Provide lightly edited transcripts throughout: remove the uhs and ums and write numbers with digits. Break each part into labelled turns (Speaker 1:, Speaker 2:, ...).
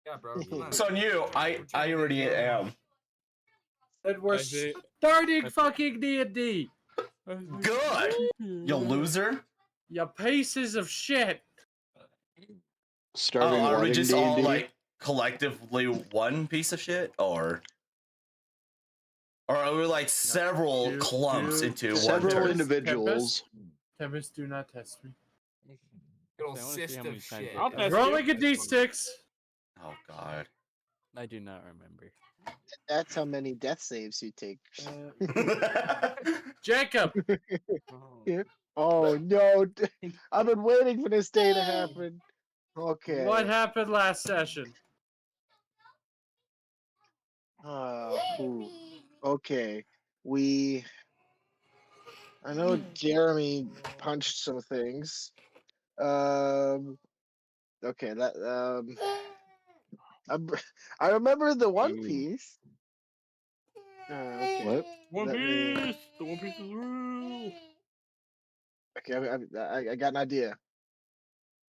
Speaker 1: Yeah, bro. Come on.
Speaker 2: It's on you. I already am.
Speaker 3: And we're
Speaker 4: I say-
Speaker 3: starting fucking D&D.
Speaker 2: Good. You loser.
Speaker 3: You pieces of shit.
Speaker 5: Starting
Speaker 2: Are we
Speaker 5: what in
Speaker 2: just all
Speaker 5: D&D?
Speaker 2: like collectively one piece of shit, or are we like several clumps into one
Speaker 5: Several
Speaker 2: turn?
Speaker 5: individuals.
Speaker 3: Tempest, do not test me.
Speaker 1: Little
Speaker 4: I wanna see
Speaker 1: cyst
Speaker 4: how
Speaker 1: of
Speaker 4: many times
Speaker 1: shit.
Speaker 4: I
Speaker 1: I'll
Speaker 4: can-
Speaker 1: test
Speaker 3: Rolling
Speaker 1: you.
Speaker 3: a d6.
Speaker 2: Oh god.
Speaker 4: I do not remember.
Speaker 6: That's how many death saves you take.
Speaker 3: Jacob.
Speaker 6: Oh no! I've been waiting for this day to happen. Okay.
Speaker 3: What happened last session?
Speaker 6: Ooh. Okay. I know Jeremy punched some things. Okay, I remember the One Piece. Okay.
Speaker 5: What?
Speaker 4: One
Speaker 6: Let me-
Speaker 4: Piece! The One Piece is real!
Speaker 6: Okay, I got an idea.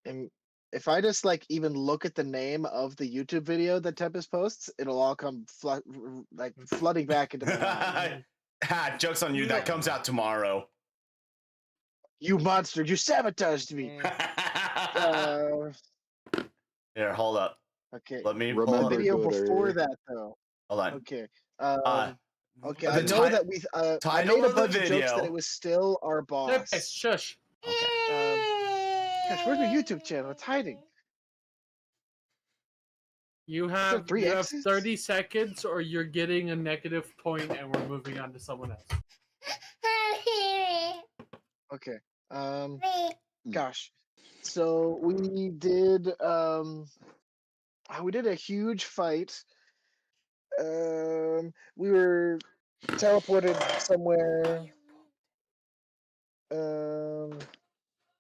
Speaker 6: And if I just like even look at the name of the YouTube video that Tempest posts, it'll all come flooding back into my mind.
Speaker 2: Ha! Joke's on you. That comes out tomorrow.
Speaker 6: You monster! You sabotaged me.
Speaker 2: Here, hold up.
Speaker 6: Okay.
Speaker 2: Let me
Speaker 5: Remember
Speaker 2: pull
Speaker 6: The
Speaker 2: up.
Speaker 6: video
Speaker 5: Gooder.
Speaker 6: before that, though.
Speaker 2: Hold on.
Speaker 6: Okay. Okay.
Speaker 2: the
Speaker 6: I know
Speaker 2: ti-
Speaker 6: that we. I
Speaker 2: title
Speaker 6: made a
Speaker 2: of the
Speaker 6: bunch of jokes that
Speaker 2: video-
Speaker 6: it was still our boss.
Speaker 3: Tempest, shush.
Speaker 2: Okay.
Speaker 6: Gosh, where's my YouTube channel? It's hiding.
Speaker 3: You
Speaker 6: there
Speaker 3: have
Speaker 6: 3
Speaker 3: you have
Speaker 6: X's?
Speaker 3: 30 seconds, or you're getting a negative point, and we're moving on to someone else.
Speaker 6: Okay. Gosh. So we did a huge fight. We were teleported somewhere.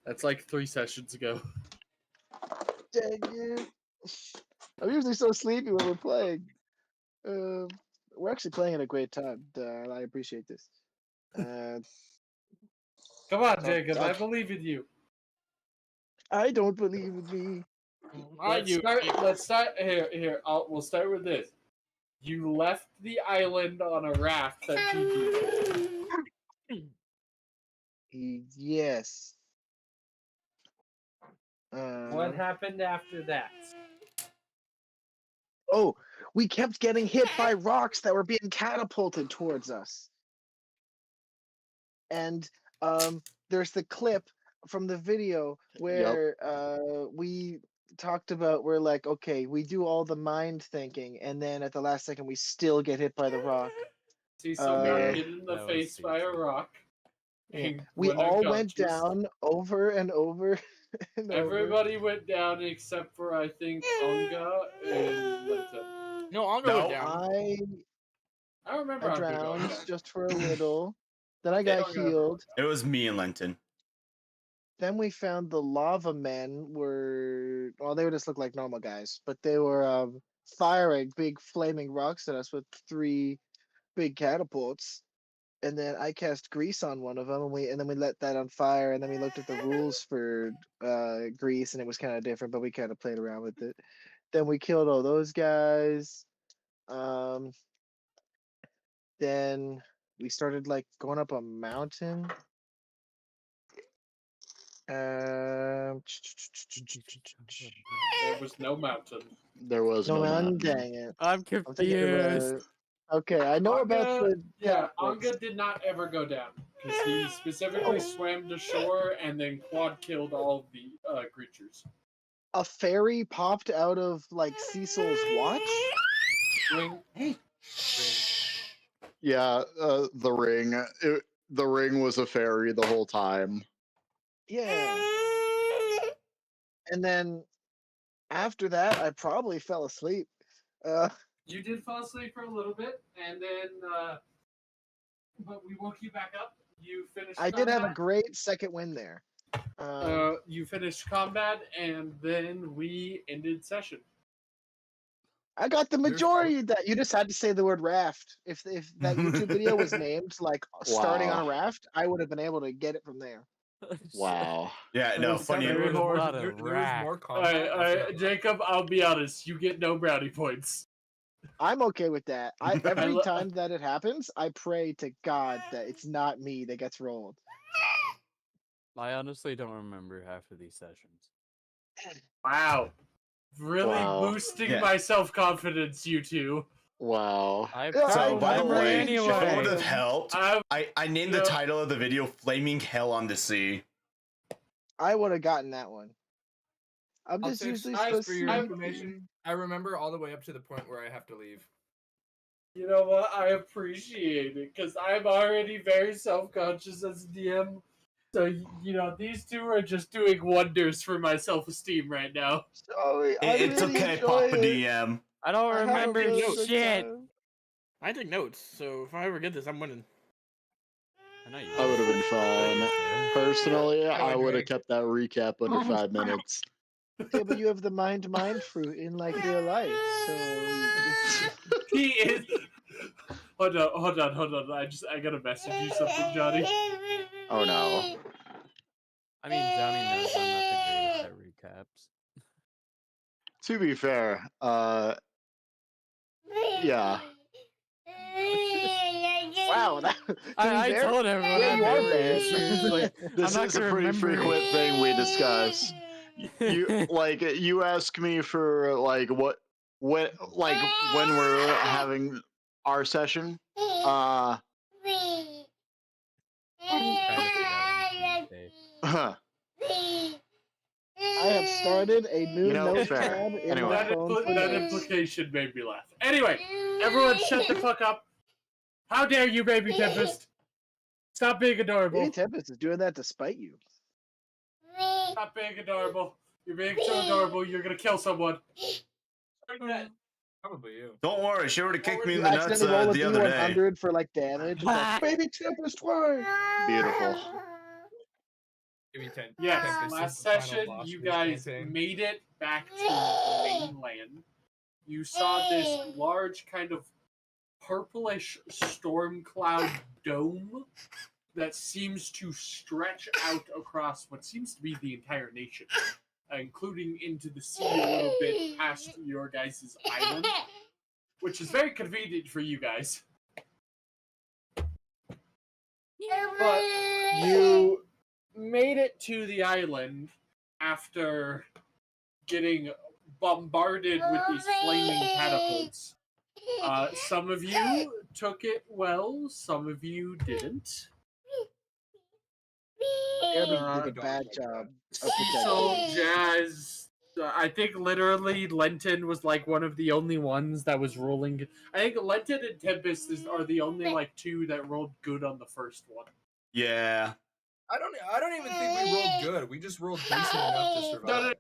Speaker 3: That's like 3 sessions ago.
Speaker 6: Dang it. I'm usually so sleepy when we're playing. We're actually playing at a great time. I appreciate this.
Speaker 3: Come on,
Speaker 6: Oh,
Speaker 3: Jacob. I
Speaker 6: okay.
Speaker 3: believe in you.
Speaker 6: I don't believe in me.
Speaker 3: Let's start here. We'll start with this. You left the island on a raft that
Speaker 6: Yes.
Speaker 3: What happened after that?
Speaker 6: Oh, we kept getting hit by rocks that were being catapulted towards us. And there's the clip from the video where we talked about we're like, okay, we do all the mind thinking, and then at the last second we still get hit by the rock.
Speaker 3: See someone
Speaker 6: Uh,
Speaker 3: hit in the
Speaker 4: That was
Speaker 3: face by a
Speaker 4: seriously-
Speaker 3: rock. and
Speaker 6: We
Speaker 3: went
Speaker 6: all went
Speaker 3: unconscious.
Speaker 6: down over and over. And over.
Speaker 3: Everybody went down except for I think Onga and Linton.
Speaker 1: No, I'll
Speaker 2: No.
Speaker 1: go down.
Speaker 3: I remember
Speaker 6: I
Speaker 3: Onga going
Speaker 6: drowned
Speaker 3: down.
Speaker 6: just for a little. Then I got
Speaker 3: Onga never
Speaker 6: healed.
Speaker 2: It was me and Linton.
Speaker 6: Then we found the lava men they would just look like normal guys, but they were firing big flaming rocks at us with 3 big catapults. And then I cast grease on one of them, and then we let that on fire. And then we looked at the rules for grease, and it was kind of different, but we kind of played around with it. Then we killed all those guys. Then we started like going up a mountain.
Speaker 3: There was no mountain.
Speaker 5: There was
Speaker 6: No
Speaker 5: no
Speaker 6: mountain,
Speaker 5: mountain.
Speaker 6: dang it.
Speaker 4: I'm
Speaker 6: I'm thinking
Speaker 4: confused.
Speaker 6: okay, I know about the catapults.
Speaker 3: Onga did not ever go down because he specifically swam to shore and then quad killed all of the creatures.
Speaker 6: A fairy popped out of like Cecil's watch.
Speaker 3: Ring.
Speaker 5: Yeah, the ring. The ring was a fairy the whole time.
Speaker 6: Yeah. And then after that, I probably fell asleep.
Speaker 3: You did fall asleep for a little bit, and then, but we woke you back up. You finished.
Speaker 6: I did have a great second win there.
Speaker 3: You finished combat, and then we ended session.
Speaker 6: I got the majority of that. You just had to say the word raft. If that YouTube video was named like starting on a raft, I would have been able to get it from there.
Speaker 5: Wow.
Speaker 2: Yeah, no, funny.
Speaker 4: There was a lot of
Speaker 7: there was more
Speaker 4: rats.
Speaker 7: combat. after that.
Speaker 3: Jacob, I'll be honest. You get no brownie points.
Speaker 6: I'm okay with that. Every
Speaker 3: lo-
Speaker 6: time that it happens, I pray to God that it's not me that gets rolled.
Speaker 4: I honestly don't remember half of these sessions.
Speaker 3: Wow. Really
Speaker 5: Wow.
Speaker 3: boosting
Speaker 2: Yeah.
Speaker 3: my self-confidence, you two.
Speaker 5: Wow.
Speaker 4: I
Speaker 6: Yeah,
Speaker 2: So,
Speaker 4: don't
Speaker 2: by the
Speaker 4: remember
Speaker 2: way,
Speaker 4: anyway.
Speaker 2: if it would have helped,
Speaker 3: I
Speaker 2: I named the
Speaker 3: Yeah.
Speaker 2: title of the video "Flaming Hell on the Sea."
Speaker 6: I would have gotten that one. I'm
Speaker 7: I'll
Speaker 6: just
Speaker 7: say,
Speaker 6: usually
Speaker 7: just
Speaker 6: supposed
Speaker 7: for
Speaker 6: to
Speaker 7: your
Speaker 6: see.
Speaker 7: information, I remember all the way up to the point where I have to leave.
Speaker 3: You know what? I appreciate it because I'm already very self-conscious as a DM. So you know, these two are just doing wonders for my self-esteem right now.
Speaker 6: Sorry, I
Speaker 2: It's
Speaker 6: really
Speaker 2: okay,
Speaker 6: enjoy
Speaker 2: Papa
Speaker 6: it.
Speaker 2: DM.
Speaker 4: I don't
Speaker 6: I had a
Speaker 4: remember
Speaker 6: really good
Speaker 4: shit.
Speaker 6: time.
Speaker 8: I take notes, so if I ever get this, I'm winning.
Speaker 4: I know you.
Speaker 5: I would have been fine. Personally, I would have
Speaker 7: drink.
Speaker 5: kept that recap under 5 minutes.
Speaker 6: Yeah, but you have the mind fruit in like real life, so
Speaker 3: He is. Hold on. I gotta message you something, Johnny.
Speaker 5: Oh no.
Speaker 4: I mean, Johnny knows I'm not the greatest at recaps.
Speaker 5: To be fair, yeah.
Speaker 6: wow. That, to
Speaker 4: I
Speaker 6: be fair,
Speaker 4: told everyone
Speaker 6: yeah,
Speaker 4: I
Speaker 6: you are
Speaker 4: made
Speaker 6: bad.
Speaker 4: issues. Like,
Speaker 5: This
Speaker 4: I'm not
Speaker 5: is a
Speaker 4: gonna
Speaker 5: pretty
Speaker 4: remember
Speaker 5: frequent
Speaker 4: it.
Speaker 5: thing we discuss. You like you ask me for like when we're having our session.
Speaker 4: Trying to figure out
Speaker 5: Huh.
Speaker 6: I have started a new
Speaker 5: You know,
Speaker 6: note
Speaker 5: fair.
Speaker 6: tab in
Speaker 5: Anyway.
Speaker 6: my phone for
Speaker 3: That
Speaker 6: notes.
Speaker 3: implication made me laugh. Anyway, everyone, shut the fuck up. How dare you, Baby Tempest? Stop being adorable.
Speaker 6: Baby Tempest is doing that to spite you.
Speaker 3: Stop being adorable. You're being so adorable. You're gonna kill someone.
Speaker 7: Probably you.
Speaker 2: Don't worry, she already kicked me in
Speaker 6: You
Speaker 2: the nuts
Speaker 6: accidentally roll a
Speaker 2: the other day.
Speaker 6: D100 for like damage. It's like, Baby Tempest, why?
Speaker 5: Beautiful.
Speaker 7: Give me 10.
Speaker 3: Yes,
Speaker 7: Tempest is
Speaker 3: last
Speaker 7: the final
Speaker 3: session
Speaker 7: boss
Speaker 3: you
Speaker 7: of this
Speaker 3: guys
Speaker 7: campaign.
Speaker 3: made it back to the mainland. You saw this large kind of purplish storm cloud dome that seems to stretch out across what seems to be the entire nation, including into the sea a little bit past your guys' island, which is very convenient for you guys. But you made it to the island after getting bombarded with these flaming catapults. Some of you took it well, some of you didn't.
Speaker 6: Gabby did a bad job of
Speaker 3: So,
Speaker 6: protecting.
Speaker 3: Jazz, I think literally Lenton was like one of the only ones that was rolling. I think Lenton and Tempest are the only like two that rolled good on the first one.
Speaker 2: Yeah.
Speaker 7: I don't even think we rolled good. We just rolled decent enough to survive.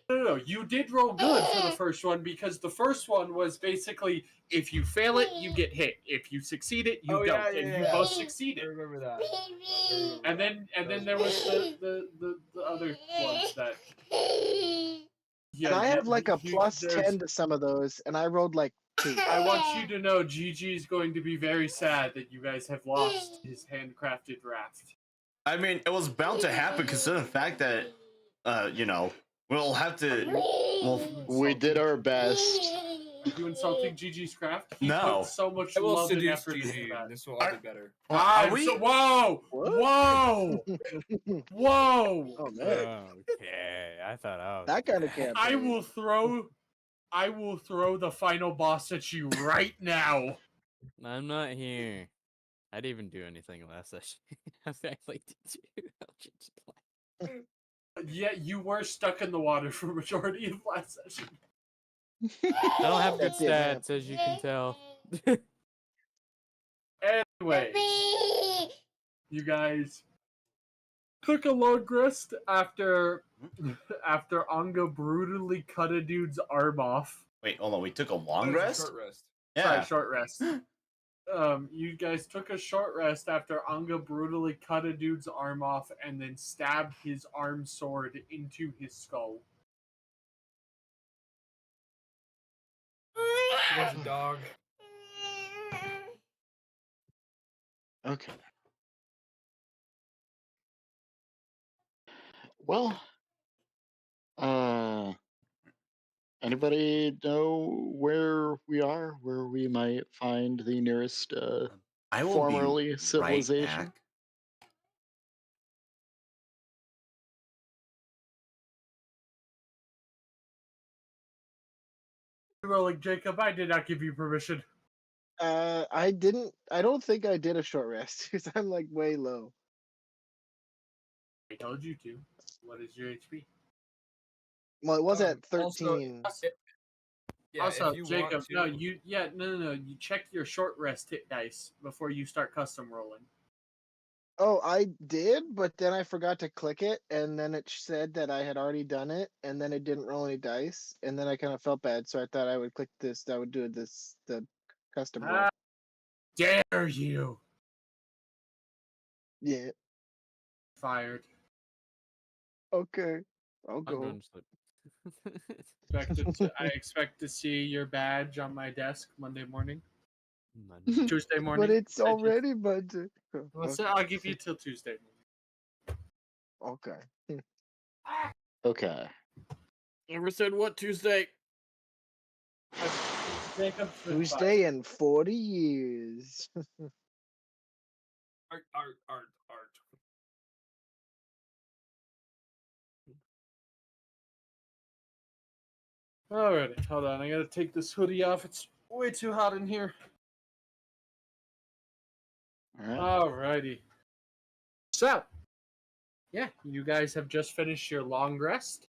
Speaker 3: No. You did roll good for the first one because the first one was basically if you fail it, you get hit. If you succeed it, you don't, and you both
Speaker 7: I
Speaker 3: succeeded.
Speaker 7: remember that.
Speaker 3: And then there was the other ones that. Yeah,
Speaker 6: And I have like a plus
Speaker 3: there's-
Speaker 6: 10 to some of those, and I rolled like 2.
Speaker 3: I want you to know Gigi is going to be very sad that you guys have lost his handcrafted raft.
Speaker 2: I mean, it was bound to happen considering the fact that, you know, we'll have to.
Speaker 5: We did our best.
Speaker 3: Are you insulting Gigi's craft? He
Speaker 2: No.
Speaker 3: put so much
Speaker 7: I will
Speaker 3: love and
Speaker 7: seduce
Speaker 3: effort into
Speaker 7: Gigi.
Speaker 3: that.
Speaker 7: This will all be better.
Speaker 2: Are we?
Speaker 3: Whoa!
Speaker 6: What?
Speaker 3: Whoa!
Speaker 6: Oh man,
Speaker 4: Okay, I thought I was
Speaker 6: that kind of
Speaker 4: bad.
Speaker 6: campaign.
Speaker 3: I will throw the final boss at you right now.
Speaker 4: I'm not here. I didn't even do anything last session. I was actually did you? I'll just play.
Speaker 3: Yeah, you were stuck in the water for a majority of last session.
Speaker 4: I don't have good
Speaker 6: That did happen.
Speaker 4: stats, as you can tell.
Speaker 3: Anyway, you guys took a long rest after Anga brutally cut a dude's arm off.
Speaker 2: Wait, hold on. We took a
Speaker 7: That
Speaker 2: long
Speaker 7: was a
Speaker 2: rest?
Speaker 7: Short rest.
Speaker 2: Yeah.
Speaker 3: Sorry, short rest. You guys took a short rest after Anga brutally cut a dude's arm off and then stabbed his arm sword into his skull.
Speaker 7: He was a dog.
Speaker 5: Okay. Well, anybody know where we are? Where we might find the nearest
Speaker 2: I will be
Speaker 5: formerly
Speaker 2: right
Speaker 5: civilization?
Speaker 2: back.
Speaker 3: Rolling, Jacob, I did not give you permission.
Speaker 6: I didn't. I don't think I did a short rest because I'm like way low.
Speaker 3: I told you to. What is your HP?
Speaker 6: Well, it was at
Speaker 7: Also,
Speaker 6: 13.
Speaker 7: yeah,
Speaker 3: Also,
Speaker 7: if you
Speaker 3: Jacob,
Speaker 7: want to,
Speaker 3: no, no. You check your short rest hit dice before you start custom rolling.
Speaker 6: Oh, I did, but then I forgot to click it, and then it said that I had already done it, and then it didn't roll any dice, and then I kind of felt bad, so I thought I would click this. I would do the custom roll.
Speaker 3: How dare you?
Speaker 6: Yeah.
Speaker 3: Fired.
Speaker 6: Okay. I'll
Speaker 4: I'm
Speaker 6: go.
Speaker 4: going to sleep.
Speaker 3: I expect to see your badge on my desk Monday morning,
Speaker 4: Monday.
Speaker 3: Tuesday
Speaker 6: But
Speaker 3: morning.
Speaker 6: it's already budget.
Speaker 3: I'll give you till Tuesday
Speaker 6: Okay.
Speaker 5: Okay.
Speaker 8: Never said what Tuesday.
Speaker 3: morning. Jacob's been fired.
Speaker 6: Tuesday in 40 years.
Speaker 7: art.
Speaker 3: Alrighty, hold on. I gotta take this hoodie off. It's way too hot in here.
Speaker 5: All right.
Speaker 3: Alrighty. So, yeah, you guys have just finished your long rest.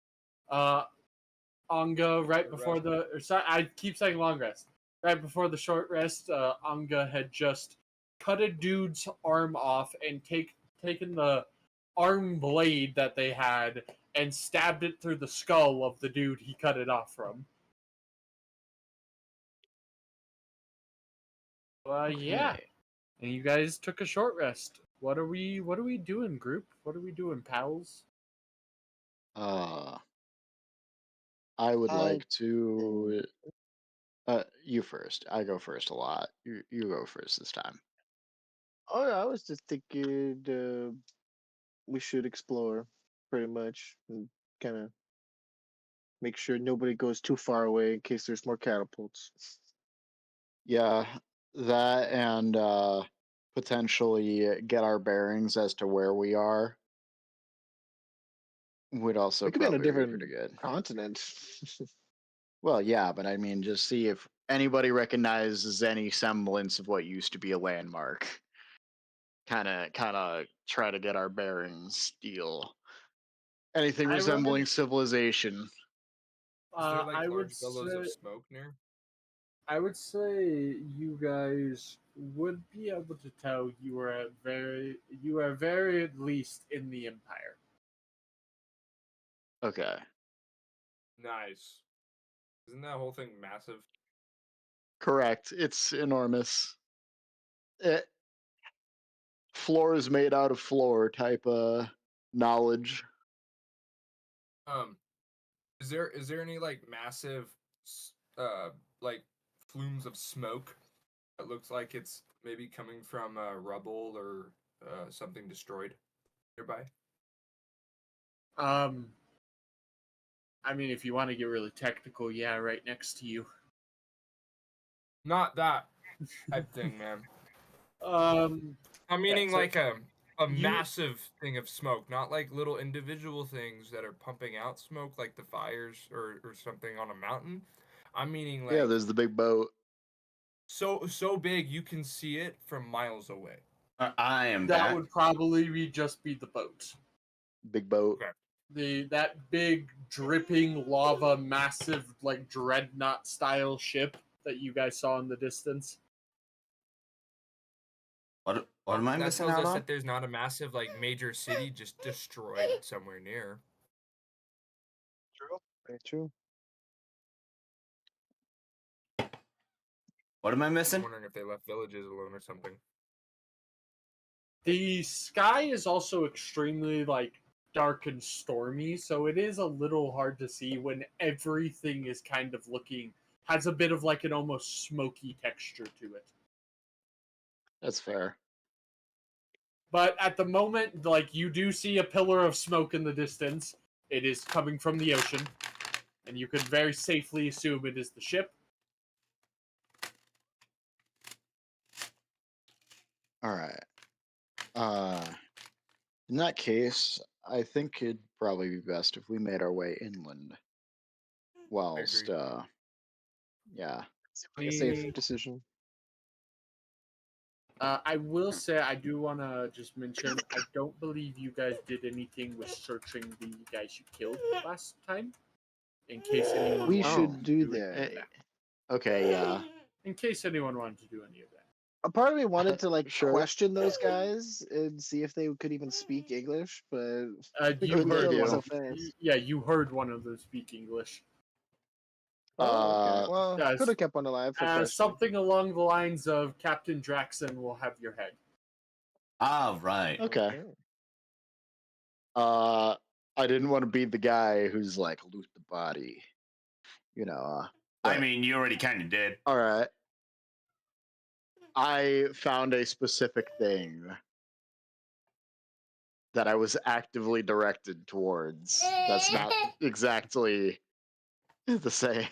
Speaker 3: Anga, right before the. Or sorry, I keep saying long rest. Right before the short rest, Anga had just cut a dude's arm off and taken the arm blade that they had and stabbed it through the skull of the dude he cut it off from. Yeah.
Speaker 5: Okay.
Speaker 3: And you guys took a short rest. What are we doing, group? What are we doing, pals?
Speaker 5: I would
Speaker 6: I
Speaker 5: like to. You first. I go first a lot. You go first this time.
Speaker 6: Oh, I was just thinking we should explore pretty much and kind of make sure nobody goes too far away in case there's more catapults.
Speaker 5: Yeah, that and potentially get our bearings as to where we are would also
Speaker 6: We could be on a
Speaker 5: probably be
Speaker 6: different
Speaker 5: pretty good.
Speaker 6: continent.
Speaker 5: Well, yeah, but I mean, just see if anybody recognizes any semblance of what used to be a landmark. Kind of try to get our bearings deal. Anything
Speaker 3: I
Speaker 5: resembling
Speaker 3: would,
Speaker 5: civilization.
Speaker 7: Is there like
Speaker 3: I would
Speaker 7: large billows of
Speaker 3: say,
Speaker 7: smoke near?
Speaker 3: I would say you guys would be able to tell you are very at least in the Empire.
Speaker 5: Okay.
Speaker 7: Nice. Isn't that whole thing massive?
Speaker 5: Correct. It's enormous. It, floor is made out of floor type knowledge.
Speaker 7: Is there any like massive like flumes of smoke that looks like it's maybe coming from rubble or something destroyed nearby?
Speaker 3: I mean, if you want to get really technical, yeah, right next to you.
Speaker 7: Not that type thing, man.
Speaker 3: Yeah,
Speaker 7: I'm meaning
Speaker 3: so
Speaker 7: like a
Speaker 3: you-
Speaker 7: massive thing of smoke, not like little individual things that are pumping out smoke like the fires or something on a mountain. I'm meaning
Speaker 5: Yeah,
Speaker 7: like
Speaker 5: there's the big boat.
Speaker 7: so big you can see it from miles away.
Speaker 2: I am
Speaker 3: that
Speaker 2: back.
Speaker 3: would probably just be the boat.
Speaker 5: Big boat.
Speaker 7: Okay.
Speaker 3: That big dripping lava, massive like dreadnought style ship that you guys saw in the distance.
Speaker 2: What am I
Speaker 7: That
Speaker 2: missing
Speaker 7: tells
Speaker 2: out
Speaker 7: us
Speaker 2: on?
Speaker 7: that there's not a massive like major city just destroyed somewhere near.
Speaker 6: True. Very true.
Speaker 2: What am I
Speaker 7: I'm
Speaker 2: missing?
Speaker 7: wondering if they left villages alone or something.
Speaker 3: The sky is also extremely like dark and stormy, so it is a little hard to see when everything is kind of has a bit of like an almost smoky texture to it.
Speaker 5: That's fair.
Speaker 3: But at the moment, like, you do see a pillar of smoke in the distance. It is coming from the ocean, and you could very safely assume it is the ship.
Speaker 5: All right. In that case, I think it'd probably be best if we made our way inland. Whilst,
Speaker 7: agree.
Speaker 5: yeah.
Speaker 6: Like a safe decision.
Speaker 3: I will say, I do want to just mention, I don't believe you guys did anything with searching the guys you killed last time. In case anyone
Speaker 6: We
Speaker 3: wanted
Speaker 6: should
Speaker 3: to
Speaker 6: do
Speaker 3: any
Speaker 6: that.
Speaker 3: of that.
Speaker 5: Okay, yeah.
Speaker 3: In case anyone wanted to do any of that.
Speaker 6: A part of me wanted to like
Speaker 5: Sure.
Speaker 6: question those guys and see if they could even speak English, but
Speaker 3: You
Speaker 6: because we
Speaker 5: heard
Speaker 6: killed them
Speaker 5: one
Speaker 6: so
Speaker 5: of-
Speaker 6: fast.
Speaker 3: Yeah, you heard one of them speak English.
Speaker 6: Oh, okay.
Speaker 5: Uh,
Speaker 6: Well,
Speaker 3: Guys,
Speaker 6: could have kept one alive for questioning.
Speaker 3: something along the lines of Captain Draxon will have your head.
Speaker 2: Ah, right.
Speaker 5: Okay. I didn't want to be the guy who's like loot the body. You know.
Speaker 2: I
Speaker 5: But-
Speaker 2: mean, you already kind of did.
Speaker 5: All right. I found a specific thing that I was actively directed towards. That's not exactly the same.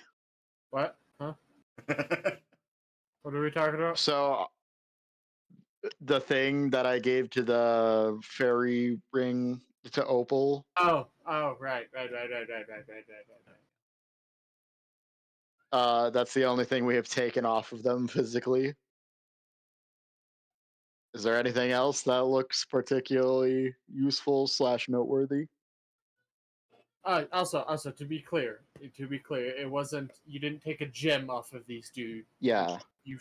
Speaker 3: What? Huh? What are we talking about?
Speaker 5: So the thing that I gave to the fairy ring to Opal,
Speaker 3: Oh, right.
Speaker 5: that's the only thing we have taken off of them physically. Is there anything else that looks particularly useful / noteworthy?
Speaker 3: Also, to be clear, it wasn't. You didn't take a gem off of these dudes.
Speaker 5: Yeah.
Speaker 3: You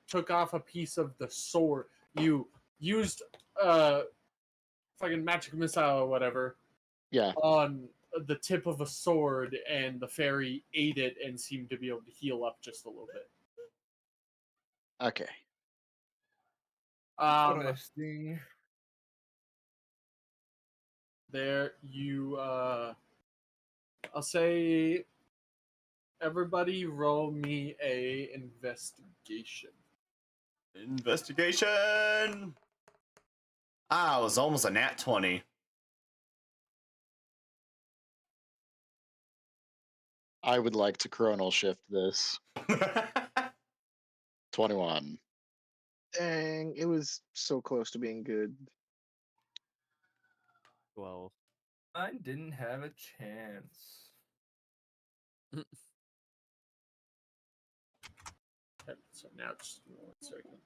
Speaker 3: took off a piece of the sword. You used fucking magic missile or whatever
Speaker 5: Yeah.
Speaker 3: on the tip of a sword, and the fairy ate it and seemed to be able to heal up just a little bit.
Speaker 5: Okay.
Speaker 7: Interesting.
Speaker 3: There, you. I'll say. Everybody, roll me a investigation.
Speaker 2: Investigation. Ah, it was almost a nat 20.
Speaker 5: I would like to chronal shift this. 21.
Speaker 6: Dang, it was so close to being good.
Speaker 4: 12.
Speaker 7: Mine didn't have a chance.
Speaker 3: Okay, so now just 1 second.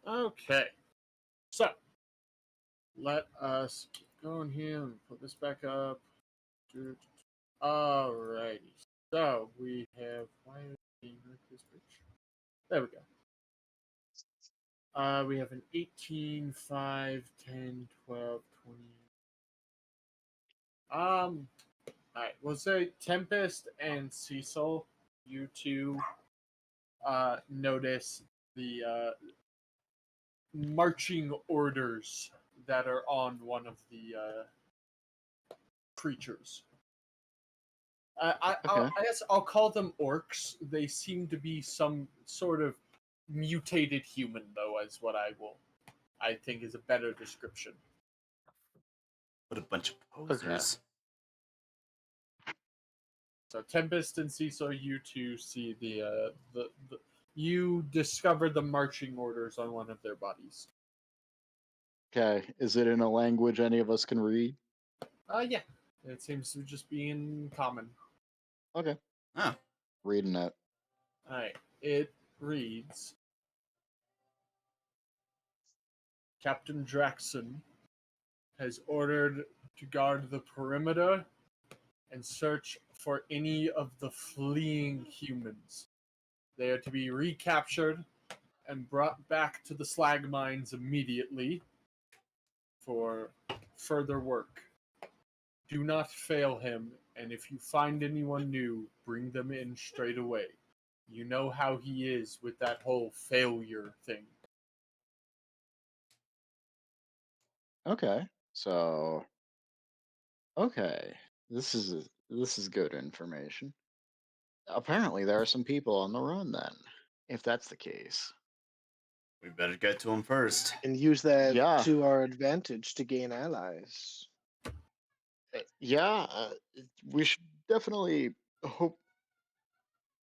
Speaker 3: Okay, so let us keep going here and put this back up. Alrighty, so we have. Why is it like this bitch? There we go. We have an 18, 5, 10, 12, 20. Alright, we'll say Tempest and Cecil, you two notice the marching orders that are on one of the creatures.
Speaker 5: Okay.
Speaker 3: I guess I'll call them orcs. They seem to be some sort of mutated human, though, is what I think is a better description.
Speaker 2: What a bunch of posers.
Speaker 3: So Tempest and Cecil, you two see the you discover the marching orders on one of their bodies.
Speaker 5: Okay. Is it in a language any of us can read?
Speaker 3: Yeah. It seems to just be in common.
Speaker 5: Okay.
Speaker 2: Ah.
Speaker 5: Reading it.
Speaker 3: Alright. It reads Captain Draxon has ordered to guard the perimeter and search for any of the fleeing humans. They are to be recaptured and brought back to the slag mines immediately for further work. Do not fail him, and if you find anyone new, bring them in straight away. You know how he is with that whole failure thing.
Speaker 5: Okay. So okay. This is good information. Apparently there are some people on the run then, if that's the case.
Speaker 2: We better get to him first.
Speaker 6: And use that
Speaker 5: Yeah.
Speaker 6: to our advantage to gain allies.
Speaker 5: Yeah, we should definitely hope.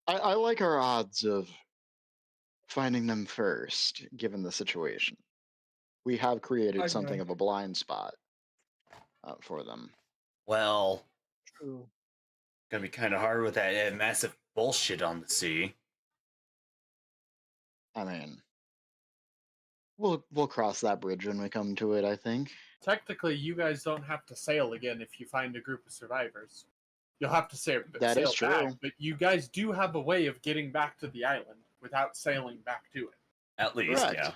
Speaker 5: I like our odds of finding them first, given the situation. We have created something of a blind spot for them.
Speaker 2: Well,
Speaker 6: True.
Speaker 2: gonna be kind of hard with that massive bullshit on the sea.
Speaker 5: I mean, we'll cross that bridge when we come to it, I think.
Speaker 3: Technically, you guys don't have to sail again if you find a group of survivors. You'll have to sail
Speaker 5: That is
Speaker 3: back,
Speaker 5: true.
Speaker 3: but you guys do have a way of getting back to the island without sailing back to it.
Speaker 2: At least,
Speaker 5: Correct.
Speaker 2: yeah.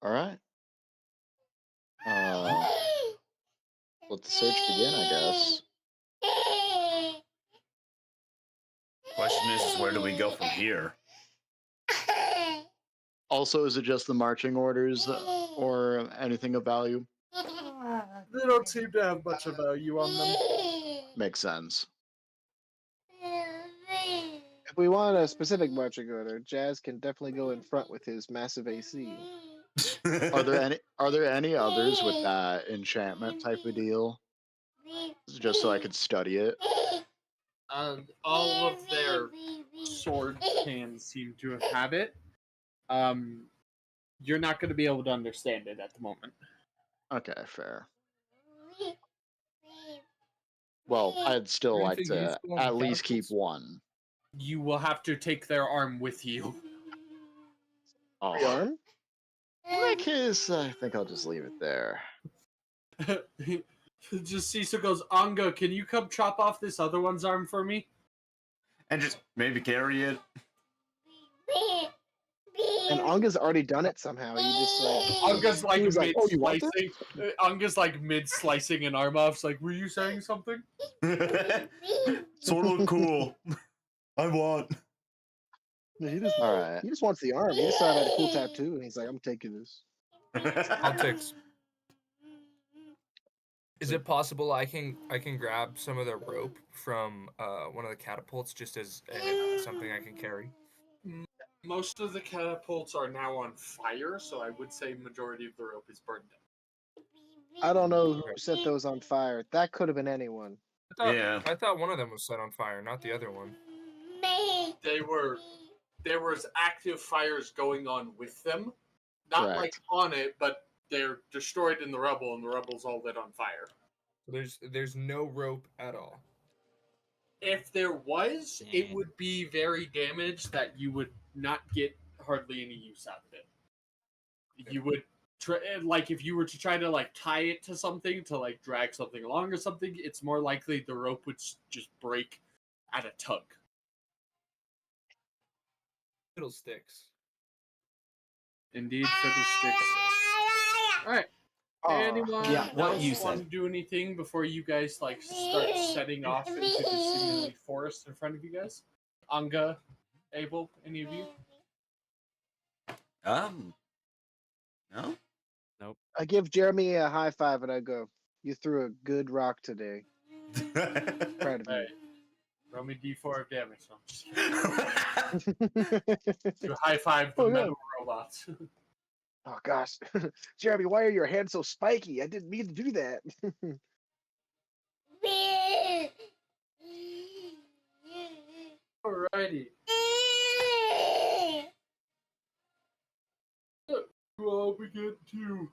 Speaker 5: All right. Let the search begin, I guess.
Speaker 2: Question is where do we go from here?
Speaker 5: Also, is it just the marching orders or anything of value?
Speaker 3: They don't seem to have much of value on them.
Speaker 5: Makes sense.
Speaker 6: If we want a specific marching order, Jazz can definitely go in front with his massive AC.
Speaker 5: Are there any others with that enchantment type of deal? Just so I could study it.
Speaker 3: All of their sword cans seem to have it. You're not going to be able to understand it at the moment.
Speaker 5: Okay, fair. Well, I'd still like
Speaker 7: Anything
Speaker 5: to
Speaker 7: useful on
Speaker 5: at
Speaker 7: the
Speaker 5: least keep
Speaker 7: catapults?
Speaker 5: one.
Speaker 3: You will have to take their arm with you.
Speaker 5: Oh,
Speaker 6: The arm?
Speaker 5: in that case, I think I'll just leave it there.
Speaker 3: Just Cecil goes, Anga, can you come chop off this other one's arm for me?
Speaker 2: And just maybe carry it.
Speaker 6: And Anga's already done it somehow. He just
Speaker 3: Anga's like
Speaker 6: he was like,
Speaker 3: mid
Speaker 6: "Oh, you want this?"
Speaker 3: slicing. Anga's like mid slicing an arm off. It's like, were you saying something?
Speaker 2: Sort of cool. I want.
Speaker 6: No, he just
Speaker 5: All right.
Speaker 6: he just wants the arm. He just saw it had a cool tattoo, and he's like, "I'm taking this."
Speaker 7: Politics. Is it possible I can grab some of the rope from one of the catapults just as something I can carry?
Speaker 3: Most of the catapults are now on fire, so I would say majority of the rope is burned up.
Speaker 6: I don't know who set those on fire. That could have been anyone.
Speaker 2: Yeah.
Speaker 7: I thought one of them was set on fire, not the other one.
Speaker 3: There was active fires going on with them, not like
Speaker 5: Correct.
Speaker 3: on it, but they're destroyed in the rubble, and the rubble's all lit on fire.
Speaker 7: There's no rope at all.
Speaker 3: If there was, it would be very damaged that you would not get hardly any use out of it. You would like if you were to try to like tie it to something to like drag something along or something, it's more likely the rope would just break at a tug.
Speaker 7: Fiddlesticks.
Speaker 3: Indeed, fiddlesticks. All right. Anyone
Speaker 2: Yeah, what
Speaker 3: else
Speaker 2: you
Speaker 3: want
Speaker 2: said.
Speaker 3: to do anything before you guys like start setting off into the seemingly forest in front of you guys? Anga, Abel, any of you?
Speaker 2: No?
Speaker 6: I give Jeremy a high five, and I go, "You threw a good rock today. Proud of
Speaker 3: Hey, roll me d4 of damage. No, I'm just kidding.
Speaker 6: you."
Speaker 3: You high five the
Speaker 6: Oh, yeah.
Speaker 3: metal robots.
Speaker 6: Oh gosh, Jeremy, why are your hands so spiky? I didn't mean to do that.
Speaker 3: Alrighty. You all begin to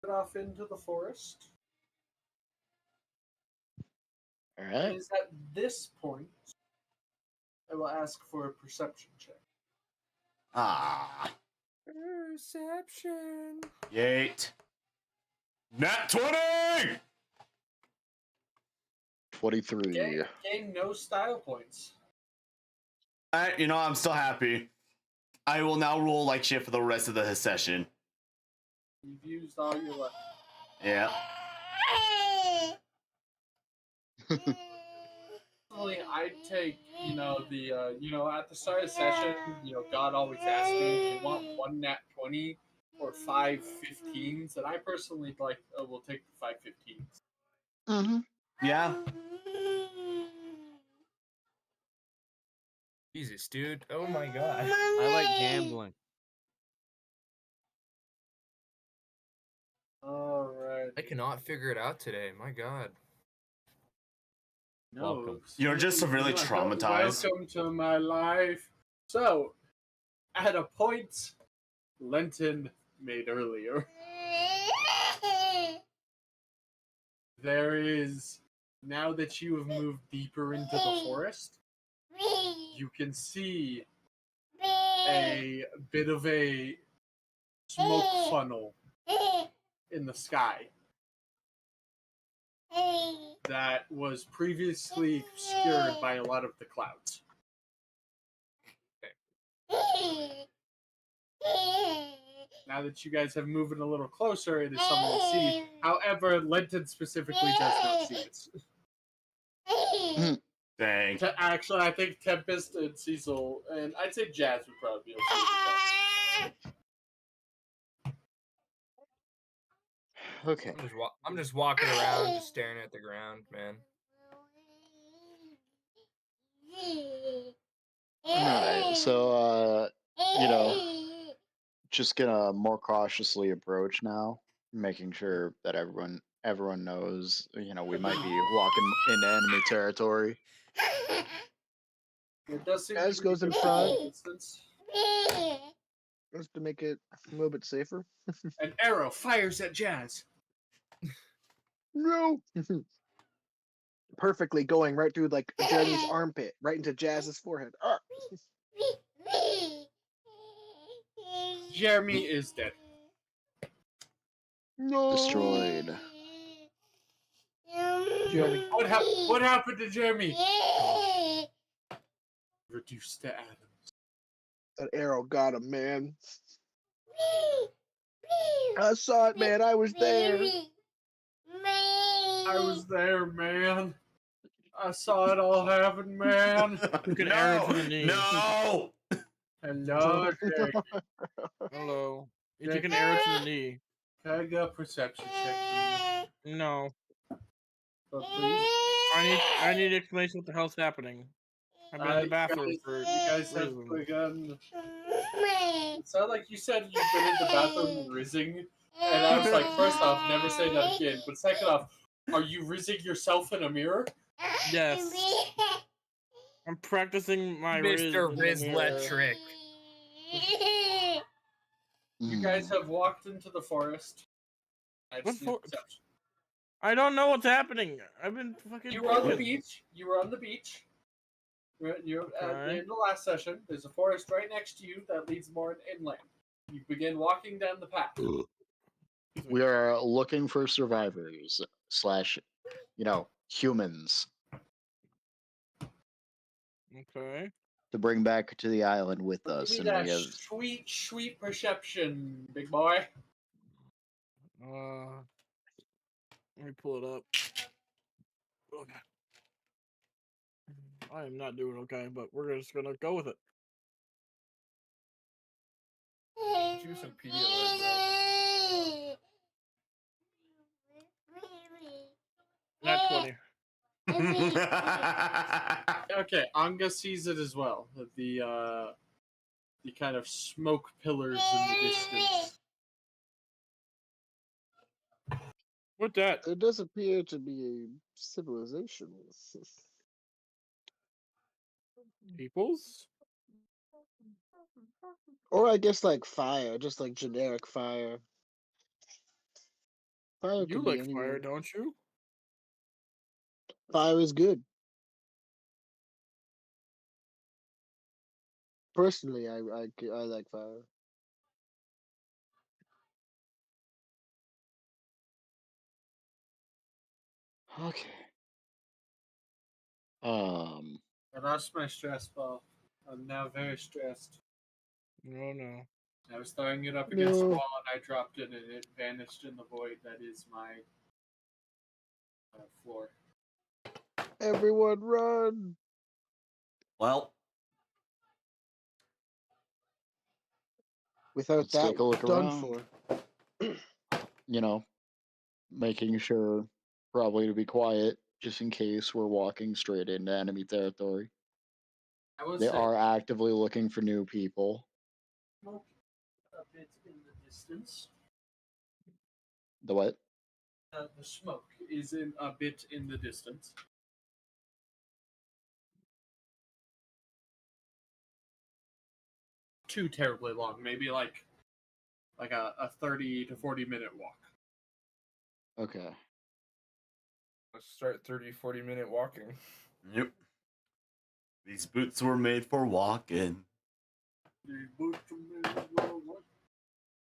Speaker 3: get off into the forest.
Speaker 5: All
Speaker 3: It
Speaker 5: right.
Speaker 3: is at this point I will ask for a perception check.
Speaker 2: Ah.
Speaker 7: Perception.
Speaker 2: Yeet. Nat 20!
Speaker 5: 23.
Speaker 3: Gain no style points.
Speaker 2: I'm still happy. I will now roll like shit for the rest of the session.
Speaker 3: You've used all your luck.
Speaker 2: Yeah.
Speaker 3: Personally, I'd take, at the start of the session, God always asks me if you want one nat 20 or 5 15s, and I personally will take the 5 15s.
Speaker 5: Mm-hmm.
Speaker 2: Yeah.
Speaker 7: Jesus, dude. Oh my god.
Speaker 4: I like gambling.
Speaker 3: Alright.
Speaker 7: I cannot figure it out today. My god.
Speaker 4: Welcome.
Speaker 2: You're just really traumatized.
Speaker 3: Welcome to my life. So, at a point Lenton made earlier, there is, now that you have moved deeper into the forest, you can see a bit of a smoke funnel in the sky that was previously obscured by a lot of the clouds. Now that you guys have moved a little closer, it is something to see. However, Lenton specifically does not see it.
Speaker 2: Dang.
Speaker 3: Actually, I think Tempest and Cecil, and I'd say Jazz would probably be able to see it.
Speaker 5: Okay.
Speaker 7: I'm just walking around, just staring at the ground, man.
Speaker 5: Alright, so, just gonna more cautiously approach now, making sure that everyone knows, we might be walking into enemy territory.
Speaker 3: It does seem
Speaker 6: Jazz
Speaker 3: to be
Speaker 6: goes in
Speaker 3: good
Speaker 6: front.
Speaker 3: distance.
Speaker 6: Just to make it a little bit safer.
Speaker 3: An arrow fires at Jazz.
Speaker 6: No. Perfectly going right through like Jeremy's armpit, right into Jazz's forehead. Ah.
Speaker 3: Jeremy is dead.
Speaker 6: No.
Speaker 5: Destroyed.
Speaker 6: Jeremy.
Speaker 3: What happened to Jeremy? Reduced to atoms.
Speaker 6: That arrow got him, man. I saw it, man. I was there.
Speaker 3: I was there, man. I saw it all happen, man.
Speaker 8: Took an arrow to the knee.
Speaker 2: No!
Speaker 3: Hello, Jake.
Speaker 8: Hello. You
Speaker 3: Jake.
Speaker 8: took an arrow to the knee.
Speaker 3: Can I get a perception check from you?
Speaker 8: No.
Speaker 3: But please.
Speaker 8: I need to explain what the hell's happening. I've been in the bathroom for
Speaker 3: You guys have
Speaker 8: reasons.
Speaker 3: begun. It sounded like you said you've been in the bathroom rizzing. And I was like, first off, never say that again. But second off, are you rizzing yourself in a mirror?
Speaker 8: Yes. I'm practicing my
Speaker 7: Mr.
Speaker 8: Riz in the mirror.
Speaker 7: Rizletrick.
Speaker 3: You guys have walked into the forest. I just need perception.
Speaker 8: I don't know what's happening. I've been fucking.
Speaker 3: You were on the beach. You were on the beach. You're at the end of the last session. There's a forest right next to you that leads more inland. You begin walking down the path.
Speaker 5: We are looking for survivors / humans
Speaker 8: Okay.
Speaker 5: to bring back to the island with us.
Speaker 3: Give
Speaker 5: And
Speaker 3: me that
Speaker 5: we have
Speaker 3: sweet, sweet perception, big boy.
Speaker 8: Let me pull it up. Okay. I am not doing okay, but we're just gonna go with it.
Speaker 7: Do some Pedialyte,
Speaker 8: Not 20.
Speaker 3: Okay, Anga sees it as well. The kind of smoke pillars in the distance.
Speaker 8: What's that?
Speaker 6: It does appear to be a civilization.
Speaker 8: Peoples?
Speaker 6: Or I guess like fire, just like generic fire. Fire
Speaker 8: You
Speaker 6: could be
Speaker 8: like
Speaker 6: anywhere.
Speaker 8: fire, don't you?
Speaker 6: Fire is good. Personally, I like fire.
Speaker 5: Okay.
Speaker 3: I lost my stress ball. I'm now very stressed.
Speaker 8: No, no.
Speaker 3: I was throwing it up against the
Speaker 6: No.
Speaker 3: wall and I dropped it and it vanished in the void that is my floor.
Speaker 6: Everyone run!
Speaker 2: Well,
Speaker 6: Without
Speaker 5: Let's
Speaker 6: that,
Speaker 5: take a look
Speaker 6: we're done
Speaker 5: around.
Speaker 6: for.
Speaker 5: You know, making sure probably to be quiet just in case we're walking straight into enemy territory.
Speaker 3: I will
Speaker 5: They
Speaker 3: say,
Speaker 5: are actively looking for new people.
Speaker 3: smoke a bit in the distance.
Speaker 5: The what?
Speaker 3: The smoke is in a bit in the distance. Too terribly long, maybe like a 30 to 40 minute walk.
Speaker 5: Okay.
Speaker 7: Let's start 30-40 minute walking.
Speaker 2: yep. These boots were made for walking.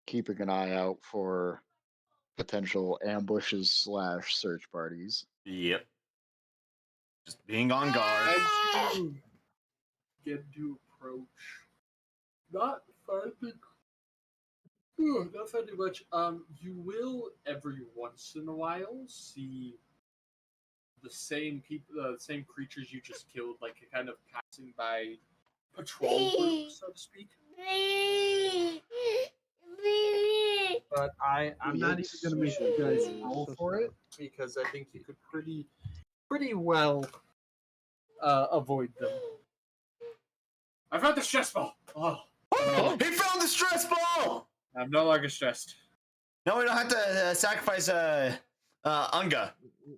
Speaker 5: Keeping an eye out for potential ambushes / search parties.
Speaker 2: Yep. Just being on guard.
Speaker 3: As you get to approach, not finding, not finding much. You will every once in a while see the same people, the same creatures you just killed, like kind of passing by patrol group, so to speak. But I'm not even going to make you guys roll for it because I think you could pretty well avoid them. I found the stress ball. Oh,
Speaker 2: Oh, he found the stress ball!
Speaker 3: I'm no longer stressed.
Speaker 2: Now we don't have to sacrifice Unga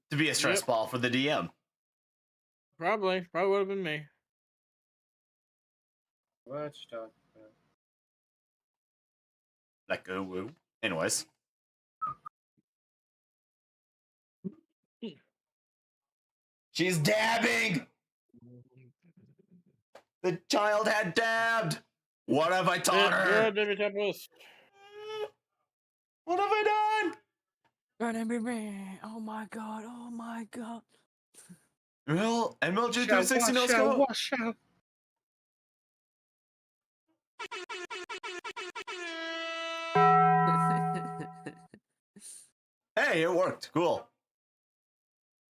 Speaker 2: to be a stress
Speaker 8: Yep.
Speaker 2: ball for the DM.
Speaker 8: Probably would have been me.
Speaker 3: What you talking about?
Speaker 2: Like, woo. Anyways. She's dabbing! The child had dabbed! What have I taught her?
Speaker 8: David Tempest.
Speaker 2: What have I done?
Speaker 4: Oh my god, oh my god.
Speaker 2: Well, MLG360 no scope.
Speaker 3: Wash out.
Speaker 2: Hey, it worked. Cool.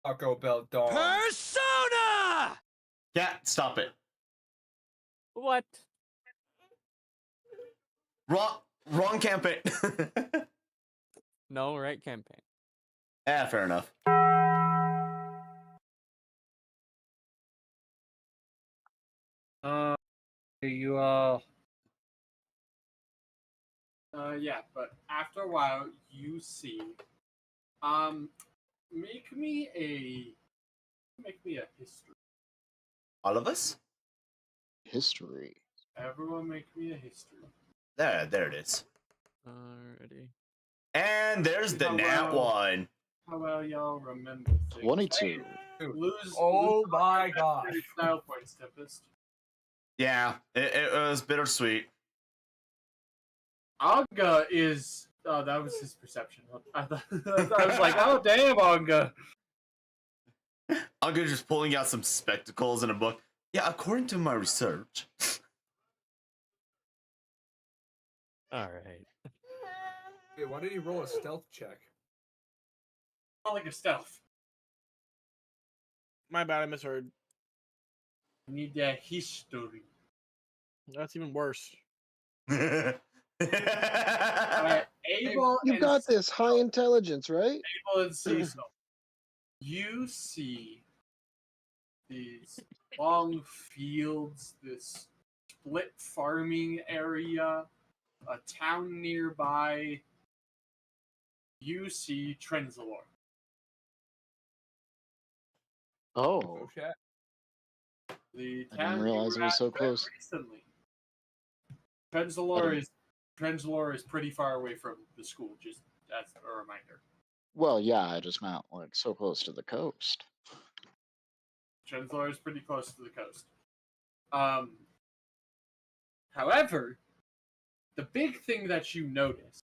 Speaker 7: Taco Bell dog.
Speaker 4: Persona!
Speaker 2: Yeah, stop it.
Speaker 4: What?
Speaker 2: Wrong campaign.
Speaker 4: No, right campaign.
Speaker 2: Yeah, fair enough.
Speaker 3: You all. Yeah, but after a while, you see. Make me a history.
Speaker 2: All of us?
Speaker 5: History.
Speaker 3: Everyone, make me a history.
Speaker 2: There it is.
Speaker 4: Alrighty.
Speaker 2: And there's the nat one.
Speaker 3: How well y'all remember things?
Speaker 5: 22.
Speaker 7: Oh my gosh.
Speaker 3: Style points, Tempest.
Speaker 2: Yeah, it was bittersweet.
Speaker 3: Anga is. Oh, that was his perception. I was like, oh damn, Anga.
Speaker 2: I'm gonna just pulling out some spectacles and a book. Yeah, according to my research.
Speaker 4: Alright.
Speaker 7: Wait, why did he roll a stealth check?
Speaker 3: Not like a stealth.
Speaker 8: My bad, I misheard.
Speaker 3: I need that history.
Speaker 8: That's even worse.
Speaker 3: Abel
Speaker 6: You
Speaker 3: and
Speaker 6: got this. High intelligence, right?
Speaker 3: Abel and Cecil. You see these long fields, this split farming area, a town nearby. You see Trenzalore.
Speaker 5: Oh,
Speaker 7: Oh shit.
Speaker 3: The
Speaker 5: I
Speaker 3: town
Speaker 5: didn't realize
Speaker 3: you
Speaker 5: it
Speaker 3: were
Speaker 5: was
Speaker 3: at
Speaker 5: so
Speaker 3: very
Speaker 5: close.
Speaker 3: recently. Trenzalore is pretty far away from the school, just as a reminder.
Speaker 5: Well, yeah, I just meant like so close to the coast.
Speaker 3: Trenzalore is pretty close to the coast. However, the big thing that you notice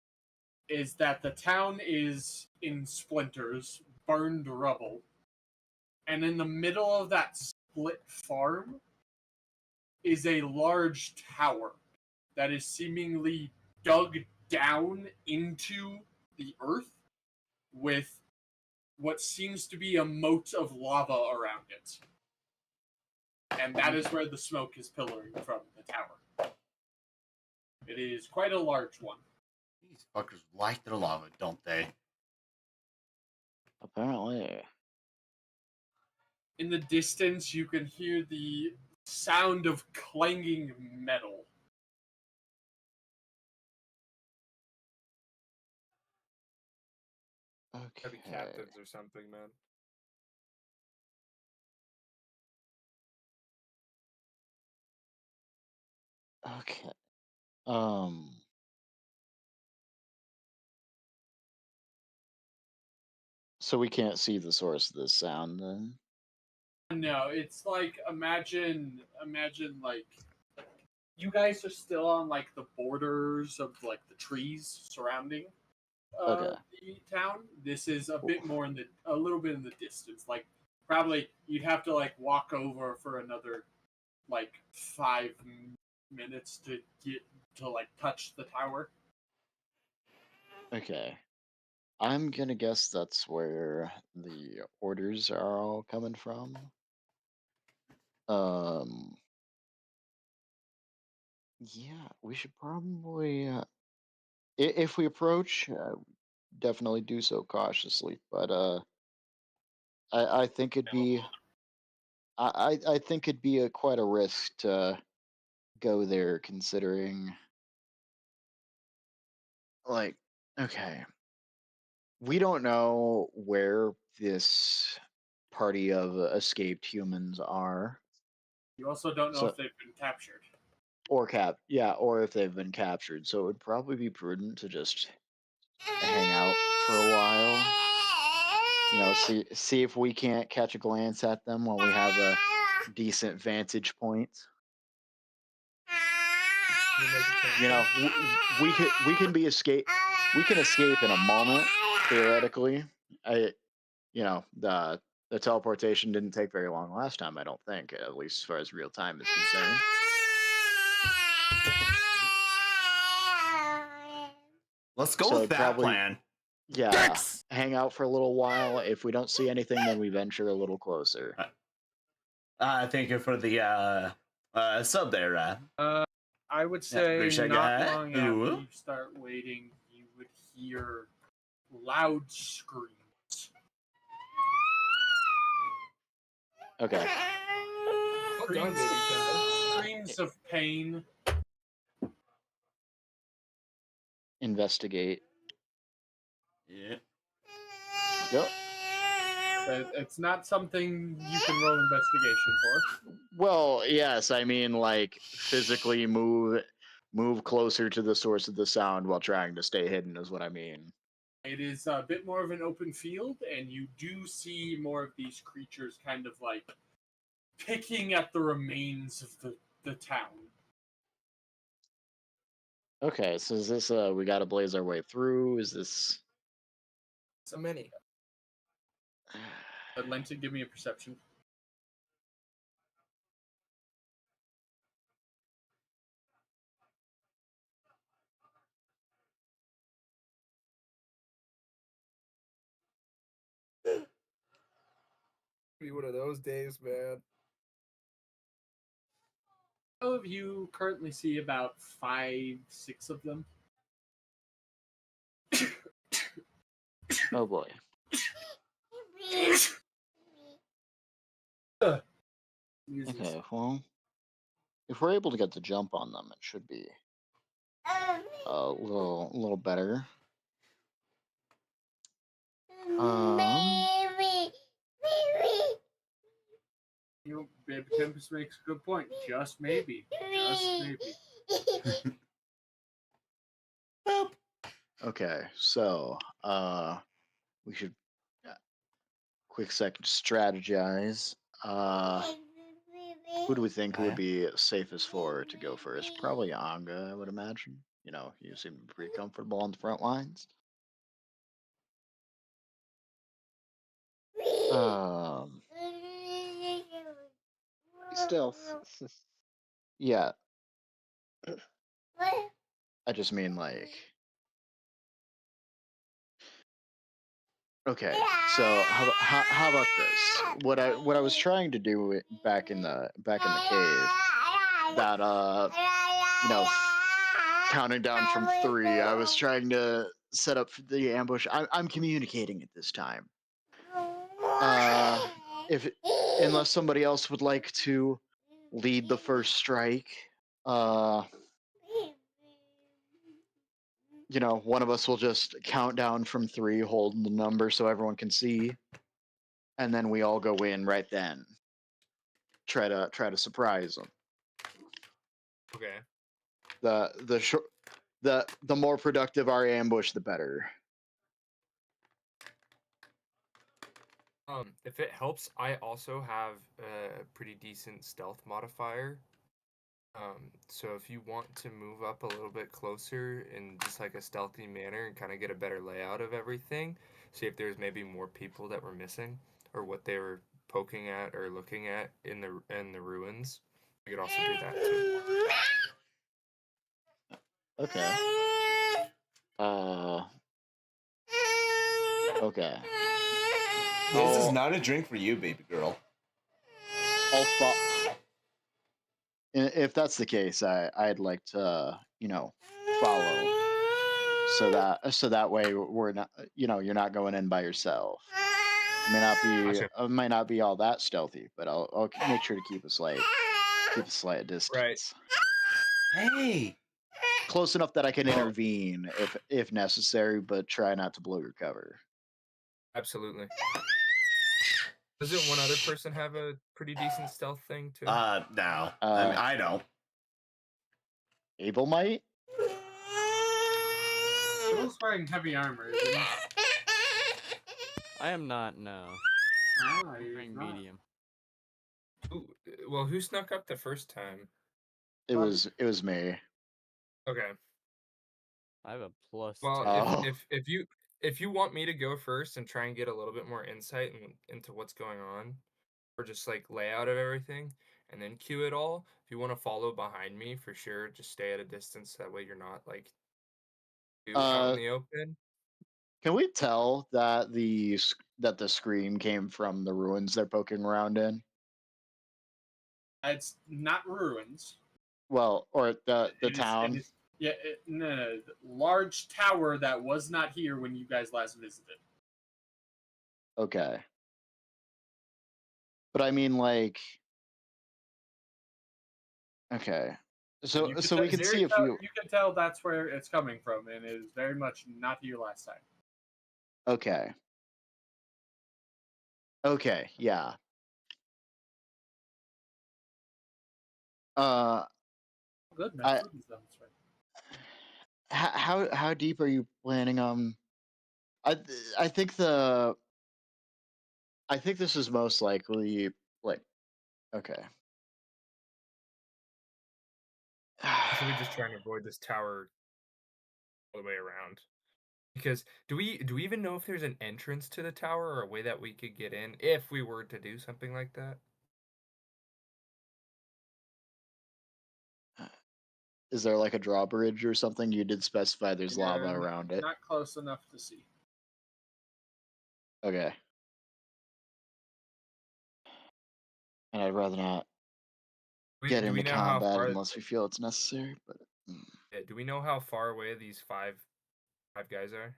Speaker 3: is that the town is in splinters, burned rubble, and in the middle of that split farm is a large tower that is seemingly dug down into the earth with what seems to be a moat of lava around it. And that is where the smoke is pillaring from the tower. It is quite a large one.
Speaker 2: These fuckers like their lava, don't they?
Speaker 5: Apparently.
Speaker 3: In the distance, you can hear the sound of clanging metal.
Speaker 7: Gotta be
Speaker 5: Okay.
Speaker 7: captives or something, man.
Speaker 5: Okay. So we can't see the source of this sound then?
Speaker 3: No, it's like imagine like you guys are still on like the borders of like the trees surrounding
Speaker 5: Okay.
Speaker 3: the town. This is a bit more a little bit in the distance. Like probably you'd have to like walk over for another like 5 minutes to get to like touch the tower.
Speaker 5: Okay. I'm gonna guess that's where the orders are all coming from. Um, yeah, we should probably, if we approach, definitely do so cautiously. But I think it'd be, I think it'd be quite a risk to go there, considering, like, okay, we don't know where this party of escaped humans are.
Speaker 3: You also don't know
Speaker 5: So
Speaker 3: if they've been captured.
Speaker 5: or if they've been captured. So it would probably be prudent to just hang out for a while. You know, see if we can't catch a glance at them while we have a decent vantage point. You know, we can be escape. We can escape in a moment, theoretically. You know, the teleportation didn't take very long last time. I don't think, at least as far as real time is concerned.
Speaker 2: Let's go
Speaker 5: So
Speaker 2: with that
Speaker 5: probably,
Speaker 2: plan.
Speaker 5: yeah,
Speaker 2: Dex!
Speaker 5: hang out for a little while. If we don't see anything, then we venture a little closer.
Speaker 2: Thank you for the sub there.
Speaker 3: I would
Speaker 2: Yeah,
Speaker 3: say
Speaker 2: appreciate
Speaker 3: not
Speaker 2: that.
Speaker 3: long after
Speaker 2: Ooh.
Speaker 3: you start waiting, you would hear loud screams.
Speaker 5: Okay.
Speaker 7: Well done, baby Timbo.
Speaker 3: Screams of pain.
Speaker 5: Investigate.
Speaker 2: Yeah.
Speaker 5: Yep.
Speaker 3: But it's not something you can roll investigation for.
Speaker 5: Well, yes, I mean like physically move closer to the source of the sound while trying to stay hidden is what I mean.
Speaker 3: It is a bit more of an open field, and you do see more of these creatures kind of like picking at the remains of the town.
Speaker 5: Okay, so is this we gotta blaze our way through? Is this
Speaker 7: So many.
Speaker 3: Atlanta, give me a perception.
Speaker 7: Be one of those days, man.
Speaker 3: All of you currently see about 5, 6 of them.
Speaker 5: Oh boy. Okay, well, if we're able to get the jump on them, it should be a little better.
Speaker 3: Baby Tempest makes a good point. Just maybe. Just maybe.
Speaker 2: Boop.
Speaker 5: Okay, so we should quick second strategize. Who do we think would
Speaker 2: Okay.
Speaker 5: be safest for to go first? Probably Anga, I would imagine. You know, you seem pretty comfortable on the front lines. Um,
Speaker 6: Stealth.
Speaker 5: yeah, I just mean like. Okay, so how about this? What I was trying to do back in the cave, that you know, counting down from 3, I was trying to set up the ambush. I'm communicating at this time. If unless somebody else would like to lead the first strike, uh, you know, one of us will just count down from 3, holding the number so everyone can see, and then we all go in right then. Try to surprise them.
Speaker 7: Okay.
Speaker 5: The short, the more productive our ambush, the better.
Speaker 7: If it helps, I also have a pretty decent stealth modifier. So if you want to move up a little bit closer in just like a stealthy manner and kind of get a better layout of everything, see if there's maybe more people that were missing or what they were poking at or looking at in the ruins, you could also do that too.
Speaker 5: Okay. Okay.
Speaker 2: This is not a drink for you, baby girl.
Speaker 5: If that's the case, I'd like to, you know, follow, so that way we're not, you know, you're not going in by yourself.
Speaker 7: Gotcha.
Speaker 5: I might not be all that stealthy, but I'll make sure to keep a slight distance.
Speaker 7: Right.
Speaker 2: Hey.
Speaker 5: Close enough that I can
Speaker 7: Well,
Speaker 5: intervene if necessary, but try not to blow your cover.
Speaker 7: absolutely. Doesn't one other person have a pretty decent stealth thing too?
Speaker 2: No. I mean, I don't.
Speaker 5: Abel might.
Speaker 3: Abel's wearing heavy armor, isn't he?
Speaker 4: I am not. No.
Speaker 3: Ah,
Speaker 4: I'm
Speaker 3: he's
Speaker 4: wearing
Speaker 3: not.
Speaker 4: medium.
Speaker 7: Well, who snuck up the first time?
Speaker 5: It was me.
Speaker 7: Okay.
Speaker 4: I have a +2.
Speaker 7: Well,
Speaker 5: Oh.
Speaker 7: if you want me to go first and try and get a little bit more insight into what's going on, or just like layout of everything, and then cue it all, if you want to follow behind me for sure, just stay at a distance. That way you're not like too out in the open.
Speaker 5: Can we tell that the scream came from the ruins they're poking around in?
Speaker 3: It's not ruins.
Speaker 5: Well, or the
Speaker 3: It
Speaker 5: town.
Speaker 3: is. Yeah, no, large tower that was not here when you guys last visited.
Speaker 5: Okay. But I mean, like, okay. So we can see if you.
Speaker 3: You can tell that's where it's coming from, and it is very much not here last time.
Speaker 5: Okay. Okay. Yeah. Uh,
Speaker 3: Good, man.
Speaker 5: I
Speaker 3: Food is done this way.
Speaker 5: how deep are you planning on? I I think the I think this is most likely like okay.
Speaker 7: Should we just try and avoid this tower all the way around? Because do we even know if there's an entrance to the tower or a way that we could get in if we were to do something like that?
Speaker 5: Is there like a drawbridge or something? You did specify there's lava around it.
Speaker 3: Not close enough to see.
Speaker 5: Okay. And I'd rather not get
Speaker 7: Do we
Speaker 5: into
Speaker 7: know how
Speaker 5: combat
Speaker 7: far?
Speaker 5: unless we feel it's necessary. But
Speaker 7: Yeah, do we know how far away these five guys are?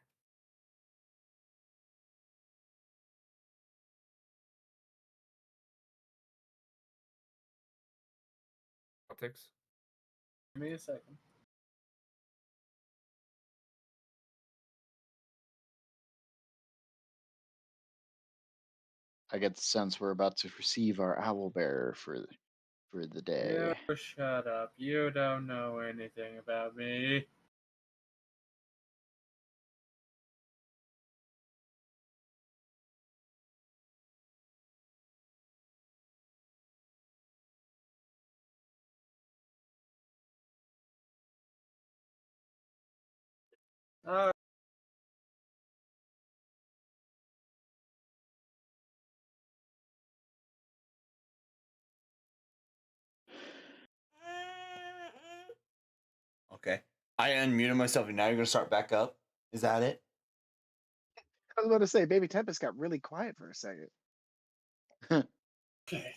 Speaker 7: Celtics.
Speaker 3: Give me a second.
Speaker 5: I get the sense we're about to receive our owl bearer for the day.
Speaker 3: You shut up. You don't know anything about me. Uh,
Speaker 2: Okay. I unmuted myself, and now you're gonna start back up. Is that it?
Speaker 6: I was about to say, Baby Tempest got really quiet for a second.
Speaker 3: okay.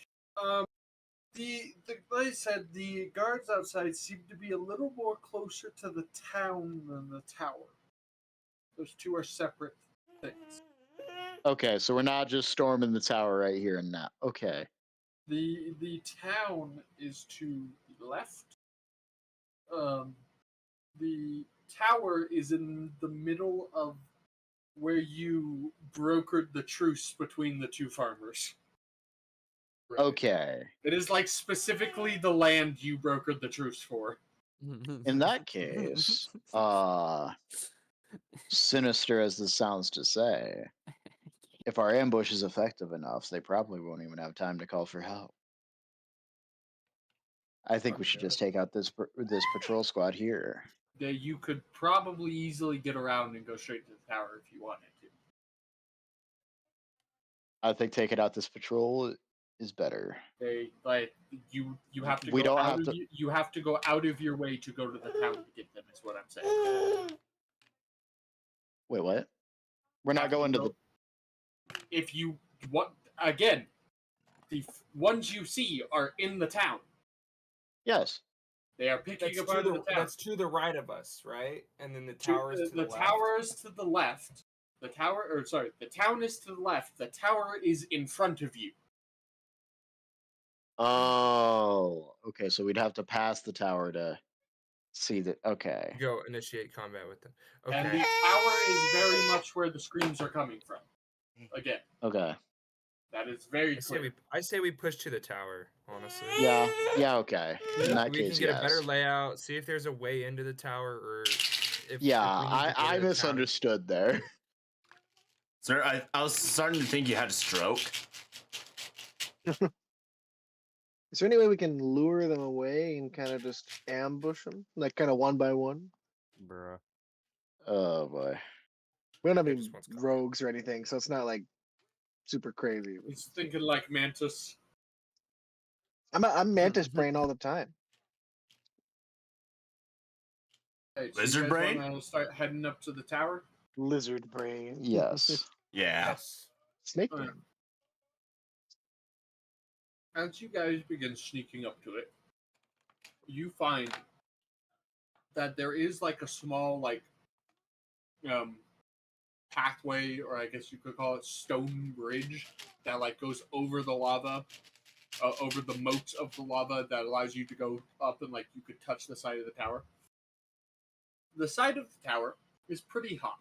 Speaker 3: Like I said, the guards outside seem to be a little more closer to the town than the tower. Those two are separate things.
Speaker 5: Okay, so we're not just storming the tower right here and now. Okay.
Speaker 3: The town is to the left. The tower is in the middle of where you brokered the truce between the two farmers. Right.
Speaker 5: Okay.
Speaker 3: It is like specifically the land you brokered the truce for.
Speaker 5: In that case, sinister as this sounds to say, if our ambush is effective enough, they probably won't even have time to call for help. I think we should just take out this patrol squad here.
Speaker 3: That you could probably easily get around and go straight to the tower if you wanted to.
Speaker 5: I think taking out this patrol is better.
Speaker 3: They like you have to
Speaker 5: We
Speaker 3: go
Speaker 5: don't
Speaker 3: out
Speaker 5: have
Speaker 3: of
Speaker 5: to-
Speaker 3: you have to go out of your way to go to the town to get them. Is what I'm saying.
Speaker 5: Wait, what? We're not
Speaker 3: Have to
Speaker 5: going to
Speaker 3: go-
Speaker 5: the.
Speaker 3: If you what again, the ones you see are in the town.
Speaker 5: Yes.
Speaker 3: They are picking
Speaker 7: That's
Speaker 3: apart the town.
Speaker 7: that's to the right of us, right? And then the tower is to the left.
Speaker 3: tower is to the left. The town is to the left. The tower is in front of you.
Speaker 5: Oh, okay. So we'd have to pass the tower to see that. Okay.
Speaker 7: Go initiate combat with them.
Speaker 3: And the
Speaker 7: Okay.
Speaker 3: tower is very much where the screams are coming from. Again,
Speaker 5: Okay.
Speaker 3: that is very clear.
Speaker 7: I say we push to the tower. Honestly.
Speaker 5: Yeah. Yeah. Okay. In that
Speaker 7: We
Speaker 5: case,
Speaker 7: can get
Speaker 5: yes.
Speaker 7: a better layout. See if there's a way into the tower, or if
Speaker 5: Yeah,
Speaker 7: if we need to go to
Speaker 5: I
Speaker 7: the town.
Speaker 5: misunderstood there.
Speaker 2: Sir, I was starting to think you had a stroke.
Speaker 6: Is there any way we can lure them away and kind of just ambush them, like kind of one by one?
Speaker 4: Bruh.
Speaker 5: Oh boy.
Speaker 6: We don't have
Speaker 7: It
Speaker 6: any
Speaker 7: just wants to-
Speaker 6: rogues or anything, so it's not like super crazy.
Speaker 3: He's thinking like Mantis.
Speaker 6: I'm Mantis brain all the time.
Speaker 3: Hey, so
Speaker 2: Lizard
Speaker 3: you guys
Speaker 2: brain?
Speaker 3: wanna start heading up to the tower?
Speaker 6: Lizard brain.
Speaker 5: Yes.
Speaker 2: Yeah.
Speaker 7: Yes.
Speaker 6: Snake
Speaker 3: Alright.
Speaker 6: brain.
Speaker 3: As you guys begin sneaking up to it, you find that there is like a small pathway, or I guess you could call it stone bridge that like goes over the lava, over the moat of the lava that allows you to go up and like you could touch the side of the tower. The side of the tower is pretty hot.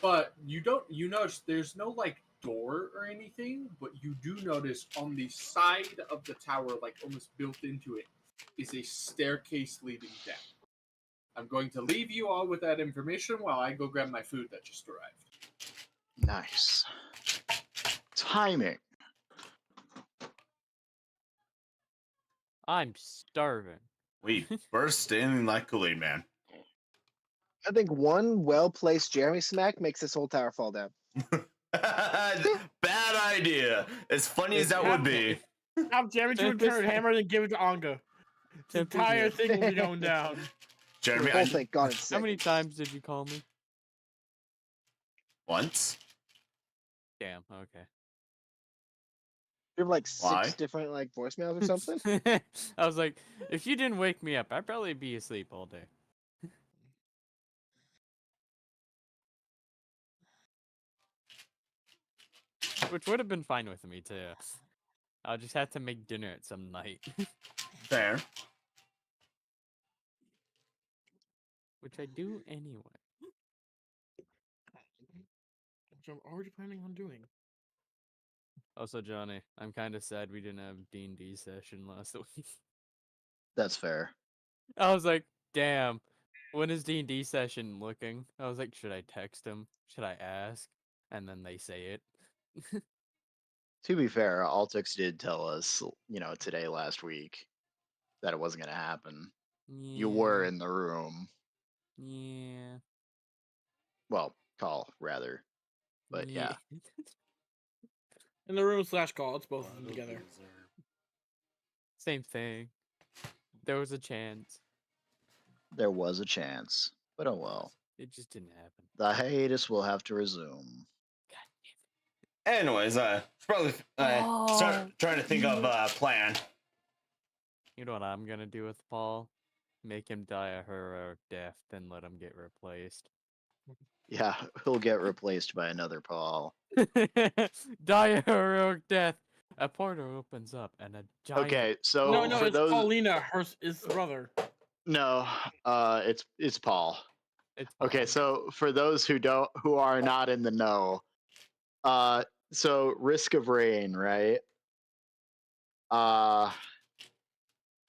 Speaker 3: But you notice there's no like door or anything, but you do notice on the side of the tower, like almost built into it, is a staircase leading down. I'm going to leave you all with that information while I go grab my food that just arrived.
Speaker 5: Nice. Timing.
Speaker 4: I'm starving.
Speaker 2: We burst in like Kool-Aid Man.
Speaker 6: I think one well-placed Jeremy smack makes this whole tower fall down.
Speaker 2: Bad idea. As funny as that would be.
Speaker 8: Have Jeremy to
Speaker 4: Tempest-
Speaker 8: return hammer and give it to Anga. The
Speaker 4: Tempest,
Speaker 8: entire
Speaker 4: yeah.
Speaker 8: thing will be going down.
Speaker 2: Jeremy,
Speaker 6: Oh, thank God it's
Speaker 4: How many
Speaker 6: sick.
Speaker 4: times did you call me?
Speaker 2: once.
Speaker 4: Damn, okay.
Speaker 6: You have like
Speaker 2: Why?
Speaker 6: 6 different like voicemails or something.
Speaker 4: I was like, if you didn't wake me up, I'd probably be asleep all day. Which would have been fine with me too. I'll just have to make dinner at some night.
Speaker 2: Fair.
Speaker 4: Which I do anyway.
Speaker 8: Which I'm already planning on doing.
Speaker 4: Also, Johnny, I'm kind of sad we didn't have D&D session last week.
Speaker 5: That's fair.
Speaker 4: I was like, damn, when is D&D session looking? I was like, should I text him? Should I ask? And then they say it.
Speaker 5: To be fair, Altix did tell us, today last week, that it wasn't going to happen. You were
Speaker 4: Yeah.
Speaker 5: in the room.
Speaker 4: Yeah.
Speaker 5: Well, call rather. But yeah,
Speaker 8: In the room / call. It's both of them together.
Speaker 4: Same thing. There was a chance.
Speaker 5: there was a chance, but oh well.
Speaker 4: It just didn't happen.
Speaker 5: The hiatus will have to resume.
Speaker 2: Anyways, probably start trying to think of a plan.
Speaker 4: You know what I'm gonna do with Paul? Make him die a heroic death, then let him get replaced.
Speaker 5: Yeah, he'll get replaced by another Paul.
Speaker 4: Die a heroic death. A portal opens up and a giant.
Speaker 5: Okay, so
Speaker 8: No,
Speaker 5: for
Speaker 8: it's
Speaker 5: those
Speaker 8: Paulina, his brother.
Speaker 5: no, it's Paul.
Speaker 4: It's
Speaker 5: Okay,
Speaker 4: Paul.
Speaker 5: so for those who are not in the know, so Risk of Rain, right?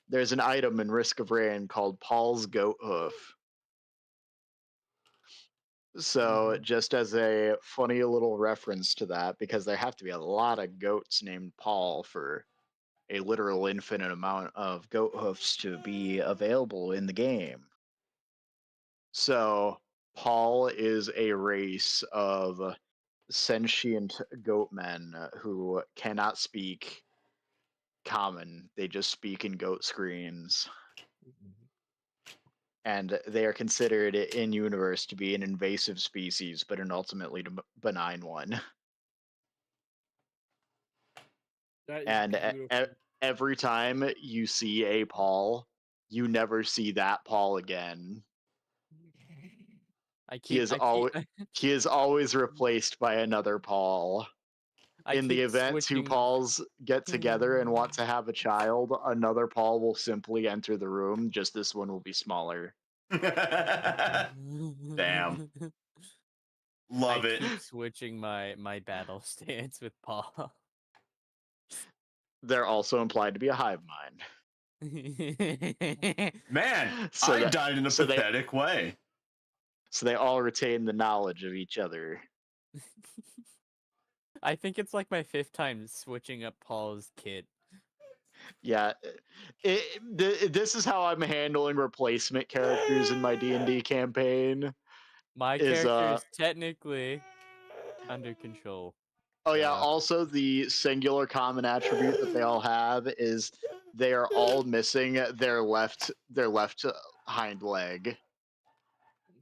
Speaker 5: There's an item in Risk of Rain called Paul's Goat Hoof. So just as a funny little reference to that, because there have to be a lot of goats named Paul for a literal infinite amount of goat hoofs to be available in the game. So Paul is a race of sentient goat men who cannot speak common. They just speak in goat screams. And they are considered in universe to be an invasive species, but an ultimately benign one.
Speaker 8: That is
Speaker 5: And
Speaker 8: beautiful.
Speaker 5: every time you see a Paul, you never see that Paul again. He is always replaced by another Paul. In the event two Pauls get together and want to have a child, another Paul will simply enter the room. Just this one will be smaller.
Speaker 2: Damn. Love it.
Speaker 4: Keep switching my battle stance with Paul.
Speaker 5: They're also implied to be a hive mind.
Speaker 2: Man,
Speaker 5: So
Speaker 2: I died in a pathetic way.
Speaker 5: So they all retain the knowledge of each other.
Speaker 4: I think it's like my 5th time switching up Paul's kit.
Speaker 5: Yeah, this is how I'm handling replacement characters in my D&D campaign.
Speaker 4: My character is technically under control.
Speaker 5: Oh yeah, also the singular common attribute that they all have is they are all missing their left hind leg.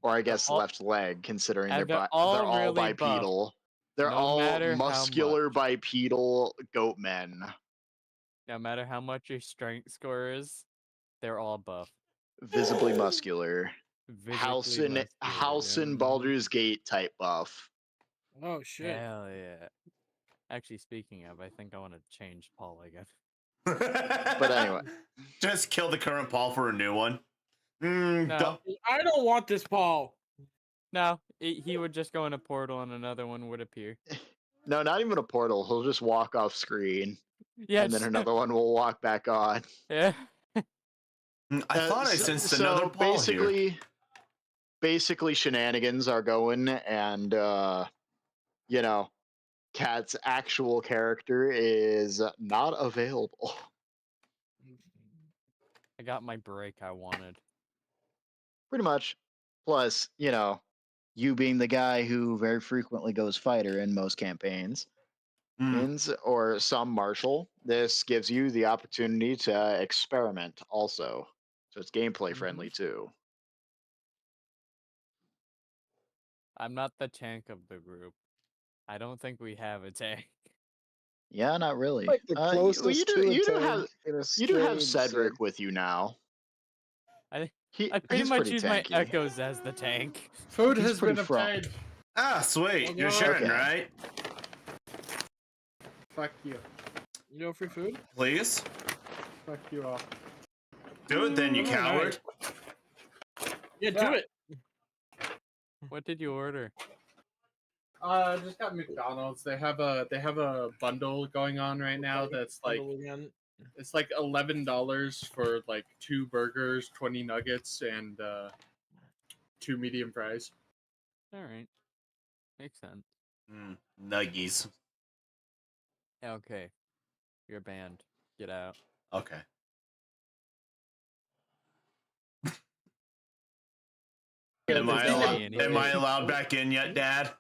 Speaker 5: Or I guess left leg, considering they're all
Speaker 4: really
Speaker 5: bipedal. They're
Speaker 4: no
Speaker 5: all muscular bipedal goat men.
Speaker 4: No matter how much your strength score is, they're all buff.
Speaker 5: Visibly muscular. Halcyon Baldur's Gate type buff.
Speaker 8: Oh shit.
Speaker 4: Hell yeah. Actually, speaking of, I think I want to change Paul again.
Speaker 5: But anyway.
Speaker 2: Just kill the current Paul for a new one.
Speaker 4: No.
Speaker 8: I don't want this Paul.
Speaker 4: No, he would just go in a portal and another one would appear.
Speaker 5: No, not even a portal. He'll just walk off screen.
Speaker 4: Yeah,
Speaker 5: and then another one will walk back on.
Speaker 4: Yeah.
Speaker 2: I thought I sensed another Paul here.
Speaker 5: Basically, shenanigans are going, and you know, Cat's actual character is not available.
Speaker 4: I got my break I wanted.
Speaker 5: Pretty much. Plus, you know, you being the guy who very frequently goes fighter in most campaigns, or some martial, this gives you the opportunity to experiment also. So it's gameplay friendly too.
Speaker 4: I'm not the tank of the group. I don't think we have a tank.
Speaker 5: Yeah, not really.
Speaker 6: Like the closest
Speaker 5: you do have Cedric with you now.
Speaker 4: I pretty much use my echoes as the tank.
Speaker 3: Food has been obtained.
Speaker 2: Ah, sweet. You're sharing, right?
Speaker 3: Fuck you.
Speaker 8: You know free food?
Speaker 2: Please.
Speaker 3: Fuck you all.
Speaker 2: Do it then, you coward.
Speaker 8: Yeah, do it.
Speaker 4: What did you order?
Speaker 3: I just got McDonald's. They have a bundle going on right now that's like it's like $11 for like 2 burgers, 20 nuggets, and 2 medium fries.
Speaker 4: All right, makes sense.
Speaker 2: Nuggies.
Speaker 4: Okay, you're banned. Get out.
Speaker 2: Okay. Am I
Speaker 4: Doesn't
Speaker 2: allowed?
Speaker 4: say anything.
Speaker 2: Am I allowed back in yet, Dad?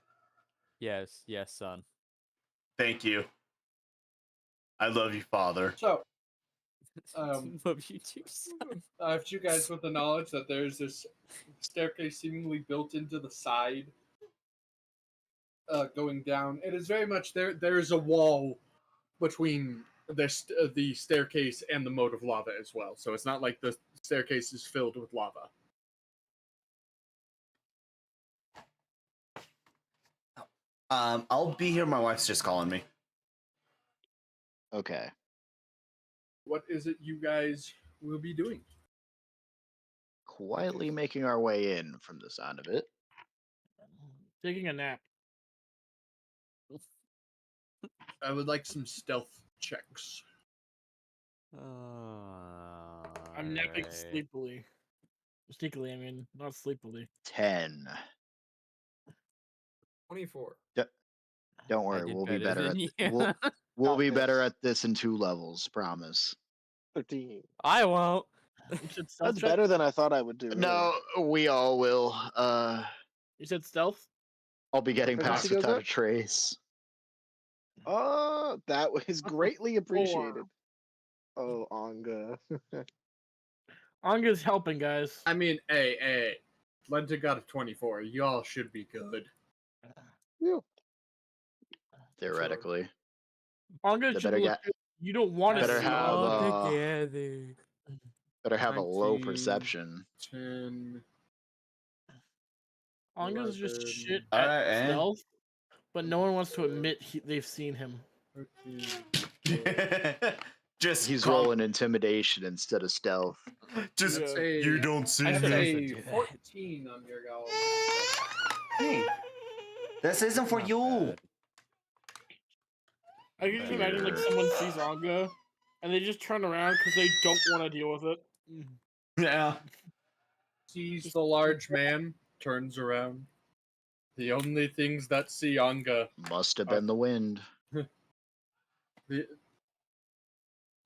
Speaker 4: Yes, son.
Speaker 2: Thank you. I love you, Father.
Speaker 3: So,
Speaker 4: Love you too, son.
Speaker 3: if you guys with the knowledge that there's this staircase seemingly built into the side, going down, it is very much there. There is a wall between the staircase and the moat of lava as well. So it's not like the staircase is filled with lava.
Speaker 2: I'll be here. My wife's just calling me.
Speaker 5: Okay.
Speaker 3: What is it you guys will be doing?
Speaker 5: Quietly making our way in from the sound of it.
Speaker 8: Taking a nap.
Speaker 3: I would like some stealth checks.
Speaker 8: I'm napping
Speaker 4: Alright.
Speaker 8: sleepily. Sneakily, I mean, not sleepily.
Speaker 5: 10.
Speaker 7: 24.
Speaker 5: Don't
Speaker 4: I
Speaker 5: worry,
Speaker 4: did
Speaker 5: we'll be
Speaker 4: better
Speaker 5: better
Speaker 4: than
Speaker 5: at
Speaker 4: you.
Speaker 5: we'll
Speaker 6: Got
Speaker 5: be better
Speaker 6: this.
Speaker 5: at this in 2 levels, promise.
Speaker 6: 13.
Speaker 4: I won't.
Speaker 8: You said stealth
Speaker 6: That's
Speaker 8: check?
Speaker 6: better than I thought I would do. Really.
Speaker 5: No, we all will.
Speaker 8: You said stealth?
Speaker 5: I'll be getting
Speaker 6: Proficiency
Speaker 5: past
Speaker 6: goes
Speaker 5: without
Speaker 6: up?
Speaker 5: a trace.
Speaker 6: Oh, that was greatly appreciated.
Speaker 8: 4.
Speaker 6: Oh, Anga.
Speaker 8: Anga's helping, guys.
Speaker 3: I mean, hey. Lenta got a 24. Y'all should be good.
Speaker 6: Yeah.
Speaker 5: Theoretically.
Speaker 8: Anga
Speaker 5: They
Speaker 8: should
Speaker 5: better
Speaker 8: look
Speaker 5: get
Speaker 8: good. You don't want to
Speaker 5: better
Speaker 8: see
Speaker 5: have
Speaker 8: Anga.
Speaker 4: together.
Speaker 5: better have a low
Speaker 3: 19.
Speaker 5: perception.
Speaker 3: 10.
Speaker 8: Anga's just
Speaker 3: 11.
Speaker 8: shit
Speaker 2: All
Speaker 8: at
Speaker 2: right, and
Speaker 8: stealth, but no one wants to admit they've seen him.
Speaker 3: 13.
Speaker 2: just
Speaker 5: He's
Speaker 2: calm-
Speaker 5: rolling intimidation instead of stealth.
Speaker 2: Just
Speaker 8: Yeah.
Speaker 2: you don't see
Speaker 3: I
Speaker 4: I
Speaker 2: me.
Speaker 3: say
Speaker 4: do that.
Speaker 3: 14 on your y'all.
Speaker 2: Hey, this isn't for
Speaker 4: Not
Speaker 2: you.
Speaker 4: bad.
Speaker 8: I can just imagine like someone sees Anga, and they just turn around because they don't want to deal with it.
Speaker 2: Yeah.
Speaker 3: Sees the large man, turns around. The only things that see Anga,
Speaker 5: Must have been the wind.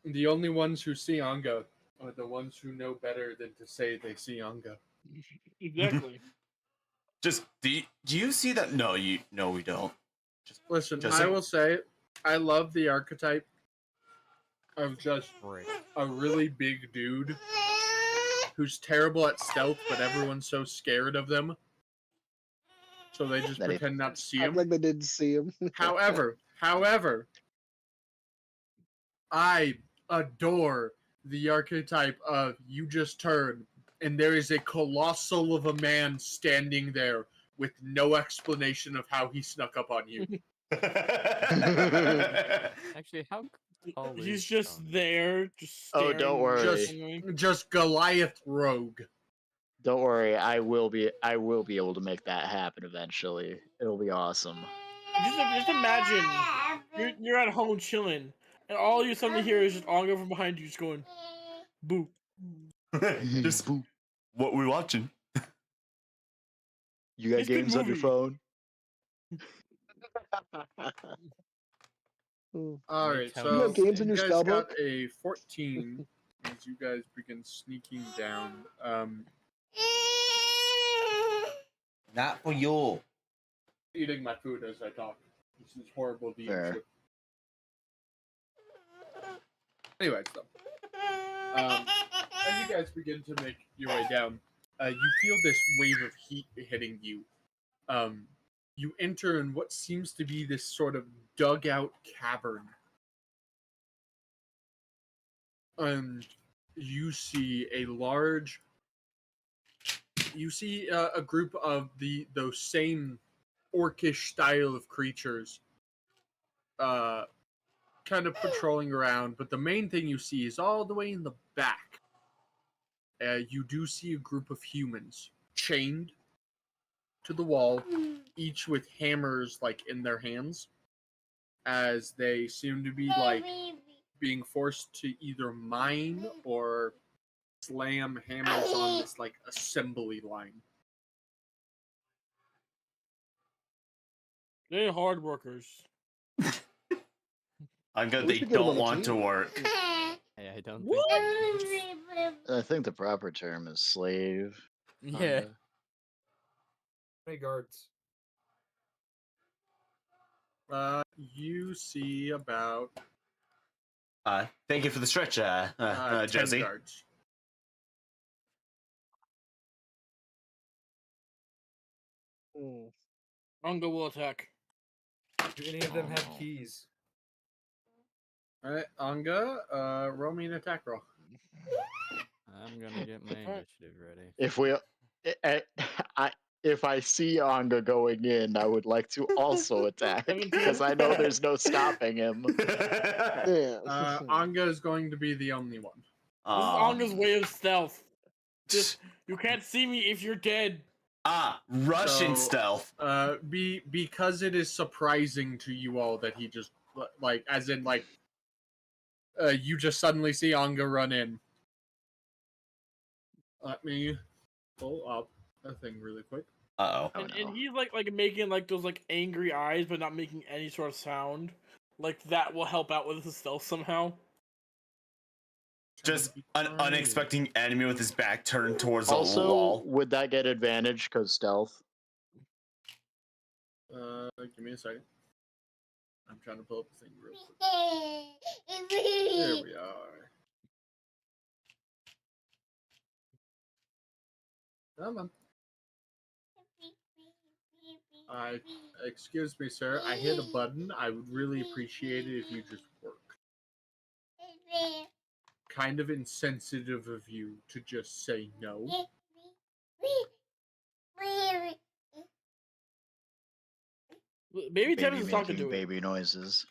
Speaker 3: the only ones who see Anga are the ones who know better than to say they see Anga.
Speaker 8: Exactly.
Speaker 2: Just do you see that? No, we don't.
Speaker 3: Listen,
Speaker 2: Just
Speaker 3: I
Speaker 2: a-
Speaker 3: will say, I love the archetype of just
Speaker 4: Frick.
Speaker 3: a really big dude who's terrible at stealth, but everyone's so scared of them, so they just
Speaker 5: That he-
Speaker 3: pretend not to see
Speaker 6: Act
Speaker 3: him.
Speaker 6: like they didn't see him.
Speaker 3: However, I adore the archetype of you just turn and there is a colossal of a man standing there with no explanation of how he snuck up on you.
Speaker 4: Actually, how tall
Speaker 8: He's
Speaker 4: is
Speaker 8: just
Speaker 4: Anga?
Speaker 8: there, just
Speaker 5: Oh,
Speaker 8: staring.
Speaker 5: don't worry.
Speaker 3: Just, just Goliath rogue.
Speaker 5: Don't worry, I will be able to make that happen eventually. It'll be awesome.
Speaker 8: Just imagine you're at home chilling, and all you suddenly hear is just Anga from behind you, just going, "Boo."
Speaker 2: Just what we watching?
Speaker 5: You got
Speaker 8: It's a good
Speaker 5: games on your
Speaker 8: movie.
Speaker 5: phone?
Speaker 3: All
Speaker 4: Me
Speaker 3: right,
Speaker 4: tell
Speaker 3: so
Speaker 4: you
Speaker 6: have games in
Speaker 3: you
Speaker 6: your
Speaker 3: guys
Speaker 6: spell
Speaker 3: got
Speaker 6: book?
Speaker 3: a 14 as you guys begin sneaking down.
Speaker 2: Not for you.
Speaker 3: Eating my food as I talk. This is horrible
Speaker 5: Fair.
Speaker 3: DMship. Anyways, though, as you guys begin to make your way down, you feel this wave of heat hitting you. You enter in what seems to be this sort of dugout cavern. And you see a group of those same orcish style of creatures kind of patrolling around, but the main thing you see is all the way in the back. You do see a group of humans chained to the wall, each with hammers like in their hands, as they seem to be like being forced to either mine or slam hammers on this like assembly line.
Speaker 8: They're hard workers.
Speaker 2: I'm good.
Speaker 6: We
Speaker 2: They
Speaker 6: should get 'em on
Speaker 2: don't
Speaker 6: a
Speaker 2: want to
Speaker 6: team.
Speaker 2: work.
Speaker 4: Hey, I don't
Speaker 8: What?
Speaker 4: think.
Speaker 5: I think the proper term is slave.
Speaker 4: Yeah.
Speaker 5: Kinda.
Speaker 7: How many guards?
Speaker 3: You see about
Speaker 2: Thank you for the stretch,
Speaker 3: 10
Speaker 2: Josie.
Speaker 3: guards.
Speaker 8: Unga will attack.
Speaker 7: Do any of them have keys?
Speaker 3: Alright, Anga, roll me an attack roll.
Speaker 4: I'm gonna get my
Speaker 8: Alright.
Speaker 4: initiative ready.
Speaker 5: If we, if I see Anga going in, I would like to also attack
Speaker 8: 17.
Speaker 5: because I know there's no stopping him.
Speaker 6: Yeah.
Speaker 3: Anga is going to be the only one.
Speaker 8: This is
Speaker 2: Aw.
Speaker 8: Anga's way of stealth. Just you can't see me if you're dead.
Speaker 2: Russian
Speaker 3: So,
Speaker 2: stealth.
Speaker 3: Because it is surprising to you all that he just like, as in like, you just suddenly see Anga run in. Let me pull up a thing really quick.
Speaker 2: Uh-oh.
Speaker 5: Oh,
Speaker 8: And
Speaker 5: no.
Speaker 8: he's like making like those like angry eyes, but not making any sort of sound. Like that will help out with his stealth somehow.
Speaker 2: Just an unexpected enemy with his back turned towards the
Speaker 5: Also,
Speaker 2: wall.
Speaker 5: would that get advantage because stealth?
Speaker 3: Give me a second. I'm trying to pull up the thing real quick. There we are. Come on. Excuse me, sir. I hit a button. I would really appreciate it if you just work. Kind of insensitive of you to just say no.
Speaker 8: Maybe Tempest
Speaker 5: Baby
Speaker 8: is talking
Speaker 5: making
Speaker 8: to it.
Speaker 5: baby noises.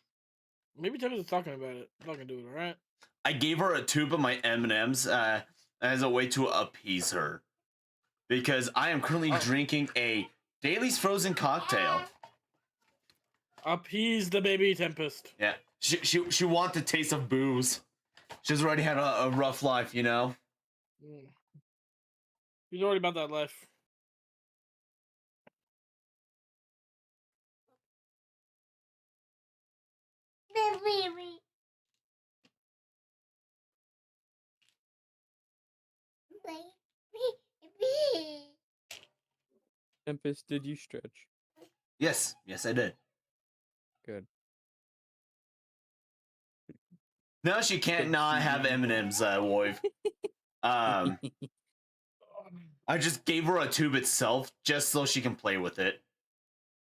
Speaker 8: Maybe Tempest is talking about it. Talking to it, alright?
Speaker 2: I gave her a tube of my M&Ms as a way to appease her. Because I am currently drinking a Daly's frozen cocktail.
Speaker 8: Appease the baby Tempest.
Speaker 2: Yeah. She wants the taste of booze. She's already had a rough life, you know?
Speaker 8: He's already about that life.
Speaker 4: Tempest, did you stretch?
Speaker 2: Yes, I did.
Speaker 4: Good.
Speaker 2: No, she can't not have M&Ms, Woiv. I just gave her a tube itself just so she can play with it.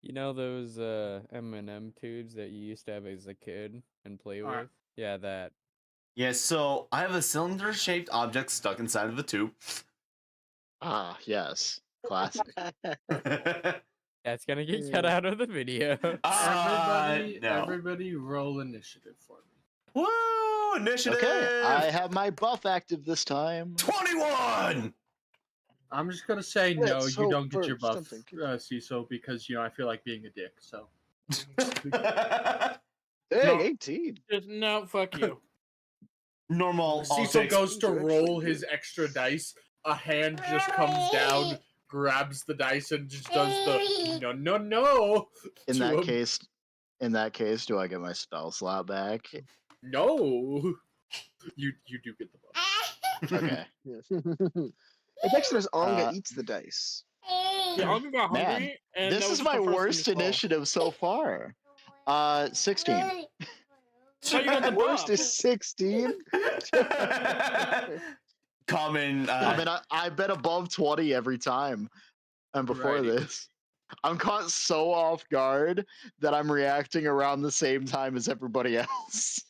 Speaker 4: You know those M&M tubes that you used to have as a kid and play
Speaker 3: Alright.
Speaker 4: with? Yeah, that.
Speaker 2: Yeah, so I have a cylinder-shaped object stuck inside of a tube.
Speaker 5: Ah, yes. Classic.
Speaker 4: That's gonna get cut out of the video.
Speaker 3: Everybody roll initiative for me.
Speaker 2: Woo! Initiative!
Speaker 5: Okay, I have my buff active this time.
Speaker 2: 21!
Speaker 3: I'm just gonna say no,
Speaker 6: Let's
Speaker 3: you
Speaker 6: hope
Speaker 3: don't get your
Speaker 6: for
Speaker 3: buff,
Speaker 6: something.
Speaker 3: Cecil, because I feel like being a dick. So
Speaker 6: Dang,
Speaker 3: No.
Speaker 6: 18.
Speaker 8: Just, no, fuck you.
Speaker 2: Normal
Speaker 3: Cecil
Speaker 2: objects.
Speaker 3: goes to
Speaker 6: These are
Speaker 3: roll
Speaker 6: actually
Speaker 3: his extra dice. A hand just comes down, grabs the dice, and just does the no.
Speaker 5: In
Speaker 3: to
Speaker 5: that
Speaker 3: him.
Speaker 5: case, do I get my spell slot back?
Speaker 3: No, you do get the buff.
Speaker 5: Okay.
Speaker 6: It actually says Anga
Speaker 5: Uh,
Speaker 6: eats the dice.
Speaker 8: Yeah, Unga got
Speaker 5: Man,
Speaker 8: hungry, and that
Speaker 5: This
Speaker 8: was
Speaker 5: is
Speaker 8: just
Speaker 5: my
Speaker 8: the first
Speaker 5: worst
Speaker 8: thing he saw.
Speaker 5: initiative so far. 16.
Speaker 8: So you got the
Speaker 6: Worst
Speaker 8: buff.
Speaker 6: is 16.
Speaker 2: Common.
Speaker 5: I mean, I bet above 20 every time. And before
Speaker 3: Alrighty.
Speaker 5: this, I'm caught so off guard that I'm reacting around the same time as everybody else.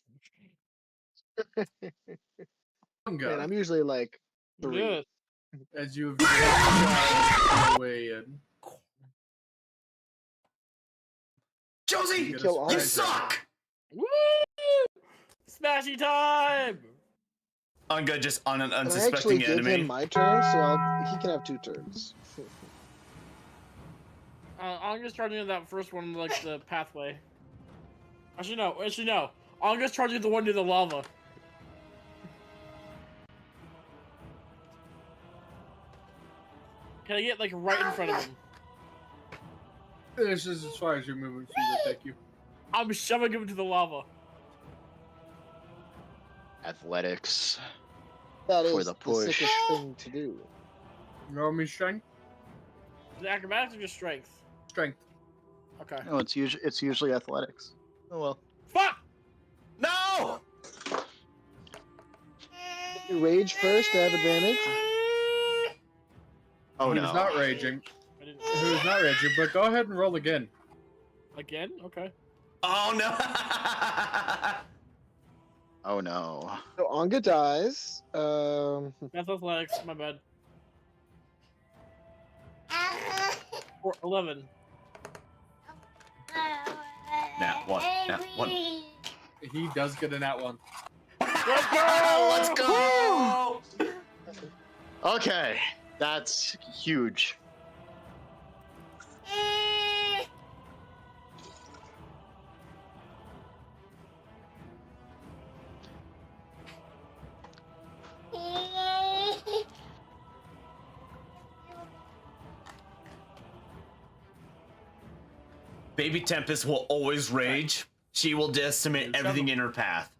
Speaker 6: Man, I'm usually like 3.
Speaker 8: Yes.
Speaker 3: As you have just your way in.
Speaker 2: Josie,
Speaker 3: Get
Speaker 6: kill
Speaker 3: us
Speaker 6: all
Speaker 2: you
Speaker 6: of
Speaker 3: right
Speaker 2: suck!
Speaker 8: Woo! Smashy time!
Speaker 2: I'm good, just on an
Speaker 6: Can I actually
Speaker 2: unsuspecting
Speaker 6: give
Speaker 2: enemy.
Speaker 6: him my turn? So he can have 2 turns.
Speaker 8: I'm just charging that first one, like the pathway. Actually, no. I'm just charging the one near the lava. Can I get like right in front of him?
Speaker 3: This is as far as you're moving, Cecil. Thank you.
Speaker 8: I'm shoving him to the lava.
Speaker 5: Athletics.
Speaker 6: That
Speaker 5: For
Speaker 6: is
Speaker 5: the
Speaker 6: the
Speaker 5: push.
Speaker 6: sickest thing to do.
Speaker 3: Roll me strength.
Speaker 8: Is it acrobatics or just strength?
Speaker 3: Strength.
Speaker 8: Okay.
Speaker 5: No, it's usually athletics. Oh well.
Speaker 8: Fuck!
Speaker 2: No!
Speaker 6: Rage first to have advantage.
Speaker 5: Oh
Speaker 3: He
Speaker 5: no.
Speaker 3: was not raging.
Speaker 8: I didn't.
Speaker 3: He was not raging, but go ahead and roll again.
Speaker 8: Again? Okay.
Speaker 2: Oh no!
Speaker 5: Oh no.
Speaker 6: So Anga dies.
Speaker 8: That's athletics. My bad. 11.
Speaker 2: Nat one. Nat one.
Speaker 3: He does get a nat 1.
Speaker 8: Let's go!
Speaker 2: Let's go!
Speaker 5: Okay, that's huge.
Speaker 2: Baby Tempest will always rage. She will decimate everything in her path.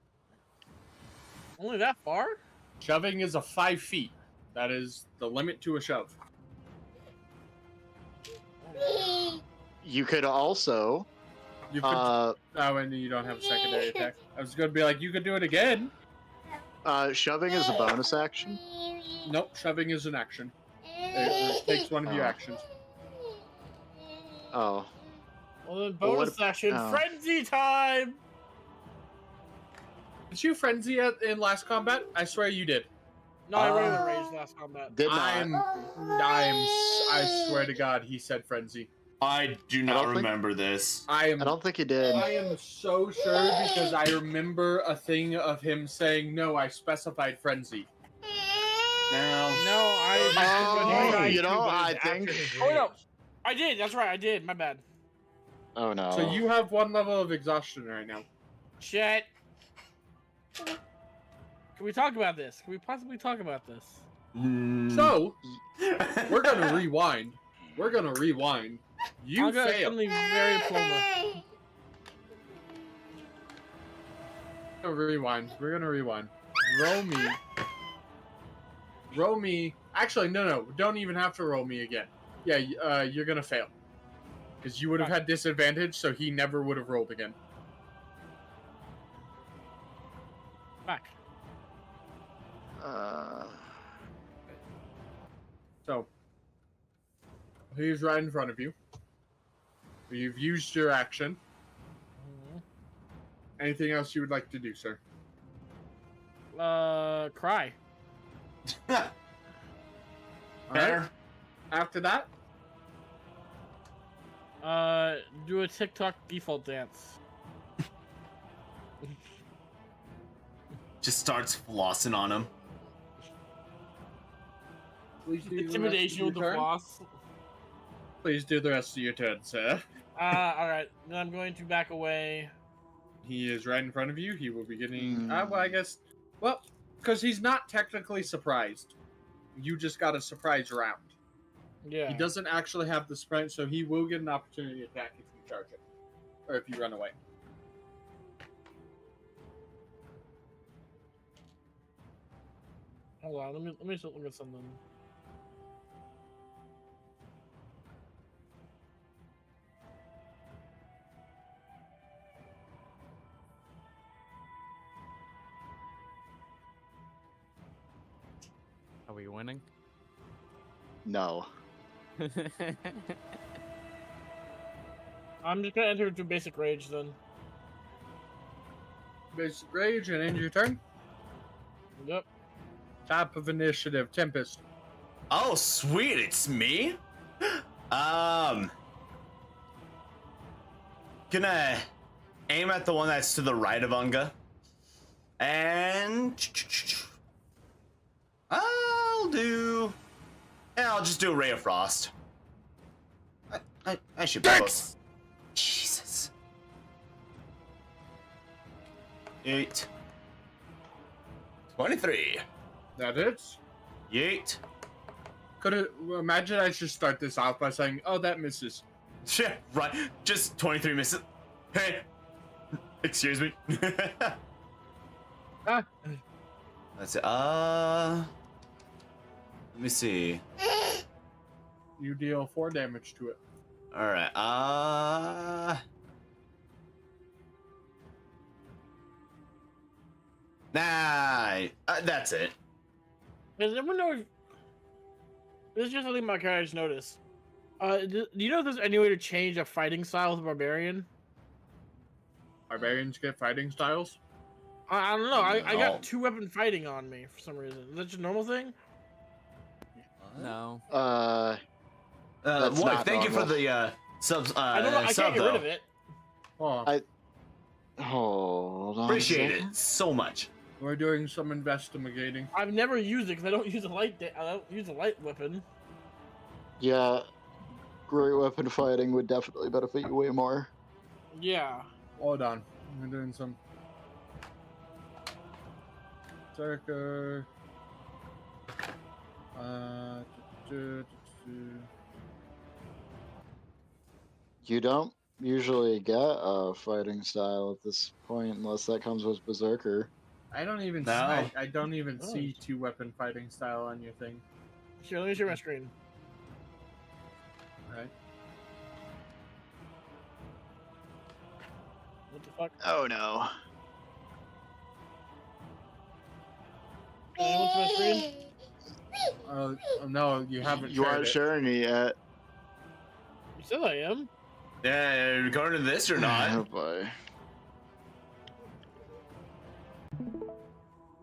Speaker 8: Only that far?
Speaker 3: Shoving is a 5 feet. That is the limit to a shove.
Speaker 5: You could also
Speaker 3: You could, and you don't have a secondary attack. I was going to be like, you could do it again.
Speaker 5: shoving is a bonus action.
Speaker 3: Nope, shoving is an action. It takes one of your
Speaker 5: Oh.
Speaker 3: actions.
Speaker 5: Oh.
Speaker 8: Well, then
Speaker 5: Well,
Speaker 8: bonus action.
Speaker 5: oh.
Speaker 8: Frenzy time!
Speaker 3: Did you frenzy in last combat? I swear you did.
Speaker 8: No, I ran with rage last combat.
Speaker 5: Did not.
Speaker 3: I swear to God, he said frenzy.
Speaker 2: I do
Speaker 5: I
Speaker 2: not
Speaker 5: don't think-
Speaker 2: remember this.
Speaker 5: I don't think you did.
Speaker 3: I am so sure because I remember a thing of him saying, "No, I specified frenzy."
Speaker 2: Now,
Speaker 8: No, I.
Speaker 5: Oh,
Speaker 8: I
Speaker 5: you know,
Speaker 1: But
Speaker 5: I
Speaker 1: it's after
Speaker 5: think.
Speaker 1: his
Speaker 8: Oh, no.
Speaker 1: rage.
Speaker 8: I did. That's right. I did. My bad.
Speaker 5: Oh no.
Speaker 3: So you have one level of exhaustion right now.
Speaker 8: Shit. Can we talk about this? Can we possibly talk about this?
Speaker 3: So we're gonna rewind. We're gonna rewind. You
Speaker 8: I'll go
Speaker 3: failed.
Speaker 8: suddenly very diploma.
Speaker 3: Rewind. We're gonna rewind. Roll me. Actually, no. Don't even have to roll me again. Yeah, you're gonna fail. Because you would have had disadvantage, so he never would have rolled again.
Speaker 8: Back.
Speaker 3: So he's right in front of you. You've used your action. Anything else you would like to do, sir?
Speaker 8: Cry.
Speaker 3: All
Speaker 2: Fair.
Speaker 3: right. After that,
Speaker 8: Do a TikTok default dance.
Speaker 2: Just starts flossing on him.
Speaker 3: please do the rest of
Speaker 8: Intimidation
Speaker 3: your
Speaker 8: with the
Speaker 3: turn.
Speaker 8: floss.
Speaker 3: Please do the rest of your turn, sir.
Speaker 8: Alright. Then I'm going to back away.
Speaker 3: He is right in front of you. He will be getting.
Speaker 5: Hmm.
Speaker 3: Well, I guess. Well, because he's not technically surprised. You just got a surprise round.
Speaker 8: Yeah.
Speaker 3: He doesn't actually have the sprint, so he will get an opportunity attack if you charge it, or if you run away.
Speaker 8: Hold on. Let me just look at something.
Speaker 4: Are we winning?
Speaker 5: No.
Speaker 8: I'm just gonna enter into basic rage then.
Speaker 3: Basic rage and end your turn.
Speaker 8: Yep.
Speaker 3: Top of initiative, Tempest.
Speaker 2: Oh, sweet, it's me? Gonna aim at the one that's to the right of Unga. And I'll just do a Ray of Frost. I should be close. Jesus. 8. 23.
Speaker 3: That hits.
Speaker 2: Yeet.
Speaker 3: Could it imagine I should start this off by saying, "Oh, that misses."
Speaker 2: Yeah, right. Just 23 misses. Hey. Excuse me.
Speaker 3: Ah.
Speaker 2: That's it. Let me see.
Speaker 3: You deal 4 damage to it.
Speaker 2: All right. Nah. That's it.
Speaker 8: Does anyone know if this is just something my character noticed? Do you know if there's any way to change a fighting style with a barbarian?
Speaker 3: Barbarians get fighting styles.
Speaker 8: I don't know. I
Speaker 2: No.
Speaker 8: got 2-weapon fighting on me for some reason. Is that just a normal thing?
Speaker 4: No.
Speaker 5: That's
Speaker 2: Wife,
Speaker 5: not
Speaker 2: thank you for
Speaker 5: normal.
Speaker 2: the subs.
Speaker 8: I don't know. I
Speaker 2: sub,
Speaker 8: can't get rid
Speaker 2: though.
Speaker 8: of it.
Speaker 3: Oh,
Speaker 5: Hold on. a
Speaker 2: Appreciate
Speaker 5: second.
Speaker 2: it so much.
Speaker 3: we're doing some investigating.
Speaker 8: I've never used it because I don't use a light. I don't use a light weapon.
Speaker 5: Yeah, great weapon fighting would definitely benefit you way more.
Speaker 8: Yeah.
Speaker 3: Hold on. We're doing some. Circa.
Speaker 5: You don't usually get a fighting style at this point unless that comes with Berserker.
Speaker 3: I don't even.
Speaker 2: No.
Speaker 3: I don't even
Speaker 8: Oh.
Speaker 3: see 2-weapon fighting style on your thing.
Speaker 8: Here, let me share my screen.
Speaker 3: Right.
Speaker 8: What the fuck?
Speaker 5: Oh no.
Speaker 8: What's my screen?
Speaker 3: No, you haven't.
Speaker 5: You
Speaker 3: shared
Speaker 5: aren't
Speaker 3: it.
Speaker 5: sharing it yet.
Speaker 8: You said I am.
Speaker 2: Yeah, according to this or
Speaker 5: Oh
Speaker 2: not.
Speaker 5: boy.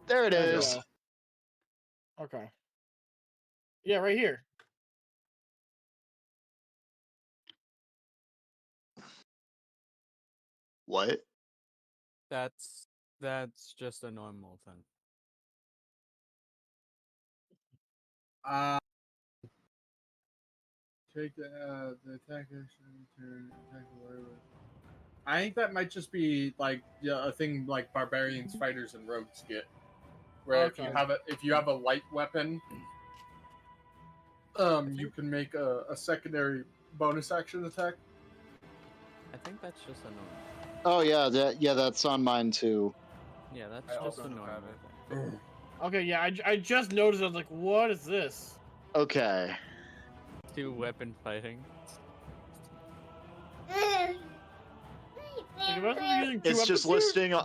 Speaker 5: There it
Speaker 8: There we
Speaker 5: is.
Speaker 8: go. Okay. Yeah, right here.
Speaker 5: What?
Speaker 4: That's just a normal thing.
Speaker 3: Take the attack action to attack the warrior. I think that might just be like a thing like barbarians, fighters, and rogues get. Where
Speaker 8: Okay.
Speaker 3: if you have a light weapon, you can make a secondary bonus action attack.
Speaker 4: I think that's just a normal.
Speaker 5: Oh yeah, that's on mine too.
Speaker 4: Yeah, that's
Speaker 7: I
Speaker 4: just
Speaker 7: also
Speaker 4: a
Speaker 7: don't
Speaker 4: normal
Speaker 7: have
Speaker 4: thing.
Speaker 8: Okay, yeah, I just noticed. I was like, what is this?
Speaker 5: Okay.
Speaker 4: 2-weapon fighting.
Speaker 8: Like, am I supposed to be using two
Speaker 5: It's just
Speaker 8: weapons here?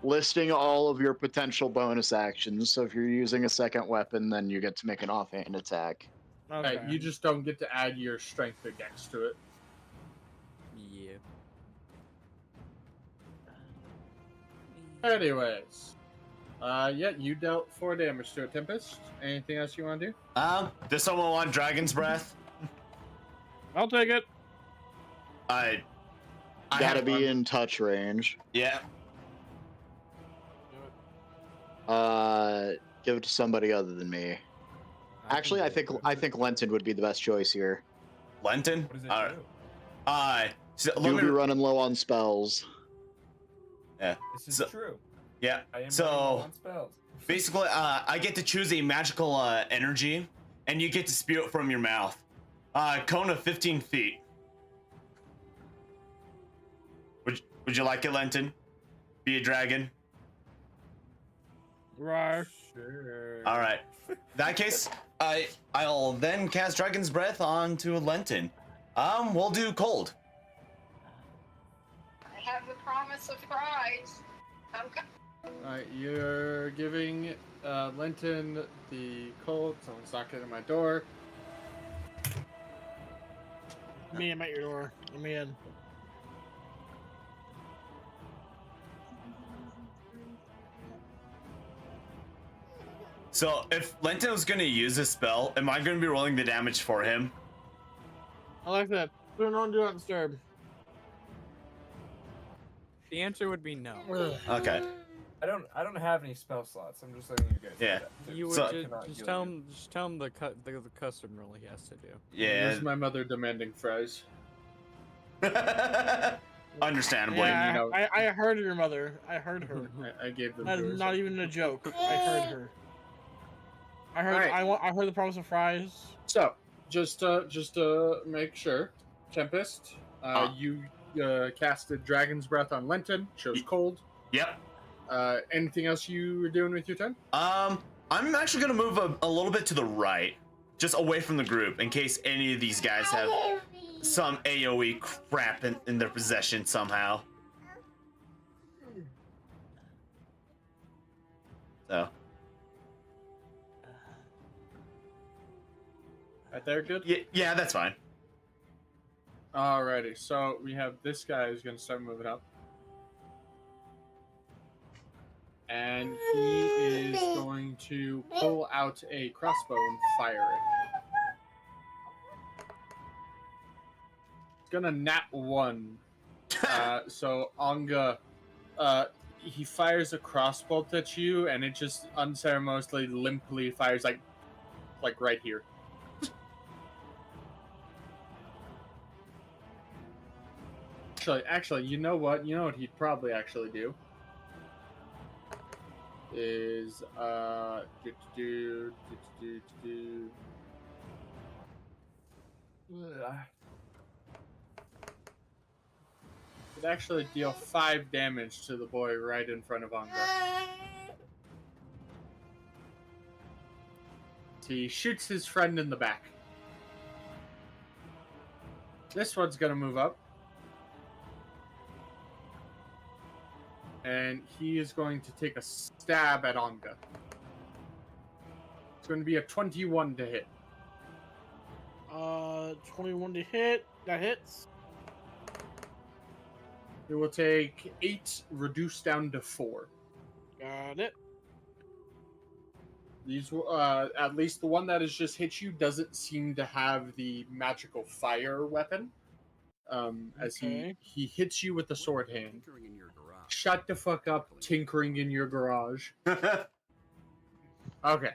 Speaker 5: listing all of your potential bonus actions. So if you're using a second weapon, then you get to make an offhand attack.
Speaker 8: Okay.
Speaker 3: You just don't get to add your strength or dex to it.
Speaker 4: Yeah.
Speaker 3: Anyways, yeah, you dealt 4 damage to a Tempest. Anything else you want to do?
Speaker 2: Does someone want Dragon's Breath?
Speaker 8: I'll take it.
Speaker 2: I
Speaker 5: Gotta
Speaker 2: have-
Speaker 5: be in touch range.
Speaker 2: Yeah.
Speaker 5: Give it to somebody other than me. Actually, I think Lenton would be the best choice here.
Speaker 2: Lenton?
Speaker 7: What does it
Speaker 2: Alright.
Speaker 7: do?
Speaker 2: So
Speaker 5: You'll
Speaker 2: let
Speaker 5: be
Speaker 2: me.
Speaker 5: running low on spells.
Speaker 2: Yeah.
Speaker 7: This is
Speaker 2: So-
Speaker 7: true.
Speaker 2: Yeah.
Speaker 7: I am
Speaker 2: So-
Speaker 7: running low on spells.
Speaker 2: Basically, I get to choose a magical energy, and you get to spew it from your mouth. Cone of 15 feet. Would you like it, Lenton? Be a dragon?
Speaker 8: Right.
Speaker 3: Sure.
Speaker 2: All right. In that case, I'll then cast Dragon's Breath onto Lenton. We'll do cold.
Speaker 9: I have the promise of prize. Okay.
Speaker 3: Alright, you're giving Linton the cold. Someone's knocking at my door.
Speaker 8: Me, I'm at your door. Let me in.
Speaker 2: So if Lenton was going to use a spell, am I going to be rolling the damage for him?
Speaker 8: I like that. Do not disturb.
Speaker 4: The answer would be no.
Speaker 2: Okay.
Speaker 7: I don't have any spell slots. I'm just letting you guys.
Speaker 2: Yeah.
Speaker 7: Know that.
Speaker 4: You would
Speaker 2: So-
Speaker 7: I cannot
Speaker 4: just
Speaker 7: heal
Speaker 4: tell
Speaker 7: you.
Speaker 4: him the custom rule he has to do.
Speaker 2: Yeah.
Speaker 3: Here's my mother demanding fries.
Speaker 2: Understandable.
Speaker 8: Yeah,
Speaker 3: you know-
Speaker 8: I heard your mother. I heard her.
Speaker 3: I gave them
Speaker 8: That
Speaker 3: to her.
Speaker 8: is not even a joke. I heard her. I heard.
Speaker 3: Alright.
Speaker 8: I heard the promise of fries.
Speaker 3: So, just to make sure, Tempest, you casted Dragon's Breath on Lenton. Shows cold.
Speaker 2: Yep.
Speaker 3: Anything else you were doing with your turn?
Speaker 2: I'm actually gonna move a little bit to the right. just away from the group in case any of these guys have some AoE crap in their possession somehow. So.
Speaker 3: Right there, good?
Speaker 2: Yeah, that's fine.
Speaker 3: Alrighty, so we have this guy who's going to start moving up. And he is going to pull out a crossbow and fire it. It's going to nat 1. So Anga, he fires a crossbolt at you, and it just unceremoniously, limply fires like right here. Actually, you know what? You know what he'd probably actually do? Is Could actually deal 5 damage to the boy right in front of Anga. He shoots his friend in the back. This one's gonna move up. And he is going to take a stab at Anga. It's going to be a 21 to hit.
Speaker 8: 21 to hit. That hits.
Speaker 3: It will take 8, reduced down to 4.
Speaker 8: Got it.
Speaker 3: These, at least the one that has just hit you doesn't seem to have the magical fire weapon. As
Speaker 8: Okay.
Speaker 3: he hits you with the sword hand. Shut the fuck up, tinkering in your garage. Okay.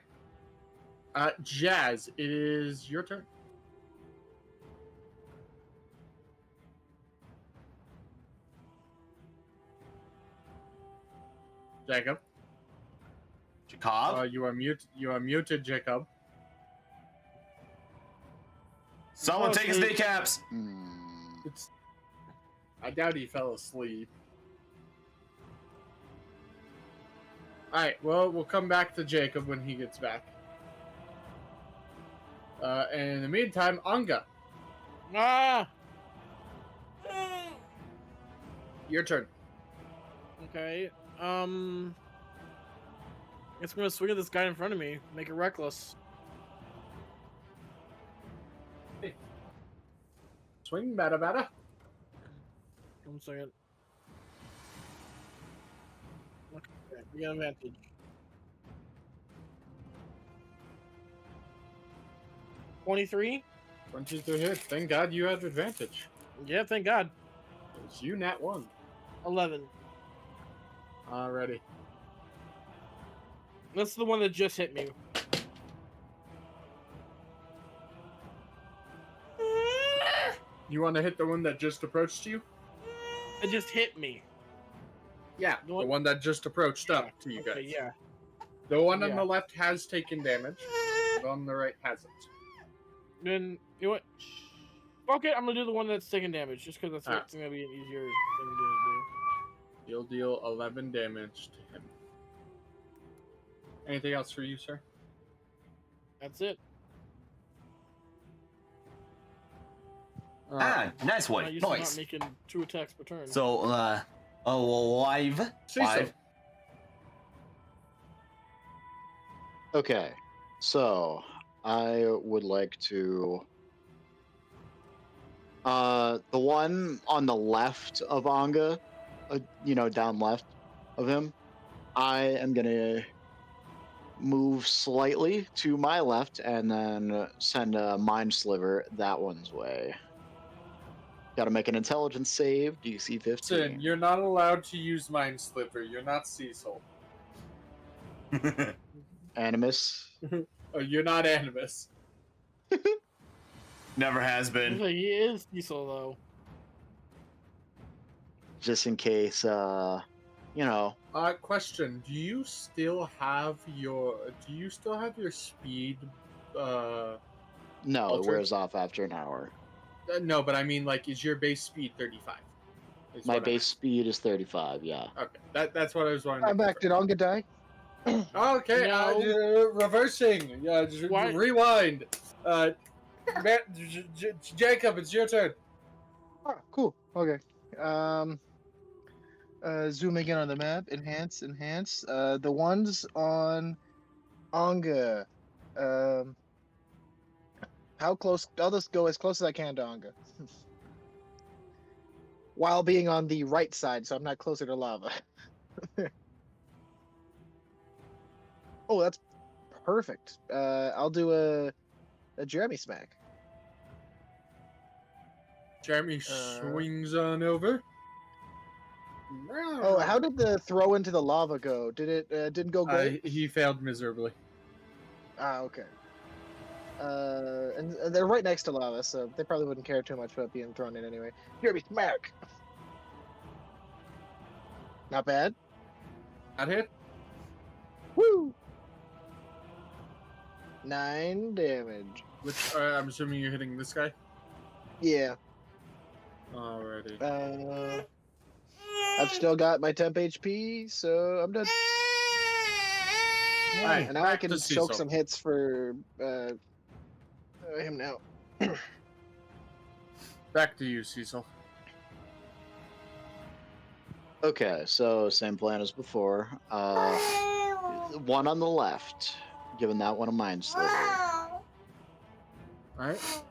Speaker 3: Jazz, it is your turn. Jacob.
Speaker 2: Jacob?
Speaker 3: You are muted, Jacob.
Speaker 2: Someone take his
Speaker 8: Okay.
Speaker 2: kneecaps!
Speaker 3: I doubt he fell asleep. Alright, well, we'll come back to Jacob when he gets back. And in the meantime, Anga,
Speaker 8: Ah!
Speaker 3: your turn.
Speaker 8: Okay. Guess I'm gonna swing at this guy in front of me. Make it reckless.
Speaker 3: Swing, bada bada.
Speaker 8: 1 second. Okay, we got advantage. 23?
Speaker 3: 23 hit. Thank God you had advantage.
Speaker 8: Yeah, thank God.
Speaker 3: It's you, nat 1.
Speaker 8: 11.
Speaker 3: Alrighty.
Speaker 8: That's the one that just hit me.
Speaker 3: You want to hit the one that just approached you?
Speaker 8: It just hit me.
Speaker 3: Yeah, the one that just approached up to you
Speaker 8: Okay,
Speaker 3: guys.
Speaker 8: yeah.
Speaker 3: The one on
Speaker 8: Yeah.
Speaker 3: the left has taken damage. The one on the right hasn't.
Speaker 8: Then, you know what? Okay, I'm gonna do the one that's taking damage, just because that's
Speaker 3: Ah.
Speaker 8: it's gonna be an easier thing to do.
Speaker 3: You'll deal 11 damage to him. Anything else for you, sir?
Speaker 8: That's it.
Speaker 2: Nice
Speaker 8: I'm
Speaker 2: one.
Speaker 8: not used to not
Speaker 2: Nice.
Speaker 8: making 2 attacks per turn.
Speaker 2: So, live.
Speaker 3: Cecil.
Speaker 5: Okay, so I would like to. The one on the left of Anga, down left of him, I am gonna move slightly to my left and then send a mind sliver that one's way. Got to make an intelligence save, DC 15.
Speaker 3: Listen, you're not allowed to use Mind Sliver. You're not Cecil.
Speaker 5: Animus.
Speaker 3: Oh, you're not Animus.
Speaker 2: Never has been.
Speaker 8: He is Cecil, though.
Speaker 5: Just in case,
Speaker 3: Question: Do you still have your speed?
Speaker 5: No, it
Speaker 3: Altered?
Speaker 5: wears off after an hour.
Speaker 3: No, but I mean, like, is your base speed 35? Is
Speaker 5: My
Speaker 3: what I
Speaker 5: base speed is 35, yeah.
Speaker 3: meant. Okay, that's what I was wondering.
Speaker 6: I'm back. Did Onga die?
Speaker 3: Okay,
Speaker 8: No.
Speaker 3: reversing. Yeah, just
Speaker 8: Why-
Speaker 3: rewind. Jacob, it's your turn.
Speaker 6: Ah, cool. Okay. Zooming in on the map. Enhance. The ones on Anga. Um, how close? I'll just go as close as I can to Anga, while being on the right side, so I'm not closer to lava. Oh, that's perfect. I'll do a Jeremy smack.
Speaker 3: Jeremy swings on over.
Speaker 6: Oh, how did the throw into the lava go? Did it didn't go great?
Speaker 3: He failed miserably.
Speaker 6: Ah, okay. And they're right next to lava, so they probably wouldn't care too much about being thrown in anyway. Jeremy smack. Not bad.
Speaker 3: That hit.
Speaker 6: Woo! 9 damage.
Speaker 3: Which I'm assuming you're hitting this guy.
Speaker 6: Yeah.
Speaker 3: Alrighty.
Speaker 6: I've still got my temp HP, so I'm done.
Speaker 3: Alright,
Speaker 6: And now I
Speaker 3: back
Speaker 6: can
Speaker 3: to
Speaker 6: choke
Speaker 3: Cecil.
Speaker 6: some hits for him now.
Speaker 3: Back to you, Cecil.
Speaker 5: Okay, so same plan as before. One on the left, giving that one a mind sliver.
Speaker 3: Alright.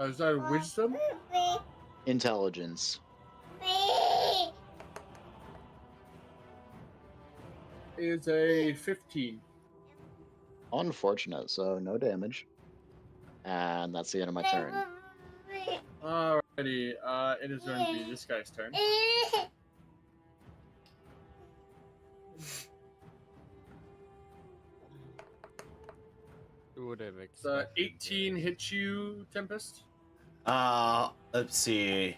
Speaker 3: Is that a wisdom?
Speaker 5: Intelligence.
Speaker 3: Is a 15.
Speaker 5: Unfortunate, so no damage. And that's the end of my turn.
Speaker 3: Alrighty, it is going to be this guy's turn.
Speaker 4: Who would have
Speaker 3: The
Speaker 4: expected
Speaker 3: 18
Speaker 4: this?
Speaker 3: hits you, Tempest?
Speaker 2: Let's see.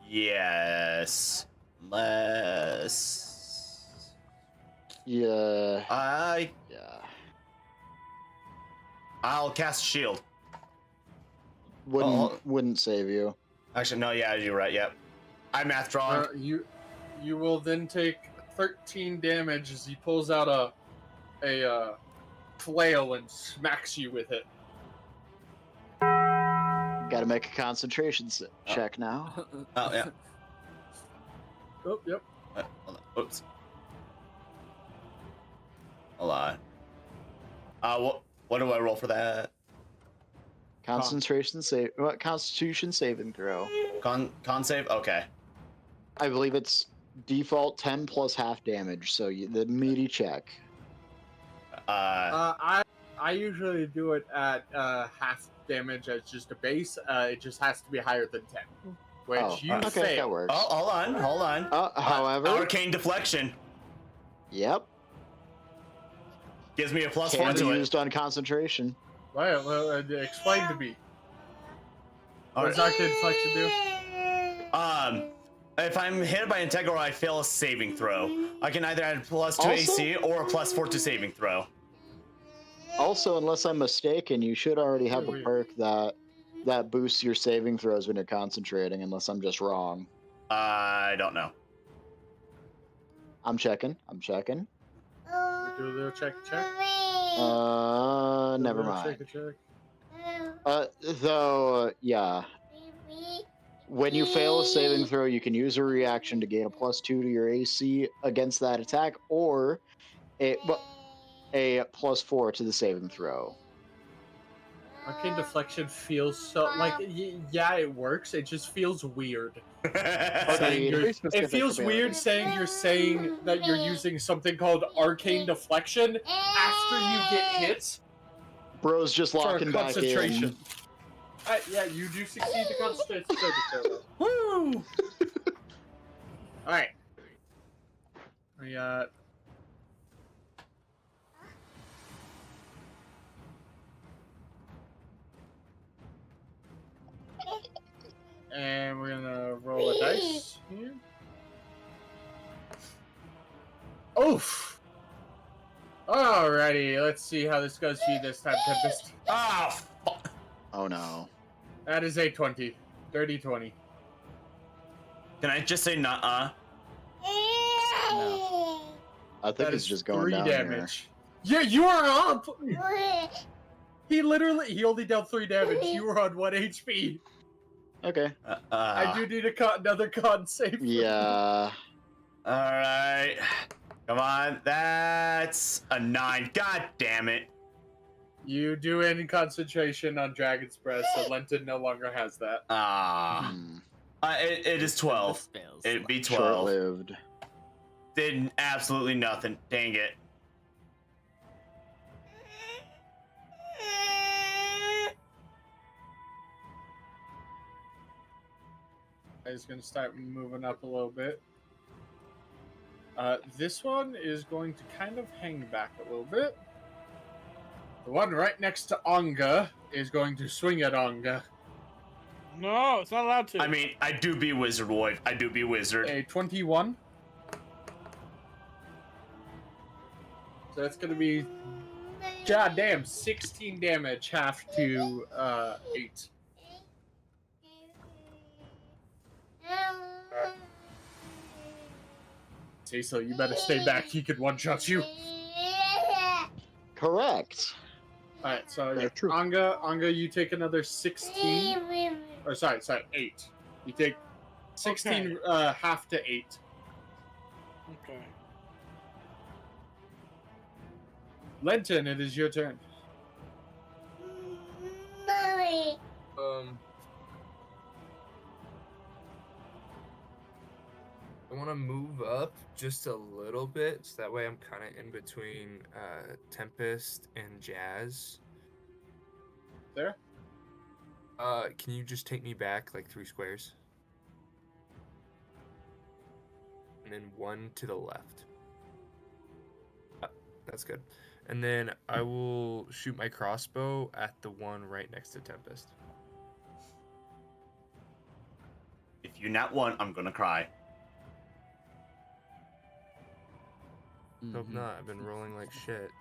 Speaker 2: Yes. Less.
Speaker 5: Yeah. Yeah.
Speaker 2: I'll cast shield.
Speaker 5: Wouldn't save you.
Speaker 2: Actually, no. Yeah, you're right. Yep. I math wrong.
Speaker 3: You will then take 13 damage as he pulls out a flail and smacks you with it.
Speaker 5: Gotta make a concentration check now.
Speaker 2: Oh yeah.
Speaker 3: Oh, yep.
Speaker 2: Hold on. Oops. Hold on. What do I roll for that?
Speaker 5: Constitution saving throw.
Speaker 2: Con save. Okay.
Speaker 5: I believe it's default 10 plus half damage, so the meaty check.
Speaker 3: I usually do it at half damage as just a base. It just has to be higher than 10. Which you
Speaker 5: okay,
Speaker 3: fail.
Speaker 5: that works.
Speaker 2: Oh, hold on.
Speaker 5: However,
Speaker 2: arcane deflection
Speaker 5: yep,
Speaker 2: gives me a +1
Speaker 5: can be
Speaker 2: to it.
Speaker 5: used on concentration.
Speaker 3: Well, explain to me. What
Speaker 2: Alright.
Speaker 3: does arcane deflection do?
Speaker 2: If I'm hit by integral, I fail a saving throw. I can either add +2
Speaker 5: Also-
Speaker 2: AC or a +4 to saving throw.
Speaker 5: Also, unless I'm mistaken, you should already have a
Speaker 3: Wait.
Speaker 5: perk that boosts your saving throws when you're concentrating, unless I'm just wrong.
Speaker 2: I don't know.
Speaker 5: I'm checking.
Speaker 3: We do a little check.
Speaker 5: Never mind. Though, yeah. When you fail a saving throw, you can use a reaction to gain a +2 to your AC against that attack, or a +4 to the saving throw.
Speaker 3: Arcane deflection feels so like yeah, it works. It just feels weird.
Speaker 5: Agreed.
Speaker 3: It feels weird saying that you're using something called arcane deflection after you get hit
Speaker 5: Bro's just
Speaker 3: for
Speaker 5: locking back
Speaker 3: concentration.
Speaker 5: in.
Speaker 3: Yeah, you do succeed the concentration saving throw.
Speaker 2: Woo!
Speaker 3: All right. We got. And we're gonna roll a dice here. Oof! Alrighty, let's see how this goes for you this time, Tempest.
Speaker 2: Ah, fuck.
Speaker 5: Oh no.
Speaker 3: That is a 20. Dirty 20.
Speaker 2: Can I just say nuh-uh?
Speaker 5: I think
Speaker 3: That
Speaker 5: it's
Speaker 3: is
Speaker 5: just going
Speaker 3: 3
Speaker 5: down
Speaker 3: damage. Yeah, you are up! He only dealt 3 damage. You were on 1 HP.
Speaker 5: Okay.
Speaker 3: I do need another con save. from you.
Speaker 5: Yeah.
Speaker 2: Alright. Come on. That's a 9. God damn it.
Speaker 3: You do end concentration on Dragon's Breath, so Lenton no longer has that.
Speaker 5: Hmm.
Speaker 2: It is 12.
Speaker 4: Spells.
Speaker 2: It'd be 12.
Speaker 5: Short-lived.
Speaker 2: Did absolutely nothing. Dang it.
Speaker 3: I'm just going to start moving up a little bit. This one is going to kind of hang back a little bit. The one right next to Onga is going to swing at Onga.
Speaker 8: No, it's not allowed to.
Speaker 2: I mean, I do be wizard, Wolf. I do be wizard.
Speaker 3: A 21. So that's going to be, goddamn, 16 damage, half to 8. Cecil, you better stay back. He could one-shot you.
Speaker 5: Correct.
Speaker 3: Alright, so
Speaker 6: That's true.
Speaker 3: Anga, you take another 16. Or sorry, 8. You take 16, half to 8.
Speaker 8: Okay.
Speaker 3: Lenton, it is your turn.
Speaker 7: I want to move up just a little bit, so that way I'm kind of in between Tempest and Jazz.
Speaker 3: There?
Speaker 7: Can you just take me back like 3 squares? And then 1 to the left. That's good. And then I will shoot my crossbow at the one right next to Tempest.
Speaker 2: If you not one, I'm gonna cry.
Speaker 7: Hope not. I've been rolling like shit.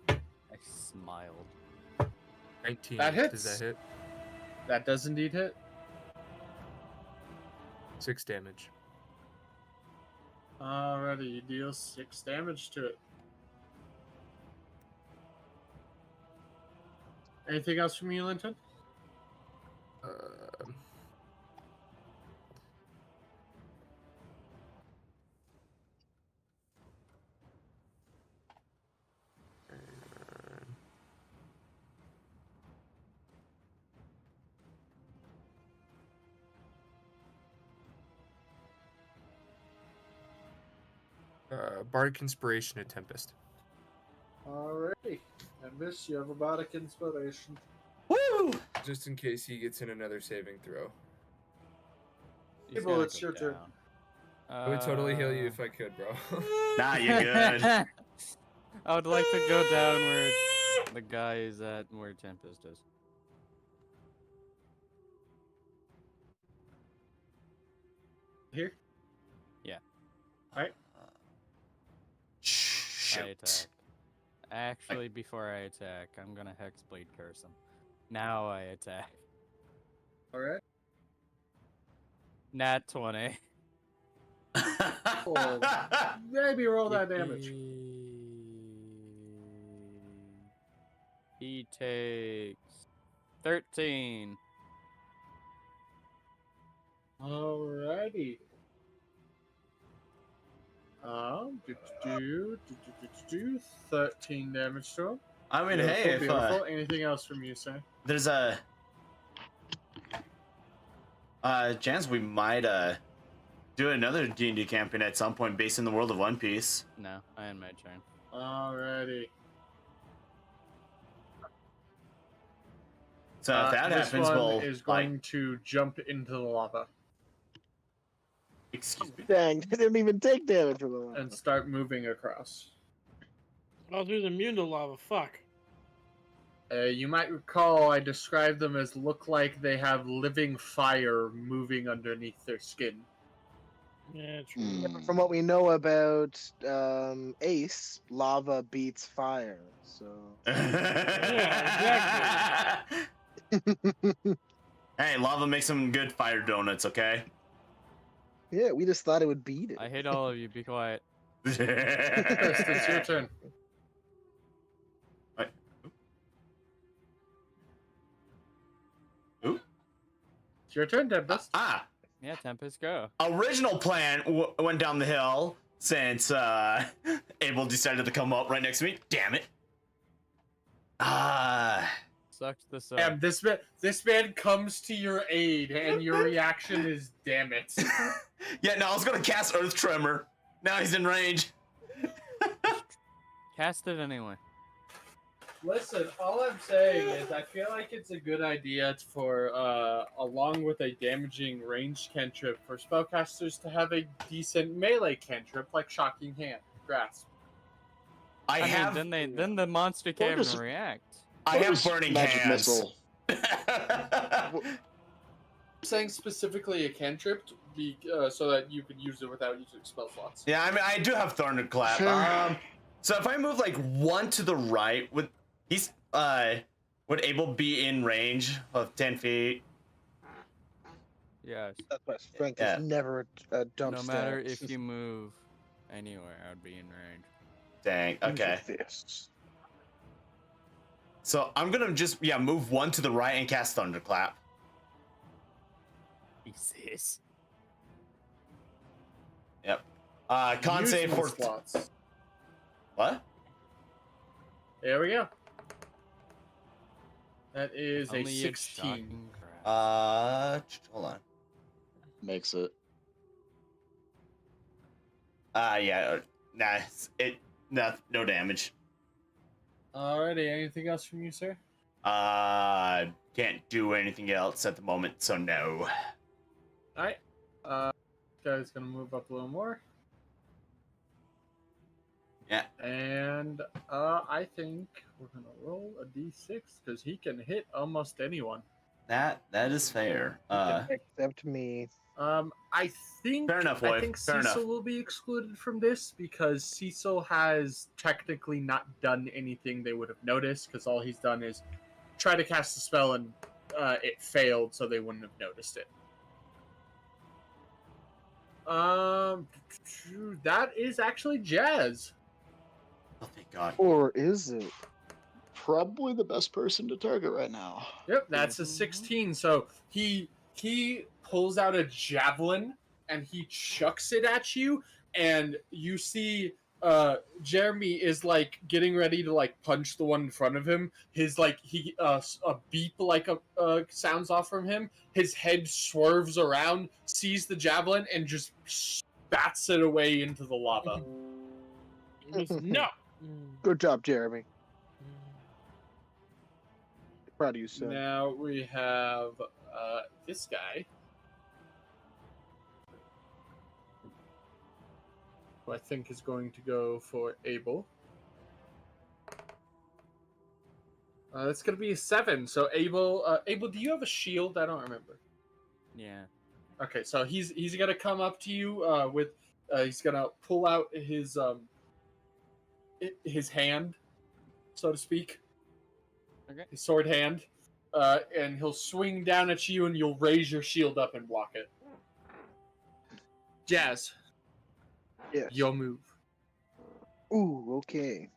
Speaker 4: I smiled.
Speaker 7: 19.
Speaker 3: That hits.
Speaker 7: Does that hit?
Speaker 3: That does indeed hit.
Speaker 7: 6 damage.
Speaker 3: Alrighty, you deal 6 damage to it. Anything else from you, Linton?
Speaker 7: Bardic Inspiration at Tempest.
Speaker 3: Alrighty. And this, you have a Bardic Inspiration.
Speaker 2: Woo!
Speaker 7: Just in case he gets in another saving throw.
Speaker 4: He's
Speaker 3: Well,
Speaker 4: gonna
Speaker 3: it's
Speaker 4: go
Speaker 3: your turn.
Speaker 4: down.
Speaker 7: I would totally heal you if I could, bro.
Speaker 2: Nah, you're good.
Speaker 4: I would like to go down where the guy is at, where Tempest is.
Speaker 3: Here?
Speaker 4: Yeah.
Speaker 3: Alright.
Speaker 4: I
Speaker 2: Shoot.
Speaker 4: attack. Actually, before I attack, I'm gonna Hexblade curse him. Now I attack.
Speaker 3: Alright.
Speaker 4: Nat 20.
Speaker 3: Maybe roll that damage.
Speaker 4: He takes 13.
Speaker 3: Alrighty. Do 13 damage to him.
Speaker 2: I mean,
Speaker 3: Beautiful,
Speaker 2: hey, if
Speaker 3: beautiful. Anything else from you, sir?
Speaker 2: there's a chance we might do another D&D campaign at some point based in the world of One Piece.
Speaker 4: No, I end my turn.
Speaker 3: Alrighty.
Speaker 2: So if that
Speaker 3: this
Speaker 2: happens,
Speaker 3: one
Speaker 2: we'll
Speaker 3: is going to jump into the lava
Speaker 2: excuse me.
Speaker 6: Dang, they didn't even take damage from the lava.
Speaker 3: and start moving across.
Speaker 8: Oh, dude's immune to lava. Fuck.
Speaker 3: You might recall I described them as look like they have living fire moving underneath their skin.
Speaker 8: Yeah, true.
Speaker 5: Hmm.
Speaker 6: From what we know about Ace, lava beats fire. So
Speaker 2: Hey, lava makes some good fire donuts, okay?
Speaker 6: Yeah, we just thought it would beat it.
Speaker 4: I hate all of you. Be quiet.
Speaker 3: Chris, it's your turn.
Speaker 2: Right. Ooh.
Speaker 3: It's your turn, Tempest.
Speaker 4: Yeah, Tempest, go.
Speaker 2: Original plan went down the hill since Abel decided to come up right next to me. Damn it.
Speaker 4: Sucks to suck.
Speaker 3: Damn, this man comes to your aid, and your reaction is, damn it.
Speaker 2: Yeah, no, I was gonna cast Earth Tremor. Now he's in range.
Speaker 4: Cast it anyway.
Speaker 3: Listen, all I'm saying is I feel like it's a good idea for, along with a damaging ranged cantrip, for spellcasters to have a decent melee cantrip like Shocking Hand, Grasp.
Speaker 2: I
Speaker 4: mean,
Speaker 2: have.
Speaker 4: then the monster can't
Speaker 5: does-
Speaker 4: react.
Speaker 2: I
Speaker 5: What
Speaker 2: have
Speaker 5: is
Speaker 2: burning
Speaker 5: magic
Speaker 2: hands.
Speaker 5: missile.
Speaker 3: I'm saying specifically a cantrip so that you can use it without using spell slots.
Speaker 2: Yeah, I mean, I do have Thunderclap.
Speaker 5: Sure.
Speaker 2: So if I move like one to the right, would Abel be in range of 10 feet?
Speaker 4: Yes.
Speaker 6: That's why strength
Speaker 2: Yeah.
Speaker 6: is never a dump
Speaker 4: No
Speaker 6: stat.
Speaker 4: matter
Speaker 6: It's
Speaker 4: if you move anywhere, I'd be in range.
Speaker 2: Dang.
Speaker 6: use your
Speaker 2: Okay.
Speaker 6: fists.
Speaker 2: So I'm gonna just move one to the right and cast Thunderclap.
Speaker 4: Jesus.
Speaker 2: Yep. Con
Speaker 3: Use
Speaker 2: save
Speaker 3: my
Speaker 2: for
Speaker 3: slots.
Speaker 2: what?
Speaker 3: There we go. That is a
Speaker 4: Only a
Speaker 3: 16.
Speaker 4: shocking grasp.
Speaker 2: Hold on.
Speaker 5: Makes it.
Speaker 2: Yeah. Nah. No damage.
Speaker 3: Alrighty, anything else from you, sir?
Speaker 2: Can't do anything else at the moment, so no.
Speaker 3: Alright. Guy's gonna move up a little more.
Speaker 2: Yeah.
Speaker 3: And I think we're gonna roll a d6 because he can hit almost anyone.
Speaker 2: That is fair.
Speaker 6: Except me.
Speaker 3: I think
Speaker 2: Fair enough,
Speaker 3: I
Speaker 2: Lloyd.
Speaker 3: think
Speaker 2: Fair
Speaker 3: Cecil
Speaker 2: enough.
Speaker 3: will be excluded from this because Cecil has technically not done anything they would have noticed because all he's done is try to cast a spell and it failed, so they wouldn't have noticed it. That is actually Jazz.
Speaker 2: Oh, thank God.
Speaker 6: Or is it?
Speaker 5: Probably the best person to target right now.
Speaker 3: Yep, that's a 16. So he pulls out a javelin and he chucks it at you, and you see Jeremy is like getting ready to like punch the one in front of him. His like a beep like a sounds off from him. His head swerves around, sees the javelin, and just bats it away into the lava.
Speaker 8: No.
Speaker 6: Good job, Jeremy. Proud of you, son.
Speaker 3: Now we have this guy, who I think is going to go for Abel. That's going to be a 7. So Abel, do you have a shield? I don't remember.
Speaker 4: Yeah.
Speaker 3: Okay, so he's going to come up to you with he's going to pull out his hand, so to speak.
Speaker 4: Okay.
Speaker 3: His sword hand. And he'll swing down at you, and you'll raise your shield up and block it. Jazz,
Speaker 6: Yes.
Speaker 3: your move.
Speaker 6: Ooh, okay.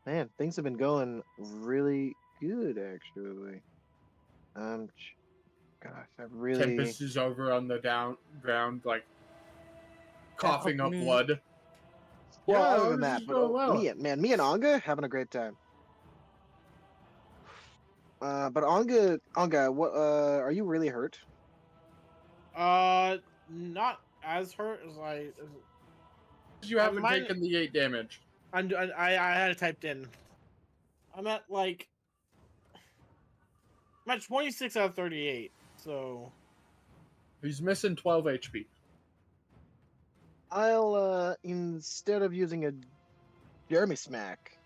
Speaker 6: Man, things have been going really good, actually. Gosh, I really.
Speaker 3: Tempest is over on the ground, like coughing up
Speaker 4: me.
Speaker 3: blood.
Speaker 6: Well,
Speaker 3: Yeah,
Speaker 6: other than
Speaker 3: this
Speaker 6: that,
Speaker 3: is
Speaker 6: but
Speaker 3: going well.
Speaker 6: me and Anga having a great time. But Anga, what? Are you really hurt?
Speaker 8: Not as hurt as
Speaker 3: You haven't
Speaker 8: mine-
Speaker 3: taken the 8 damage.
Speaker 8: I had it typed in. I'm at like. I'm at 26 out of 38. So.
Speaker 3: He's missing 12 HP.
Speaker 6: I'll instead of using a Jeremy smack,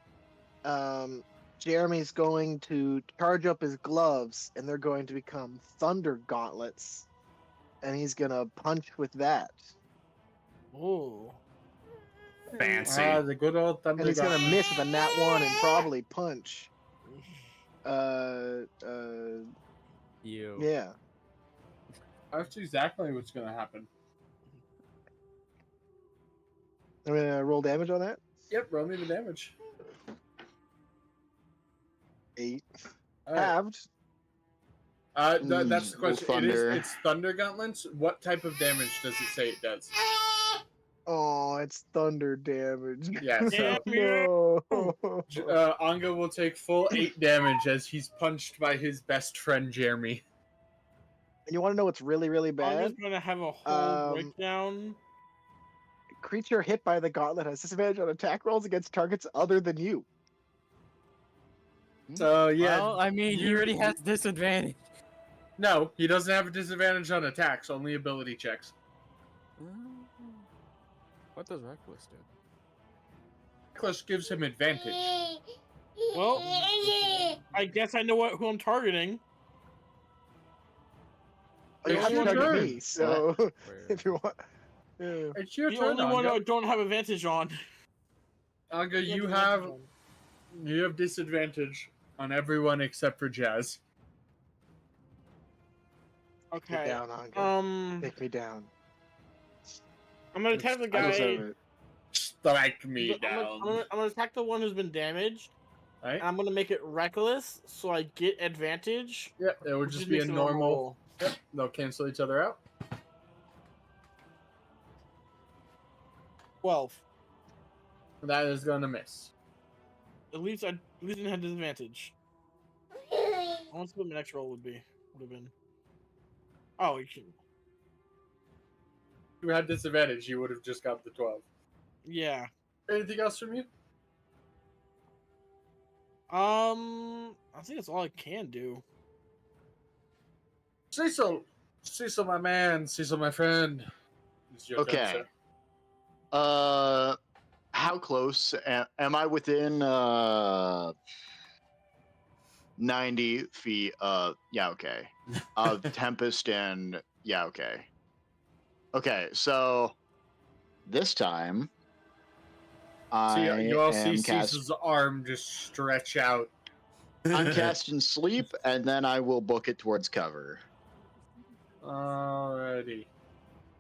Speaker 6: Jeremy's going to charge up his gloves, and they're going to become thunder gauntlets, and he's gonna punch with that.
Speaker 8: Ooh.
Speaker 2: Fancy.
Speaker 3: The good old thunder.
Speaker 6: And he's gonna
Speaker 3: Gauntlet.
Speaker 6: miss with a nat 1 and probably punch.
Speaker 4: You.
Speaker 6: Yeah.
Speaker 3: That's exactly what's gonna happen.
Speaker 6: I'm gonna roll damage on that.
Speaker 3: Yep, roll me the damage.
Speaker 6: 8.
Speaker 3: All right.
Speaker 6: Halved.
Speaker 3: That's the
Speaker 5: Little
Speaker 3: question.
Speaker 5: thunder.
Speaker 3: It's thunder gauntlets. What type of damage does it say it does?
Speaker 6: Oh, it's thunder damage.
Speaker 3: Yeah, so
Speaker 6: no.
Speaker 3: Anga will take full 8 damage as he's punched by his best friend Jeremy.
Speaker 6: And you want to know what's really, really
Speaker 8: I'm
Speaker 6: bad?
Speaker 8: just gonna have a whole
Speaker 6: Um,
Speaker 8: breakdown.
Speaker 6: Creature hit by the gauntlet has disadvantage on attack rolls against targets other than you.
Speaker 3: So yeah,
Speaker 4: Well, I mean, he already has disadvantage.
Speaker 3: no, he doesn't have a disadvantage on attacks, only ability checks.
Speaker 4: What does Reckless do?
Speaker 3: Reckless gives him advantage.
Speaker 8: Well, I guess I know who I'm targeting.
Speaker 6: Oh, you
Speaker 3: It's
Speaker 6: have to
Speaker 3: your
Speaker 6: target
Speaker 3: turn.
Speaker 6: me, so
Speaker 4: Where-
Speaker 6: if you want. Yeah.
Speaker 3: It's your
Speaker 8: The
Speaker 3: turn,
Speaker 8: only one I
Speaker 3: Anga.
Speaker 8: don't have advantage on.
Speaker 3: Anga, you
Speaker 8: Don't
Speaker 3: have
Speaker 8: advantage on.
Speaker 3: you have disadvantage on everyone except for Jazz.
Speaker 6: Take me
Speaker 8: Okay.
Speaker 6: down, Anga. Take me down.
Speaker 8: I'm gonna attack the
Speaker 6: I
Speaker 8: guy.
Speaker 6: deserve it.
Speaker 3: Strike me
Speaker 8: I'm
Speaker 3: down.
Speaker 8: gonna attack the one who's been damaged.
Speaker 3: Right?
Speaker 8: And I'm gonna make it reckless, so I get advantage.
Speaker 3: Yeah, it would
Speaker 8: which
Speaker 3: just be a
Speaker 8: makes it
Speaker 3: normal.
Speaker 8: roll.
Speaker 3: Yep, they'll cancel each other out.
Speaker 8: 12.
Speaker 3: That is gonna miss.
Speaker 8: At least I didn't have disadvantage. I want to see what my next roll would have been. Oh, you should.
Speaker 3: If you had disadvantage, you would have just got the 12.
Speaker 8: Yeah.
Speaker 3: Anything else from you?
Speaker 8: I think that's all I can do.
Speaker 3: Cecil, my man, Cecil, my friend. It's your turn,
Speaker 5: Okay.
Speaker 3: sir.
Speaker 5: How close am I within 90 feet yeah, okay. Of Tempest and yeah, okay. Okay, so this time I
Speaker 3: You all see
Speaker 5: am
Speaker 3: Cecil's arm just stretch out.
Speaker 5: I'm casting sleep and then I will book it towards cover.
Speaker 3: Alrighty.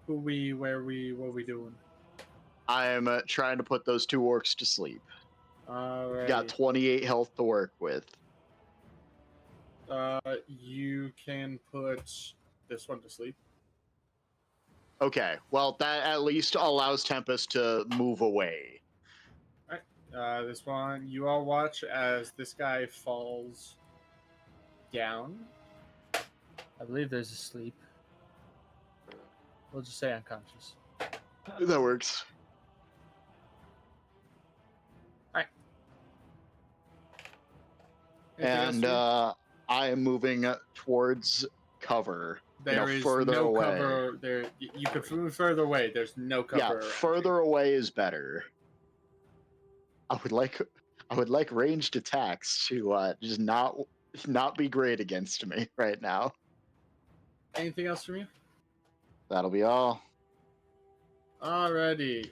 Speaker 3: What we doing?
Speaker 5: I am trying to put those 2 orcs to sleep.
Speaker 3: Alrighty.
Speaker 5: Got 28 health to work with.
Speaker 3: You can put this one to sleep.
Speaker 5: Okay, well that at least allows Tempest to move away.
Speaker 3: This one, you all watch as this guy falls down. I believe there's a sleep. We'll just say unconscious.
Speaker 5: That works.
Speaker 3: Alright.
Speaker 5: And I am moving towards cover.
Speaker 3: there is
Speaker 5: further
Speaker 3: no
Speaker 5: away.
Speaker 3: cover. There, you could move further away. There's no cover.
Speaker 5: Yeah,
Speaker 3: around
Speaker 5: further away is better. I would like ranged attacks to just not be great against me right now.
Speaker 3: you. Anything else from you?
Speaker 5: That'll be all.
Speaker 3: Alrighty.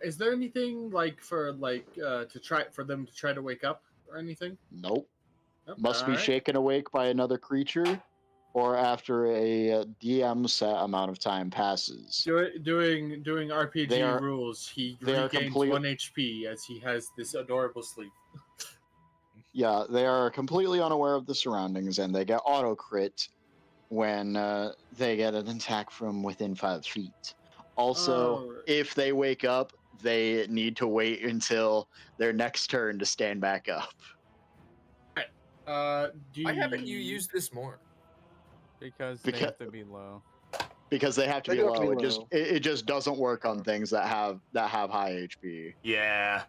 Speaker 3: Is there anything to try for them to try to wake up or anything?
Speaker 5: Nope.
Speaker 3: Nope.
Speaker 5: Must be
Speaker 3: Alright.
Speaker 5: shaken awake by another creature, or after a DM set amount of time passes.
Speaker 3: Doing RPG
Speaker 5: They are-
Speaker 3: rules, he
Speaker 5: they are
Speaker 3: regains
Speaker 5: complete-
Speaker 3: 1 HP as he has this adorable sleep.
Speaker 5: Yeah, they are completely unaware of the surroundings, and they get auto crit when they get an attack from within 5 feet. Also,
Speaker 3: Alright.
Speaker 5: if they wake up, they need to wait until their next turn to stand back up.
Speaker 7: Why haven't you used this more?
Speaker 4: Because they
Speaker 5: Because-
Speaker 4: have to be low.
Speaker 5: Because they have to
Speaker 6: They
Speaker 5: be
Speaker 6: do have to
Speaker 5: low.
Speaker 6: be low.
Speaker 5: It just doesn't work on things that have high HP.
Speaker 2: Yeah.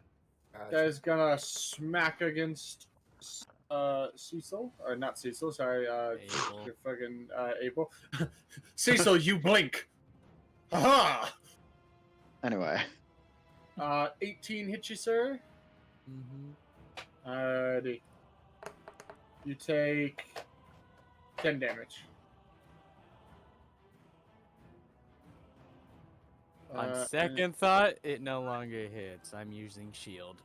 Speaker 3: Guy's gonna smack against Cecil, or not Cecil, sorry,
Speaker 4: Abel.
Speaker 3: you're fucking April. Cecil, you blink. Aha!
Speaker 5: Anyway,
Speaker 3: 18 hit you, sir.
Speaker 4: Mm-hmm.
Speaker 3: Alrighty. You take 10 damage.
Speaker 4: On second thought, it no longer hits. I'm using shield.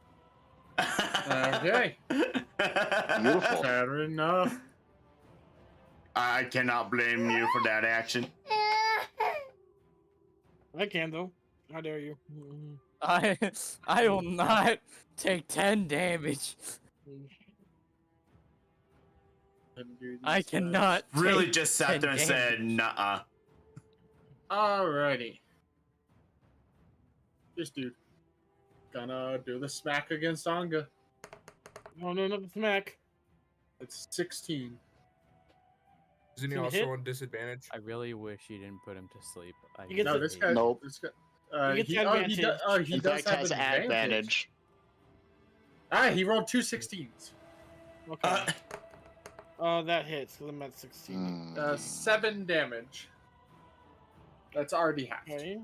Speaker 3: Okay.
Speaker 5: beautiful.
Speaker 3: Fair enough.
Speaker 2: I cannot blame you for that action.
Speaker 8: I can though. How dare you?
Speaker 4: I will not take 10 damage. I cannot.
Speaker 2: Really
Speaker 4: take
Speaker 2: just sat
Speaker 4: 10
Speaker 2: there and said,
Speaker 4: damage.
Speaker 2: "Nuh-uh."
Speaker 3: Alrighty. This dude gonna do the smack against Anga.
Speaker 8: No, not the smack.
Speaker 3: It's 16.
Speaker 7: Isn't he
Speaker 8: Can you
Speaker 7: also
Speaker 8: hit?
Speaker 7: on disadvantage?
Speaker 4: I really wish you didn't put him to sleep.
Speaker 8: You get
Speaker 3: No,
Speaker 8: the-
Speaker 3: this guy.
Speaker 5: Nope.
Speaker 3: This guy.
Speaker 8: He gets
Speaker 3: He
Speaker 8: advantage.
Speaker 5: In
Speaker 3: does
Speaker 5: fact,
Speaker 3: have
Speaker 5: has
Speaker 3: advantage.
Speaker 5: advantage.
Speaker 3: He rolled 2 16s.
Speaker 8: Okay. That hits because I'm at 16.
Speaker 5: Hmm.
Speaker 3: 7 damage. That's already halved.
Speaker 8: Okay.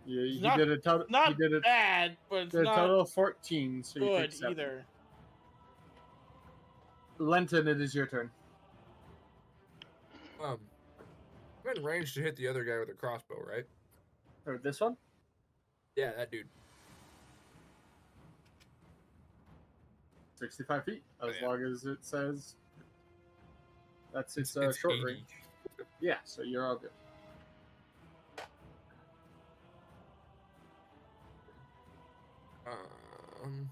Speaker 3: Yeah, he
Speaker 8: not-
Speaker 3: did a total.
Speaker 8: Not
Speaker 3: He did a,
Speaker 8: bad, but it's
Speaker 3: did a
Speaker 8: not
Speaker 3: total of 14. So you
Speaker 8: good
Speaker 3: take 7.
Speaker 8: either.
Speaker 3: Lenton, it is your turn.
Speaker 7: I'm in range to hit the other guy with a crossbow, right?
Speaker 3: Or this one?
Speaker 7: Yeah, that dude.
Speaker 3: 65 feet, as
Speaker 7: yeah.
Speaker 3: long as it says that's its
Speaker 7: It's
Speaker 3: short
Speaker 7: 80.
Speaker 3: range. Yeah, so you're all good.
Speaker 7: Um,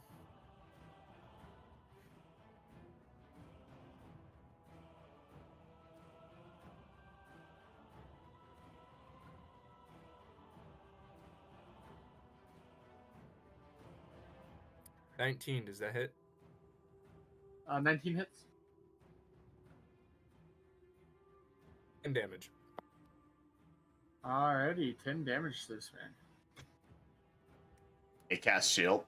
Speaker 7: $19, does that hit?
Speaker 3: 19 hits.
Speaker 7: 10 damage.
Speaker 3: Alrighty, 10 damage to this man.
Speaker 2: It cast shield.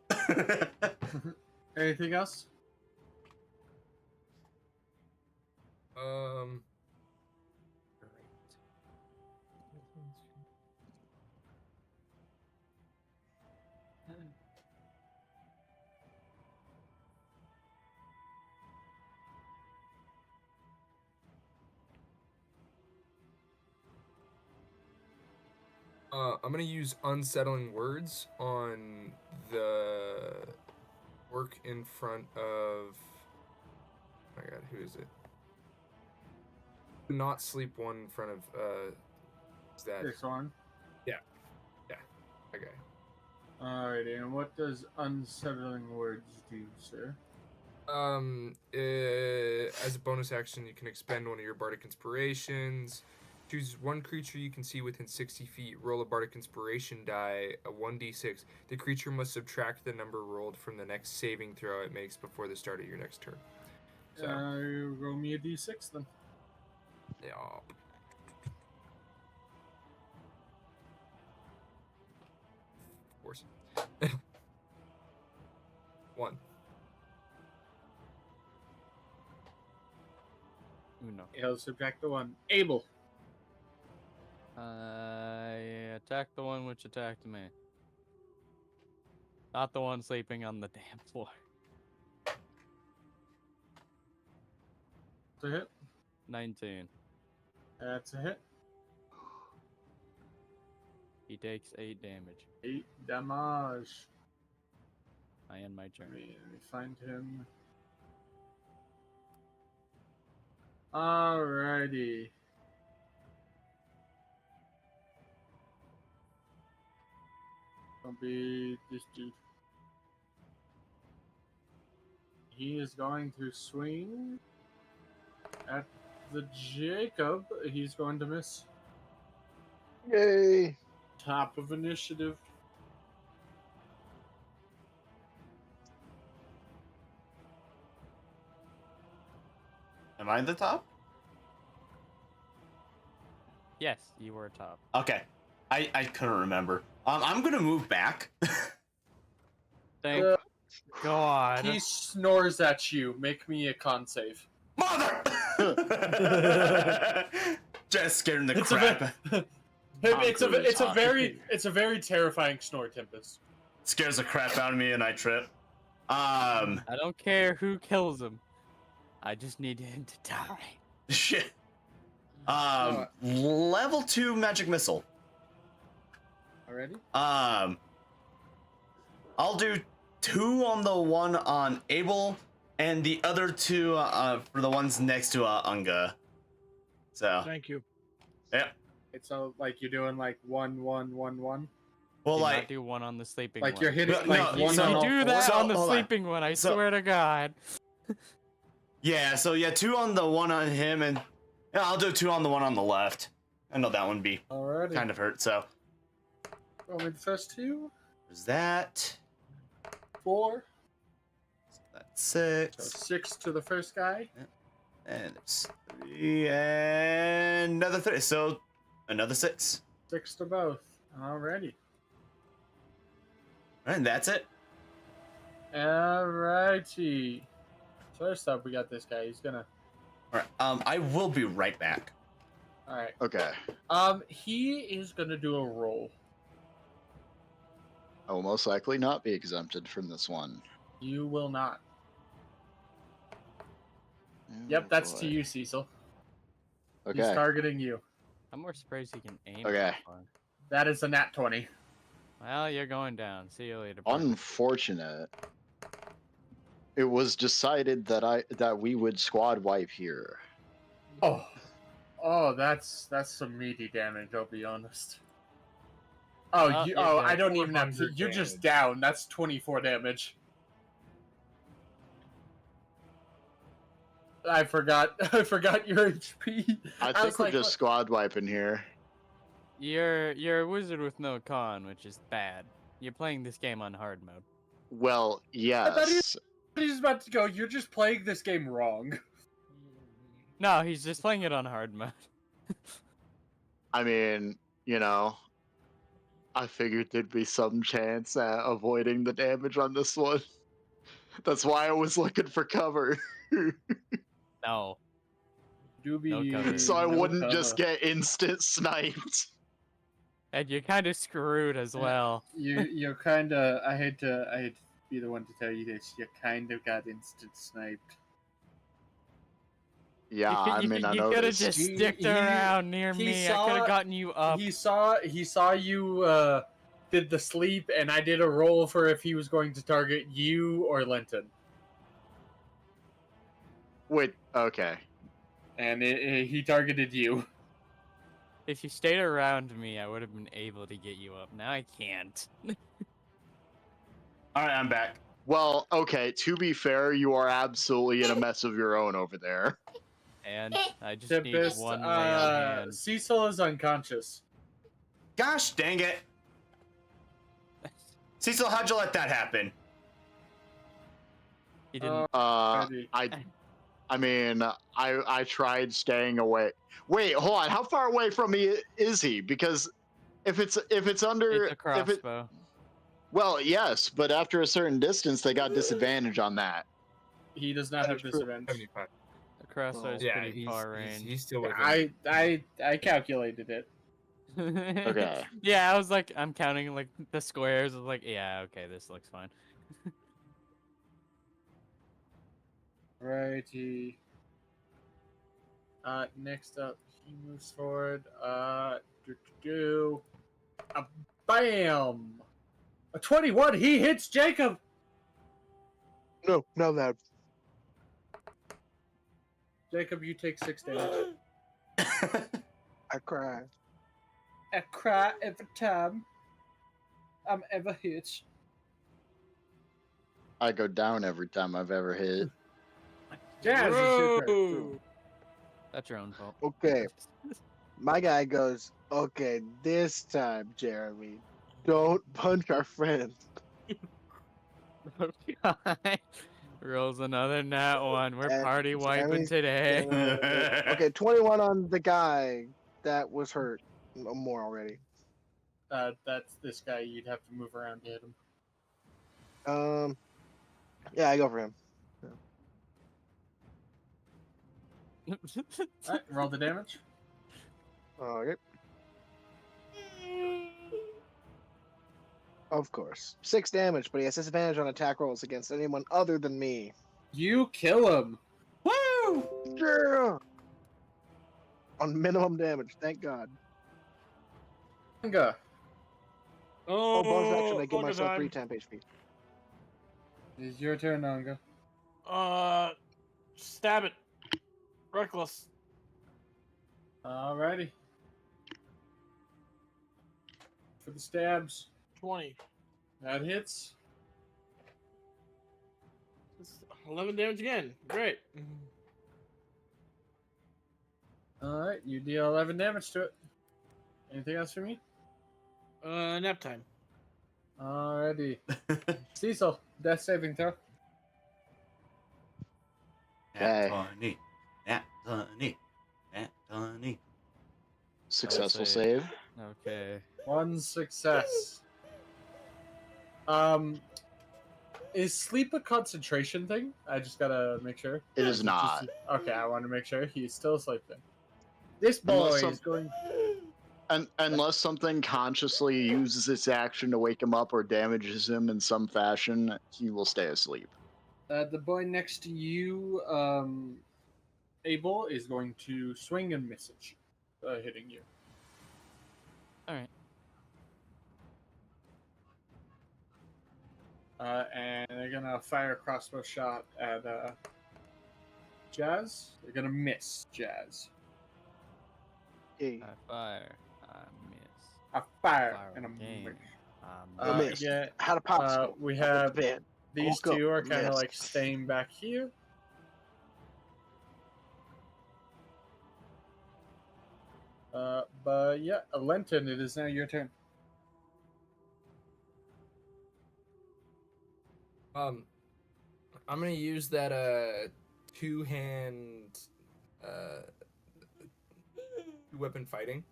Speaker 3: Anything else?
Speaker 7: I'm gonna use unsettling words on the work in front of. Oh my God, who is it? Not sleep one in front of. Is that?
Speaker 3: This one.
Speaker 7: Okay.
Speaker 3: Alrighty, and what does unsettling words do, sir?
Speaker 7: As a bonus action, you can expend one of your bardic inspirations. Choose one creature you can see within 60 feet. Roll a bardic inspiration die, a 1d6. The creature must subtract the number rolled from the next saving throw it makes before the start of your next turn. So,
Speaker 3: Roll me a d6 then.
Speaker 7: yeah. Of course. 1.
Speaker 4: Uno.
Speaker 3: He'll subtract the 1. Abel.
Speaker 4: I attacked the one which attacked me. Not the one sleeping on the damn floor.
Speaker 3: To hit.
Speaker 4: 19.
Speaker 3: That's a hit.
Speaker 4: He takes 8 damage.
Speaker 3: 8 damage.
Speaker 4: I end my
Speaker 3: Let
Speaker 4: turn.
Speaker 3: me find him. Alrighty. Gonna be this dude. He is going to swing at the Jacob. He's going to miss.
Speaker 6: Yay!
Speaker 3: Top of initiative.
Speaker 2: Am I at the top?
Speaker 4: Yes, you were top.
Speaker 2: Okay. I couldn't remember. I'm gonna move back.
Speaker 4: Thank
Speaker 3: Uh,
Speaker 4: God.
Speaker 3: He snores at you. Make me a con save.
Speaker 2: Mother! Just scaring the
Speaker 3: It's a
Speaker 2: crap.
Speaker 3: It's a very terrifying snore, Tempest.
Speaker 2: Scares the crap out of me and I trip.
Speaker 4: I don't care who kills him. I just need him to die.
Speaker 2: Shit. Level 2 magic missile.
Speaker 3: Already?
Speaker 2: I'll do 2 on the one on Abel and the other 2 for the ones next to Unga. So
Speaker 8: Thank you.
Speaker 2: yeah.
Speaker 3: It's so like you're doing like 1, 1, 1, 1.
Speaker 2: Well,
Speaker 4: Do
Speaker 2: like
Speaker 4: not do one on the sleeping
Speaker 3: Like
Speaker 4: one.
Speaker 3: you're hitting
Speaker 2: No,
Speaker 3: like
Speaker 2: no,
Speaker 3: one
Speaker 2: so-
Speaker 3: on
Speaker 4: You
Speaker 3: all
Speaker 4: do
Speaker 3: four.
Speaker 4: that
Speaker 2: So,
Speaker 4: on the
Speaker 2: hold on.
Speaker 4: sleeping one, I
Speaker 2: So-
Speaker 4: swear to God.
Speaker 2: yeah. So yeah, 2 on the one on him, and yeah, I'll do 2 on the one on the left. I know that one be
Speaker 3: Alrighty.
Speaker 2: kind of hurt. So
Speaker 3: Roll me the first 2.
Speaker 2: there's that.
Speaker 3: 4.
Speaker 2: That's
Speaker 3: So
Speaker 2: 6.
Speaker 3: 6 to the first guy.
Speaker 2: And it's 3 and another 3. So another 6.
Speaker 3: 6 to both. Alrighty.
Speaker 2: And that's it.
Speaker 3: Alrighty. First up, we got this guy. He's gonna.
Speaker 2: All right. I will be right back.
Speaker 3: All right.
Speaker 5: Okay.
Speaker 3: He is gonna do a roll.
Speaker 5: I will most likely not be exempted from this one.
Speaker 3: You will not.
Speaker 5: Oh,
Speaker 3: Yep, that's
Speaker 5: boy.
Speaker 3: to you, Cecil. He's
Speaker 5: Okay.
Speaker 3: targeting you.
Speaker 4: I'm more surprised he can aim.
Speaker 5: Okay.
Speaker 4: that far.
Speaker 3: That is a nat 20.
Speaker 4: Well, you're going down. See you later. partner.
Speaker 5: Unfortunate. It was decided that we would squad wipe here.
Speaker 3: Oh, that's some meaty damage. I'll be honest. Oh,
Speaker 4: Oh,
Speaker 3: you,
Speaker 4: yeah,
Speaker 3: oh,
Speaker 4: yeah.
Speaker 3: I don't even have to.
Speaker 7: 400
Speaker 3: You're just
Speaker 7: damage.
Speaker 3: down. That's 24 damage. I forgot. I forgot your HP.
Speaker 5: I
Speaker 3: was
Speaker 5: think we're
Speaker 3: like,
Speaker 5: just squad wiping here.
Speaker 4: You're a wizard with no con, which is bad. You're playing this game on hard mode.
Speaker 5: Well,
Speaker 3: thought he-
Speaker 5: yes.
Speaker 3: He's about to go. You're just playing this game wrong.
Speaker 4: No, he's just playing it on hard mode.
Speaker 5: I mean, you know, I figured there'd be some chance at avoiding the damage on this one. That's why I was looking for cover.
Speaker 4: No.
Speaker 3: Doobie.
Speaker 4: No cover.
Speaker 5: So I
Speaker 3: no
Speaker 5: wouldn't just
Speaker 3: cover.
Speaker 5: get instant sniped.
Speaker 4: And you're kind of screwed as well.
Speaker 3: You're kind of. I hate to be the one to tell you this. You kind of got instant sniped.
Speaker 5: Yeah,
Speaker 4: I
Speaker 5: I mean, I
Speaker 4: you could have
Speaker 5: noticed.
Speaker 4: just
Speaker 3: He-
Speaker 4: sticked
Speaker 3: he-
Speaker 4: around near
Speaker 3: he
Speaker 4: me. I
Speaker 3: saw-
Speaker 4: could have gotten you up.
Speaker 3: He saw you did the sleep, and I did a roll for if he was going to target you or Linton,
Speaker 5: Wait, okay.
Speaker 3: and he targeted you.
Speaker 4: If you stayed around me, I would have been able to get you up. Now I can't.
Speaker 2: All right, I'm back.
Speaker 5: Well, okay, to be fair, you are absolutely in a mess of your own over there.
Speaker 4: And I just
Speaker 3: Tempest,
Speaker 4: need one lay on hand.
Speaker 3: Cecil is unconscious.
Speaker 2: Gosh dang it. Cecil, how'd you let that happen?
Speaker 4: He didn't.
Speaker 3: Ready.
Speaker 5: I mean, I tried staying away. Wait, hold on. How far away from me is he? Because if it's under,
Speaker 4: It's a crossbow.
Speaker 5: well, yes, but after a certain distance, they got disadvantage on that.
Speaker 3: He does not have disadvantage.
Speaker 7: 75.
Speaker 4: The crossbow is
Speaker 7: Yeah,
Speaker 4: pretty far range.
Speaker 7: he's still within.
Speaker 3: I calculated it.
Speaker 5: Okay.
Speaker 4: Yeah, I was like, I'm counting like the squares. I was like, yeah, okay, this looks fine.
Speaker 3: Righty. Next up, he moves forward. Bam! A 21. He hits Jacob.
Speaker 6: No, not that.
Speaker 3: Jacob, you take 6 damage.
Speaker 6: I cry.
Speaker 3: I cry every time I'm ever hit.
Speaker 5: I go down every time I've ever hit.
Speaker 3: Jazz, it's your turn.
Speaker 4: Whoa! That's your own fault.
Speaker 6: Okay. My guy goes, okay, this time, Jeremy, don't punch our friend.
Speaker 4: Rolls another nat one. We're
Speaker 6: And
Speaker 4: party wiping
Speaker 6: Jeremy's-
Speaker 4: today.
Speaker 6: Okay, 21 on the guy that was hurt. More already.
Speaker 3: That's this guy. You'd have to move around to hit him.
Speaker 6: Yeah, I go for him.
Speaker 3: Alright, roll the damage.
Speaker 6: Okay. Of course. 6 damage, but he has disadvantage on attack rolls against anyone other than me.
Speaker 3: You kill him.
Speaker 2: Woo!
Speaker 6: Yeah! On minimum damage, thank God.
Speaker 3: Anga,
Speaker 6: Oh, bonus action, I give
Speaker 8: bonus
Speaker 6: myself
Speaker 8: time.
Speaker 6: 3 temp HP.
Speaker 3: it's your turn, Anga.
Speaker 8: Stab it. Reckless.
Speaker 3: Alrighty. For the stabs.
Speaker 8: 20.
Speaker 3: That hits.
Speaker 8: That's 11 damage again. Great.
Speaker 3: Alright, you deal 11 damage to it. Anything else for me?
Speaker 8: Nap time.
Speaker 3: Alrighty. Cecil, death saving throw.
Speaker 2: Nat
Speaker 5: Okay.
Speaker 2: 20. Nat 20. Nat 20.
Speaker 5: Successful
Speaker 4: save.
Speaker 5: save.
Speaker 4: Okay.
Speaker 3: One success. Is sleep a concentration thing? I just gotta make sure.
Speaker 5: It
Speaker 3: Or
Speaker 5: is
Speaker 3: it
Speaker 5: not.
Speaker 3: just- okay, I want to make sure he's still sleeping. This boy
Speaker 5: Unless some-
Speaker 3: is going.
Speaker 5: Unless something consciously uses its action to wake him up or damages him in some fashion, he will stay asleep.
Speaker 3: The boy next to you, Abel, is going to swing and miss it, hitting you.
Speaker 4: All right.
Speaker 3: And they're gonna fire a crossbow shot at Jazz. They're gonna miss Jazz.
Speaker 6: Hey,
Speaker 4: I fire. I miss.
Speaker 3: A fire,
Speaker 4: Fire
Speaker 3: and a
Speaker 4: again.
Speaker 3: miss.
Speaker 6: I missed.
Speaker 3: Yeah,
Speaker 6: had a popsicle.
Speaker 3: we
Speaker 6: I went to
Speaker 3: have
Speaker 6: bed.
Speaker 3: these
Speaker 6: Woke up,
Speaker 3: two are kind of
Speaker 6: missed.
Speaker 3: like staying back here. But yeah, Lenton, it is now your turn.
Speaker 7: I'm gonna use that two-hand weapon fighting.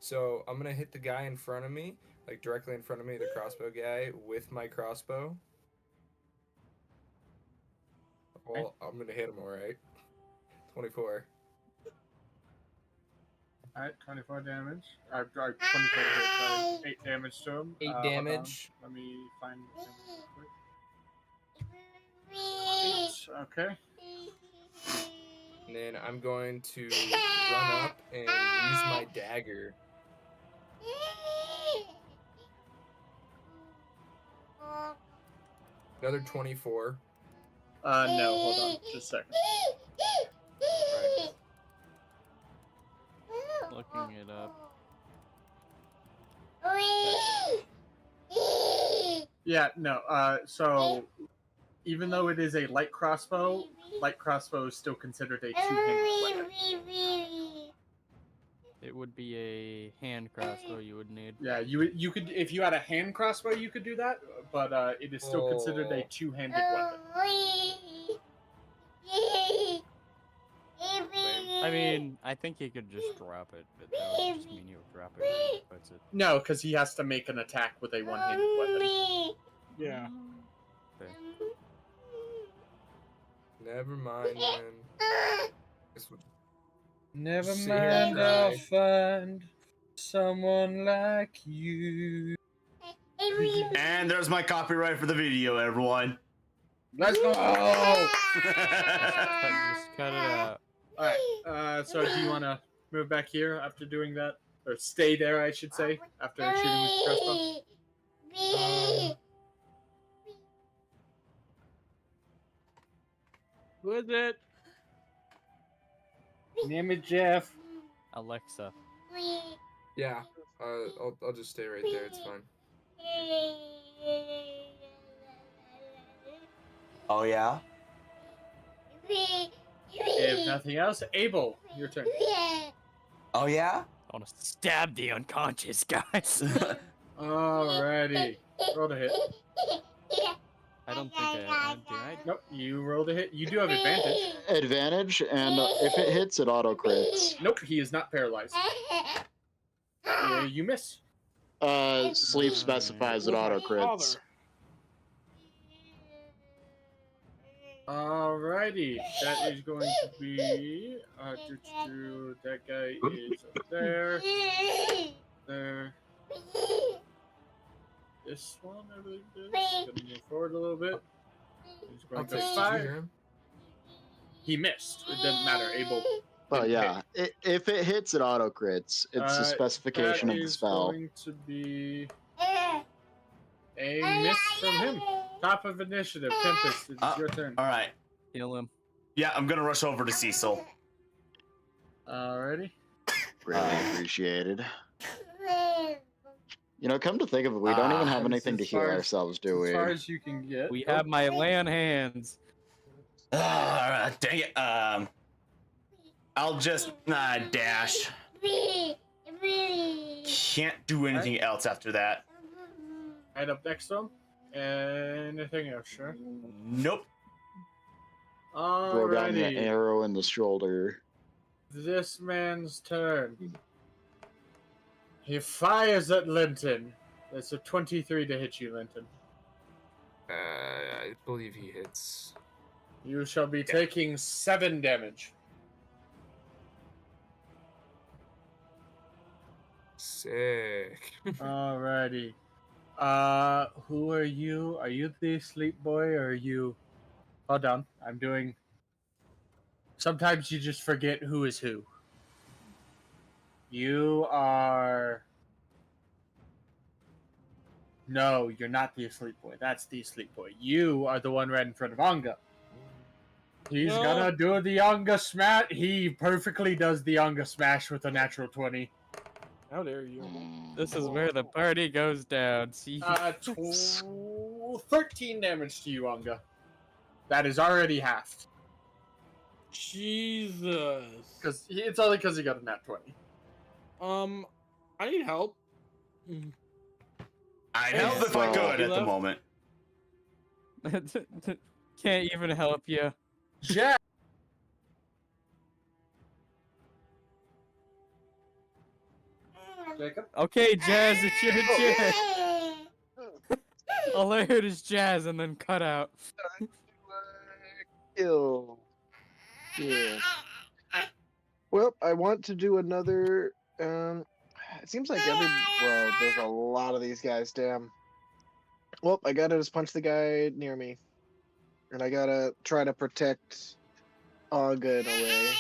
Speaker 7: So I'm gonna hit the guy in front of me, like directly in front of me, the crossbow guy, with my crossbow. Well, I'm gonna hit him, all right. 24.
Speaker 3: Alright, 24 damage. 24 hit, 8 damage to him.
Speaker 7: 8
Speaker 3: Hold on.
Speaker 7: damage.
Speaker 3: Let me find the damage quick. 8, okay.
Speaker 7: And then I'm going to run up and use my dagger. Another 24.
Speaker 3: No, hold on. Just a second.
Speaker 7: Right.
Speaker 4: Looking it up.
Speaker 3: Yeah, no. So even though it is a light crossbow is still considered a two-handed weapon.
Speaker 4: It would be a hand crossbow you would need.
Speaker 3: Yeah, you could, if you had a hand crossbow, you could do that, but it is still considered a
Speaker 7: Oh.
Speaker 3: two-handed weapon.
Speaker 4: I mean, I think he could just drop it, but that would just mean he would drop it when he puts it.
Speaker 3: No, because he has to make an attack with a one-handed weapon.
Speaker 8: Yeah.
Speaker 4: Okay.
Speaker 7: Never mind then. This would-
Speaker 3: Never
Speaker 7: See here,
Speaker 3: mind,
Speaker 7: try.
Speaker 3: I'll find someone like you.
Speaker 2: And there's my copyright for the video, everyone.
Speaker 3: Let's go!
Speaker 4: Just cut it out.
Speaker 3: Alright, so do you want to move back here after doing that? Or stay there, I should say, after shooting with the crossbow?
Speaker 8: Who is it?
Speaker 3: Name it Jeff.
Speaker 4: Alexa.
Speaker 7: Yeah, I'll just stay right there. It's fine.
Speaker 2: Oh, yeah?
Speaker 3: If nothing else, Abel, your turn.
Speaker 2: Oh, yeah?
Speaker 4: I want to stab the unconscious guy.
Speaker 3: Alrighty. Roll to hit.
Speaker 4: I don't think I do. I
Speaker 3: Nope, you rolled a hit. You do have advantage.
Speaker 5: Advantage, and if it hits, it auto crits.
Speaker 3: Nope, he is not paralyzed. You miss.
Speaker 5: Sleep specifies it auto crits.
Speaker 3: Alrighty, that is going to be that guy is up there. There. This one, I believe it is. Gonna move forward a little bit. He's going
Speaker 7: I'll
Speaker 3: to
Speaker 7: take it. Did you
Speaker 3: fire.
Speaker 7: hear him?
Speaker 3: He missed. It doesn't matter. Abel.
Speaker 5: Oh
Speaker 3: didn't
Speaker 5: yeah, if it hits, it auto crits. It's a specification
Speaker 3: that
Speaker 5: of the
Speaker 3: is
Speaker 5: spell.
Speaker 3: going to be a miss from him. Top of initiative. Tempest, it's your turn.
Speaker 2: All right.
Speaker 4: heal him.
Speaker 2: Yeah, I'm gonna rush over to Cecil.
Speaker 3: Alrighty.
Speaker 5: Greatly appreciated. You know, come to think of it, we don't even have
Speaker 3: That is
Speaker 5: anything to
Speaker 3: as
Speaker 5: heal
Speaker 3: far as-
Speaker 5: ourselves, do
Speaker 3: As far
Speaker 5: we?
Speaker 3: as you can get.
Speaker 4: We
Speaker 3: Go.
Speaker 4: have my land hands.
Speaker 2: Dang it. I'll just dash. Can't do anything else after that.
Speaker 3: Right up next to him. Anything else, sure.
Speaker 2: Nope.
Speaker 5: Throw down your
Speaker 3: Alrighty.
Speaker 5: arrow in the shoulder.
Speaker 3: This man's turn. He fires at Linton. That's a 23 to hit you, Linton.
Speaker 7: I believe he hits.
Speaker 3: You shall be taking 7 damage.
Speaker 7: Sick.
Speaker 3: Alrighty. Who are you? Are you the sleep boy or are you... Hold on. I'm doing... Sometimes you just forget who is who. You are... No, you're not the sleep boy. That's the sleep boy. You are the one right in front of Anga. He's
Speaker 8: No.
Speaker 3: gonna do the Anga smash. He perfectly does the Anga smash with a natural 20.
Speaker 8: How dare you?
Speaker 4: This is where the party goes down. See,
Speaker 3: 13 damage to you, Anga. That is already halved.
Speaker 8: Jesus.
Speaker 3: Because it's only because he got a nat 20.
Speaker 8: I need help.
Speaker 2: I'd help if I could at the
Speaker 8: Left.
Speaker 2: moment.
Speaker 4: can't even help you.
Speaker 3: Jack! Jacob?
Speaker 4: Okay, Jazz, it's your chance. All I heard is Jazz and then cut out.
Speaker 6: Kill. Yeah. Well, I want to do another. It seems like well, there's a lot of these guys. Damn. Well, I gotta just punch the guy near me, and I gotta try to protect Aga in a way.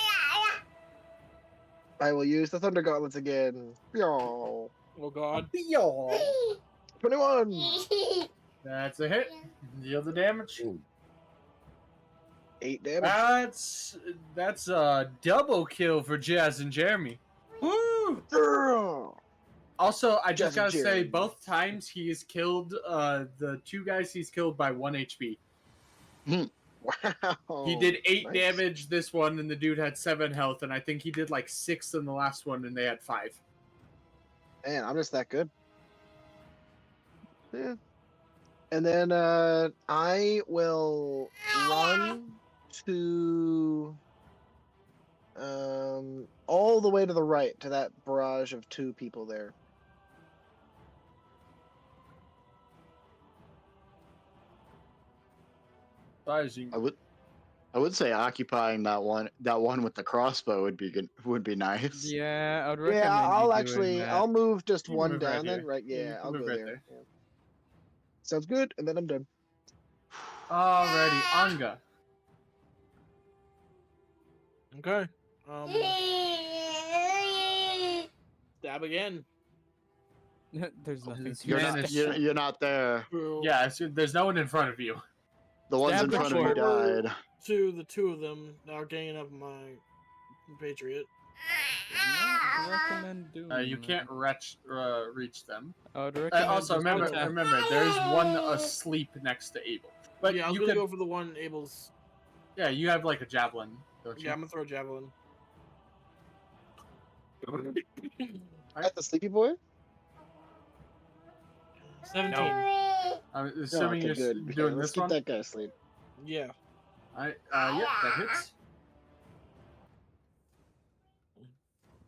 Speaker 6: I will use the Thunder Gauntlets again. Yo.
Speaker 8: Oh God.
Speaker 6: 21.
Speaker 3: That's a hit. Deal the damage.
Speaker 6: 8 damage.
Speaker 3: That's a double kill for Jazz and Jeremy.
Speaker 2: Woo!
Speaker 6: Girl.
Speaker 3: Also, I
Speaker 6: Jazz
Speaker 3: just
Speaker 6: and
Speaker 3: gotta say,
Speaker 6: Jeremy.
Speaker 3: both times he has killed the 2 guys he's killed by 1 HP.
Speaker 6: Wow.
Speaker 3: He did 8
Speaker 6: Nice.
Speaker 3: damage this one, and the dude had 7 health, and I think he did like 6 in the last one, and they had 5.
Speaker 6: Man, I'm just that good. Yeah. And then I will run to all the way to the right to that barrage of 2 people there.
Speaker 5: I would say occupying that one with the crossbow would be good. Would be nice.
Speaker 4: Yeah, I would recommend
Speaker 6: Yeah,
Speaker 4: you
Speaker 6: I'll
Speaker 4: doing
Speaker 6: actually
Speaker 4: that.
Speaker 6: I'll move just
Speaker 3: You can
Speaker 6: one
Speaker 3: move right
Speaker 6: down then.
Speaker 3: here.
Speaker 6: Right,
Speaker 3: Yeah, you
Speaker 6: yeah,
Speaker 3: can
Speaker 6: I'll
Speaker 3: move
Speaker 6: go
Speaker 3: right
Speaker 6: there.
Speaker 3: there.
Speaker 6: Yeah. Sounds good, and then I'm done.
Speaker 3: Alrighty, Anga.
Speaker 8: Okay. Stab again.
Speaker 4: There's nothing
Speaker 3: This
Speaker 4: to
Speaker 5: You're
Speaker 3: man
Speaker 5: not.
Speaker 3: is-
Speaker 5: You're not there.
Speaker 3: Yeah, there's no one in front of you.
Speaker 5: The ones
Speaker 4: Stab
Speaker 5: in
Speaker 4: the
Speaker 5: front of you
Speaker 4: short.
Speaker 5: died.
Speaker 8: To the 2 of them now ganging up my Patriot.
Speaker 4: I would recommend doing
Speaker 3: You
Speaker 4: that.
Speaker 3: can't reach them.
Speaker 4: I would recommend
Speaker 3: Also,
Speaker 4: just attack-
Speaker 3: remember, there's one asleep next to Abel. But
Speaker 8: yeah, I was
Speaker 3: you
Speaker 8: gonna
Speaker 3: could,
Speaker 8: go for the one Abel's.
Speaker 3: yeah, you have like a javelin, don't you?
Speaker 8: Yeah, I'm gonna throw a javelin.
Speaker 6: At the sleepy boy?
Speaker 8: 17.
Speaker 3: I'm
Speaker 6: No,
Speaker 3: assuming
Speaker 6: okay,
Speaker 3: you're
Speaker 6: good. Okay,
Speaker 3: doing
Speaker 6: let's
Speaker 3: this
Speaker 6: keep
Speaker 3: one.
Speaker 6: that guy asleep.
Speaker 8: Yeah.
Speaker 3: Yep, that hits.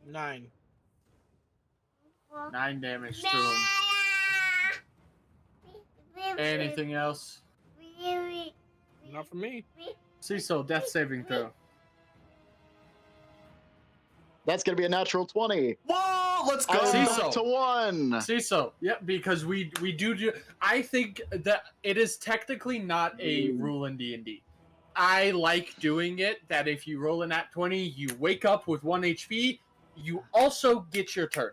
Speaker 8: 9.
Speaker 3: 9 damage to him. Anything else?
Speaker 8: Not for me.
Speaker 3: Cecil, death saving throw.
Speaker 5: That's gonna be a natural 20.
Speaker 2: Whoa! Let's go!
Speaker 5: I'm
Speaker 3: Cecil.
Speaker 5: back to 1.
Speaker 3: Cecil, yeah, because we do. I think that it is technically not a rule in D&D. I like doing it that if you roll a nat 20, you wake up with 1 HP. You also get your turn.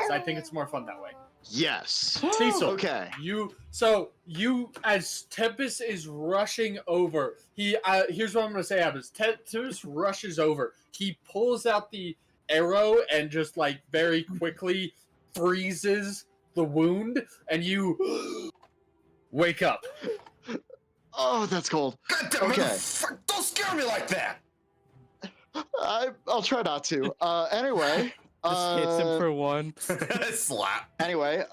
Speaker 3: So I think it's more fun that way.
Speaker 5: Yes.
Speaker 3: Cecil,
Speaker 5: Okay.
Speaker 3: you as Tempest is rushing over. Here's what I'm gonna say happens. Tempest rushes over. He pulls out the arrow and just like very quickly freezes the wound, and you wake up.
Speaker 5: Oh, that's cold.
Speaker 2: God damn
Speaker 5: Okay.
Speaker 2: motherfucker! Don't scare me like that.
Speaker 5: I'll try not to. Anyway.
Speaker 4: Just hits him for one.
Speaker 2: Slap.
Speaker 5: Anyway,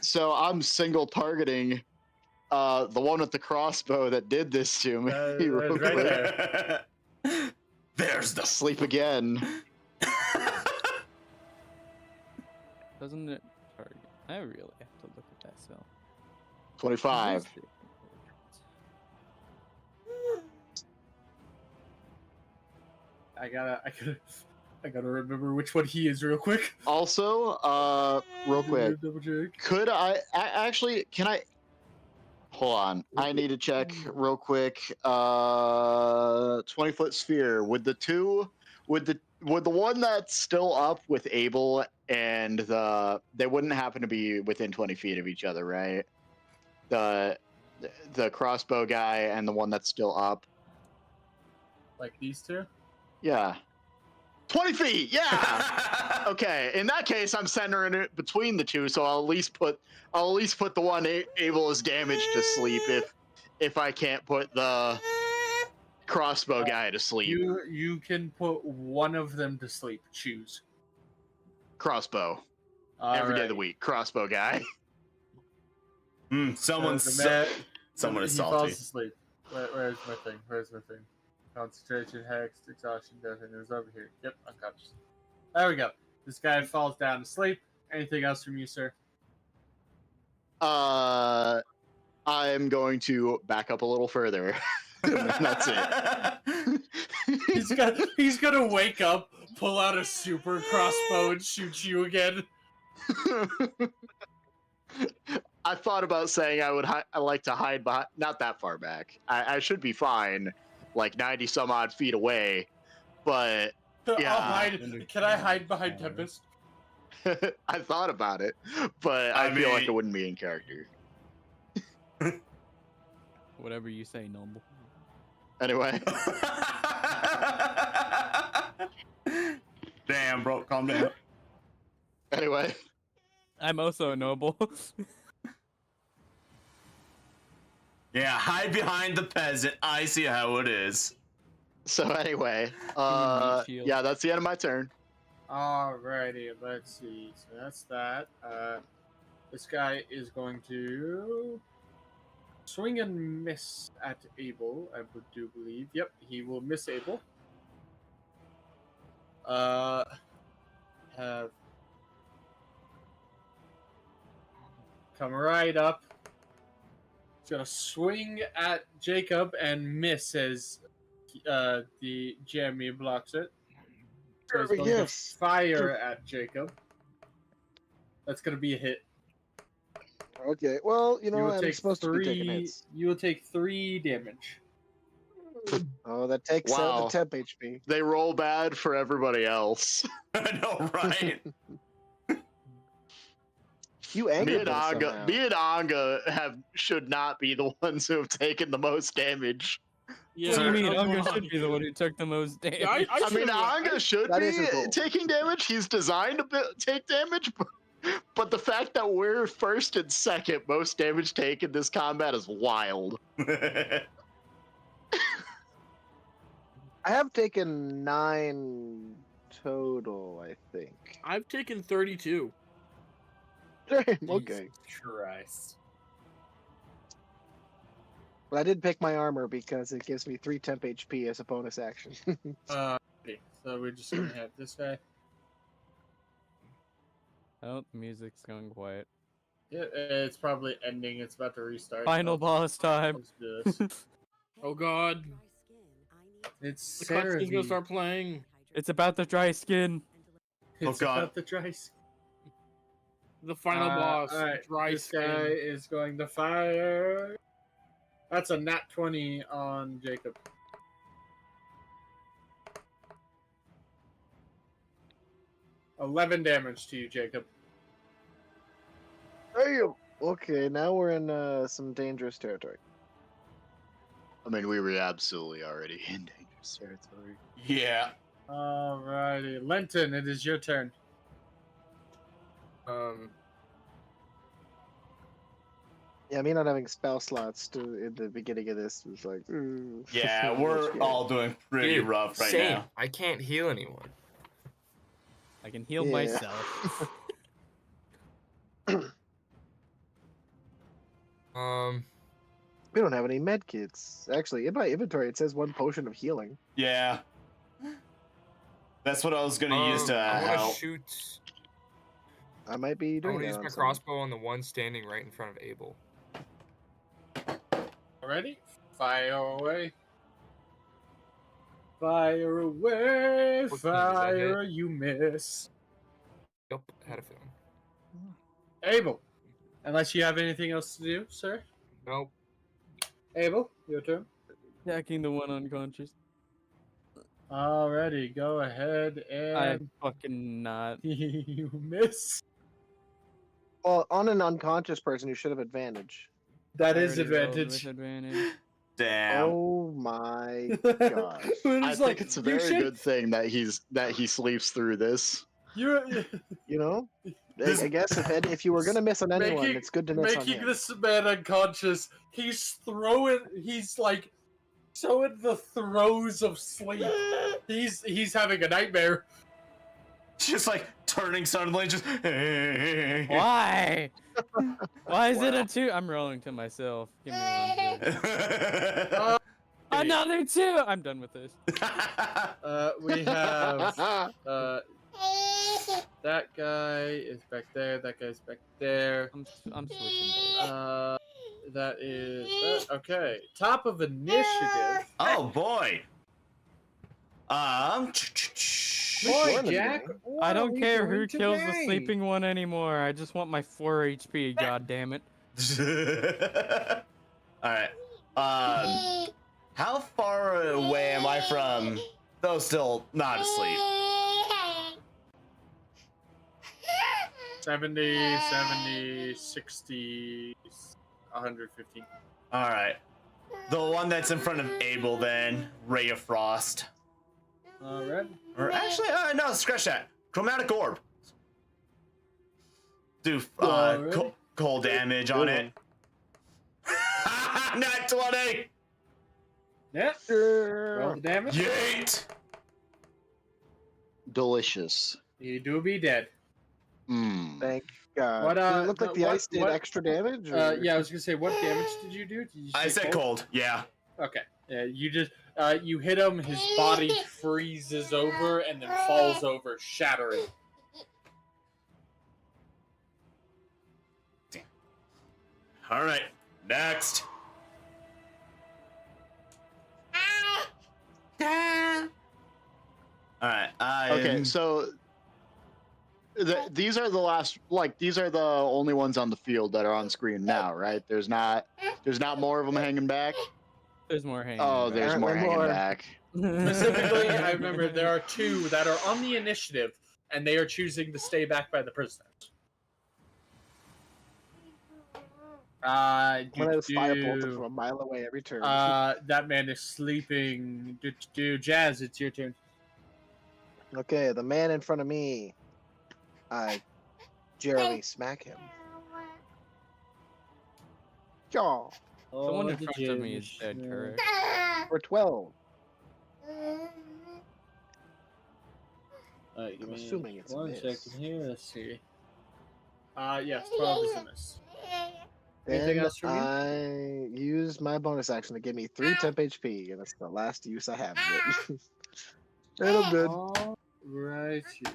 Speaker 5: so I'm single targeting the one with the crossbow that did this to me. real
Speaker 3: right
Speaker 5: quick.
Speaker 3: there.
Speaker 2: There's the
Speaker 5: Sleep again.
Speaker 4: Doesn't it target? I really have to look at that cell.
Speaker 5: 25.
Speaker 3: I gotta remember which one he is real quick.
Speaker 5: Also, real quick,
Speaker 3: Double check.
Speaker 5: could actually, can I, hold on, I need to check real quick. 20-foot sphere, would the one that's still up with Abel and they wouldn't happen to be within 20 feet of each other, right? The crossbow guy and the one that's still up.
Speaker 3: Like these two?
Speaker 5: Yeah. 20 feet, yeah. Okay, in that case, I'm centering it between the two, so I'll at least put the one able as damage to sleep if I can't put the crossbow guy to sleep.
Speaker 3: You can put one of them to sleep. Choose.
Speaker 5: Crossbow. Every day of the week. Crossbow guy.
Speaker 2: Someone
Speaker 3: he
Speaker 2: is
Speaker 3: falls
Speaker 2: salty.
Speaker 3: asleep. Where's my thing? Concentration, hex, exhaustion, deafening. It was over here. Yep, unconscious. There we go. This guy falls down to sleep. Anything else from you, sir?
Speaker 5: I'm going to back up a little further. And that's it.
Speaker 3: He's gonna wake up, pull out a super crossbow, and shoot you again.
Speaker 5: I thought about saying I like to hide behind, not that far back. I should be fine, like 90 some odd feet away, but yeah.
Speaker 3: Can I hide behind Tempest?
Speaker 5: I thought about it, but I feel like it wouldn't be in character.
Speaker 4: Whatever you say, Noble.
Speaker 5: Anyway.
Speaker 2: Damn, bro, calm down.
Speaker 5: Anyway.
Speaker 4: I'm also a noble.
Speaker 2: Yeah, hide behind the peasant. I see how it is.
Speaker 5: So anyway,
Speaker 4: shield.
Speaker 5: yeah, that's the end of my turn.
Speaker 3: Alrighty, let's see. So that's that. This guy is going to swing and miss at Abel, I do believe. Yep, he will miss Abel. Have come right up. He's gonna swing at Jacob and miss as the Jeremy blocks it. So he's going to fire at Jacob. That's gonna be a hit.
Speaker 6: Okay, well, you know,
Speaker 3: will
Speaker 6: I'm
Speaker 3: take
Speaker 6: supposed to be taking hits.
Speaker 3: You will take 3 damage.
Speaker 6: Oh, that takes out
Speaker 5: Wow.
Speaker 6: the temp HP.
Speaker 5: They roll bad for everybody else.
Speaker 2: I know, right?
Speaker 6: You angered them somehow.
Speaker 5: Me and Anga should not be the ones who have taken the most damage.
Speaker 4: Yeah, what do you mean? Unger should be the one who took the most damage.
Speaker 5: I mean, Anga should
Speaker 6: That
Speaker 5: be
Speaker 6: isn't cool.
Speaker 5: taking damage. He's designed to take damage, but the fact that we're first and second most damage taken this combat is wild.
Speaker 6: I have taken 9 total, I think.
Speaker 8: I've taken 32.
Speaker 6: Okay.
Speaker 3: Christ.
Speaker 6: But I did pick my armor because it gives me 3 temp HP as a bonus action.
Speaker 3: Okay, so we're just gonna have this guy.
Speaker 4: Oh, the music's going quiet.
Speaker 3: Yeah, it's probably ending. It's about to restart.
Speaker 4: Final boss time.
Speaker 3: Let's do this.
Speaker 8: Oh god.
Speaker 3: It's
Speaker 8: The cutscene's gonna
Speaker 3: Cerebi.
Speaker 8: start playing.
Speaker 4: It's about the dry skin.
Speaker 3: It's
Speaker 2: God.
Speaker 3: about the dry skin.
Speaker 8: The final boss.
Speaker 3: Alright,
Speaker 8: Dry
Speaker 3: this
Speaker 8: skin.
Speaker 3: guy is going to fire. That's a nat 20 on Jacob. $11 damage to you, Jacob.
Speaker 6: Damn. Okay, now we're in some dangerous territory.
Speaker 5: I mean, we were absolutely already in dangerous territory.
Speaker 2: Yeah.
Speaker 3: Alrighty, Lenton, it is your turn.
Speaker 6: Yeah, me not having spell slots in the beginning of this was like.
Speaker 2: Yeah,
Speaker 6: that's
Speaker 2: we're
Speaker 6: scary.
Speaker 2: all doing pretty
Speaker 7: Dude,
Speaker 2: rough right
Speaker 7: same.
Speaker 2: now.
Speaker 7: I can't heal anyone.
Speaker 4: I can heal
Speaker 6: Yeah.
Speaker 4: myself.
Speaker 6: We don't have any med kits. Actually, in my inventory, it says 1 potion of healing.
Speaker 2: Yeah. That's what I was gonna use to
Speaker 7: I want
Speaker 2: help.
Speaker 7: to shoot.
Speaker 6: I might be
Speaker 7: I
Speaker 6: doing
Speaker 7: want to
Speaker 6: that
Speaker 7: use
Speaker 6: on
Speaker 7: my
Speaker 6: someone.
Speaker 7: crossbow on the one standing right in front of Abel.
Speaker 3: Ready? Fire away. Fire away,
Speaker 7: 14, does that
Speaker 3: fire, you miss.
Speaker 7: Yep, had a feeling.
Speaker 3: Abel, unless you have anything else to do, sir.
Speaker 7: Nope.
Speaker 3: Abel, your turn.
Speaker 4: Attacking the one unconscious.
Speaker 3: Alrighty, go ahead
Speaker 4: I
Speaker 3: and
Speaker 4: fucking not.
Speaker 3: you miss.
Speaker 6: Well, on an unconscious person, you should have advantage.
Speaker 3: That
Speaker 4: I
Speaker 3: is
Speaker 4: already rolled
Speaker 3: advantage.
Speaker 4: with advantage.
Speaker 2: Damn.
Speaker 6: Oh my gosh.
Speaker 5: I think it's a very good thing that he sleeps through this.
Speaker 3: You
Speaker 6: You know,
Speaker 2: This-
Speaker 6: I guess if you were gonna miss on anyone, it's good to miss on
Speaker 3: making
Speaker 6: him.
Speaker 3: this man unconscious. He's like so in the throes of sleep. He's having a nightmare.
Speaker 2: Just like turning suddenly, just.
Speaker 4: Why? Why is it a 2? I'm rolling to myself. Give me 1 second. Another 2! I'm done with this.
Speaker 3: We have that guy is back there. That guy's back there.
Speaker 4: I'm switching blades.
Speaker 3: That is okay. Top of initiative.
Speaker 2: Oh boy.
Speaker 3: Boy, Jack.
Speaker 4: I don't care who kills the sleeping one anymore. I just want my 4 HP. God damn it!
Speaker 2: All right. How far away am I from those still not asleep?
Speaker 3: 70, 60, 115.
Speaker 2: All right. The one that's in front of Abel, then Ray of Frost.
Speaker 3: All right.
Speaker 2: Or actually, no, scratch that. Chromatic Orb. Do
Speaker 3: Alright.
Speaker 2: cold damage on it. Not 20.
Speaker 3: Yeah. Roll the damage.
Speaker 2: Yeet.
Speaker 5: Delicious.
Speaker 3: You do be dead.
Speaker 6: Thank God.
Speaker 3: What,
Speaker 6: Did it look like the
Speaker 3: what-
Speaker 6: ice did
Speaker 3: what-
Speaker 6: extra damage? Or?
Speaker 3: Yeah, I was gonna say, what damage did you do? Did you
Speaker 2: I
Speaker 3: say
Speaker 2: said cold. Yeah.
Speaker 3: Okay. Yeah, you just you hit him. His body freezes over and then falls over, shattering.
Speaker 2: All right. Next. All right.
Speaker 5: Okay, so these are the last, like these are the only ones on the field that are on screen now, right? There's not more of them hanging back.
Speaker 4: There's more hanging.
Speaker 5: Oh, there's more hanging back.
Speaker 3: Specifically, I remember there are 2 that are on the initiative, and they are choosing to stay back by the prisoners.
Speaker 6: One of those firebolts from a mile away every turn.
Speaker 3: That man is sleeping. Jazz, it's your turn.
Speaker 6: Okay, the man in front of me. I Jeremy smack him. Jaw.
Speaker 4: The one in front of me is dead, correct?
Speaker 6: For 12.
Speaker 3: Alright, give
Speaker 6: I'm
Speaker 3: me
Speaker 6: assuming it's a
Speaker 3: one
Speaker 6: miss.
Speaker 3: second here. Let's see. Yes, 12 is a miss. Anything
Speaker 6: Then
Speaker 3: else from you?
Speaker 6: I use my bonus action to give me 3 temp HP, and that's the last use I have of it. And I'm good.
Speaker 3: Alrighty.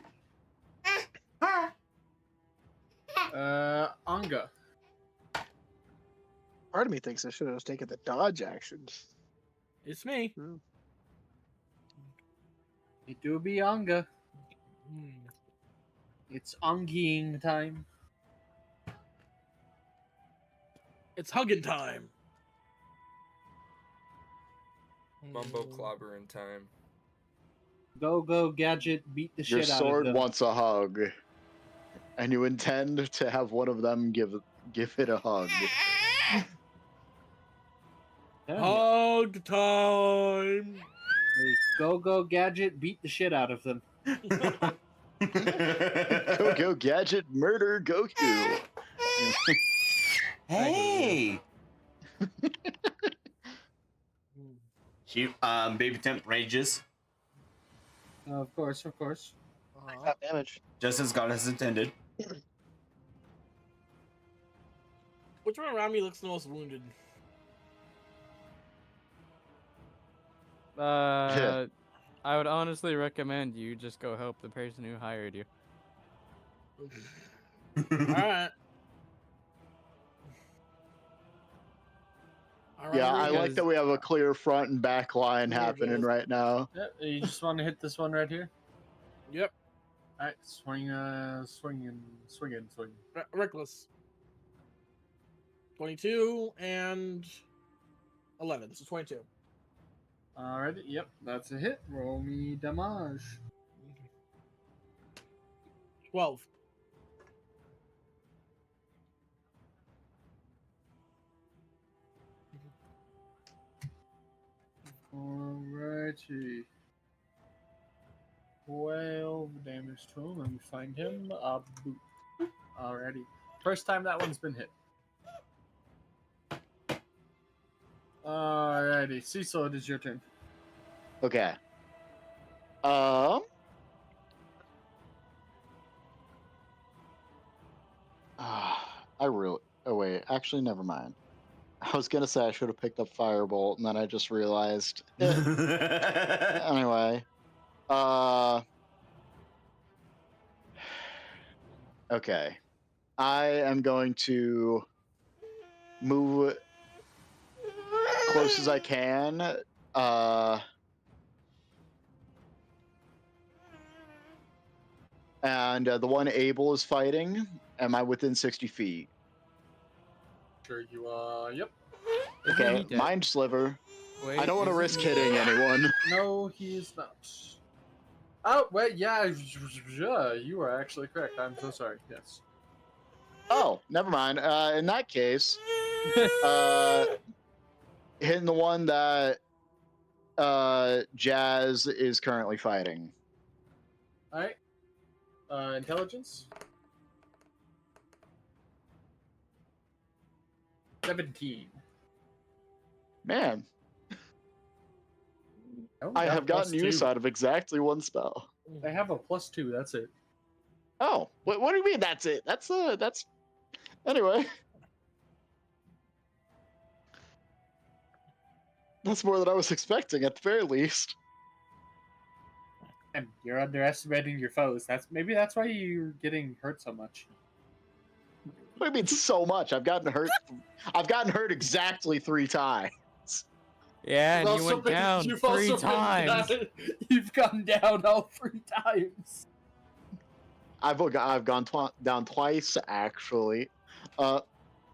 Speaker 3: Anga.
Speaker 6: Part of me thinks I should have taken the dodge action.
Speaker 8: It's me.
Speaker 3: It do be Anga. It's Angiing time.
Speaker 8: It's hugging time.
Speaker 7: Mumbo clobber in time.
Speaker 3: Go, Gadget, beat the
Speaker 5: Your
Speaker 3: shit out of
Speaker 5: sword
Speaker 3: them.
Speaker 5: wants a hug, and you intend to have one of them give it a hug.
Speaker 3: Hell
Speaker 8: Hug time.
Speaker 3: Go gadget, beat the shit out of them.
Speaker 5: Go Gadget, murder Goku.
Speaker 2: Hey. Baby Temp rages,
Speaker 3: Of course.
Speaker 6: Top damage.
Speaker 2: just as God has intended.
Speaker 8: Which one around me looks the most wounded?
Speaker 4: I would honestly recommend you just go help the person who hired you.
Speaker 8: Alright.
Speaker 5: Yeah, I like that we have a clear front and back line
Speaker 8: Here
Speaker 5: happening
Speaker 8: goes.
Speaker 5: right now.
Speaker 3: Yep, you just want to hit this one right here.
Speaker 8: Yep.
Speaker 3: All right, swing.
Speaker 8: Reckless. 22 and 11, so 22.
Speaker 3: Alrighty, yep, that's a hit. Roll me damage.
Speaker 8: 12.
Speaker 3: Alrighty. 12 damage to him. Let me find him. Boop. Alrighty. First time that one's been hit. Alrighty. Cecil, it is your turn.
Speaker 5: Okay. I really. Oh wait, actually, never mind. I was gonna say I should have picked up Firebolt, and then I just realized. Anyway. Okay. I am going to move close as I can. And the one Abel is fighting. Am I within 60 feet?
Speaker 3: Sure you are. Yep.
Speaker 5: Okay,
Speaker 4: He dead?
Speaker 5: Mind Sliver.
Speaker 4: Wait,
Speaker 5: I don't want to
Speaker 4: isn't
Speaker 5: risk
Speaker 4: he-
Speaker 5: hitting anyone.
Speaker 3: No, he is not. Oh, wait, yeah, you are actually correct. I'm so sorry. Yes.
Speaker 5: Oh, never mind. In that case, hitting the one that Jazz is currently fighting.
Speaker 3: All right. Intelligence. 17.
Speaker 5: Man,
Speaker 3: Oh,
Speaker 5: I
Speaker 3: got
Speaker 5: have
Speaker 3: a
Speaker 5: gotten
Speaker 3: +2.
Speaker 5: use out of exactly one spell.
Speaker 3: I have a +2. That's it.
Speaker 5: Oh, what do you mean that's it? That's anyway. That's more than I was expecting at the very least.
Speaker 3: And you're underestimating your foes. Maybe that's why you're getting hurt so much.
Speaker 5: What do you mean so much? I've gotten hurt exactly 3 times.
Speaker 4: Yeah, and
Speaker 3: You've
Speaker 4: you
Speaker 3: also
Speaker 4: went
Speaker 3: been-
Speaker 4: down
Speaker 3: you've
Speaker 4: 3
Speaker 3: also been
Speaker 4: times.
Speaker 3: down- you've gone down all 3 times.
Speaker 5: I've gone down twice actually. Anyway.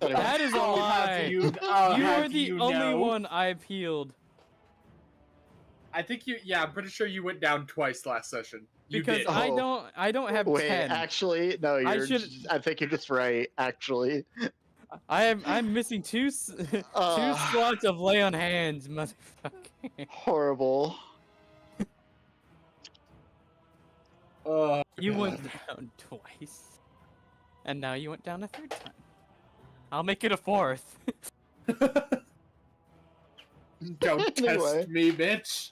Speaker 4: That is a
Speaker 3: How
Speaker 4: lie.
Speaker 3: do you
Speaker 4: You
Speaker 3: how
Speaker 4: are
Speaker 3: do
Speaker 4: the
Speaker 3: you
Speaker 4: only
Speaker 3: know?
Speaker 4: one I've healed.
Speaker 3: I think you. Yeah, I'm pretty sure you went down twice last session. You
Speaker 4: Because
Speaker 3: did.
Speaker 4: I don't have
Speaker 5: Wait,
Speaker 4: 10.
Speaker 5: actually, no,
Speaker 4: I should-
Speaker 5: I think you're just right. Actually,
Speaker 4: I'm missing two slots of lay on hands, motherfucker.
Speaker 5: horrible.
Speaker 4: You went down twice. And now you went down a 3rd time. I'll make it a 4th.
Speaker 3: Don't
Speaker 5: Anyway.
Speaker 3: test me, bitch.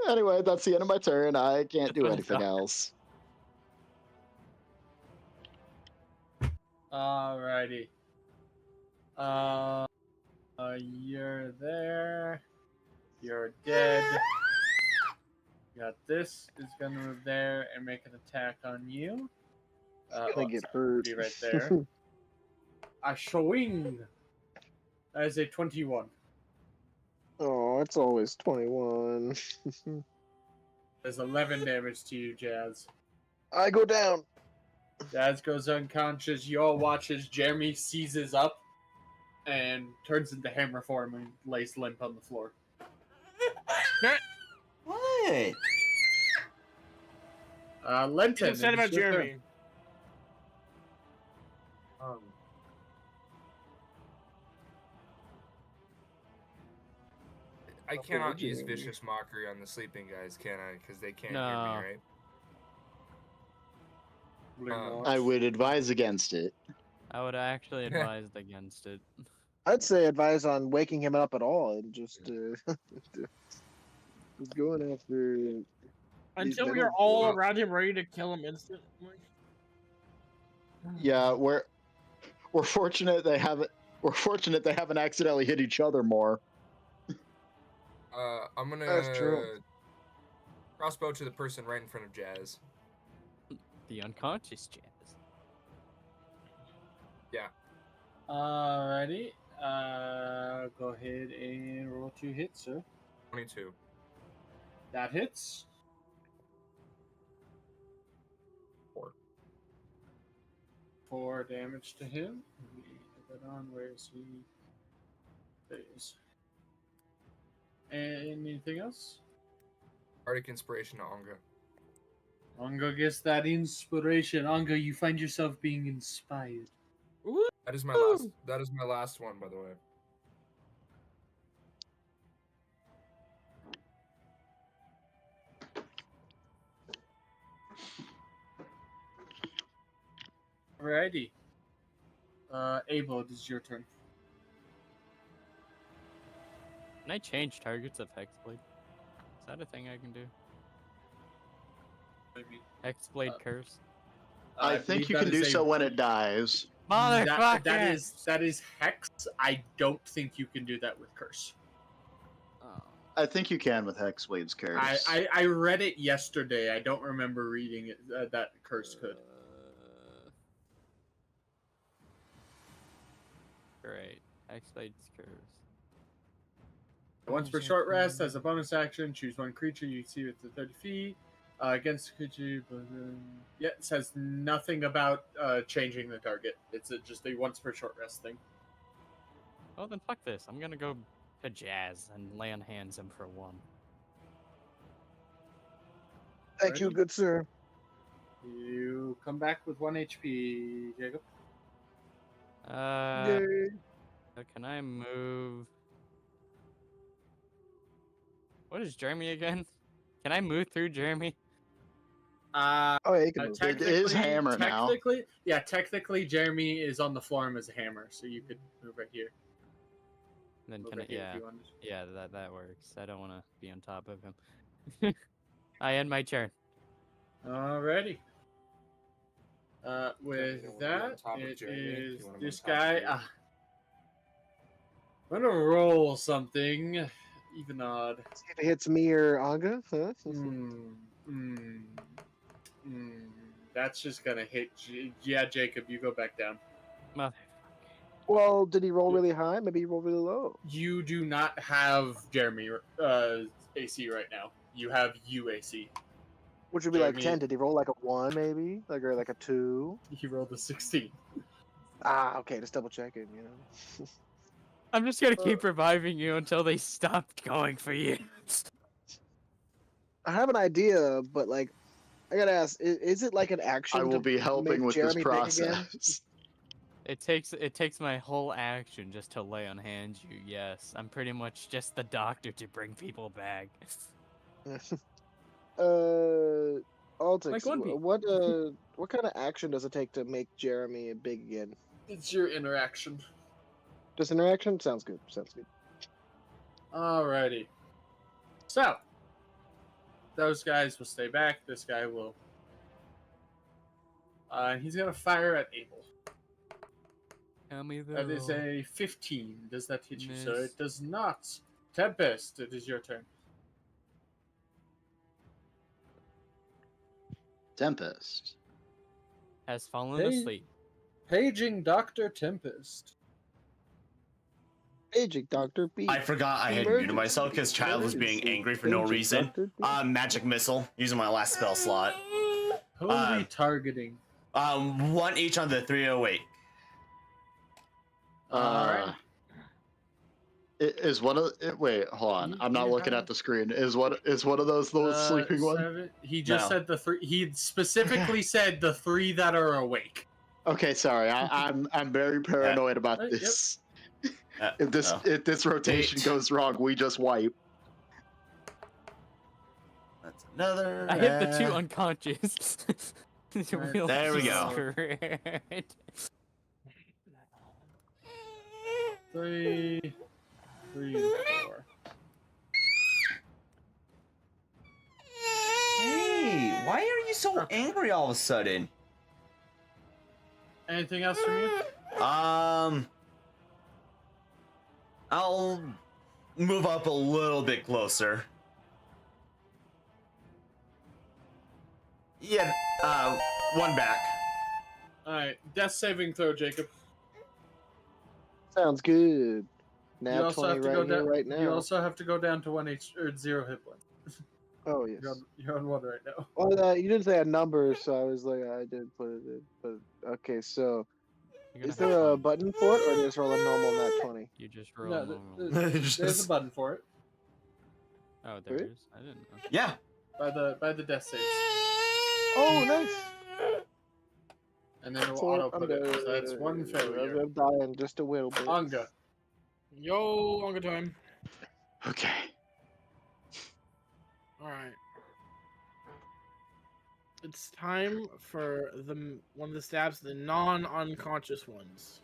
Speaker 5: Anyway, that's the end of my turn. I can't do
Speaker 4: Oh,
Speaker 5: anything
Speaker 4: God.
Speaker 5: else.
Speaker 3: Alrighty. You're there. You're dead. Got this is gonna move there and make an attack on you.
Speaker 6: I get hurt.
Speaker 3: Be right there. A swing. That is a 21.
Speaker 6: Oh, it's always 21.
Speaker 3: There's 11 damage to you, Jazz.
Speaker 6: I go down.
Speaker 3: Jazz goes unconscious. You all watch as Jeremy seizes up and turns into hammer form and lays limp on the floor.
Speaker 2: What?
Speaker 3: Lenton.
Speaker 8: You said
Speaker 3: it is
Speaker 8: about
Speaker 3: your turn.
Speaker 8: Jeremy.
Speaker 7: I cannot use vicious mockery on the sleeping guys, can I? Because they can't hear
Speaker 4: No.
Speaker 7: me, right?
Speaker 5: I would advise against it.
Speaker 4: I would actually advise against it.
Speaker 6: I'd say advise on waking him up at all and just just going after these
Speaker 8: Until we
Speaker 6: middle
Speaker 8: are all
Speaker 6: schools.
Speaker 8: around him, ready to kill him instantly.
Speaker 5: Yeah, we're fortunate they haven't. We're fortunate they haven't accidentally hit each other more.
Speaker 7: I'm gonna
Speaker 6: That's true.
Speaker 7: crossbow to the person right in front of Jazz.
Speaker 4: The unconscious Jazz.
Speaker 7: Yeah.
Speaker 3: Alrighty. Go ahead and roll 2 hits, sir.
Speaker 7: 22.
Speaker 3: That hits.
Speaker 7: 4.
Speaker 3: 4 damage to him. Let me put that on. Where is he? There he is. Anything else?
Speaker 7: Bardic inspiration to Onga.
Speaker 3: Anga gets that inspiration. Anga, you find yourself being inspired.
Speaker 7: That is my last. That is my last one, by the way.
Speaker 3: Alrighty. Abel, this is your turn.
Speaker 4: Can I change targets of Hexblade? Is that a thing I can do? Hexblade curse.
Speaker 5: I think you can do so when it dies.
Speaker 4: Motherfucker!
Speaker 3: That is hex. I don't think you can do that with curse.
Speaker 4: Oh.
Speaker 5: I think you can with Hexblade's curse.
Speaker 3: I read it yesterday. I don't remember reading it. That curse could.
Speaker 4: Great. Hexblade's curse.
Speaker 3: Once per short rest, as a bonus action, choose one creature you see within 30 feet. Against the creature, but yeah, it says nothing about changing the target. It's just a once per short rest thing.
Speaker 4: Oh, then fuck this. I'm gonna go to Jazz and lay on hands him for 1.
Speaker 6: Thank you, good sir.
Speaker 3: You come back with 1 HP, Jacob.
Speaker 6: Yay.
Speaker 4: Can I move? What is Jeremy again? Can I move through Jeremy?
Speaker 6: Oh, yeah, you can move.
Speaker 5: It is hammer now.
Speaker 3: Technically, Jeremy is on the floor as a hammer, so you could move right here.
Speaker 4: Then
Speaker 3: Move
Speaker 4: can I?
Speaker 3: right here if
Speaker 4: Yeah,
Speaker 3: you wanted.
Speaker 4: yeah, that works. I don't want to be on top of him. I end my turn.
Speaker 3: Alrighty. With that, it is this guy. I'm gonna roll something. Even odd.
Speaker 6: See if it hits me or Anga. Huh?
Speaker 3: That's just gonna hit. Yeah, Jacob, you go back down.
Speaker 4: Mother.
Speaker 6: Well, did he roll really high? Maybe he rolled really low.
Speaker 3: You do not have Jeremy AC right now. You have UAC.
Speaker 6: Which would be like
Speaker 3: Jeremy-
Speaker 6: 10. Did he roll like a 1 maybe? Or like a 2?
Speaker 3: He rolled a 16.
Speaker 6: Ah, okay, just double checking, you know.
Speaker 4: I'm just gonna keep reviving you until they stop going for you.
Speaker 6: I have an idea, but like, I gotta ask: is it like an action?
Speaker 5: I will
Speaker 6: to
Speaker 5: be helping
Speaker 6: make
Speaker 5: with
Speaker 6: Jeremy
Speaker 5: this
Speaker 6: big again?
Speaker 5: process.
Speaker 4: It takes my whole action just to lay on hands you. Yes, I'm pretty much just the doctor to bring people back.
Speaker 6: Altix,
Speaker 4: Like One Piece.
Speaker 6: what kind of action does it take to make Jeremy big again?
Speaker 3: It's your interaction.
Speaker 6: Just interaction? Sounds good. Sounds good.
Speaker 3: Alrighty. So, those guys will stay back. This guy will. He's gonna fire at Abel.
Speaker 4: Tell me the
Speaker 3: That is
Speaker 4: roll.
Speaker 3: a 15. Does that hit you, sir?
Speaker 4: Miss.
Speaker 3: It does not. Tempest, it is your turn.
Speaker 5: Tempest.
Speaker 4: Has fallen
Speaker 3: Hey.
Speaker 4: asleep.
Speaker 3: Paging Dr. Tempest.
Speaker 6: Aging Dr. B.
Speaker 2: I forgot I had muted myself because Child was being angry for no reason. Magic Missile, using my last spell slot.
Speaker 3: Who are we targeting?
Speaker 2: 1 each on the 308.
Speaker 3: Alright.
Speaker 5: Is one of wait, hold on. I'm not looking at the screen. Is one of those sleeping ones?
Speaker 3: 7. He just
Speaker 2: No.
Speaker 3: said the 3. He specifically said the 3 that are awake.
Speaker 5: Okay, sorry. I'm very paranoid about
Speaker 3: Yep.
Speaker 5: this. If this rotation goes wrong, we just wipe.
Speaker 2: Another.
Speaker 4: I hit the 2 unconscious.
Speaker 3: Right,
Speaker 4: Real
Speaker 2: there we
Speaker 4: piece
Speaker 2: go.
Speaker 4: of shit.
Speaker 3: 3, 3, and 4.
Speaker 2: Hey, why are you so angry all of a sudden?
Speaker 3: Anything else from you?
Speaker 2: I'll move up a little bit closer. Yeah, one back.
Speaker 3: Alright, death saving throw, Jacob.
Speaker 6: Sounds good.
Speaker 3: You
Speaker 6: Nat
Speaker 3: also
Speaker 6: 20
Speaker 3: have to
Speaker 6: right
Speaker 3: go
Speaker 6: here,
Speaker 3: down.
Speaker 6: right now.
Speaker 3: You also have to go down to 0 hit points.
Speaker 6: Oh, yes.
Speaker 3: You're on 1 right now.
Speaker 6: Well, you didn't say a number, so I was like, I did put it in. But okay, so
Speaker 4: You're gonna
Speaker 6: is
Speaker 4: have
Speaker 6: there a
Speaker 4: fun.
Speaker 6: button for it, or just roll a normal nat 20?
Speaker 4: You just roll
Speaker 3: No,
Speaker 4: normal.
Speaker 3: there's a button for it
Speaker 4: Oh, there
Speaker 6: Really?
Speaker 4: is. I didn't know.
Speaker 2: Yeah.
Speaker 3: by the death saves,
Speaker 6: Oh, nice.
Speaker 3: and then it will
Speaker 6: So
Speaker 3: auto put it. So that's 1 failure.
Speaker 6: I'm dying just a little bit.
Speaker 3: Anga.
Speaker 8: Yo, Anga time.
Speaker 5: Okay.
Speaker 8: All right. It's time for one of the stabs, the non-unconscious ones.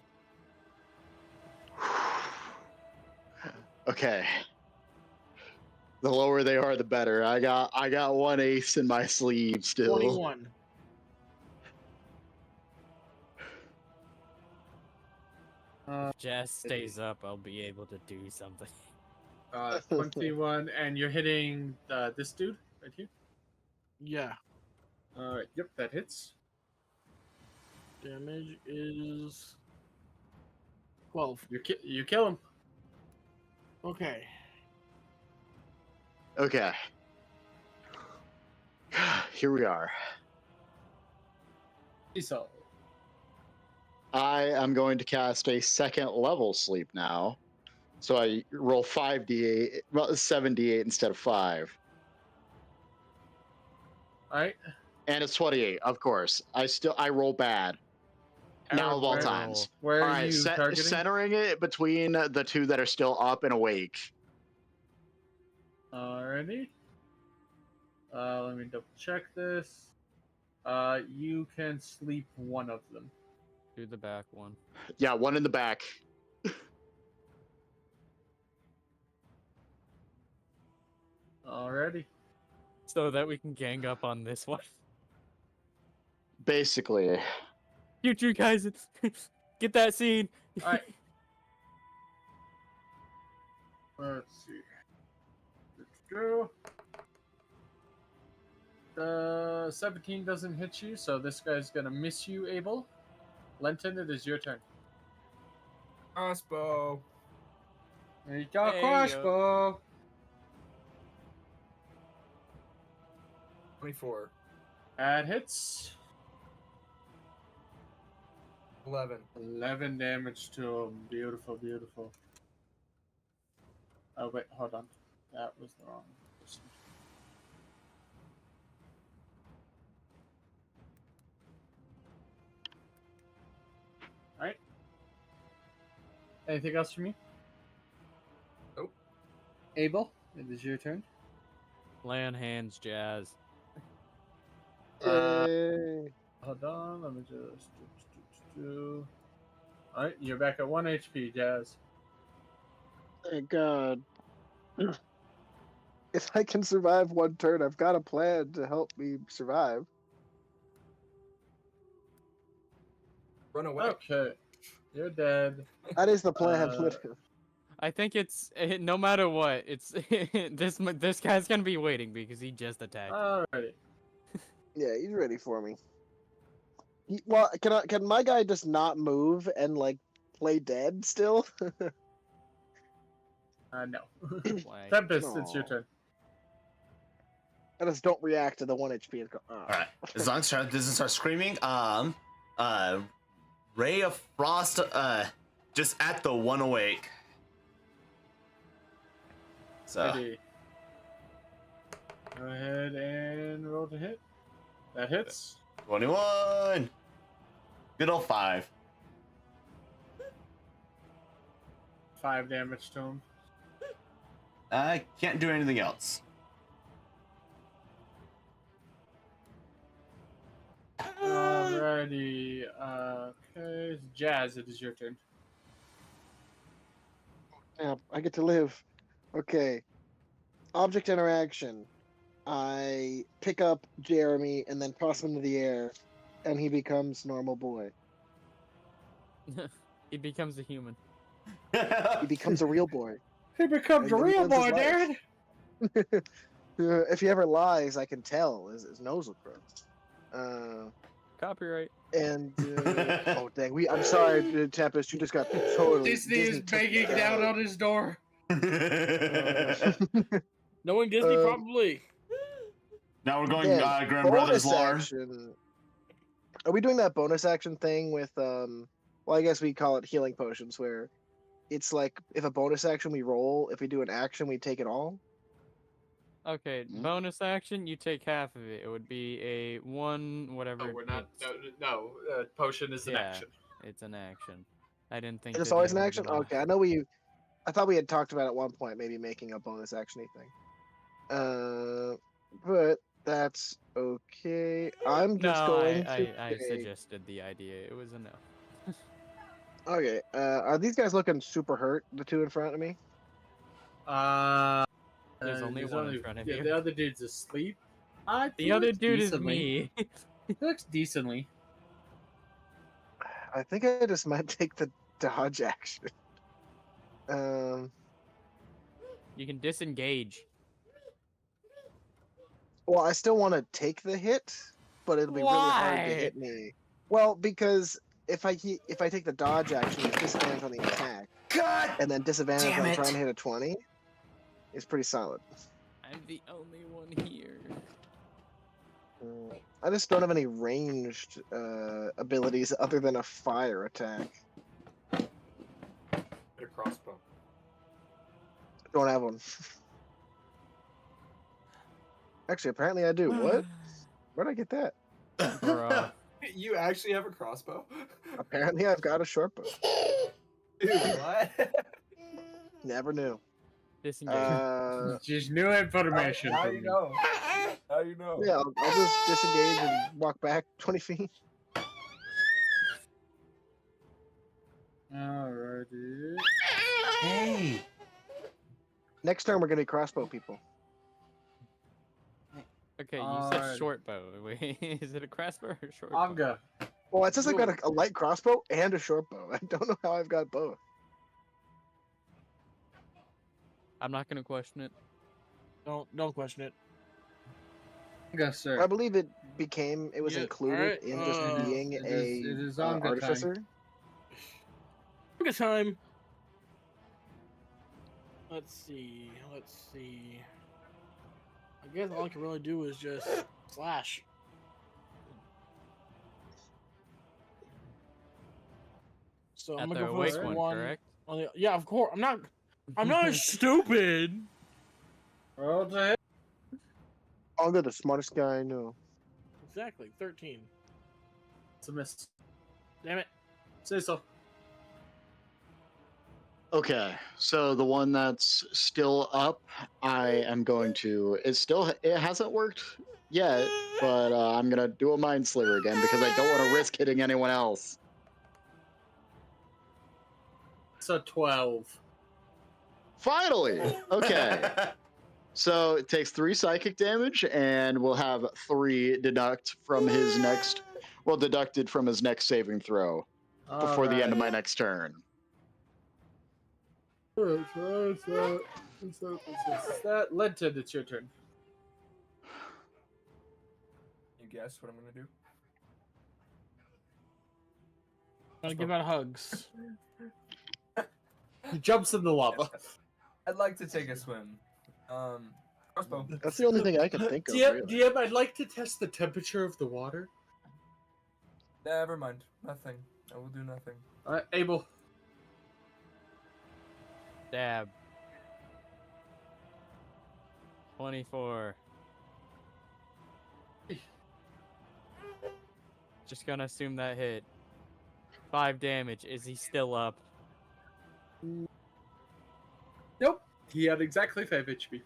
Speaker 5: Okay. The lower they are, the better. I got one ace in my sleeve still.
Speaker 8: 21.
Speaker 4: If Jazz stays up, I'll be able to do something.
Speaker 3: 21, and you're hitting this dude right here.
Speaker 8: Yeah.
Speaker 3: Yep, that hits.
Speaker 8: Damage is 12.
Speaker 3: You kill him.
Speaker 8: Okay.
Speaker 5: Okay. Here we are.
Speaker 3: So
Speaker 5: I am going to cast a second level sleep now. So I roll 5d8, well, 7d8 instead of 5.
Speaker 3: all right.
Speaker 5: And it's 28, of course. I roll bad. Now of all
Speaker 3: Where-
Speaker 5: times.
Speaker 3: Where
Speaker 5: All
Speaker 3: are
Speaker 5: right,
Speaker 3: you targeting?
Speaker 5: centering it between the 2 that are still up and awake.
Speaker 3: Alrighty. Let me double check this. You can sleep one of them.
Speaker 4: Do the back one.
Speaker 5: Yeah, one in the back.
Speaker 3: Alrighty.
Speaker 4: So that we can gang up on this one.
Speaker 5: Basically.
Speaker 4: You two guys, get that scene.
Speaker 3: Alright. Let's see. Let's go. 17 doesn't hit you, so this guy's gonna miss you, Abel. Lenton, it is your turn.
Speaker 7: Crossbow.
Speaker 3: There you go,
Speaker 4: Hey,
Speaker 3: crossbow.
Speaker 7: 24.
Speaker 3: That hits.
Speaker 7: 11.
Speaker 3: 11 damage to him. Beautiful, beautiful. Oh, wait, hold on. That was the wrong person. Alright. Anything else from you?
Speaker 7: Nope.
Speaker 3: Abel, it is your turn.
Speaker 4: Land hands, Jazz.
Speaker 6: Yay.
Speaker 3: Hold on, let me just Alright, you're back at 1 HP, Jazz.
Speaker 6: Thank God. If I can survive one turn, I've got a plan to help me survive.
Speaker 7: Run away.
Speaker 3: Okay. You're dead.
Speaker 6: That is the plan.
Speaker 3: Uh,
Speaker 4: I think it's no matter what. It's this guy's gonna be waiting because he just attacked.
Speaker 3: Alrighty.
Speaker 6: Yeah, he's ready for me. Well, can my guy just not move and like play dead still?
Speaker 3: No.
Speaker 4: Why?
Speaker 3: Tempest, it's your
Speaker 6: Aw.
Speaker 3: turn.
Speaker 6: I just don't react to the 1 HP and go, oh.
Speaker 2: All right. As long as it doesn't start screaming, Ray of Frost, just at the one awake. So
Speaker 3: Ready. Go ahead and roll to hit. That hits.
Speaker 2: 21. Good old 5.
Speaker 3: 5 damage to him.
Speaker 2: I can't do anything else.
Speaker 3: Alrighty. Okay, Jazz, it is your turn.
Speaker 6: Yeah, I get to live. Okay. Object interaction. I pick up Jeremy and then toss him into the air, and he becomes normal boy.
Speaker 4: He becomes a human.
Speaker 6: He becomes a real boy.
Speaker 3: He becomes a
Speaker 6: And then he
Speaker 3: real
Speaker 6: lives his
Speaker 3: boy,
Speaker 6: life.
Speaker 3: Dad.
Speaker 6: If he ever lies, I can tell. His nose will grow.
Speaker 4: Copyright.
Speaker 6: And oh dang, I'm sorry, Tempest. You just got totally.
Speaker 3: Disney is
Speaker 6: took
Speaker 3: banging down on his door.
Speaker 8: Knowing Disney,
Speaker 6: Um,
Speaker 8: probably.
Speaker 2: Now we're going
Speaker 6: Then,
Speaker 2: Grand Brothers
Speaker 6: bonus
Speaker 2: lore.
Speaker 6: action. Are we doing that bonus action thing with Well, I guess we call it healing potions, where it's like if a bonus action we roll, if we do an action we take it all.
Speaker 4: Okay,
Speaker 5: Hmm?
Speaker 4: bonus action, you take half of it. It would be a one, whatever.
Speaker 3: No, we're not.
Speaker 4: it's-
Speaker 3: No. Potion is an
Speaker 4: Yeah.
Speaker 3: action.
Speaker 4: It's an action. I didn't think
Speaker 6: It's
Speaker 4: that
Speaker 6: always
Speaker 4: you
Speaker 6: an
Speaker 4: were
Speaker 6: action.
Speaker 4: gonna-
Speaker 6: Okay, I thought we had talked about at one point maybe making a bonus actiony thing. But that's okay. I'm just
Speaker 4: No,
Speaker 6: going to
Speaker 4: I
Speaker 6: say-
Speaker 4: suggested the idea. It was a no.
Speaker 6: Okay, are these guys looking super hurt? The two in front of me.
Speaker 4: There's only one in front of you.
Speaker 3: The other dude's asleep.
Speaker 4: The other dude is me.
Speaker 3: He looks decently.
Speaker 6: I think I just might take the dodge action.
Speaker 4: You can disengage.
Speaker 6: Well, I still want to take the hit, but it'll be really hard to
Speaker 4: Why?
Speaker 6: hit me. Well, because if I take the dodge action, it's disadvantage on the attack,
Speaker 2: God
Speaker 6: and then disadvantage
Speaker 2: damn
Speaker 6: on
Speaker 2: it.
Speaker 6: trying to hit a 20. It's pretty solid.
Speaker 4: I'm the only one here.
Speaker 6: I just don't have any ranged abilities other than a fire attack.
Speaker 7: Get a crossbow.
Speaker 6: Don't have one. Actually, apparently I do. What? Where'd I get that?
Speaker 4: Bro.
Speaker 7: You actually have a crossbow?
Speaker 6: Apparently I've got a short bow.
Speaker 7: Dude, what?
Speaker 6: Never knew.
Speaker 4: Disengage.
Speaker 3: Just new information.
Speaker 7: How
Speaker 3: from
Speaker 7: you
Speaker 3: me.
Speaker 7: know? How you know?
Speaker 6: Yeah, I'll just disengage and walk back 20 feet.
Speaker 3: Alrighty.
Speaker 2: Hey.
Speaker 6: Next turn we're gonna be crossbow people.
Speaker 4: Okay, you
Speaker 3: Alright.
Speaker 4: said short bow. Wait, is it a crossbow or a short bow?
Speaker 3: Anga.
Speaker 6: Well, it says I've got a light crossbow and a short bow. I don't know how I've got both.
Speaker 4: I'm not gonna question it.
Speaker 8: Don't question it.
Speaker 3: Anga, sir.
Speaker 6: I believe it was
Speaker 8: Yeah,
Speaker 6: included
Speaker 8: alright,
Speaker 6: in just being
Speaker 3: it
Speaker 6: a
Speaker 3: is Anga time.
Speaker 6: artificer.
Speaker 8: Good time. Let's see. I guess all I can really do is just slash. So I'm
Speaker 4: At
Speaker 8: gonna
Speaker 4: the
Speaker 8: go
Speaker 4: awake
Speaker 8: for
Speaker 4: one,
Speaker 8: one.
Speaker 4: correct?
Speaker 8: Yeah, of course. I'm not stupid.
Speaker 3: Roll to hit.
Speaker 6: Anga, the smartest guy I know.
Speaker 8: Exactly. 13.
Speaker 3: It's a miss.
Speaker 8: Damn it.
Speaker 3: Say so.
Speaker 5: Okay, so the one that's still up, I am going to. It hasn't worked yet, but I'm gonna do a mind sliver again because I don't want to risk hitting anyone else.
Speaker 3: It's a 12.
Speaker 5: Finally, okay. So it takes 3 psychic damage, and we'll have 3 deducted from his next saving throw before the end of my next turn.
Speaker 3: That Linton, it's your turn.
Speaker 7: You guess what I'm gonna do?
Speaker 8: Gonna give out hugs.
Speaker 3: He jumps in the lava.
Speaker 7: I'd like to take a swim. Crossbow.
Speaker 6: That's the only thing I can think of. Really.
Speaker 3: DM, I'd like to test the temperature of the water.
Speaker 7: Never mind. Nothing. I will do nothing.
Speaker 3: Alright, Abel.
Speaker 4: Dab. 24. Just gonna assume that hit. 5 damage. Is he still up?
Speaker 3: Nope. He had exactly 5 HP.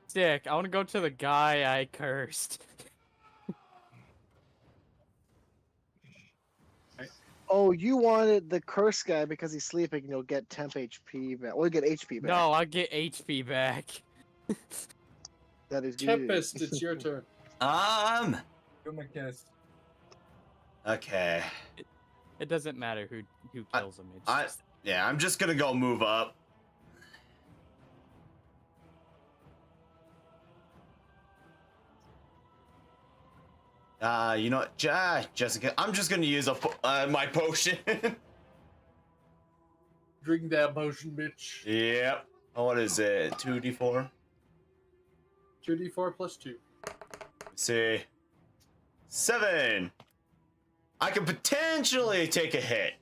Speaker 4: Sick. I want to go to the guy I cursed.
Speaker 6: Oh, you wanted the curse guy because he's sleeping and you'll get temp HP back. Or get HP back.
Speaker 4: No, I get HP back.
Speaker 6: That is good.
Speaker 3: Tempest, it's your turn.
Speaker 7: Give him a kiss.
Speaker 2: Okay.
Speaker 4: It doesn't matter who kills him. It's just
Speaker 2: Yeah, I'm just gonna go move up. You know what, Jessica, I'm just gonna use my potion.
Speaker 3: Drink that potion, bitch.
Speaker 2: Yep. Oh, what is it? 2d4?
Speaker 3: 2d4 plus 2.
Speaker 2: Let's see. 7. I could potentially take a hit.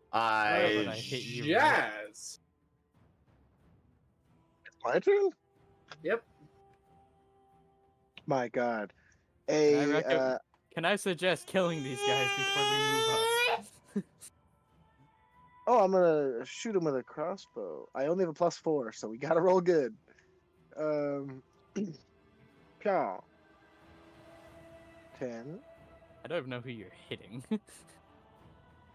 Speaker 4: when I hit you.
Speaker 3: Yes.
Speaker 6: My turn?
Speaker 3: Yep.
Speaker 6: My God.
Speaker 4: Can I suggest killing these guys before we move up?
Speaker 6: Oh, I'm gonna shoot him with a crossbow. I only have a +4, so we gotta roll good. Pow. 10.
Speaker 4: I don't even know who you're hitting.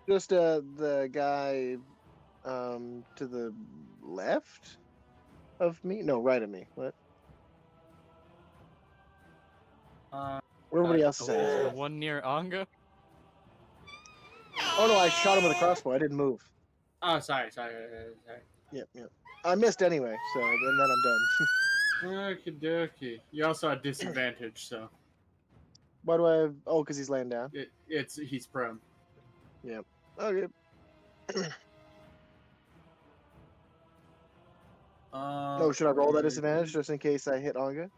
Speaker 6: Just the guy to the left of me? No, right of me. What? Everybody else is at.
Speaker 4: The one near Anga?
Speaker 6: Oh no, I shot him with a crossbow. I didn't move.
Speaker 3: Oh, sorry.
Speaker 6: Yep. I missed anyway, so and then I'm done.
Speaker 3: Okie dokie. You also have disadvantage, so
Speaker 6: Why do I have? Oh, because he's laying down.
Speaker 3: he's prone.
Speaker 6: Yep. Okay. No, should I roll that disadvantage just in case I hit Anga?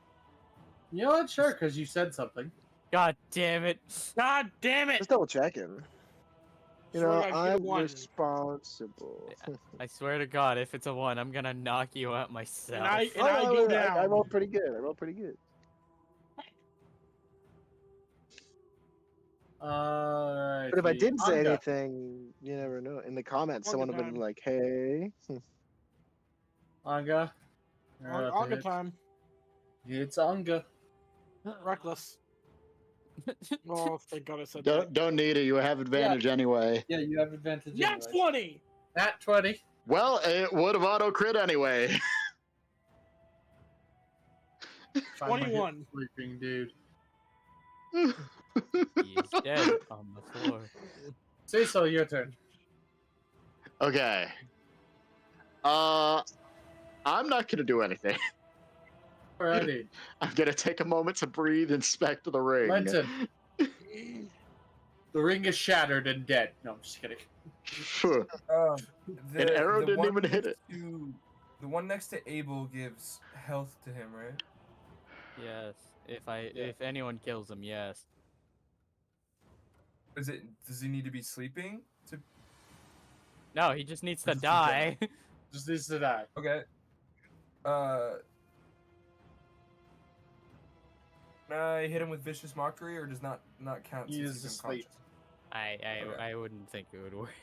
Speaker 3: You know what? Sure, because you said something.
Speaker 4: God damn it.
Speaker 8: God damn it!
Speaker 6: Just double checking. You
Speaker 8: Swear
Speaker 6: know,
Speaker 8: to God, get a
Speaker 6: I'm
Speaker 8: one.
Speaker 6: responsible.
Speaker 4: I swear to God, if it's a 1, I'm gonna knock you out myself.
Speaker 8: And I
Speaker 6: Oh,
Speaker 8: go
Speaker 6: I
Speaker 8: down.
Speaker 6: rolled pretty good.
Speaker 3: Alright.
Speaker 6: But if I didn't say anything, you never know. In the comments,
Speaker 8: Anga
Speaker 6: someone would have been
Speaker 8: time.
Speaker 6: like, "Hey."
Speaker 3: Anga.
Speaker 8: Anga time.
Speaker 3: It's Anga.
Speaker 8: Reckless. Oh, thank God I said that.
Speaker 5: Don't need it. You have advantage anyway.
Speaker 3: Yeah, you have advantage.
Speaker 8: Yeah,
Speaker 3: anyways.
Speaker 8: 20!
Speaker 3: Nat 20.
Speaker 5: Well, it would have auto crit anyway.
Speaker 3: Find my hit
Speaker 8: 21.
Speaker 3: Sleeping dude.
Speaker 4: He's dead on the floor.
Speaker 3: Cecil, your turn.
Speaker 5: Okay. I'm not gonna do anything.
Speaker 3: Alrighty.
Speaker 5: I'm gonna take a moment to breathe, inspect the ring.
Speaker 3: Lenton. The ring is shattered and dead. No, I'm just kidding.
Speaker 5: An arrow didn't
Speaker 7: one
Speaker 5: even hit
Speaker 7: next
Speaker 5: it.
Speaker 7: The one next to Abel gives health to him, right?
Speaker 4: Yes. If anyone kills him, yes.
Speaker 7: Does he need to be sleeping to?
Speaker 4: No, he just needs to
Speaker 7: Just to
Speaker 4: die.
Speaker 3: Just needs to die.
Speaker 7: Okay. Can I hit him with vicious mockery, or does not count?
Speaker 3: He
Speaker 7: since
Speaker 3: is
Speaker 7: he's
Speaker 3: asleep.
Speaker 7: unconscious?
Speaker 4: I wouldn't think it would work.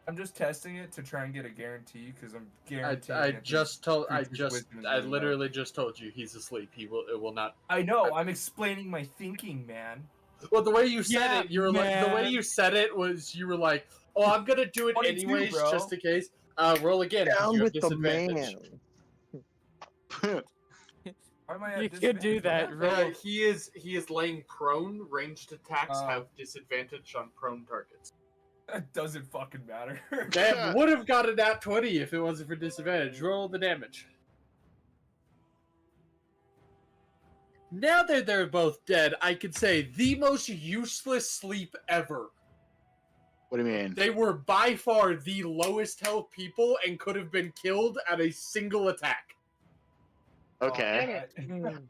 Speaker 7: I'm just testing it to try and get a guarantee because I'm guaranteeing.
Speaker 3: I
Speaker 7: that
Speaker 3: just told. I
Speaker 7: creature's
Speaker 3: just.
Speaker 7: wisdom is
Speaker 3: I
Speaker 7: really low.
Speaker 3: literally just told you he's asleep. He will. It will not.
Speaker 7: I know. I'm explaining my thinking, man.
Speaker 3: Well, the way you said
Speaker 4: Yeah,
Speaker 3: it, you were like. The way
Speaker 4: man.
Speaker 3: you said it was, you were like, "Oh, I'm gonna do it
Speaker 7: 22,
Speaker 3: anyways,
Speaker 7: bro.
Speaker 3: just in case." Roll again. 'cause
Speaker 6: Down
Speaker 3: you have
Speaker 6: with the
Speaker 3: disadvantage.
Speaker 6: man.
Speaker 7: Why am I at
Speaker 4: You could do
Speaker 7: disadvantage?
Speaker 4: that. Roll.
Speaker 3: He is laying prone. Ranged attacks
Speaker 7: Oh.
Speaker 3: have disadvantage on prone targets.
Speaker 7: It doesn't fucking matter.
Speaker 3: That would have got a nat 20 if it wasn't for disadvantage. Roll the damage. Now that they're both dead, I could say the most useless sleep ever.
Speaker 5: What do you mean?
Speaker 3: They were by far the lowest health people and could have been killed at a single attack.
Speaker 5: Okay.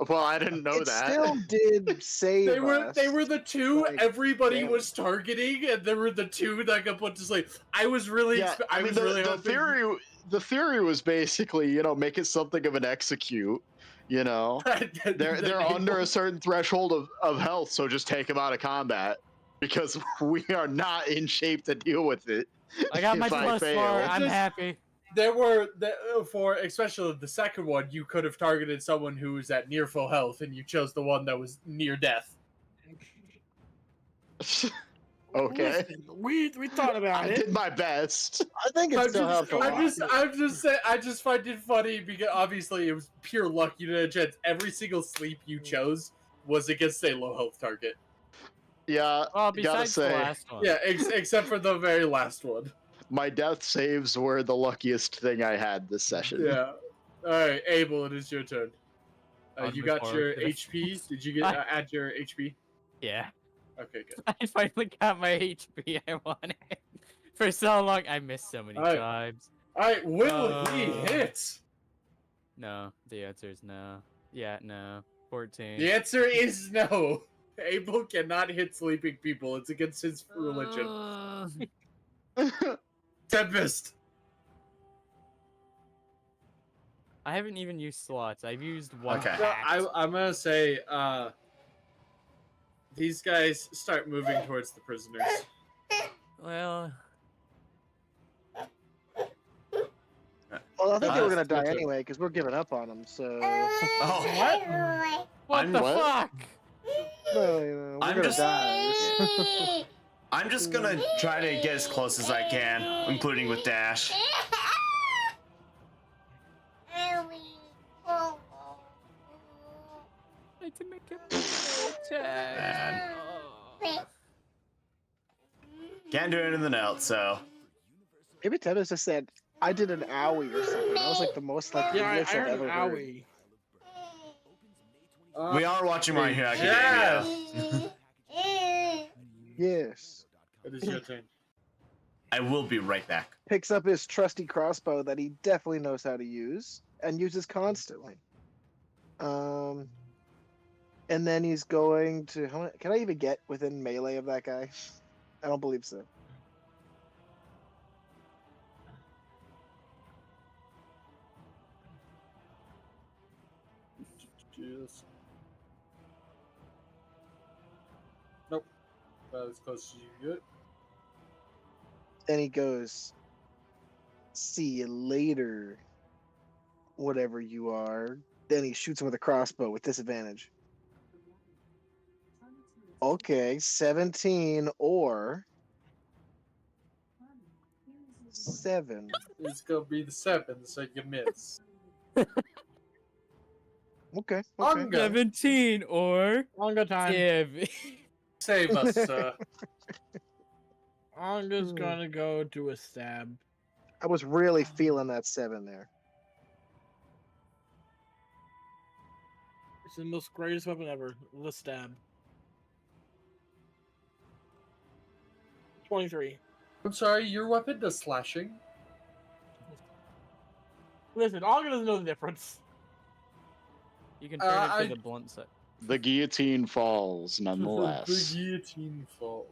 Speaker 5: Well, I didn't know
Speaker 6: It
Speaker 5: that.
Speaker 6: still did save
Speaker 3: They were
Speaker 6: us.
Speaker 3: the two
Speaker 6: Like,
Speaker 3: everybody
Speaker 6: damn.
Speaker 3: was targeting, and they were the two that got put to sleep. I was really,
Speaker 5: Yeah,
Speaker 3: I was really
Speaker 5: the
Speaker 3: hoping.
Speaker 5: the theory was basically, make it something of an execute. They're under a certain threshold of health, so just take them out of combat because we are not in shape to deal with it.
Speaker 4: I got my
Speaker 5: if I
Speaker 4: +4.
Speaker 5: fail.
Speaker 4: I'm
Speaker 3: Just-
Speaker 4: happy.
Speaker 3: There were for especially the second one, you could have targeted someone who was at near full health, and you chose the one that was near death.
Speaker 5: Okay.
Speaker 8: Listen, we thought about
Speaker 5: I
Speaker 8: it.
Speaker 5: did my best.
Speaker 6: I think it still helps a lot.
Speaker 3: I'm just saying. I just find it funny because obviously it was pure luck. You didn't have a chance. Every single sleep you chose was against a low health target.
Speaker 5: Yeah,
Speaker 4: Well,
Speaker 5: gotta
Speaker 4: besides the
Speaker 5: say,
Speaker 4: last one.
Speaker 3: Yeah, except for the very last one.
Speaker 5: my death saves were the luckiest thing I had this session.
Speaker 3: Yeah. All right, Abel, it is your turn.
Speaker 4: I would
Speaker 3: You
Speaker 4: move
Speaker 3: got
Speaker 4: forward
Speaker 3: your
Speaker 4: to the
Speaker 3: HP.
Speaker 4: fence.
Speaker 3: Did you get add your HP?
Speaker 4: Yeah.
Speaker 3: Okay, good.
Speaker 4: I finally got my HP I wanted. For so long, I missed so many
Speaker 3: Alright.
Speaker 4: times.
Speaker 3: All right, will he hit?
Speaker 4: No, the answer is no. Yeah, no. 14.
Speaker 3: The answer is no. Abel cannot hit sleeping people. It's against his religion. Tempest.
Speaker 4: I haven't even used slots. I've used one.
Speaker 2: Okay.
Speaker 3: So
Speaker 4: pact.
Speaker 3: I'm gonna say these guys start moving towards the prisoners.
Speaker 4: Well,
Speaker 6: Well, I think they were gonna
Speaker 3: That's your
Speaker 6: die
Speaker 3: turn.
Speaker 6: anyway because we're giving up on them. So
Speaker 2: Oh,
Speaker 4: what
Speaker 2: I'm
Speaker 4: the
Speaker 2: what?
Speaker 4: fuck?
Speaker 6: well, you know, we're
Speaker 2: I'm
Speaker 6: gonna
Speaker 2: just-
Speaker 6: die.
Speaker 2: I'm just gonna try to get as close as I can, including with dash.
Speaker 4: I can make a attack. Oh.
Speaker 2: Can't do anything else, so.
Speaker 6: Maybe Tempest just said I did an owie or something. That was like the most like
Speaker 8: Yeah,
Speaker 6: English
Speaker 8: I
Speaker 6: I've
Speaker 8: heard
Speaker 6: ever
Speaker 8: an
Speaker 6: heard.
Speaker 8: owie.
Speaker 2: We are watching My Hero
Speaker 3: Yes.
Speaker 2: Academia.
Speaker 6: Yes.
Speaker 3: It is your turn.
Speaker 2: I will be right back.
Speaker 6: Picks up his trusty crossbow that he definitely knows how to use and uses constantly. And then he's going to. How many, can I even get within melee of that guy? I don't believe so.
Speaker 3: Just... Nope. About as close as you can get.
Speaker 6: And he goes, "See you later, whatever you are." Then he shoots him with a crossbow with disadvantage. Okay, 17 or 7.
Speaker 3: It's gonna be the 7, so you miss.
Speaker 6: Okay.
Speaker 3: Anga,
Speaker 4: 17 or
Speaker 8: Anga time.
Speaker 4: 7.
Speaker 3: save us, sir.
Speaker 8: Anga's gonna go do a stab.
Speaker 6: I was really feeling that 7 there.
Speaker 8: It's the most greatest weapon ever. The stab. 23.
Speaker 3: I'm sorry, your weapon does slashing.
Speaker 8: Listen, Anga doesn't know the difference.
Speaker 4: You can turn it to the blunt side.
Speaker 5: The guillotine falls,
Speaker 3: The
Speaker 5: nonetheless.
Speaker 3: guillotine falls.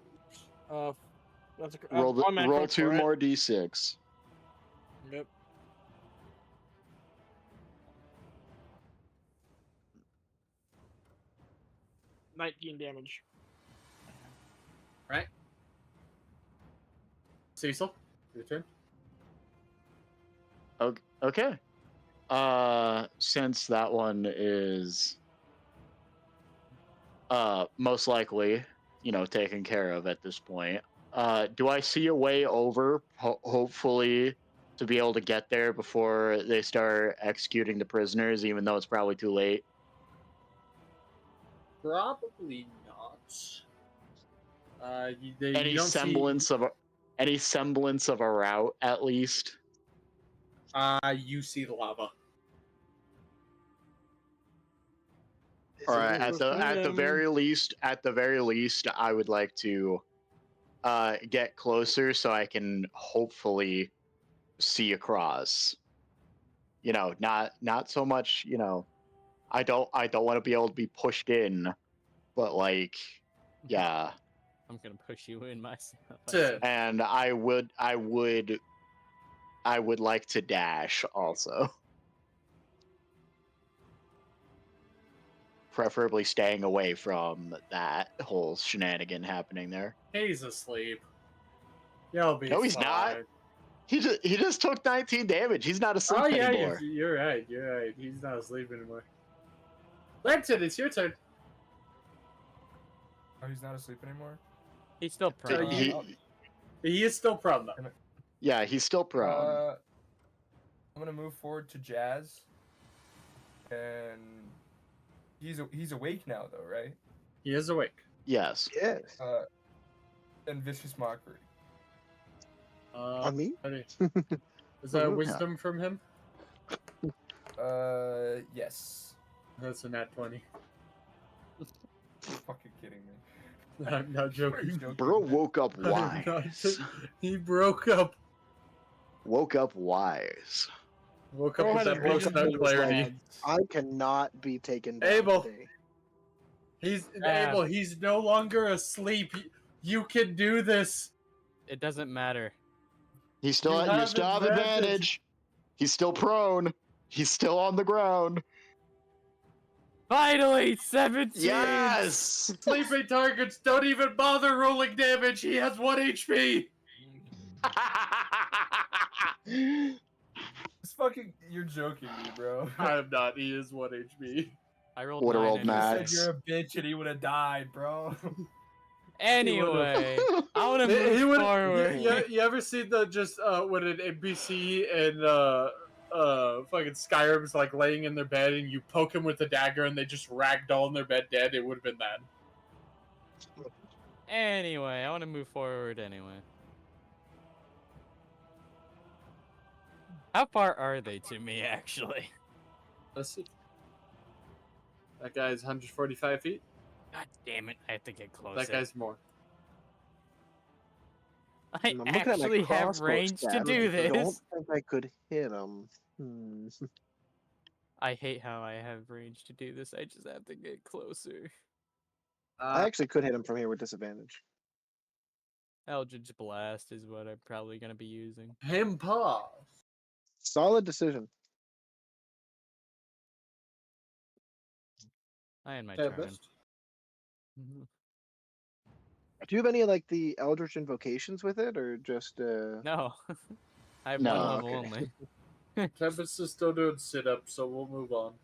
Speaker 8: That's a
Speaker 5: Roll
Speaker 8: automatic
Speaker 5: roll
Speaker 8: crit,
Speaker 5: 2
Speaker 8: right?
Speaker 5: more d6.
Speaker 8: Yep. $19 damage.
Speaker 3: Right? Cecil, your turn.
Speaker 5: Okay. Since that one is most likely, taken care of at this point, do I see a way over, hopefully, to be able to get there before they start executing the prisoners, even though it's probably too late?
Speaker 3: Probably not.
Speaker 5: Any
Speaker 3: you don't
Speaker 5: semblance of a route, at least.
Speaker 3: You see the lava.
Speaker 5: All right. At the very least, I would like to get closer so I can hopefully see across. Not so much. I don't want to be able to be pushed in, but yeah.
Speaker 4: I'm gonna push you in myself.
Speaker 5: And I would like to dash also. Preferably staying away from that whole shenanigan happening there.
Speaker 3: He's asleep. You'll be
Speaker 5: No, he's not.
Speaker 3: fine.
Speaker 5: He just took 19 damage. He's not asleep
Speaker 3: Oh yeah,
Speaker 5: anymore.
Speaker 3: you're right. You're right. He's not asleep anymore. Lantern, it's your turn.
Speaker 7: Oh, he's not asleep anymore?
Speaker 4: He's still prone.
Speaker 3: He is still prone though.
Speaker 5: Yeah, he's still prone.
Speaker 7: I'm gonna move forward to Jazz, and he's awake now though, right?
Speaker 3: He is awake.
Speaker 5: Yes.
Speaker 6: Yes.
Speaker 7: And vicious mockery.
Speaker 6: On me?
Speaker 3: Is that a wisdom from him?
Speaker 7: Yes.
Speaker 3: That's a nat 20.
Speaker 7: You're fucking kidding me.
Speaker 3: I'm not joking.
Speaker 5: Bro woke up
Speaker 3: I'm not
Speaker 5: wise.
Speaker 3: He broke up.
Speaker 5: Woke up wise.
Speaker 3: Woke
Speaker 6: Bro
Speaker 3: up with
Speaker 6: had
Speaker 3: that
Speaker 6: a
Speaker 3: most
Speaker 6: vision
Speaker 3: nut
Speaker 6: that was
Speaker 3: clarity.
Speaker 6: like, I cannot be taken down
Speaker 3: Abel.
Speaker 6: today.
Speaker 3: He's Abel. He's no longer asleep. You can do this.
Speaker 4: It doesn't matter.
Speaker 5: You still
Speaker 3: You
Speaker 5: have
Speaker 3: have
Speaker 5: advantage. He's still prone. He's still on the ground.
Speaker 4: Finally, 17.
Speaker 5: Yes.
Speaker 3: Sleeping targets don't even bother rolling damage. He has 1 HP.
Speaker 7: It's fucking. You're joking me, bro.
Speaker 3: I am not. He is 1 HP.
Speaker 4: I rolled
Speaker 5: Would've
Speaker 4: 9
Speaker 5: rolled
Speaker 4: anyway.
Speaker 5: max.
Speaker 7: Said you're a bitch and he would have died, bro.
Speaker 4: Anyway, I want to
Speaker 3: He
Speaker 4: move
Speaker 3: would.
Speaker 4: forward.
Speaker 3: You ever seen the just when an NPC and fucking Skyrim's like laying in their bed and you poke him with a dagger and they just ragdoll in their bed dead? It would have been that.
Speaker 4: Anyway, I want to move forward anyway. How far are they to me, actually?
Speaker 3: Let's see. That guy's 145 feet.
Speaker 4: God damn it, I have to get closer.
Speaker 3: That guy's more.
Speaker 4: I
Speaker 6: I'm looking at my
Speaker 4: actually have
Speaker 6: crossbow
Speaker 4: range to
Speaker 6: stat,
Speaker 4: do
Speaker 6: I don't
Speaker 4: this.
Speaker 6: think I could hit him.
Speaker 4: I hate how I have range to do this. I just have to get closer.
Speaker 6: I actually could hit him from here with disadvantage.
Speaker 4: Eldritch Blast is what I'm probably going to be using.
Speaker 3: Him paw.
Speaker 6: Solid decision.
Speaker 4: I end my turn. Mhm.
Speaker 6: Do you have any of like the Eldritch invocations with it, or just
Speaker 4: No. I have
Speaker 5: No,
Speaker 4: one level
Speaker 6: okay.
Speaker 4: only.
Speaker 3: Tempest is still doing sit-ups, so we'll move on. He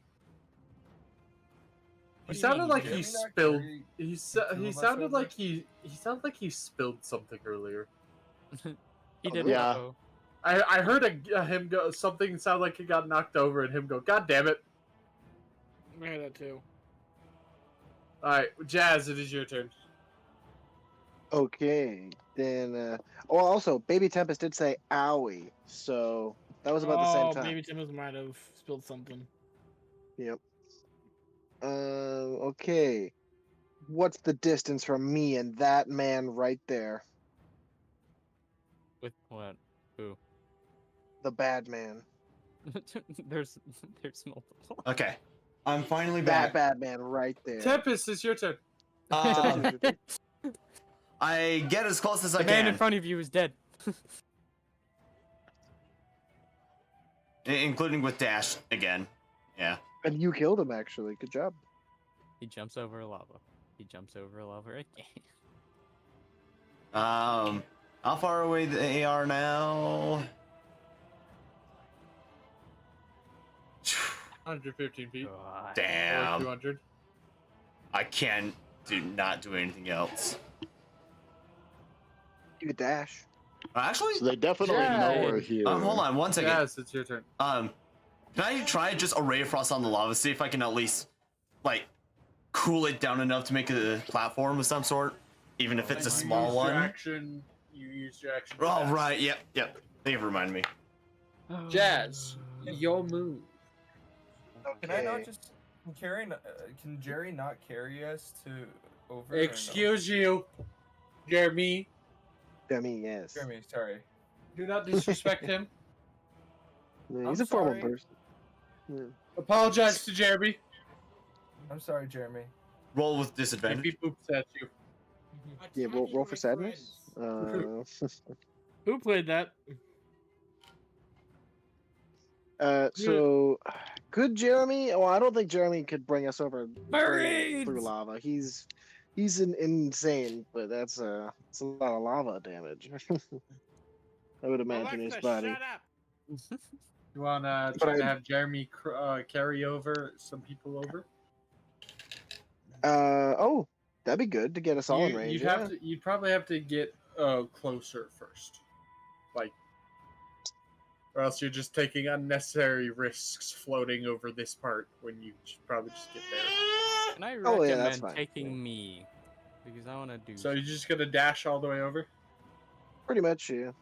Speaker 7: What do you
Speaker 3: sounded
Speaker 7: mean,
Speaker 3: like
Speaker 7: Jeremy
Speaker 3: he
Speaker 7: not
Speaker 3: spilled.
Speaker 7: carry
Speaker 3: He
Speaker 7: the two of us
Speaker 3: sounded
Speaker 7: over?
Speaker 3: like he sounded like he spilled something earlier.
Speaker 4: He did
Speaker 5: Yeah.
Speaker 4: though.
Speaker 3: I heard him go something sound like he got knocked over and him go, God damn it!
Speaker 8: I heard that too.
Speaker 3: All right, Jazz, it is your turn.
Speaker 6: okay? Then, also, Baby Tempest did say "owie," so that was about the same time.
Speaker 8: Maybe Timmons might have spilled something.
Speaker 6: Yep. Okay. What's the distance from me and that man right there?
Speaker 4: With what? Who?
Speaker 6: The bad man.
Speaker 4: there's multiple.
Speaker 2: Okay, I'm finally
Speaker 6: That
Speaker 2: back.
Speaker 6: bad man right there.
Speaker 3: Tempest, it's your turn.
Speaker 2: I get as close as I
Speaker 4: The man in
Speaker 2: can,
Speaker 4: front of you is dead.
Speaker 2: including with dash again. Yeah.
Speaker 6: And you killed him, actually. Good job.
Speaker 4: He jumps over lava. He jumps over lava again.
Speaker 2: How far away they are now?
Speaker 3: 115 feet.
Speaker 4: God.
Speaker 3: Or
Speaker 2: Damn.
Speaker 3: 200.
Speaker 2: I can't not do anything else.
Speaker 6: You could dash.
Speaker 2: Actually,
Speaker 5: So they definitely know we're here.
Speaker 2: hold on one second.
Speaker 3: Yes, it's your turn.
Speaker 2: Can I try just a ray of frost on the lava? See if I can at least like cool it down enough to make a platform of some sort, even if it's a small one.
Speaker 3: You used your action.
Speaker 2: Oh right, yep. Thank you for reminding me.
Speaker 3: Jazz, your move.
Speaker 7: Can I not
Speaker 6: Okay.
Speaker 7: just can Jerry not carry us to over? or no?
Speaker 3: Excuse you, Jeremy.
Speaker 6: Demi, yes.
Speaker 7: Jeremy, sorry.
Speaker 3: Do not disrespect him.
Speaker 6: Yeah,
Speaker 7: I'm
Speaker 6: he's a formal
Speaker 7: sorry.
Speaker 6: person. Yeah.
Speaker 3: Apologize to Jeremy
Speaker 7: I'm sorry, Jeremy.
Speaker 2: Roll with
Speaker 3: if
Speaker 2: disadvantage.
Speaker 3: he poops at you.
Speaker 6: Yeah, roll for sadness.
Speaker 8: Who played that?
Speaker 6: So could Jeremy? Well, I don't think Jeremy could bring us over
Speaker 4: Marines!
Speaker 6: through lava. He's insane, but it's a lot of lava damage. I would imagine his body.
Speaker 8: Shut up.
Speaker 3: You want to
Speaker 6: But
Speaker 3: try to
Speaker 6: I-
Speaker 3: have Jeremy carry over some people over?
Speaker 6: Oh, That'd be good to get us all in range.
Speaker 3: You'd probably have to get closer first, like, or else you're just taking unnecessary risks floating over this part when you should probably just get there.
Speaker 4: Can I
Speaker 6: Oh, yeah, that's
Speaker 4: recommend
Speaker 6: fine.
Speaker 4: taking me? Because I want to do.
Speaker 3: So you're just gonna dash all the way over?
Speaker 6: Pretty much, yeah.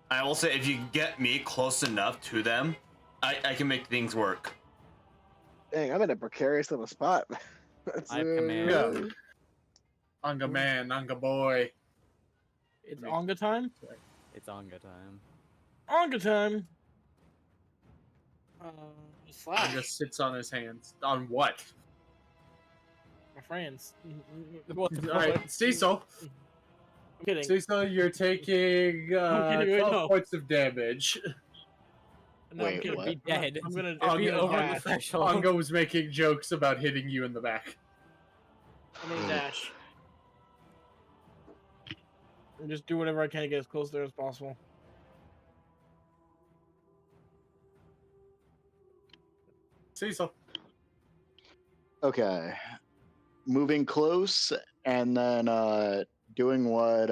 Speaker 2: I will say, if you get me close enough to them, I can make things work.
Speaker 6: Dang, I'm in a precarious little spot.
Speaker 4: I have command.
Speaker 3: Yeah. Anga man, Anga boy.
Speaker 8: It's Onga time.
Speaker 4: It's Onga time.
Speaker 8: Onga time. Slash.
Speaker 3: Anga sits on his hands. On what?
Speaker 8: My friends.
Speaker 4: What the
Speaker 3: All right,
Speaker 4: fuck?
Speaker 3: Cecil.
Speaker 8: I'm kidding.
Speaker 3: Cecil, you're taking
Speaker 8: I'm kidding,
Speaker 3: 12
Speaker 8: no.
Speaker 3: points of damage.
Speaker 8: No, I'm
Speaker 5: Wait,
Speaker 8: kidding.
Speaker 5: what?
Speaker 4: Be dead.
Speaker 8: I'm gonna
Speaker 3: I'll
Speaker 4: Be
Speaker 3: get
Speaker 4: over the
Speaker 3: dash.
Speaker 4: threshold.
Speaker 3: Anga was making jokes about hitting you in the back.
Speaker 8: I'm gonna dash. And just do whatever I can to get as close there as possible.
Speaker 3: Cecil.
Speaker 5: Okay. Moving close and then doing what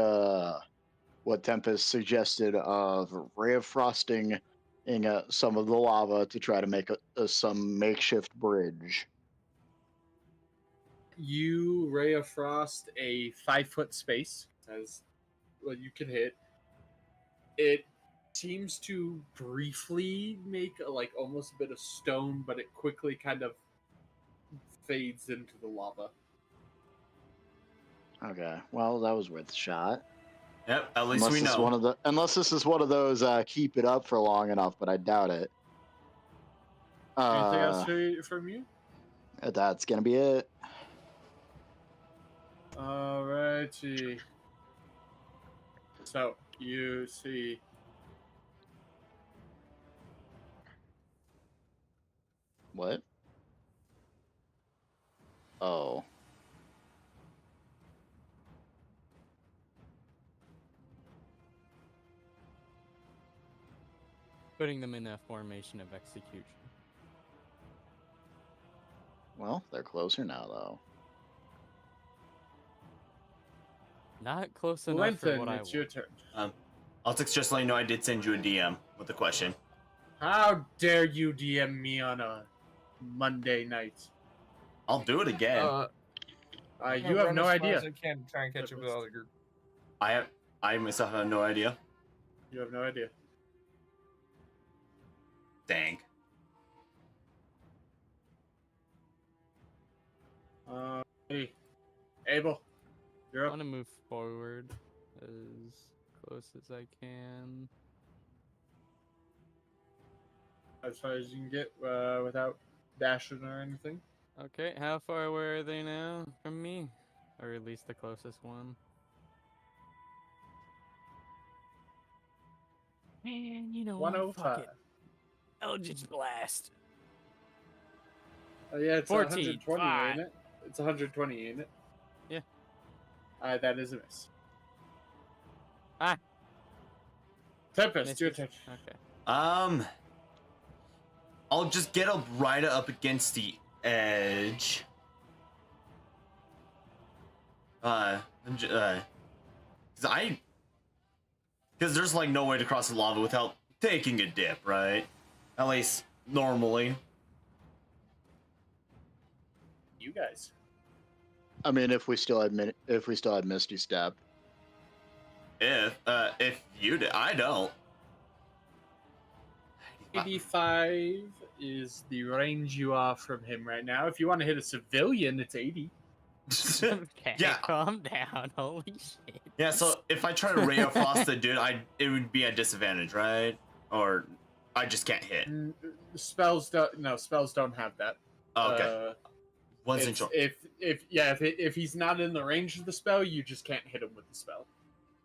Speaker 5: Tempest suggested of ray of frosting in some of the lava to try to make some makeshift bridge.
Speaker 3: You ray of frost a 5-foot space as well you can hit. It seems to briefly make like almost a bit of stone, but it quickly kind of fades into the lava.
Speaker 5: Okay, well that was worth a shot.
Speaker 2: Yep, at least we know.
Speaker 5: Unless this is one of those keep it up for long enough, but I doubt it.
Speaker 3: Anything else from you?
Speaker 5: That's gonna be it.
Speaker 3: Alrighty. So you see
Speaker 5: What? Oh.
Speaker 4: Putting them in a formation of execution.
Speaker 5: Well, they're closer now, though.
Speaker 4: Not close enough for
Speaker 3: Linton,
Speaker 4: what I
Speaker 3: it's your
Speaker 4: want.
Speaker 3: turn.
Speaker 2: Altix, just letting you know I did send you a DM with the question.
Speaker 3: How dare you DM me on a Monday night?
Speaker 2: I'll do it again.
Speaker 3: You have no idea.
Speaker 7: I can try and catch up with all the group.
Speaker 2: I myself have no idea.
Speaker 3: You have no idea.
Speaker 2: Dang.
Speaker 3: Hey, Abel, you're
Speaker 4: I
Speaker 3: up.
Speaker 4: want to move forward as close as I can.
Speaker 3: As far as you can get without dashing or anything.
Speaker 4: Okay, how far away are they now from me? Or at least the closest one. Man, you know what? Fuck
Speaker 3: 105.
Speaker 4: it. Eldritch Blast.
Speaker 3: Oh yeah, it's
Speaker 4: 14,
Speaker 3: 120,
Speaker 4: fine.
Speaker 3: ain't it? It's 120, ain't it?
Speaker 4: Yeah.
Speaker 3: That is a miss.
Speaker 4: Ah.
Speaker 3: Tempest, your turn.
Speaker 4: Okay.
Speaker 2: I'll just get up right up against the edge. Because there's like no way to cross the lava without taking a dip, right? At least normally.
Speaker 3: You guys.
Speaker 5: I mean, if we still had Misty Step.
Speaker 2: If you did, I don't.
Speaker 3: 85 is the range you are from him right now. If you want to hit a civilian, it's 80.
Speaker 4: Okay,
Speaker 2: Yeah.
Speaker 4: calm down. Holy shit.
Speaker 2: Yeah, so if I try to ray of frost the dude, it would be a disadvantage, right? Or I just can't hit.
Speaker 3: Spells don't have that.
Speaker 2: Oh, okay. Wasn't sure.
Speaker 3: If he's not in the range of the spell, you just can't hit him with the spell.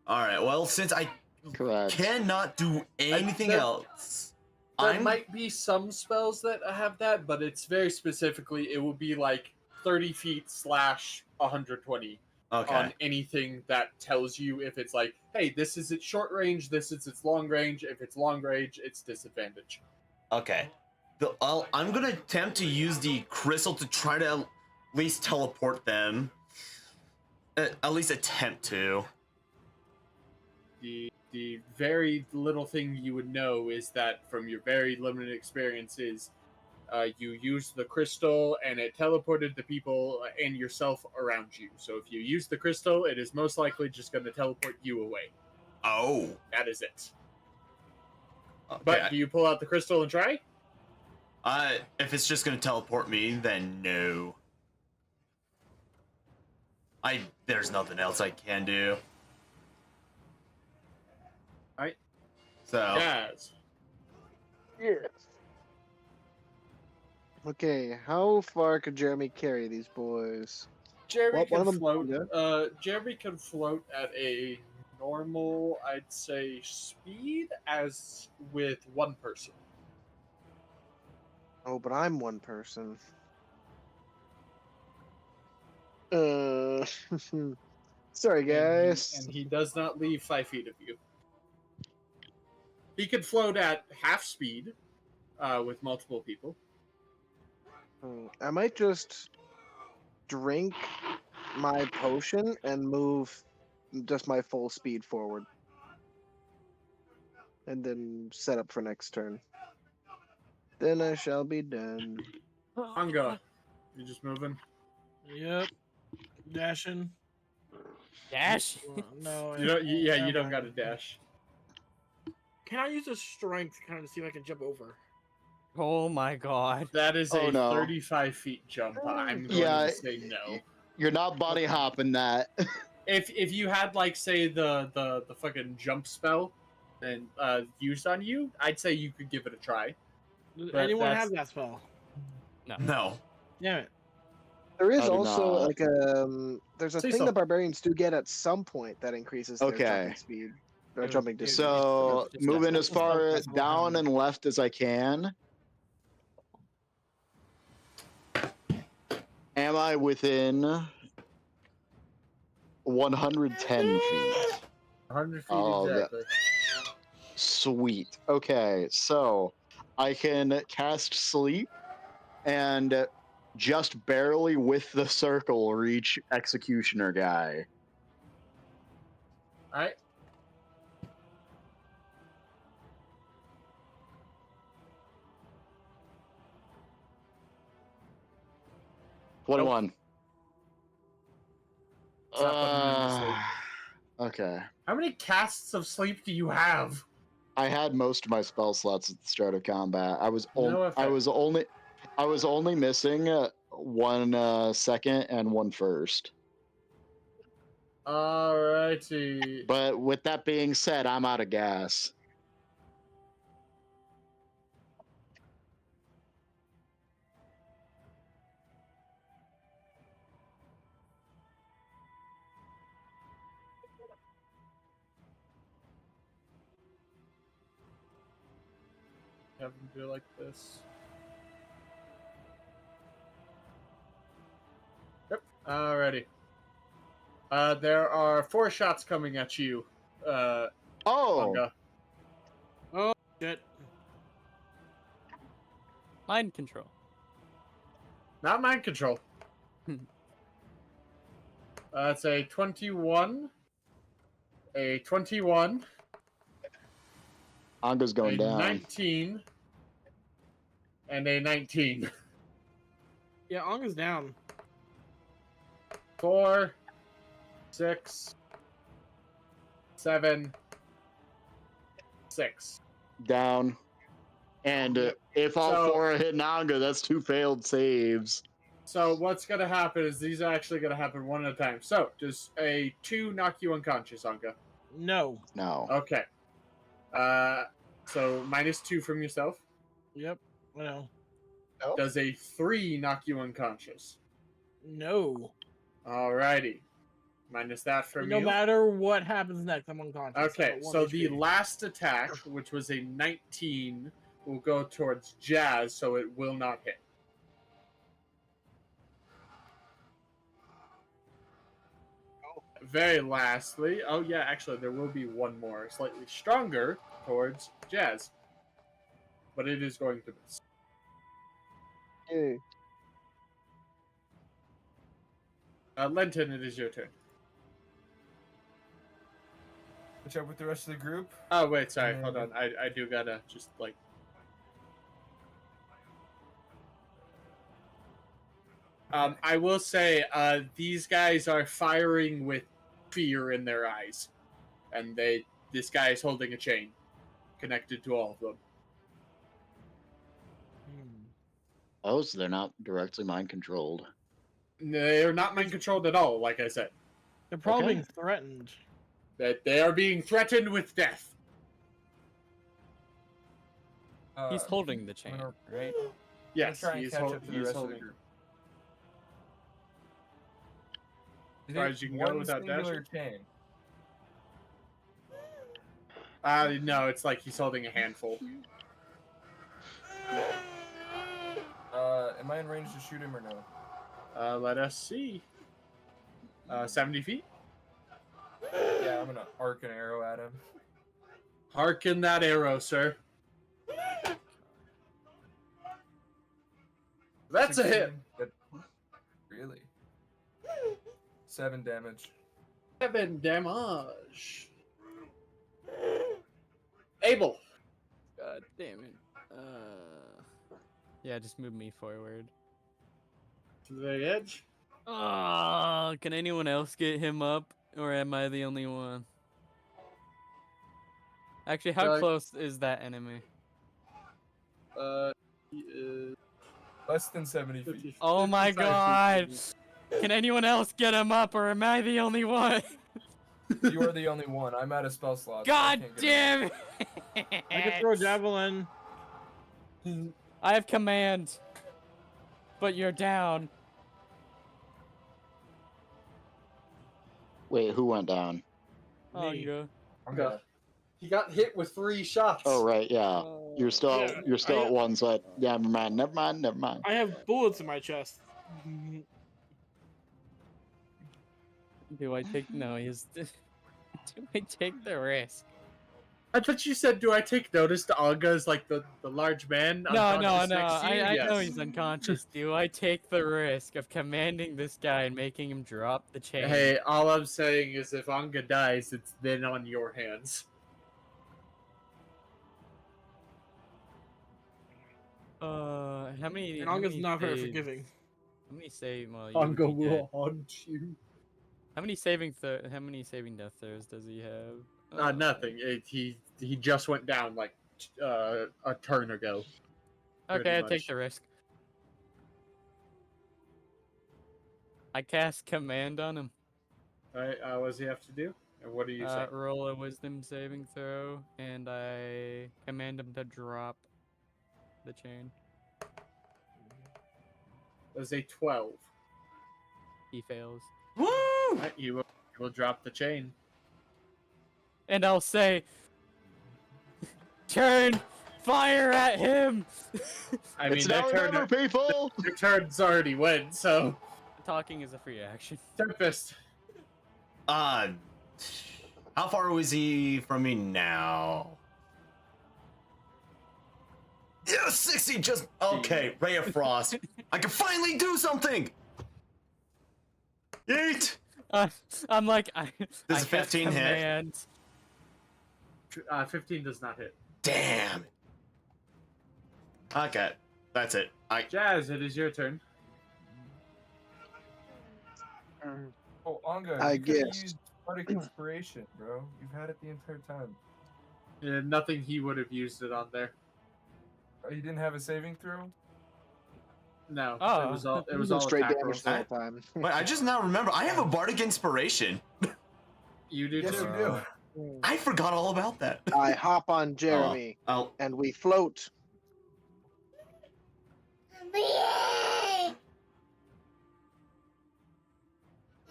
Speaker 2: All right. Well, since I
Speaker 5: Correct.
Speaker 2: cannot do anything else,
Speaker 3: There might be some spells that have that, but it's very specifically, it would be like 30 feet / 120
Speaker 2: okay.
Speaker 3: on anything that tells you if it's like, hey, this is its short range, this is its long range. If it's long range, it's disadvantage.
Speaker 2: Okay. I'm gonna attempt to use the crystal to try to at least teleport them. At least attempt to.
Speaker 3: The very little thing you would know is that from your very limited experiences, you used the crystal and it teleported the people and yourself around you. So if you use the crystal, it is most likely just going to teleport you away.
Speaker 2: Oh.
Speaker 3: That is it.
Speaker 2: Okay.
Speaker 3: But do you pull out the crystal and try?
Speaker 2: If it's just gonna teleport me, then no. There's nothing else I can do.
Speaker 3: Alright.
Speaker 2: So.
Speaker 3: Yes.
Speaker 6: Yes. Okay, how far could Jeremy carry these boys?
Speaker 3: Jeremy
Speaker 6: One
Speaker 3: can
Speaker 6: of them-
Speaker 3: float.
Speaker 6: yeah.
Speaker 3: Jeremy can float at a normal, I'd say, speed as with one person.
Speaker 6: Oh, but I'm one person. Sorry, guys.
Speaker 3: And he does not leave 5 feet of you. He could float at half speed with multiple people.
Speaker 6: I might just drink my potion and move just my full speed forward. And then set up for next turn. Then I shall be done.
Speaker 3: Anga, you just moving?
Speaker 8: Yep. Dashing.
Speaker 4: Dash.
Speaker 8: No.
Speaker 3: You don't. You don't got a dash.
Speaker 8: Can I use a strength kind of to see if I can jump over?
Speaker 4: Oh my god.
Speaker 3: That is
Speaker 5: Oh,
Speaker 3: a
Speaker 5: no.
Speaker 3: 35 feet jump. I'm going
Speaker 5: Yeah,
Speaker 3: to say no.
Speaker 5: You're not bunny hopping that.
Speaker 3: If you had like say the fucking jump spell, and used on you, I'd say you could give it a try.
Speaker 8: Does
Speaker 3: But
Speaker 8: anyone
Speaker 3: that's-
Speaker 8: have that spell?
Speaker 2: No.
Speaker 8: Damn it.
Speaker 6: There is
Speaker 5: I do
Speaker 6: also
Speaker 5: not.
Speaker 6: like there's a
Speaker 3: Say
Speaker 6: thing
Speaker 3: so.
Speaker 6: the barbarians do get at some point that increases their
Speaker 5: Okay.
Speaker 6: jumping speed. Or jumping distance.
Speaker 5: So
Speaker 4: It's
Speaker 5: moving
Speaker 4: just-
Speaker 5: as far
Speaker 8: That's
Speaker 5: down and left as I can. Am I within 110 feet?
Speaker 3: 100 feet
Speaker 5: Oh,
Speaker 3: exactly.
Speaker 5: Sweet. Okay, so I can cast sleep and just barely with the circle reach executioner guy.
Speaker 3: All right.
Speaker 5: What one?
Speaker 3: It's not putting him to sleep.
Speaker 5: Okay.
Speaker 3: How many casts of sleep do you have?
Speaker 5: I had most of my spell slots at the start of combat. I was
Speaker 3: No
Speaker 5: I
Speaker 3: effect.
Speaker 5: was only missing one second and one first.
Speaker 3: Alrighty.
Speaker 5: But with that being said, I'm out of gas.
Speaker 3: Have him do it like this. Yep. Alrighty. There are 4 shots coming at you,
Speaker 5: Oh,
Speaker 3: Anga.
Speaker 8: Oh shit.
Speaker 4: Mind control.
Speaker 3: Not mind control. It's a 21, a 21,
Speaker 5: Anga's going
Speaker 3: a
Speaker 5: down.
Speaker 3: 19, and a 19.
Speaker 8: Yeah, Anga's down.
Speaker 3: 4, 6, 7, 6.
Speaker 5: Down. And if all
Speaker 3: So-
Speaker 5: 4 are hitting Anga, that's 2 failed saves.
Speaker 3: So what's gonna happen is these are actually gonna happen one at a time. So does a 2 knock you unconscious, Anga?
Speaker 8: No.
Speaker 5: No.
Speaker 3: Okay. So -2 from yourself.
Speaker 8: Yep. No.
Speaker 3: Does a 3 knock you unconscious?
Speaker 8: No.
Speaker 3: Alrighty. Minus that from
Speaker 8: No
Speaker 3: you.
Speaker 8: matter what happens next, I'm unconscious. I
Speaker 3: Okay,
Speaker 8: got 1
Speaker 3: so the
Speaker 8: HP.
Speaker 3: last attack, which was a 19, will go towards Jazz, so it will not hit. Very lastly, oh yeah, actually there will be one more, slightly stronger, towards Jazz. But it is going to miss.
Speaker 6: Okay.
Speaker 3: Lenton, it is your turn.
Speaker 7: Catch up with the rest of the group.
Speaker 3: Oh wait, sorry,
Speaker 7: And
Speaker 3: hold
Speaker 7: then-
Speaker 3: on. I do gotta just like. I will say, these guys are firing with fear in their eyes, and this guy is holding a chain connected to all of them.
Speaker 5: Oh, so they're not directly mind controlled.
Speaker 3: They're not mind controlled at all, like I said.
Speaker 8: They're probably
Speaker 5: Okay.
Speaker 8: being threatened.
Speaker 3: That they are being threatened with death.
Speaker 4: He's
Speaker 7: Uh,
Speaker 4: holding the chain,
Speaker 7: gonna-
Speaker 4: right?
Speaker 3: Yes,
Speaker 7: try and
Speaker 3: he's,
Speaker 7: catch
Speaker 3: hol-
Speaker 7: up to the
Speaker 3: he's
Speaker 7: rest of the
Speaker 3: holding.
Speaker 7: group.
Speaker 3: As far as you can go
Speaker 7: One
Speaker 3: without
Speaker 7: singular
Speaker 3: dashing?
Speaker 7: chain.
Speaker 3: No, it's like he's holding a handful.
Speaker 7: Am I in range to shoot him or no?
Speaker 3: Let us see. 70 feet.
Speaker 7: Yeah, I'm gonna arc an arrow at him.
Speaker 3: Harken that arrow, sir. That's a hit.
Speaker 7: 16, but- Really? 7 damage.
Speaker 3: 7 damage. Abel.
Speaker 4: God damn it. Yeah, just move me forward.
Speaker 3: To the edge.
Speaker 4: Oh, can anyone else get him up, or am I the only one? Actually, how
Speaker 3: Doug.
Speaker 4: close is that enemy?
Speaker 3: He is
Speaker 7: Less than 70 feet.
Speaker 3: 50,
Speaker 4: Oh my
Speaker 3: 55
Speaker 4: god!
Speaker 3: feet.
Speaker 4: Can anyone else get him up, or am I the only one?
Speaker 7: You are the only one. I'm out of spell slots. so I
Speaker 4: God
Speaker 7: can't get
Speaker 4: damn it!
Speaker 8: I can throw a javelin.
Speaker 4: I have command, but you're down.
Speaker 5: Wait, who went down?
Speaker 4: Oh,
Speaker 3: Me.
Speaker 4: you.
Speaker 7: I'm gonna-
Speaker 3: He got hit with 3 shots.
Speaker 5: Oh right, yeah.
Speaker 4: Oh.
Speaker 5: You're still
Speaker 8: Yeah,
Speaker 5: you're still
Speaker 8: I-
Speaker 5: at 1, so yeah, never mind.
Speaker 8: I have bullets in my chest.
Speaker 4: Do I take? No, he's. Do I take the risk?
Speaker 3: I thought you said, do I take notice to Olga as like the large man?
Speaker 4: No.
Speaker 3: unconscious next to you?
Speaker 4: I know
Speaker 3: Yes.
Speaker 4: he's unconscious. Do I take the risk of commanding this guy and making him drop the chain?
Speaker 3: Hey, all I'm saying is if Anga dies, it's then on your hands.
Speaker 4: How many?
Speaker 8: And
Speaker 4: how
Speaker 8: Anga's
Speaker 4: many
Speaker 8: not very
Speaker 4: saves-
Speaker 8: forgiving.
Speaker 4: How many save? Well, you
Speaker 3: Anga
Speaker 4: would be dead.
Speaker 3: will haunt you.
Speaker 4: How many saving death throws does he have?
Speaker 3: Nothing. He just went down like a turn ago. pretty
Speaker 4: Okay, I
Speaker 3: much.
Speaker 4: take the risk. I cast command on him.
Speaker 3: Alright, what does he have to do? And what do you say?
Speaker 4: Roll a wisdom saving throw, and I command him to drop the chain.
Speaker 3: Does a 12.
Speaker 4: He fails.
Speaker 2: Woo!
Speaker 3: Right, you will drop the chain.
Speaker 4: And I'll say, turn fire at him!
Speaker 3: I mean,
Speaker 5: It's
Speaker 3: their
Speaker 5: now or
Speaker 3: turn,
Speaker 5: never, people.
Speaker 3: their turn's already went, so.
Speaker 4: Talking is a free action.
Speaker 3: Tempest.
Speaker 2: How far is he from me now? Yeah, 60 just okay. Ray of Frost. I can finally do something. Yeet.
Speaker 4: I'm like,
Speaker 2: Does
Speaker 4: I
Speaker 2: a
Speaker 4: cast
Speaker 2: 15 hit?
Speaker 4: command.
Speaker 3: 15 does not hit.
Speaker 2: Damn. Okay, that's it.
Speaker 3: Jazz, it is your turn.
Speaker 7: Oh, Anga,
Speaker 6: I
Speaker 7: you could've
Speaker 6: guess.
Speaker 7: used Bardic Inspiration, bro. You've had it the entire time.
Speaker 3: Nothing he would have used it on there.
Speaker 7: Oh, you didn't have a saving throw?
Speaker 3: No,
Speaker 4: Oh.
Speaker 3: it was all
Speaker 6: It was all straight
Speaker 3: attack
Speaker 6: damage
Speaker 3: rolls.
Speaker 6: the whole time.
Speaker 2: Wait, I just now remember I have a bardic inspiration.
Speaker 3: You do
Speaker 7: Yes,
Speaker 3: too.
Speaker 7: you do.
Speaker 2: I forgot all about that.
Speaker 6: I hop on Jeremy
Speaker 2: Oh,
Speaker 6: and we float.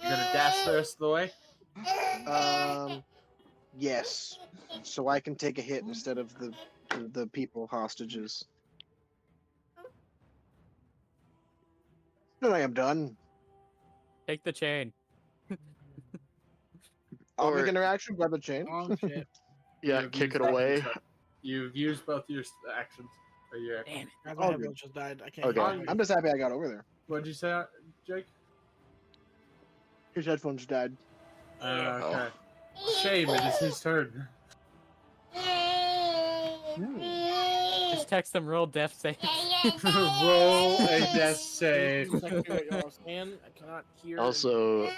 Speaker 3: You gonna dash the rest of the way?
Speaker 6: Yes. So I can take a hit instead of the people hostages. Then I am done.
Speaker 4: Take the chain.
Speaker 6: I'll make
Speaker 5: Or-
Speaker 6: an interaction, grab the chain.
Speaker 8: Oh shit.
Speaker 5: Yeah,
Speaker 3: You've
Speaker 5: kick
Speaker 3: used
Speaker 5: it
Speaker 3: both
Speaker 5: away.
Speaker 3: your- You've used both your actions. Yeah.
Speaker 4: Damn it.
Speaker 8: Guys,
Speaker 6: Oh,
Speaker 8: my
Speaker 6: good.
Speaker 8: headphones just died. I can't
Speaker 5: Okay.
Speaker 8: hear you.
Speaker 6: I'm just happy I got over there.
Speaker 3: What'd you say, Jake?
Speaker 6: His headphones died.
Speaker 3: Okay. Shame, it is his turn.
Speaker 4: Just text them roll death save.
Speaker 3: Roll a death save.
Speaker 8: Exactly what y'all are saying. I cannot hear.
Speaker 5: Also,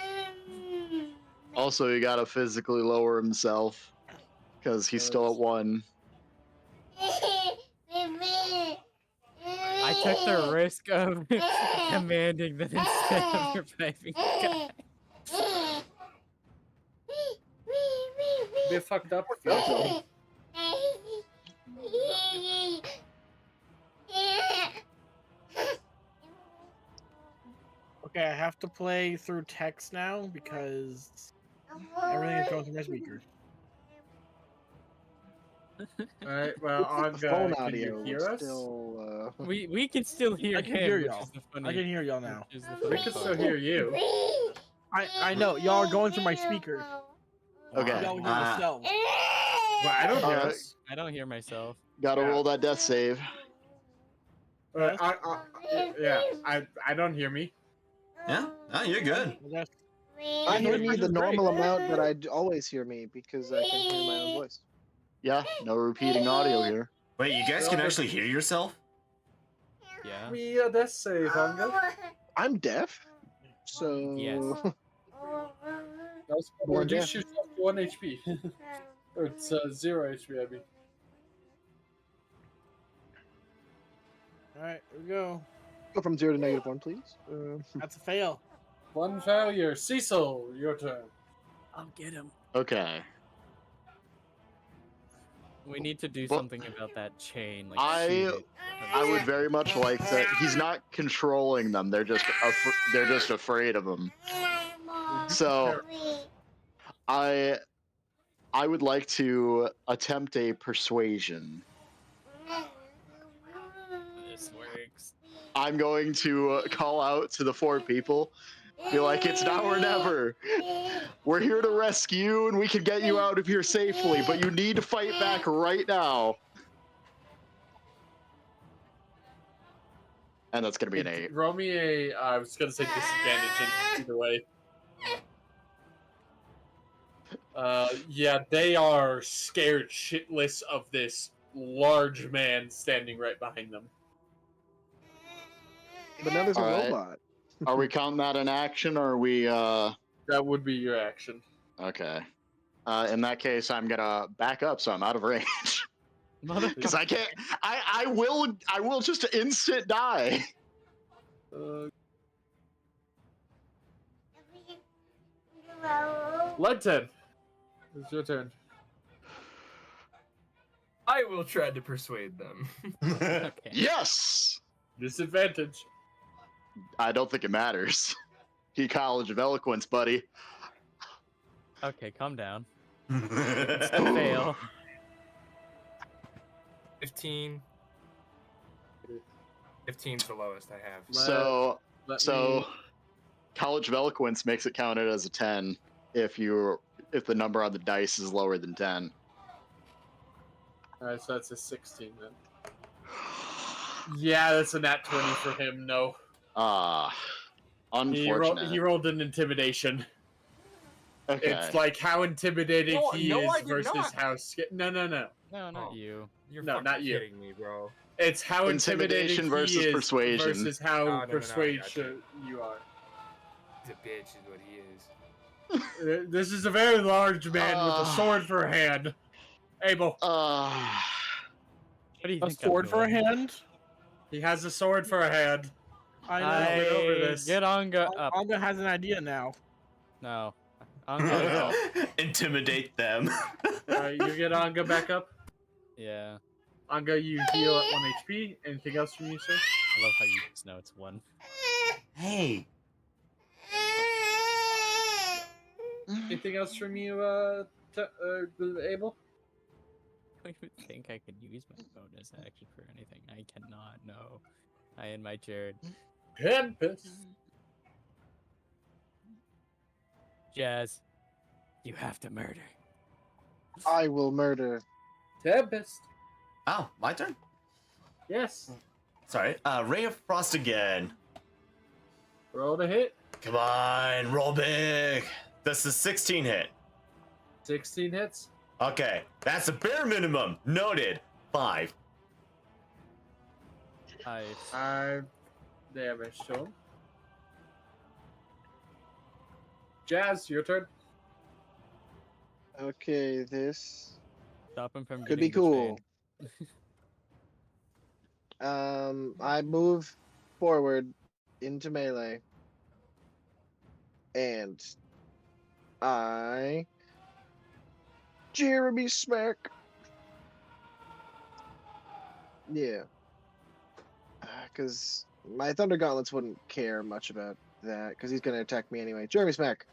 Speaker 5: he gotta physically lower himself because he's still at 1.
Speaker 4: I took the risk of commanding them instead of reviving the guy.
Speaker 3: Be fucked up if you don't.
Speaker 8: Okay, I have to play through text now because everything is going through my speakers.
Speaker 3: Alright, well,
Speaker 6: The phone
Speaker 3: can you
Speaker 6: audio
Speaker 3: hear
Speaker 6: was
Speaker 3: us?
Speaker 6: still.
Speaker 4: We can still hear
Speaker 8: I can
Speaker 4: him,
Speaker 8: hear
Speaker 4: which
Speaker 8: y'all.
Speaker 4: is the funny.
Speaker 8: I can hear y'all now.
Speaker 4: which is the
Speaker 3: We
Speaker 4: funny
Speaker 3: can
Speaker 4: part.
Speaker 3: still hear you.
Speaker 8: I know y'all are going through my speakers.
Speaker 5: Okay.
Speaker 8: Y'all hear yourselves.
Speaker 3: Well, I don't hear
Speaker 5: Alright.
Speaker 3: us.
Speaker 4: I don't hear myself.
Speaker 5: Gotta
Speaker 3: Yeah.
Speaker 5: roll that death save.
Speaker 3: I don't hear me.
Speaker 2: Yeah, no, you're good.
Speaker 8: That's-
Speaker 6: I hear
Speaker 8: Noise
Speaker 6: me the
Speaker 8: versus break.
Speaker 6: normal amount that I always hear me because I can hear my own voice.
Speaker 5: Yeah, no repeating audio here.
Speaker 2: Wait, you guys can actually hear yourself?
Speaker 4: Yeah.
Speaker 3: We death save, Hunger.
Speaker 6: I'm deaf, so
Speaker 4: Yes.
Speaker 6: Born
Speaker 3: Reduce
Speaker 6: deaf.
Speaker 3: yourself to 1 HP. Or it's 0 HP, I mean.
Speaker 8: All right, here we go.
Speaker 6: Go from 0 to -1, please.
Speaker 8: That's a fail.
Speaker 3: 1 failure. Cecil, your turn.
Speaker 4: I'll get him.
Speaker 5: Okay.
Speaker 4: We need to do
Speaker 5: But-
Speaker 4: something about that chain. Like
Speaker 5: I-
Speaker 4: shoot it.
Speaker 5: I would very much like to. He's not controlling them. They're just afraid of him. So I would like to attempt a persuasion.
Speaker 4: This works.
Speaker 5: I'm going to call out to the 4 people. Be like, it's now or never. We're here to rescue you and we can get you out of here safely, but you need to fight back right now. And that's going to be an 8.
Speaker 3: Roll me a. I was gonna say disadvantage either way. Yeah, they are scared shitless of this large man standing right behind them.
Speaker 6: But now there's a
Speaker 5: All right.
Speaker 6: robot.
Speaker 5: Are we counting that in action or are we.
Speaker 3: That would be your action.
Speaker 5: Okay. In that case, I'm going to back up so I'm out of range. Because I can't. I will just instant die.
Speaker 3: Lenton, it's your turn.
Speaker 7: I will try to persuade them.
Speaker 4: Okay.
Speaker 5: Yes!
Speaker 3: Disadvantage.
Speaker 5: I don't think it matters. He College of Eloquence, buddy.
Speaker 4: Okay, calm down. It's a fail.
Speaker 7: 15. 15's the lowest I have.
Speaker 5: So
Speaker 3: Let
Speaker 5: So,
Speaker 3: me-
Speaker 5: College of Eloquence makes it counted as a 10 if the number on the dice is lower than 10.
Speaker 3: Alright, so that's a 16 then. Yeah, that's a nat 20 for him. No,
Speaker 5: Unfortunate.
Speaker 3: he rolled an intimidation.
Speaker 5: Okay.
Speaker 3: It's like how intimidating
Speaker 7: No,
Speaker 3: he
Speaker 7: no, I
Speaker 3: is
Speaker 7: did
Speaker 3: versus
Speaker 7: not.
Speaker 3: how scared. No.
Speaker 4: No, not
Speaker 7: Oh.
Speaker 4: you.
Speaker 7: You're
Speaker 3: No,
Speaker 7: fucking
Speaker 3: not you.
Speaker 7: kidding me, bro.
Speaker 3: It's how
Speaker 5: Intimidation
Speaker 3: intimidating
Speaker 5: versus
Speaker 3: he is
Speaker 5: persuasion.
Speaker 3: versus how
Speaker 7: No, I got
Speaker 3: persuasive you are.
Speaker 7: He's a bitch, is what he is.
Speaker 3: This is a very large man with a sword for a hand. Abel,
Speaker 4: What do you
Speaker 8: A
Speaker 4: think I'm
Speaker 8: sword for a
Speaker 4: doing?
Speaker 8: hand.
Speaker 3: he has a sword for a hand.
Speaker 8: I know.
Speaker 3: Get over this.
Speaker 4: Get Anga up.
Speaker 8: Anga has an idea now.
Speaker 4: No. Anga up.
Speaker 2: Intimidate them.
Speaker 3: Alright, you get Anga back up.
Speaker 4: Yeah.
Speaker 3: Anga, you heal at 1 HP. Anything else from you, sir?
Speaker 4: I love how you just know it's 1.
Speaker 2: Hey.
Speaker 3: Anything else from you, Abel?
Speaker 4: I don't even think I could use my bonus action for anything. I cannot. No. I end my turn.
Speaker 3: Tempest.
Speaker 4: Jazz, you have to murder.
Speaker 6: I will murder.
Speaker 3: Tempest.
Speaker 2: Oh, my turn?
Speaker 3: Yes.
Speaker 2: Sorry. Ray of Frost again.
Speaker 3: Roll to hit.
Speaker 2: Come on, roll big. That's the 16 hit.
Speaker 3: 16 hits.
Speaker 2: Okay, that's the bare minimum. Noted. 5.
Speaker 4: Nice.
Speaker 3: 5 damage to him. Jazz, your turn.
Speaker 6: Okay, this
Speaker 4: Stop him from
Speaker 6: could
Speaker 4: getting
Speaker 6: be cool.
Speaker 4: the
Speaker 6: I move forward into melee, and I Jeremy smack. Yeah, because my Thunder Gauntlets wouldn't care much about that because he's gonna attack me anyway. Jeremy smack.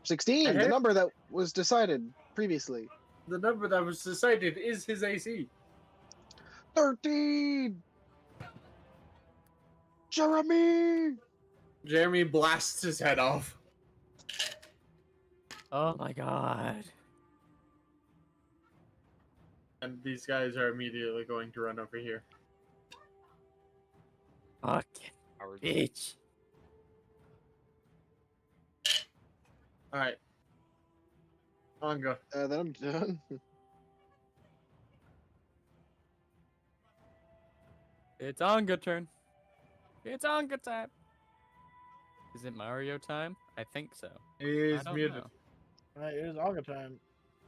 Speaker 6: 16, the
Speaker 3: hit.
Speaker 6: number that was decided previously.
Speaker 3: The number that was decided is his AC.
Speaker 6: 13. Jeremy.
Speaker 3: Jeremy blasts his head off.
Speaker 4: Oh my god.
Speaker 3: And these guys are immediately going to run over here.
Speaker 4: Fucking bitch.
Speaker 3: Alright. Anga.
Speaker 6: Then I'm done.
Speaker 4: It's Anga turn. It's Anga time. Is it Mario time? I think so.
Speaker 3: He is
Speaker 4: I don't
Speaker 3: muted.
Speaker 4: know.
Speaker 8: Alright, it is Olga time.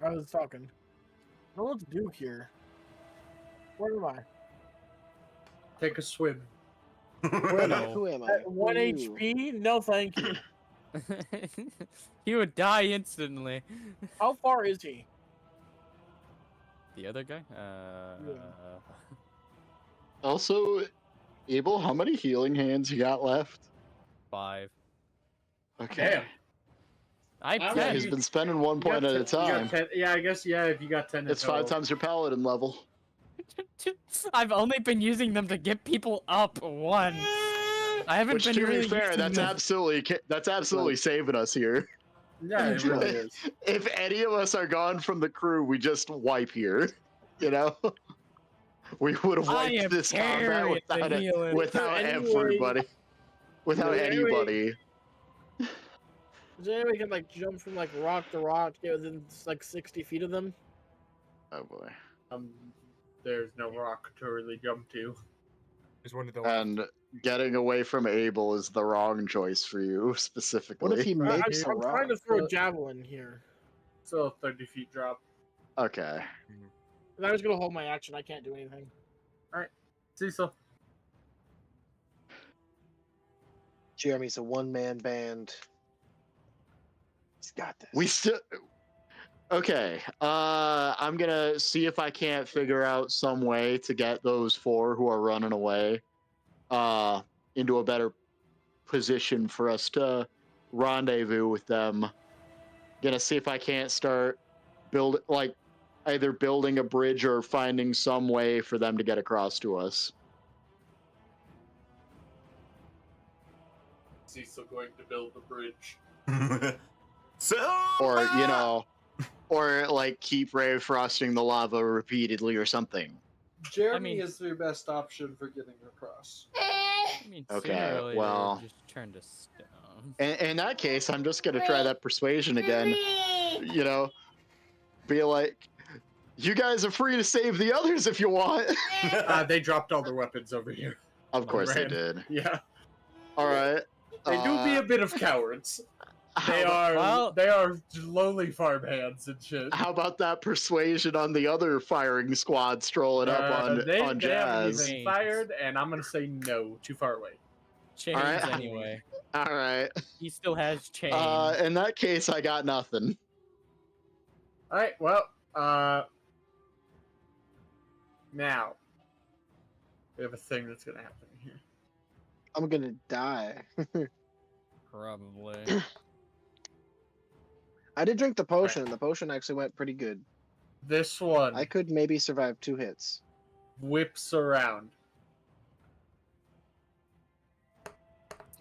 Speaker 8: I was talking. I don't know what to do here. Where am I?
Speaker 3: Take a swim.
Speaker 6: Where am I?
Speaker 4: No.
Speaker 6: Who am I?
Speaker 8: At
Speaker 6: Who
Speaker 8: 1
Speaker 6: are you?
Speaker 8: HP? No, thank you.
Speaker 4: He would die instantly.
Speaker 8: How far is he?
Speaker 4: The other guy?
Speaker 5: Also, Abel, how many healing hands you got left?
Speaker 4: 5.
Speaker 5: Okay.
Speaker 3: Damn.
Speaker 4: I
Speaker 3: Yeah,
Speaker 5: Yeah,
Speaker 4: can.
Speaker 5: he's been spending 1 point at a time.
Speaker 3: Yeah, I guess, yeah, if you got 10 in
Speaker 5: It's 5
Speaker 3: total.
Speaker 5: times your paladin level.
Speaker 4: I've only been using them to get people up 1. I haven't
Speaker 5: Which,
Speaker 4: been
Speaker 5: to
Speaker 4: really
Speaker 5: be fair,
Speaker 4: using
Speaker 5: that's absolutely saving us here.
Speaker 3: Yeah, it really is.
Speaker 5: If any of us are gone from the crew, we just wipe here. You know, we would have
Speaker 4: I
Speaker 5: wiped
Speaker 4: am
Speaker 5: this combat
Speaker 4: terrible at
Speaker 5: without
Speaker 4: healing.
Speaker 5: without
Speaker 8: Anyway-
Speaker 5: everybody, without
Speaker 8: Anyway-
Speaker 5: anybody.
Speaker 8: Is there any way we can like jump from like rock to rock, get within like 60 feet of them?
Speaker 5: Oh boy!
Speaker 3: There's no rock to really jump to.
Speaker 7: There's one to the
Speaker 5: And getting away from Abel is the wrong choice for you specifically.
Speaker 6: What if he
Speaker 8: I'm
Speaker 6: makes a rock?
Speaker 8: trying to throw a javelin here.
Speaker 3: So a 30 feet drop.
Speaker 5: Okay.
Speaker 8: And I was gonna hold my action. I can't do anything.
Speaker 3: Cecil.
Speaker 6: Jeremy's a one-man band. He's got this.
Speaker 5: We still. Okay. I'm gonna see if I can't figure out some way to get those 4 who are running away, into a better position for us to rendezvous with them. Gonna see if I can't start either building a bridge or finding some way for them to get across to us.
Speaker 3: Cecil going to build the bridge.
Speaker 2: So.
Speaker 5: Or, or like keep ray frosting the lava repeatedly or something.
Speaker 3: Jeremy
Speaker 4: mean-
Speaker 3: is your best option for getting across.
Speaker 4: I mean,
Speaker 5: Okay,
Speaker 4: sooner or later,
Speaker 5: well-
Speaker 4: just turn to stone.
Speaker 5: In that case, I'm just gonna try that persuasion again. Be like, you guys are free to save the others if you want.
Speaker 3: They dropped all their weapons over here.
Speaker 5: Of course they
Speaker 3: Ran.
Speaker 5: did.
Speaker 3: Yeah.
Speaker 5: All right.
Speaker 3: They do be a bit of cowards. They
Speaker 4: Well-
Speaker 3: are lowly farmhands and shit.
Speaker 5: How about that persuasion on the other firing squad strolling up on
Speaker 3: They haven't
Speaker 5: Jazz?
Speaker 3: even fired, and I'm gonna say no, too far away.
Speaker 4: Chains
Speaker 5: Alright.
Speaker 4: anyway.
Speaker 5: All right.
Speaker 4: He still has chains.
Speaker 5: In that case, I got nothing.
Speaker 3: All right, well, now we have a thing that's gonna happen here.
Speaker 6: I'm gonna die.
Speaker 4: Probably.
Speaker 6: I did drink the potion, and the potion actually went pretty good.
Speaker 3: This one
Speaker 6: I could maybe survive 2 hits.
Speaker 3: whips around.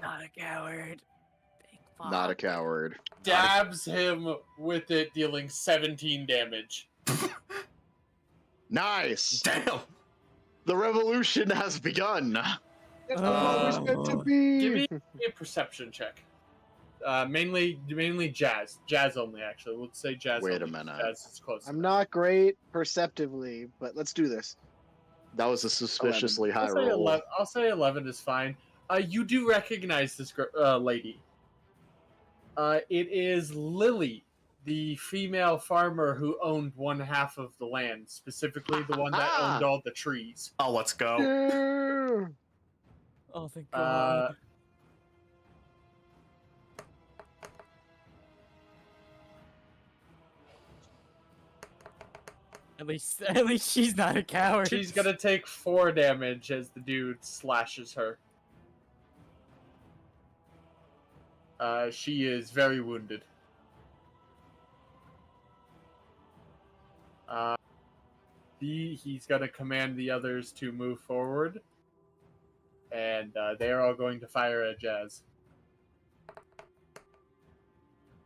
Speaker 4: Not a coward. Big
Speaker 5: Not a coward.
Speaker 3: Dabs him with it, dealing 17 damage.
Speaker 5: Nice.
Speaker 2: Damn.
Speaker 5: The revolution has begun.
Speaker 6: It's always meant to be.
Speaker 3: Give me a perception check. Mainly jazz. Jazz only, actually. Let's say jazz
Speaker 5: Wait a
Speaker 3: only.
Speaker 5: minute.
Speaker 3: Jazz is close.
Speaker 6: I'm not great perceptively, but let's do this.
Speaker 5: That was a suspiciously high
Speaker 3: I'll say
Speaker 5: roll.
Speaker 3: 11. I'll say 11 is fine. You do recognize this lady. It is Lily, the female farmer who owned one half of the land, specifically the one that owned all the trees.
Speaker 2: Oh, let's go.
Speaker 6: Yeah.
Speaker 4: Oh, thank God. At least she's not a coward.
Speaker 3: She's gonna take 4 damage as the dude slashes her. She is very wounded. He's gonna command the others to move forward, and they're all going to fire at Jazz.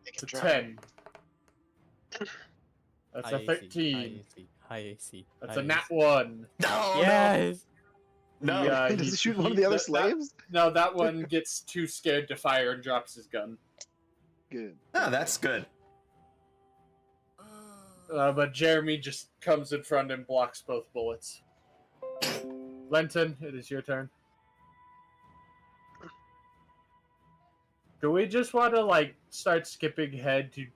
Speaker 3: It's a 10. That's a 13.
Speaker 4: High AC.
Speaker 3: That's a nat 1.
Speaker 2: No.
Speaker 4: Yes.
Speaker 2: No.
Speaker 6: Does he shoot one of the other slaves?
Speaker 3: No, that one gets too scared to fire and drops his gun.
Speaker 6: Good.
Speaker 2: Oh, that's good.
Speaker 3: But Jeremy just comes in front and blocks both bullets. Lenton, it is your turn. Do we just want to, like, start skipping ahead to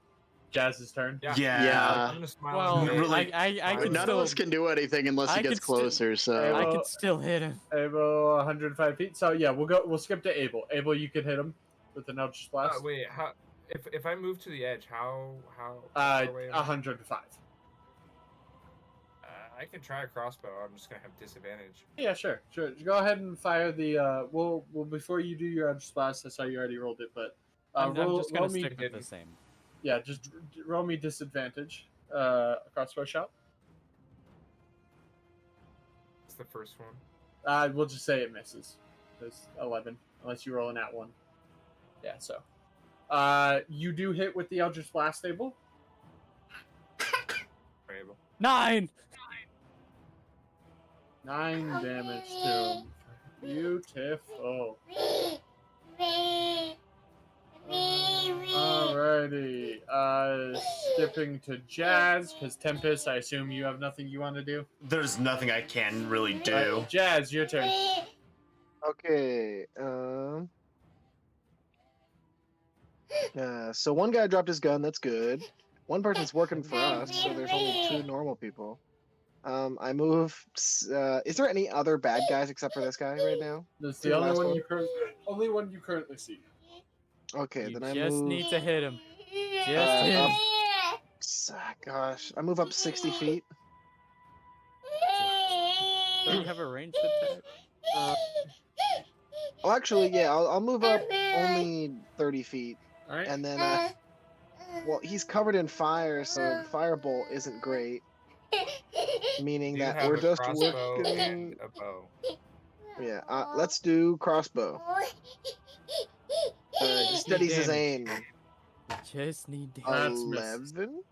Speaker 3: Jazz's turn?
Speaker 2: Yeah.
Speaker 7: I'm gonna smile.
Speaker 4: Well,
Speaker 7: and wave.
Speaker 2: really-
Speaker 4: I can
Speaker 5: None
Speaker 4: still,
Speaker 5: of us can do anything unless he
Speaker 4: I
Speaker 5: gets
Speaker 4: could still-
Speaker 5: closer. So
Speaker 4: I can still hit him.
Speaker 3: Abel, 105 feet. So yeah, we'll skip to Abel. Abel, you can hit him with an Eldritch Blast.
Speaker 7: Wait, how? If I move to the edge, how far away am I?
Speaker 3: 105.
Speaker 7: I can try a crossbow. I'm just gonna have disadvantage.
Speaker 3: Yeah, sure. Go ahead and fire the. Well, before you do your Eldritch Blast, I saw you already rolled it, but
Speaker 4: I'm
Speaker 3: roll
Speaker 4: just gonna
Speaker 3: me.
Speaker 4: stick with the same.
Speaker 3: Yeah, just roll me disadvantage. Crossbow shot.
Speaker 7: It's the first one.
Speaker 3: We'll just say it misses. It's 11, unless you roll an at 1. Yeah, so. You do hit with the Eldritch Blast, Abel.
Speaker 7: Able.
Speaker 4: 9.
Speaker 3: 9 damage to him. Beautiful. Alrighty. Skipping to Jazz, because Tempest, I assume you have nothing you want to do.
Speaker 2: There's nothing I can really do.
Speaker 3: Jazz, your turn.
Speaker 6: Okay. So one guy dropped his gun. That's good. One person's working for us, so there's only 2 normal people. I move. Is there any other bad guys except for this guy right now?
Speaker 3: That's
Speaker 6: The
Speaker 3: the only
Speaker 6: last
Speaker 3: one
Speaker 6: one?
Speaker 3: only one you currently see.
Speaker 6: Okay,
Speaker 4: You
Speaker 6: then I
Speaker 4: just
Speaker 6: move.
Speaker 4: need to hit him. Just hit
Speaker 6: up,
Speaker 4: him.
Speaker 6: gosh, I move up 60 feet.
Speaker 4: Don't you have a ranged attack?
Speaker 6: Oh, actually, yeah, I'll move up only 30 feet,
Speaker 3: Alright.
Speaker 6: and then well, he's covered in fire, so firebolt isn't great. Meaning
Speaker 7: Do you
Speaker 6: that
Speaker 7: have
Speaker 6: we're
Speaker 7: a
Speaker 6: just
Speaker 7: crossbow
Speaker 6: looking.
Speaker 7: and a bow?
Speaker 6: Yeah, let's do crossbow. Steadies his aim.
Speaker 4: You just need to.
Speaker 3: That's missed.
Speaker 6: 11.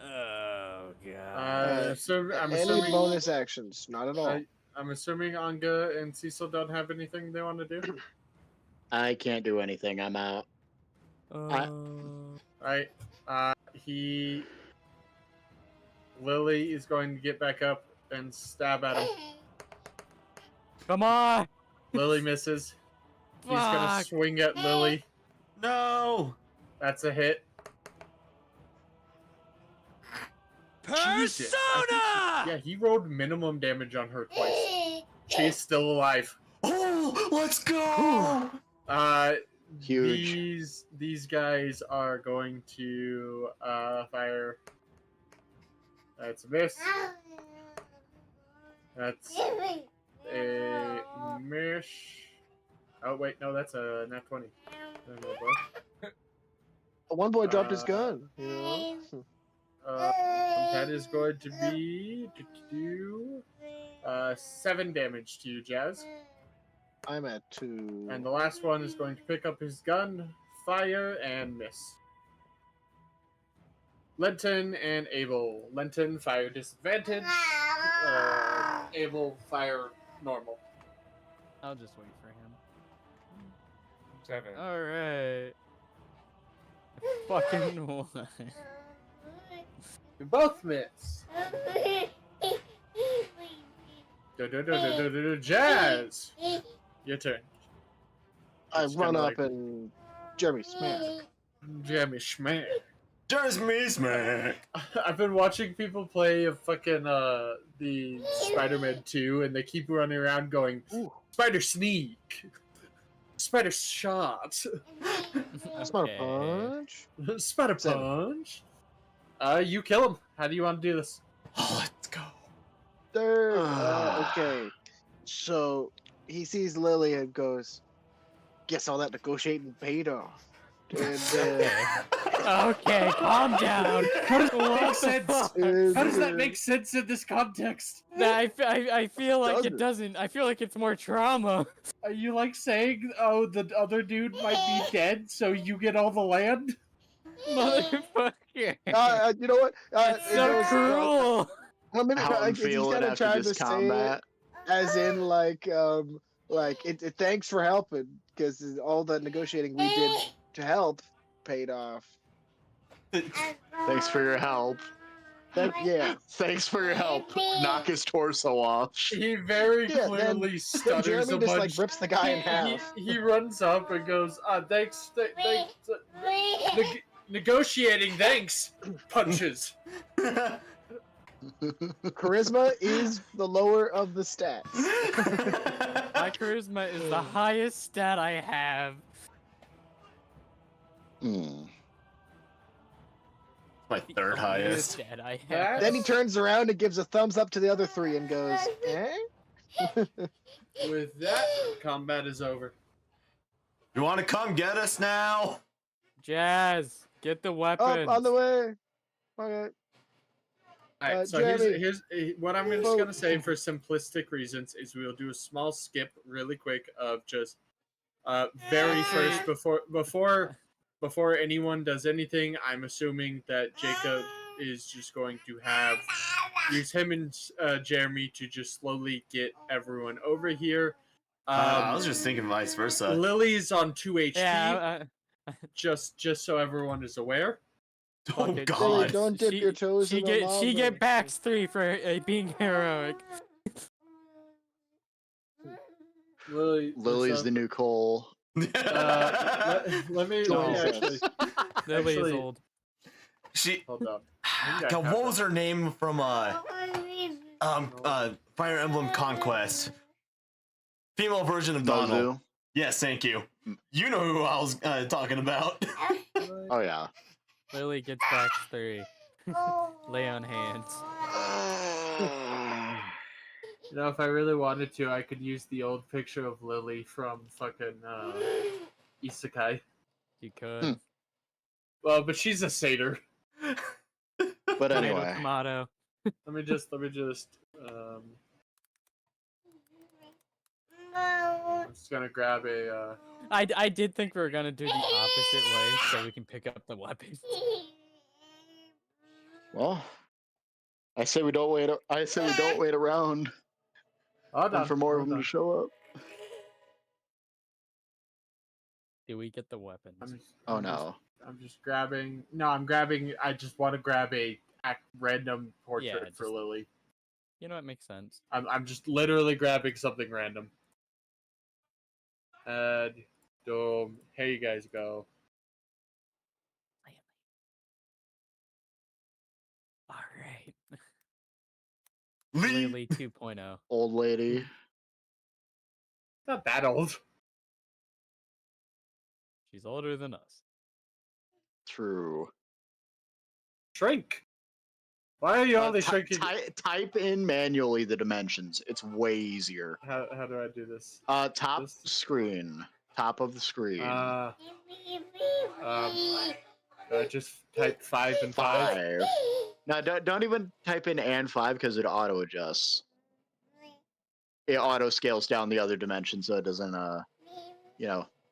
Speaker 4: Oh god.
Speaker 3: So I'm
Speaker 6: Any
Speaker 3: assuming
Speaker 6: bonus actions? Not at all.
Speaker 3: I'm assuming Anga and Cecil don't have anything they want to do.
Speaker 5: I can't do anything. I'm out.
Speaker 3: Alright. Lily is going to get back up and stab at him.
Speaker 4: Come on.
Speaker 3: Lily misses. He's gonna
Speaker 4: Fuck.
Speaker 3: swing at Lily.
Speaker 2: No.
Speaker 3: That's a hit. Jesus, I think he rolled minimum damage on her twice. She's still alive.
Speaker 2: Oh, let's go.
Speaker 5: Huge.
Speaker 3: These guys are going to fire. That's a miss. That's a miss. Oh wait, no, that's a nat 20.
Speaker 6: One boy dropped his gun. You know?
Speaker 3: That is going to be 7 damage to you, Jazz.
Speaker 6: I'm at 2.
Speaker 3: And the last one is going to pick up his gun, fire, and miss. Lenton and Abel. Lenton, fire disadvantage. Able, fire, normal.
Speaker 4: I'll just wait for him.
Speaker 7: 7.
Speaker 4: All right. Fucking one.
Speaker 3: You both miss. Jazz. Your turn.
Speaker 6: I
Speaker 3: It's
Speaker 6: run
Speaker 3: kinda
Speaker 6: up and Jeremy smack.
Speaker 3: Jeremy Schmack.
Speaker 2: Just me, smack.
Speaker 3: I've been watching people play fucking the Spider-Man 2, and they keep running around going,
Speaker 6: Ooh,
Speaker 3: Spider Sneak, Spider Shot,
Speaker 6: that's not a punch.
Speaker 3: Spider
Speaker 6: 7.
Speaker 3: Punch. You kill him. How do you want to do this?
Speaker 2: Oh, let's go.
Speaker 6: Third. Okay. So he sees Lily and goes, "Guess all that negotiating paid off." And
Speaker 4: Okay, calm down.
Speaker 3: How does that
Speaker 4: What
Speaker 3: make
Speaker 4: the
Speaker 3: sense?
Speaker 4: fuck?
Speaker 3: How does that make sense in this context?
Speaker 4: Nah, I feel like it
Speaker 6: Doesn't.
Speaker 4: doesn't. I feel like it's more trauma.
Speaker 3: Are you like saying, oh, the other dude might be dead, so you get all the land?
Speaker 4: Motherfucker.
Speaker 6: you know what?
Speaker 4: That's
Speaker 6: it
Speaker 4: so
Speaker 6: goes,
Speaker 4: cruel.
Speaker 5: How I'm
Speaker 6: he's
Speaker 5: feeling
Speaker 6: kind of
Speaker 5: after
Speaker 6: trying
Speaker 5: this
Speaker 6: to
Speaker 5: combat.
Speaker 6: say it as in like it thanks for helping because all the negotiating we did to help paid off.
Speaker 5: Thanks for your help.
Speaker 6: Yeah.
Speaker 5: Thanks for your help. Knock his torso off.
Speaker 3: He very
Speaker 6: Yeah,
Speaker 3: clearly
Speaker 6: then
Speaker 3: stutters
Speaker 6: Jeremy
Speaker 3: a
Speaker 6: just
Speaker 3: bunch.
Speaker 6: like rips the guy in half.
Speaker 3: He runs up and goes, thanks, negotiating, thanks, punches.
Speaker 6: Charisma is the lower of the stats.
Speaker 4: My charisma is the highest stat I have.
Speaker 2: My third highest.
Speaker 4: Stat I have.
Speaker 6: Then he turns around and gives a thumbs up to the other three and goes, "Eh?"
Speaker 3: With that, combat is over.
Speaker 2: You want to come get us now?
Speaker 4: Jazz, get the weapons.
Speaker 6: Up on the way. Okay.
Speaker 3: Alright, so
Speaker 6: Jeremy,
Speaker 3: here's what I'm just gonna say for simplistic reasons is we'll do a small skip really quick of just very first before anyone does anything. I'm assuming that Jacob is just going to use him and Jeremy to just slowly get everyone over here.
Speaker 2: I was just thinking vice versa.
Speaker 3: Lily's on 2 HP.
Speaker 4: Yeah.
Speaker 3: Just so everyone is aware.
Speaker 2: Oh
Speaker 4: Fuck it.
Speaker 2: God!
Speaker 6: Don't dip your toes in the lava.
Speaker 4: She get backs 3 for being heroic.
Speaker 5: Lily's the new Cole.
Speaker 3: Let me actually.
Speaker 4: Lily is old.
Speaker 2: She.
Speaker 3: Hold up.
Speaker 2: God, what was her name from Fire Emblem Conquest? Female version of Donald.
Speaker 5: Mozu.
Speaker 2: Yes, thank you. You know who I was talking about.
Speaker 5: Oh yeah.
Speaker 4: Lily gets backs 3. Lay on hands.
Speaker 3: You know, if I really wanted to, I could use the old picture of Lily from fucking Isekai.
Speaker 4: You could.
Speaker 3: Well, but she's a satyr.
Speaker 5: But anyway.
Speaker 4: Tomato.
Speaker 3: Let me just. I'm just gonna grab a.
Speaker 4: I did think we were gonna do the opposite way so we can pick up the weapons.
Speaker 5: Well, I say we don't wait. I say we don't wait around for more of them to show up.
Speaker 4: Do we get the weapons?
Speaker 5: Oh no.
Speaker 3: I'm just grabbing. No, I'm grabbing. I just want to grab a random portrait for Lily.
Speaker 4: You know, it makes sense.
Speaker 3: I'm just literally grabbing something random. Here you guys go.
Speaker 4: All right.
Speaker 2: Lee.
Speaker 4: Lily 2.0.
Speaker 5: Old lady.
Speaker 3: Not that old.
Speaker 4: She's older than us.
Speaker 5: True.
Speaker 3: Shrink. Why are you only shrinking?
Speaker 5: Type in manually the dimensions. It's way easier.
Speaker 3: How do I do this?
Speaker 5: Top screen. Top of the screen.
Speaker 3: Just type 5 and 5.
Speaker 5: No, don't even type in and 5 because it auto adjusts. It auto scales down the other dimension so it doesn't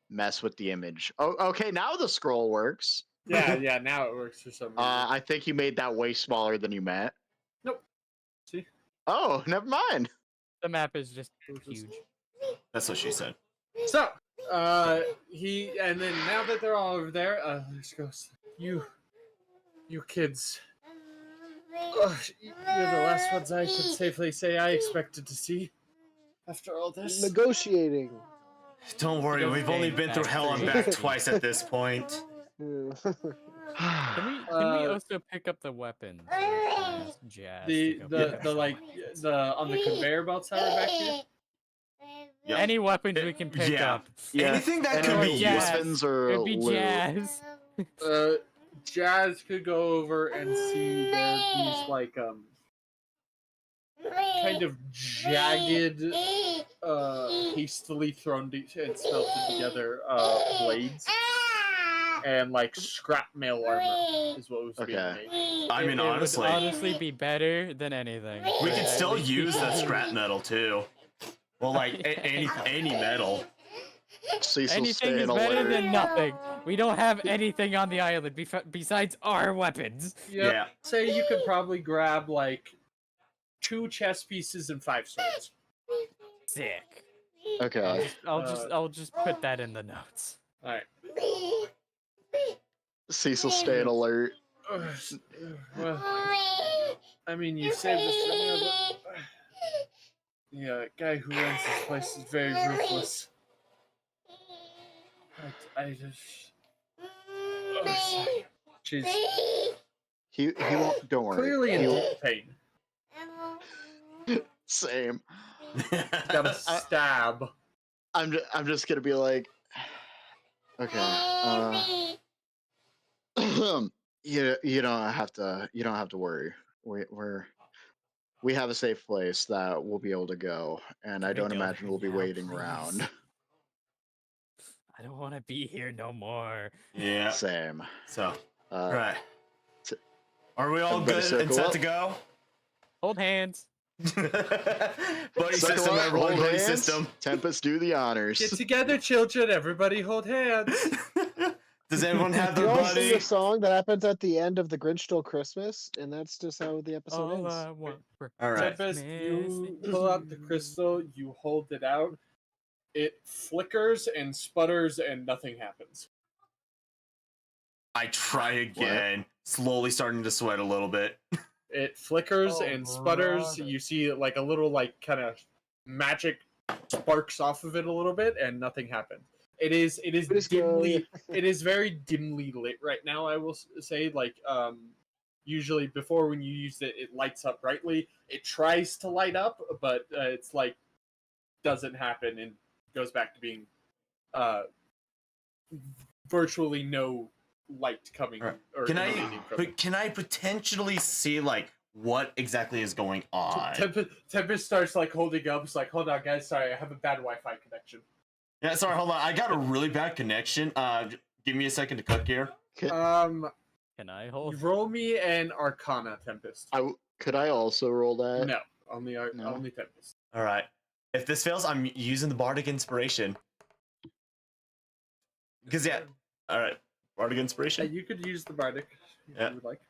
Speaker 5: mess with the image. Oh, okay, now the scroll works.
Speaker 3: Yeah, now it works for some reason.
Speaker 5: I think you made that way smaller than you meant.
Speaker 3: Nope. See?
Speaker 5: Oh, never mind.
Speaker 4: The map is just huge.
Speaker 2: That's what she said.
Speaker 3: So, and then now that they're all over there, he goes, you kids, you're the last ones I can safely say I expected to see after all this.
Speaker 6: Negotiating.
Speaker 2: Don't worry, we've only been through hell and back
Speaker 4: Back.
Speaker 2: twice at this point.
Speaker 4: Can we also pick up the weapons? Jazz.
Speaker 3: The on the conveyor belts that are back here.
Speaker 2: Yep.
Speaker 4: Any weapons we can pick
Speaker 2: Yeah.
Speaker 4: up.
Speaker 2: Anything that could be
Speaker 4: Jazz.
Speaker 5: weapons or
Speaker 4: It'd be
Speaker 5: loot.
Speaker 4: Jazz.
Speaker 3: Jazz could go over and see there's these like kind of jagged, hastily thrown and smelted together blades, and like scrap mail armor is what was being
Speaker 5: Okay.
Speaker 3: made.
Speaker 2: I mean,
Speaker 4: It would
Speaker 2: honestly,
Speaker 4: honestly be better than anything.
Speaker 2: we could still use the scrap metal too. Well, like any metal.
Speaker 5: Cecil,
Speaker 4: Anything
Speaker 5: stay
Speaker 4: is
Speaker 5: in
Speaker 4: better
Speaker 5: alert.
Speaker 4: than nothing. We don't have anything on the island besides our weapons.
Speaker 3: Yep.
Speaker 2: Yeah.
Speaker 3: Say you could probably grab like 2 chess pieces and 5 swords.
Speaker 4: Sick.
Speaker 5: Okay.
Speaker 4: I'll just put that in the notes.
Speaker 3: All right.
Speaker 5: Cecil, stay in alert.
Speaker 3: Well, I mean, you saved us from there, but the guy who runs this place is very ruthless. I just. Oh, she's
Speaker 5: He won't. Don't worry.
Speaker 3: clearly in
Speaker 5: He'll-
Speaker 3: deep pain.
Speaker 5: Same.
Speaker 3: Got a stab.
Speaker 5: I'm just gonna be like, okay. You don't have to worry. We have a safe place that we'll be able to go, and I don't
Speaker 4: go
Speaker 5: imagine
Speaker 4: there
Speaker 5: we'll be
Speaker 4: now,
Speaker 5: waiting
Speaker 4: please.
Speaker 5: around.
Speaker 4: I don't want to be here no more.
Speaker 2: Yeah.
Speaker 5: Same.
Speaker 2: So,
Speaker 5: Uh,
Speaker 2: right.
Speaker 5: t-
Speaker 2: Are we all
Speaker 5: everybody
Speaker 2: good and
Speaker 5: circle
Speaker 2: set
Speaker 5: up.
Speaker 2: to go?
Speaker 4: Hold hands.
Speaker 2: Buddy
Speaker 5: Circle
Speaker 2: system,
Speaker 5: up,
Speaker 2: everyone.
Speaker 5: hold
Speaker 2: Buddy
Speaker 5: hands.
Speaker 2: system.
Speaker 5: Tempest, do the honors.
Speaker 3: Get together, children. Everybody hold hands.
Speaker 2: Does everyone have
Speaker 6: You
Speaker 2: their
Speaker 6: all sing
Speaker 2: buddy?
Speaker 6: a song that happens at the end of The Grinch Stole Christmas, and that's just how the episode
Speaker 4: All
Speaker 6: ends.
Speaker 4: I want for
Speaker 2: All right.
Speaker 3: Tempest, you pull out the crystal, you hold it out. It flickers and sputters, and nothing happens.
Speaker 2: I try again. Slowly starting to sweat a little bit.
Speaker 3: It flickers
Speaker 4: Oh,
Speaker 3: and sputters.
Speaker 4: brother.
Speaker 3: You see like a little like kind of magic sparks off of it a little bit, and nothing happens. It is
Speaker 6: Just go-
Speaker 3: dimly. It is very dimly lit right now. I will say, like usually before when you use it, it lights up brightly. It tries to light up, but it's like doesn't happen and goes back to being virtually no light coming
Speaker 2: Alright.
Speaker 3: or
Speaker 2: Can
Speaker 3: emanating from it.
Speaker 2: can I potentially see like what exactly is going on?
Speaker 3: Tempest starts like holding up. It's like, hold on, guys. Sorry, I have a bad Wi-Fi connection.
Speaker 2: Yeah, sorry, hold on. I got a really bad connection. Give me a second to cook here.
Speaker 4: Can I hold?
Speaker 3: Roll me an Arcana, Tempest.
Speaker 5: Could I also roll that?
Speaker 3: No, only
Speaker 5: No.
Speaker 3: only Tempest.
Speaker 2: All right. If this fails, I'm using the bardic inspiration. Because yeah. All right. Bardic
Speaker 3: Yeah,
Speaker 2: inspiration.
Speaker 3: you could use the bardic if
Speaker 2: Yeah.
Speaker 3: you would like.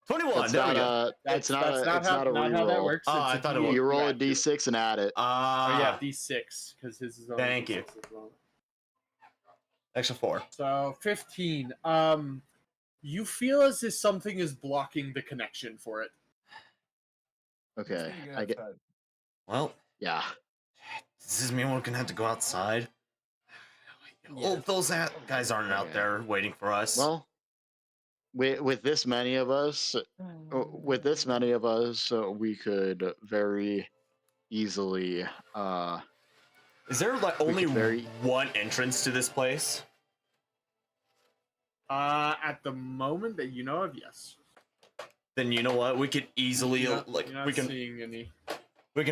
Speaker 2: 21.
Speaker 5: It's
Speaker 2: There we
Speaker 5: not
Speaker 2: go.
Speaker 5: a. It's not a. It's not a
Speaker 3: not how that
Speaker 5: reroll.
Speaker 3: works.
Speaker 2: Oh,
Speaker 3: It's
Speaker 2: I
Speaker 3: a
Speaker 2: thought it
Speaker 3: D8
Speaker 2: was-
Speaker 5: You roll a
Speaker 3: add to.
Speaker 5: d6 and add it.
Speaker 3: Oh yeah, D6 because his is only
Speaker 2: Thank you.
Speaker 3: D6 as well.
Speaker 2: Extra 4.
Speaker 3: So 15. You feel as if something is blocking the connection for it.
Speaker 5: Okay, I get.
Speaker 2: Well,
Speaker 5: Yeah.
Speaker 2: does this mean we're gonna have to go outside? Oh, those guys aren't out
Speaker 5: Okay.
Speaker 2: there waiting for us.
Speaker 5: Well, with this many of us, we could very easily.
Speaker 2: Is there like
Speaker 5: we
Speaker 2: only
Speaker 5: could very-
Speaker 2: one entrance to this place?
Speaker 3: At the moment that you know of, yes.
Speaker 2: Then you know what? We could easily
Speaker 3: You're not,
Speaker 2: like
Speaker 3: you're not
Speaker 2: we can
Speaker 3: seeing any.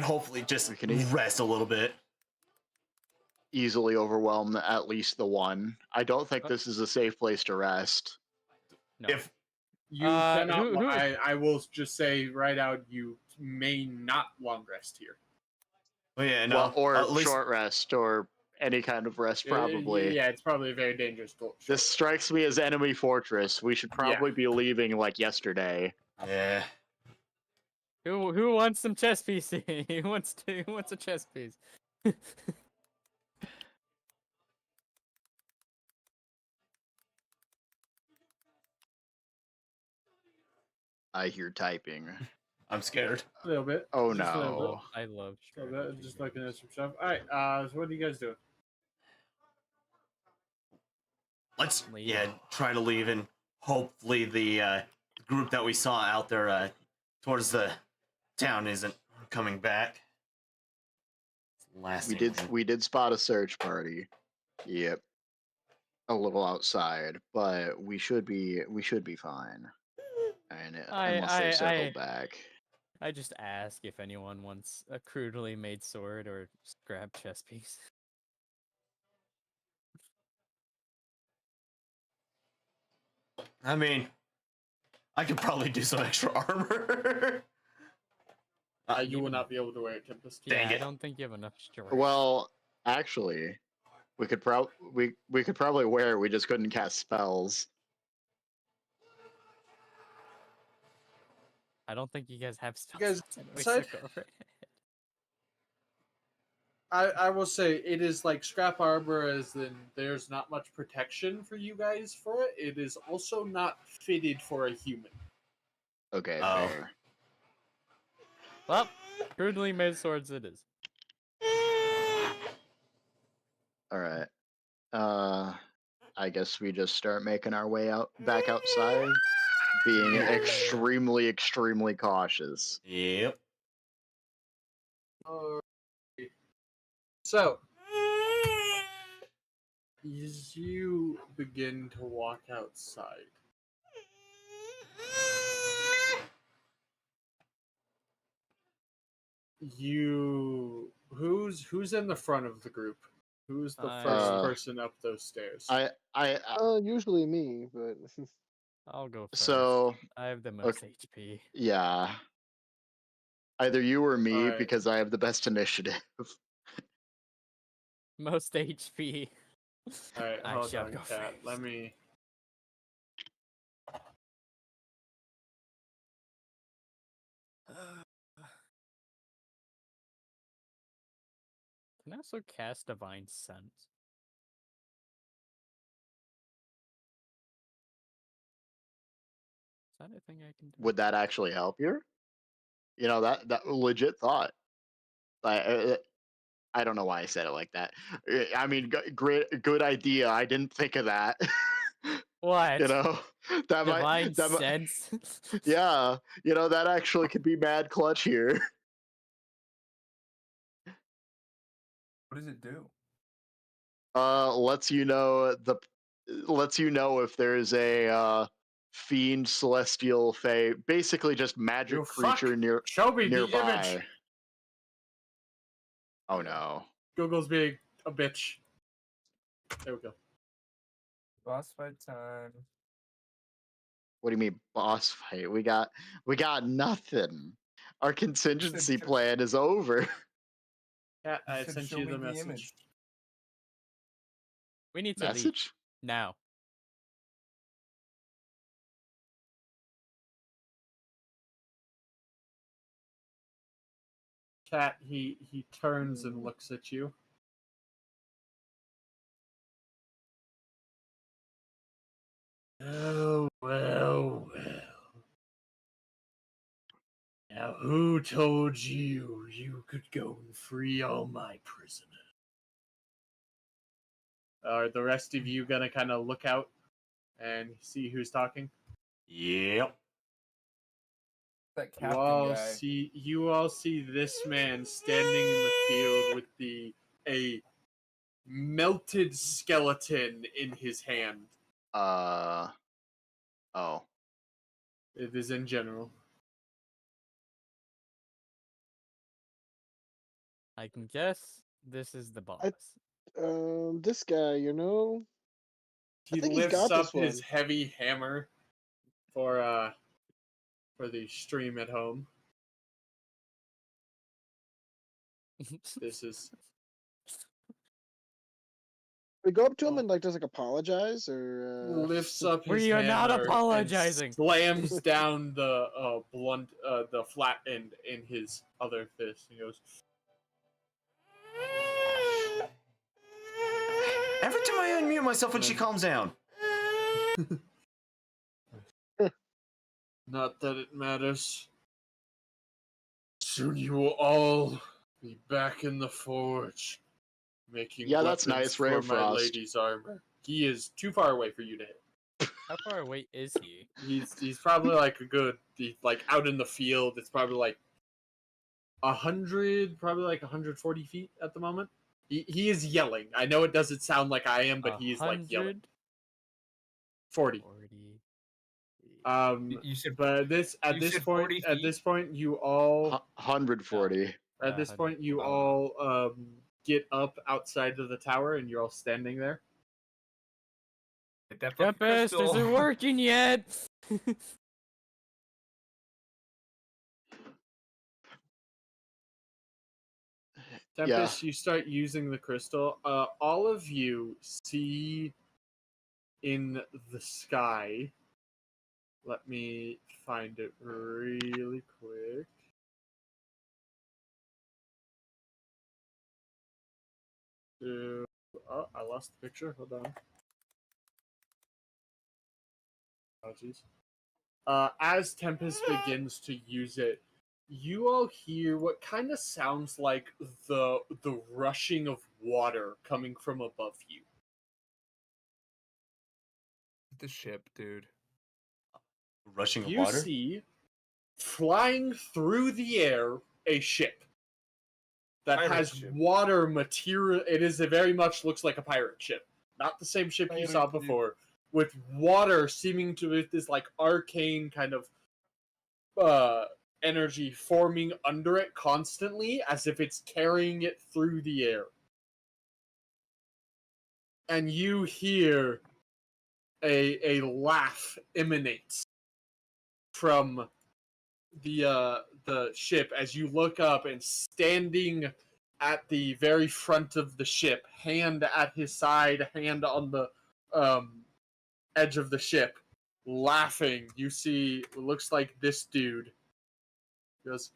Speaker 2: hopefully just
Speaker 5: We can eat.
Speaker 2: rest a little bit.
Speaker 5: easily overwhelm at least the one. I don't think this is a safe place to rest.
Speaker 4: No.
Speaker 2: If
Speaker 3: You cannot. I will just say right out, you may not long rest here.
Speaker 2: well, yeah, no,
Speaker 5: Well, or
Speaker 2: at least
Speaker 5: short rest, or any kind of rest, probably.
Speaker 3: Yeah, it's probably a very dangerous.
Speaker 5: This strikes me as enemy fortress. We should probably be leaving like yesterday.
Speaker 2: yeah.
Speaker 4: Who wants some chess piece? Who wants a chess piece?
Speaker 5: I hear typing.
Speaker 2: I'm scared.
Speaker 3: A little bit.
Speaker 5: Oh
Speaker 3: Just a little bit.
Speaker 5: no.
Speaker 4: I love
Speaker 3: A little bit.
Speaker 4: strategy.
Speaker 3: Just looking at some stuff. All right. So what are you guys doing?
Speaker 2: Let's
Speaker 4: Leave.
Speaker 2: try to leave, and hopefully the group that we saw out there towards the town isn't coming back. It's the last thing
Speaker 5: We did spot a search party. Yep. A little outside, but we should be fine. And unless they circle back.
Speaker 4: I just ask if anyone wants a crudely made sword or scrap chess piece.
Speaker 2: I mean, I could probably do some extra armor.
Speaker 3: You will not be able to wear it, Tempest.
Speaker 2: Dang
Speaker 4: I
Speaker 2: it.
Speaker 4: don't think you have enough storage.
Speaker 5: Well, actually, we could probably wear it. We just couldn't cast spells.
Speaker 4: I don't think you guys have spells.
Speaker 3: guys
Speaker 4: anyway,
Speaker 3: decide?
Speaker 4: so go for it.
Speaker 3: I will say it is like scrap armor, as in there's not much protection for you guys for it. It is also not fitted for a human.
Speaker 5: Okay,
Speaker 2: Oh.
Speaker 5: fair.
Speaker 4: Well, crudely made swords it is.
Speaker 5: All right. I guess we just start making our way back outside, being extremely, extremely cautious.
Speaker 2: Yep.
Speaker 3: So, as you begin to walk outside, who's in the front of the group? Who's the first person up those stairs?
Speaker 6: Usually me, but
Speaker 4: I'll go first.
Speaker 5: So
Speaker 4: I have the most HP.
Speaker 5: yeah, either you or me,
Speaker 3: Alright.
Speaker 5: because I have the best initiative.
Speaker 4: Most HP.
Speaker 3: Alright,
Speaker 4: I
Speaker 3: hold
Speaker 4: shall
Speaker 3: on,
Speaker 4: go
Speaker 3: Cat.
Speaker 4: first.
Speaker 3: Let me.
Speaker 4: Can I also cast Divine Sense? Is that a thing I can do?
Speaker 5: Would that actually help you? You know, that legit thought. I don't know why I said it like that. I mean, great, good idea. I didn't think of that.
Speaker 4: What?
Speaker 5: You know,
Speaker 4: Divine Sense?
Speaker 5: Yeah, you know, that actually could be mad clutch here.
Speaker 7: What does it do?
Speaker 5: Lets you know if there's a fiend, celestial, fae, basically just magic
Speaker 3: You
Speaker 5: creature
Speaker 3: fuck! Show me the
Speaker 5: nearby.
Speaker 3: image!
Speaker 5: Oh no.
Speaker 3: Google's being a bitch. There we go.
Speaker 7: Boss fight time.
Speaker 5: What do you mean boss fight? We got nothing. Our contingency plan is over.
Speaker 3: Cat, I
Speaker 7: said
Speaker 3: sent
Speaker 7: show
Speaker 3: you
Speaker 7: me
Speaker 3: the
Speaker 7: the
Speaker 3: message.
Speaker 7: image.
Speaker 4: We need to leave
Speaker 5: Message?
Speaker 4: now.
Speaker 3: Cat, he turns and looks at you. Oh, well. Now, who told you you could go and free all my prisoners? Are the rest of you gonna kind of look out and see who's talking?
Speaker 2: Yep.
Speaker 7: That captain guy.
Speaker 3: You all see this man standing in the field with a melted skeleton in his hand.
Speaker 5: Oh.
Speaker 3: It is in general.
Speaker 4: I can guess this is the boss.
Speaker 6: this guy, you know,
Speaker 3: He
Speaker 6: think he's
Speaker 3: lifts
Speaker 6: got
Speaker 3: up
Speaker 6: this
Speaker 3: his
Speaker 6: one.
Speaker 3: heavy hammer for the stream at home. This is
Speaker 6: We go up to him and like does like apologize or
Speaker 3: Lifts up his
Speaker 4: We are not
Speaker 3: hammer and
Speaker 4: apologizing.
Speaker 3: slams down the blunt, the flat end in his other fist. He goes,
Speaker 2: Every time I unmute myself when she calms down.
Speaker 3: "Not that it matters. Soon you will all be back in the forge, making
Speaker 5: Yeah, that's
Speaker 3: weapons
Speaker 5: nice, Ray
Speaker 3: for
Speaker 5: of
Speaker 3: my
Speaker 5: Frost.
Speaker 3: lady's armor." He is too far away for you to hit.
Speaker 4: How far away is he?
Speaker 3: He's probably like a good, like out in the field. It's probably like 100, probably like 140 feet at the moment. He is yelling. I know it doesn't sound like I am, but he is like yelling. 40.
Speaker 4: 40.
Speaker 7: You said
Speaker 3: But at this
Speaker 7: said 40
Speaker 3: point, you all
Speaker 5: 140.
Speaker 3: at this point you all get up outside of the tower, and you're all standing there.
Speaker 7: Get that fucking
Speaker 4: Tempest
Speaker 7: crystal.
Speaker 4: isn't working yet.
Speaker 3: Tempest, you start using the crystal. All of you see in the sky. Let me find it really quick. Oh, I lost the picture. Hold on. Apologies. As Tempest begins to use it, you all hear what kind of sounds like the rushing of water coming from above you.
Speaker 7: The ship, dude.
Speaker 2: Rushing of
Speaker 3: You
Speaker 2: water?
Speaker 3: see, flying through the air, a ship that
Speaker 7: Pirate
Speaker 3: has
Speaker 7: ship.
Speaker 3: water material. It is a very much looks like a pirate ship, not the same ship you
Speaker 7: Pirate
Speaker 3: saw
Speaker 7: ship.
Speaker 3: before, with water seeming to with this like arcane kind of energy forming under it constantly, as if it's carrying it through the air. And you hear a laugh emanates from the ship as you look up, and standing at the very front of the ship, hand at his side, hand on the edge of the ship, laughing, you see what looks like this dude. He goes,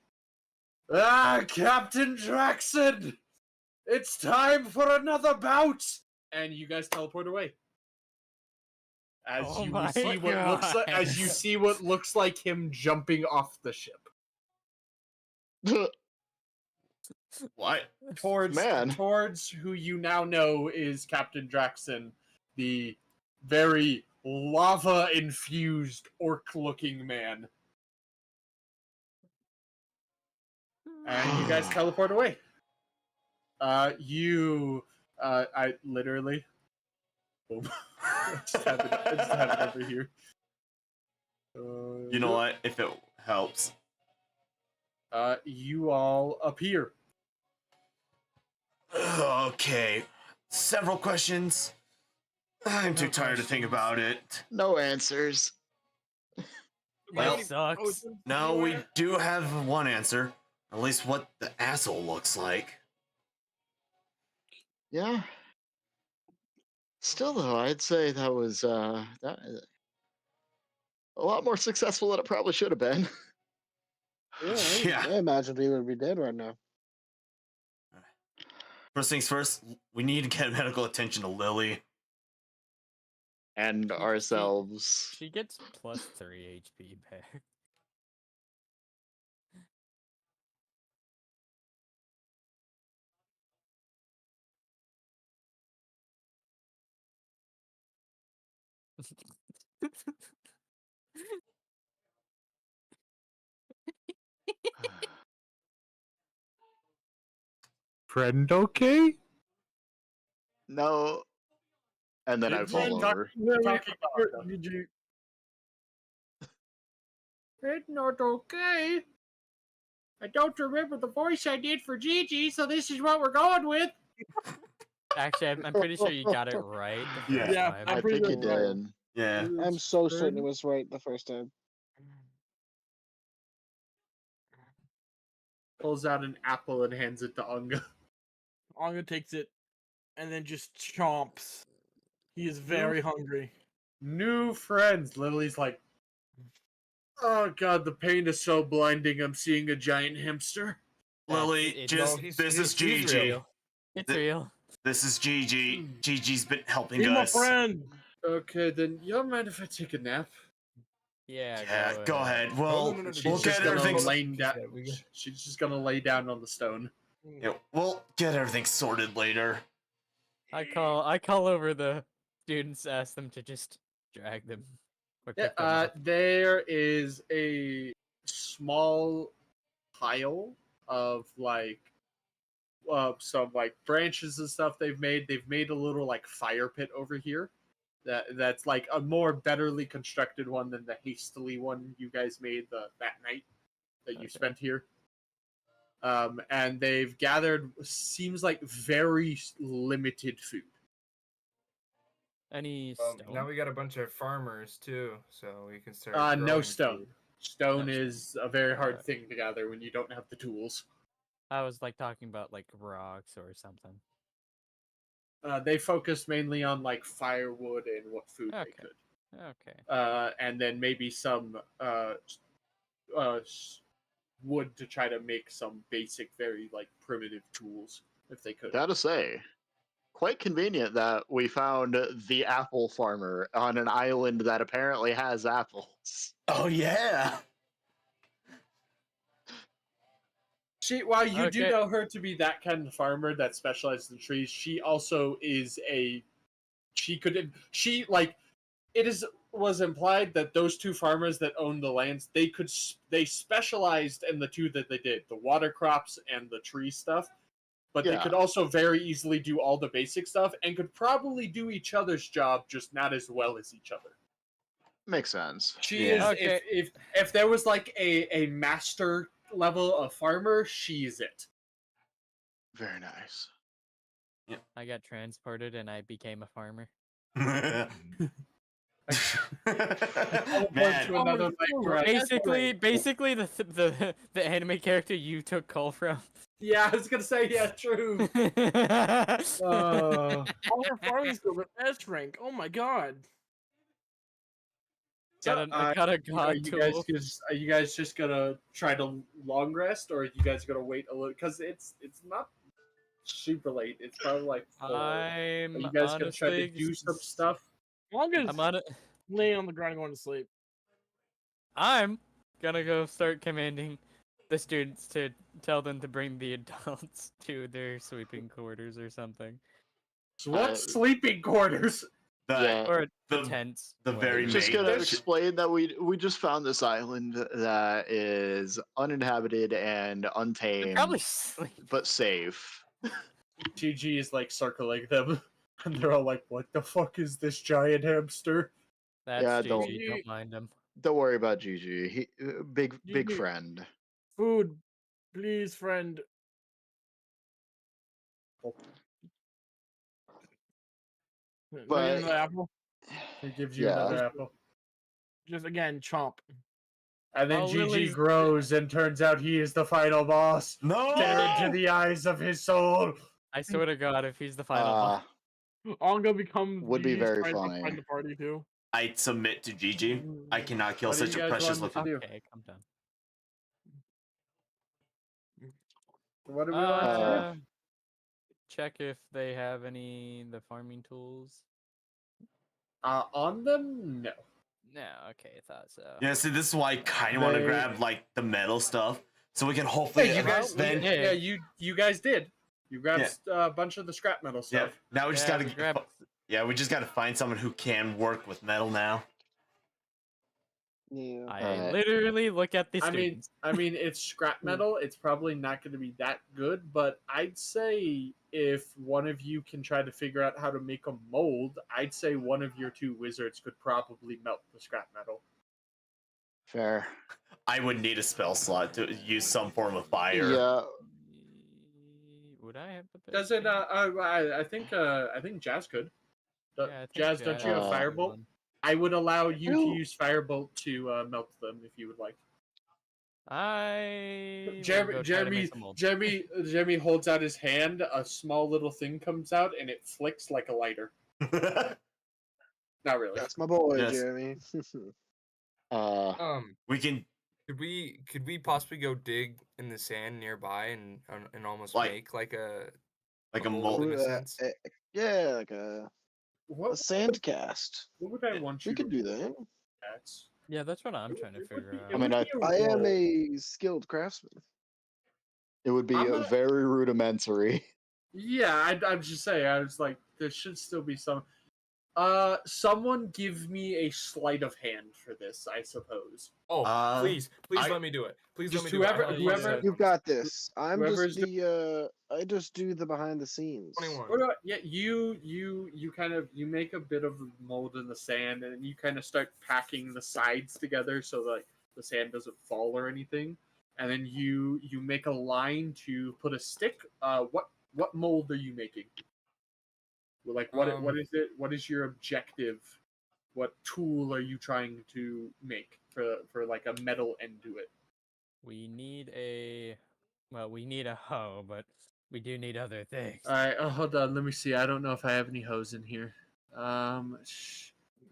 Speaker 3: "Ah, Captain Draxon! It's time for another bout!" And you guys teleport away. As
Speaker 4: Oh
Speaker 3: you
Speaker 4: my
Speaker 3: see what looks like,
Speaker 4: God.
Speaker 3: as you see what looks like him jumping off the ship
Speaker 2: What?
Speaker 5: Man.
Speaker 3: towards who you now know is Captain Draxon, the very lava-infused orc-looking man. And you guys teleport away. I literally. Boom. I just have it over here.
Speaker 2: You know what? If it helps.
Speaker 3: You all appear.
Speaker 2: Okay. Several questions. I'm too tired to think about it.
Speaker 5: No answers.
Speaker 2: Well,
Speaker 4: That sucks.
Speaker 2: no, we do have one answer. At least what the asshole looks like.
Speaker 5: Yeah. Still though, I'd say that was a lot more successful than it probably should have been.
Speaker 2: Yeah.
Speaker 6: I imagine we would be dead right now.
Speaker 2: First things first, we need to get medical attention to Lily.
Speaker 5: And ourselves.
Speaker 4: She gets plus 3 HP back.
Speaker 3: Friend, okay?
Speaker 5: No. And then I
Speaker 3: Did
Speaker 5: fall
Speaker 3: you-
Speaker 5: over.
Speaker 3: Talking about
Speaker 8: Did you?
Speaker 3: Friend, not okay. I don't remember the voice I did for Gigi, so this is what we're going with.
Speaker 4: Actually, I'm pretty sure you got it right the
Speaker 2: Yeah.
Speaker 4: first
Speaker 8: Yeah,
Speaker 4: time.
Speaker 8: I'm
Speaker 5: I
Speaker 8: pretty
Speaker 5: think you
Speaker 8: sure.
Speaker 5: did.
Speaker 2: Yeah.
Speaker 6: I'm so certain it was right the first time.
Speaker 3: Pulls out an apple and hands it to Unga.
Speaker 8: Anga takes it and then just chomps. He is very hungry.
Speaker 3: New friends. Lily's like, oh god, the pain is so blinding. I'm seeing a giant hamster.
Speaker 2: Lily,
Speaker 4: it's-
Speaker 2: just
Speaker 7: he's-
Speaker 2: this is
Speaker 7: he's
Speaker 2: Gigi.
Speaker 7: real.
Speaker 4: It's
Speaker 2: Th-
Speaker 4: real.
Speaker 2: This is Gigi. Gigi's been helping
Speaker 8: Be my
Speaker 2: us.
Speaker 8: friend.
Speaker 3: Okay, then you don't mind if I take a nap?
Speaker 4: Yeah,
Speaker 2: Yeah, go ahead. Well,
Speaker 7: no,
Speaker 3: She's
Speaker 2: we'll
Speaker 3: just
Speaker 2: get
Speaker 3: gonna
Speaker 2: everything.
Speaker 3: lay down. She's just gonna lay down on the stone.
Speaker 2: Yeah, we'll get everything sorted later.
Speaker 4: I call over the students, ask them to just drag them. Or pick them up.
Speaker 3: There is a small pile of some like branches and stuff they've made. They've made a little like fire pit over here. That's like a more betterly constructed one than the hastily one you guys made that night that you spent here. And they've gathered seems like very limited food.
Speaker 4: Any stone?
Speaker 7: Now we got a bunch of farmers too, so we can start.
Speaker 3: No
Speaker 7: growing
Speaker 3: stone.
Speaker 7: food.
Speaker 3: Stone
Speaker 4: No
Speaker 3: is a very hard thing to gather when you don't have the tools.
Speaker 4: I was like talking about like rocks or something.
Speaker 3: They focus mainly on like firewood and what food they could.
Speaker 4: Okay.
Speaker 3: And then maybe some wood to try to make some basic, very like primitive tools if they could.
Speaker 5: Gotta say, quite convenient that we found the apple farmer on an island that apparently has apples.
Speaker 2: Oh yeah.
Speaker 3: While you do
Speaker 4: Okay.
Speaker 3: know her to be that kind of farmer that specializes in trees, she also is was implied that those two farmers that owned the lands, they specialized in the two that they did, the water crops and the tree stuff, but they could also very easily do all the basic stuff and could probably do each other's job, just not as well as each other.
Speaker 5: Makes sense.
Speaker 3: She is
Speaker 4: Okay.
Speaker 3: if there was like a master level of farmer, she's it.
Speaker 5: Very nice.
Speaker 4: I got transported and I became a farmer.
Speaker 2: Man.
Speaker 3: To another
Speaker 4: Basically the anime character you took call from.
Speaker 3: Yeah, I was gonna say, yeah, true.
Speaker 8: All our farming skills are S rank. Oh my god.
Speaker 4: I got a god tool.
Speaker 3: Are you guys just gonna try to long rest, or are you guys gonna wait a little? Because it's not super late. It's probably like 4. Are
Speaker 4: I'm
Speaker 3: you guys gonna try to
Speaker 4: honestly
Speaker 3: do some stuff?
Speaker 8: Longest
Speaker 4: I'm on it.
Speaker 8: laying on the ground going to sleep.
Speaker 4: I'm gonna go start commanding the students to tell them to bring the adults to their sleeping quarters or something.
Speaker 3: So what sleeping quarters?
Speaker 4: Or the
Speaker 2: the
Speaker 4: tents.
Speaker 2: the very
Speaker 5: Just
Speaker 2: main.
Speaker 5: gonna explain that we just found this island that is uninhabited and untamed,
Speaker 4: Probably sleep.
Speaker 5: but safe.
Speaker 3: TG is like circling them, and they're all like, "What the fuck is this giant hamster?"
Speaker 4: That's
Speaker 5: Yeah,
Speaker 4: GG, don't mind him.
Speaker 5: Don't worry about Gigi. He big
Speaker 8: Gigi.
Speaker 5: friend.
Speaker 8: Food, please, friend.
Speaker 5: But-
Speaker 8: Another apple.
Speaker 3: He gives you
Speaker 5: Yeah.
Speaker 3: another apple.
Speaker 8: Just again, chomp.
Speaker 3: And then
Speaker 4: Oh,
Speaker 3: GG
Speaker 4: Lily's-
Speaker 3: grows and turns out he is the final boss.
Speaker 2: No.
Speaker 3: Stare into the eyes of his soul.
Speaker 4: I swear to God, if he's the final boss.
Speaker 8: Ongo becomes
Speaker 5: Would be
Speaker 8: the
Speaker 5: very
Speaker 8: friend to
Speaker 5: funny.
Speaker 8: find the party too.
Speaker 2: I submit to Gigi. I cannot kill
Speaker 3: What do
Speaker 2: such
Speaker 3: you
Speaker 2: a
Speaker 3: guys
Speaker 2: precious
Speaker 3: want me
Speaker 2: looking.
Speaker 3: to do?
Speaker 4: Okay, calm down.
Speaker 3: What do we want to do?
Speaker 4: Check if they have the farming tools.
Speaker 3: On them? No.
Speaker 4: No, okay, thought so.
Speaker 2: Yeah, see, this is why I kind of want to
Speaker 3: They-
Speaker 2: grab like the metal stuff, so we can hopefully.
Speaker 3: Hey, you guys.
Speaker 2: then
Speaker 3: Yeah, you guys did. You grabbed a bunch of the scrap metal
Speaker 2: yeah.
Speaker 3: stuff.
Speaker 2: Now we just
Speaker 4: Yeah,
Speaker 2: gotta
Speaker 4: we grabbed-
Speaker 2: Yeah, we just gotta find someone who can work with metal now.
Speaker 6: Yeah.
Speaker 4: I literally look at the
Speaker 3: I mean,
Speaker 4: students.
Speaker 3: it's scrap metal. It's probably not going to be that good, but I'd say if one of you can try to figure out how to make a mold, I'd say one of your 2 wizards could probably melt the scrap metal.
Speaker 5: Fair.
Speaker 2: I would need a spell slot to use some form of fire.
Speaker 5: Yeah.
Speaker 4: Would I have the best
Speaker 3: Does it?
Speaker 4: chance?
Speaker 3: I think Jazz could.
Speaker 4: Yeah, I think
Speaker 3: Jazz, don't you have
Speaker 5: Jazz-
Speaker 3: Firebolt? I would allow you to
Speaker 6: No.
Speaker 3: use Firebolt to melt them if you would like.
Speaker 4: I will
Speaker 3: Jeremy,
Speaker 4: go try to make
Speaker 3: Jeremy,
Speaker 4: some mold.
Speaker 3: Jeremy holds out his hand. A small little thing comes out, and it flicks like a lighter. Not really.
Speaker 6: That's my boy,
Speaker 2: Yes.
Speaker 6: Jeremy.
Speaker 2: We can
Speaker 7: Could we possibly go dig in the sand nearby and almost
Speaker 2: Like-
Speaker 7: make like a
Speaker 2: mold.
Speaker 7: in a sense?
Speaker 6: Yeah, like a
Speaker 3: What,
Speaker 6: sand cast.
Speaker 3: what would I want you
Speaker 6: We could
Speaker 3: to
Speaker 6: do that.
Speaker 3: That's
Speaker 4: Yeah, that's what I'm trying to figure
Speaker 3: it
Speaker 4: out.
Speaker 5: I mean,
Speaker 3: would be a
Speaker 6: I am
Speaker 3: roll.
Speaker 6: a skilled craftsman.
Speaker 5: It would be
Speaker 3: I'm a-
Speaker 5: very rudimentary.
Speaker 3: Yeah, I'm just saying. I was like, there should still be some. Someone give me a sleight of hand for this, I suppose.
Speaker 7: Oh, please
Speaker 2: I-
Speaker 7: let me do it. Please
Speaker 3: Just
Speaker 7: let me do it. I
Speaker 3: whoever-
Speaker 7: haven't done
Speaker 3: whoever-
Speaker 7: that
Speaker 6: You've
Speaker 7: one.
Speaker 6: got this. I'm
Speaker 3: Whoever's
Speaker 6: just the I just do the behind the scenes.
Speaker 7: 21.
Speaker 3: What about, yeah, you kind of you make a bit of mold in the sand, and you kind of start packing the sides together so that the sand doesn't fall or anything, and then you make a line to put a stick. What mold are you making? Like what is it? What is your objective? What tool are you trying to make for like a metal end to it?
Speaker 4: We need a hoe, but we do need other things.
Speaker 3: All right, hold on. Let me see. I don't know if I have any hoes in here. Will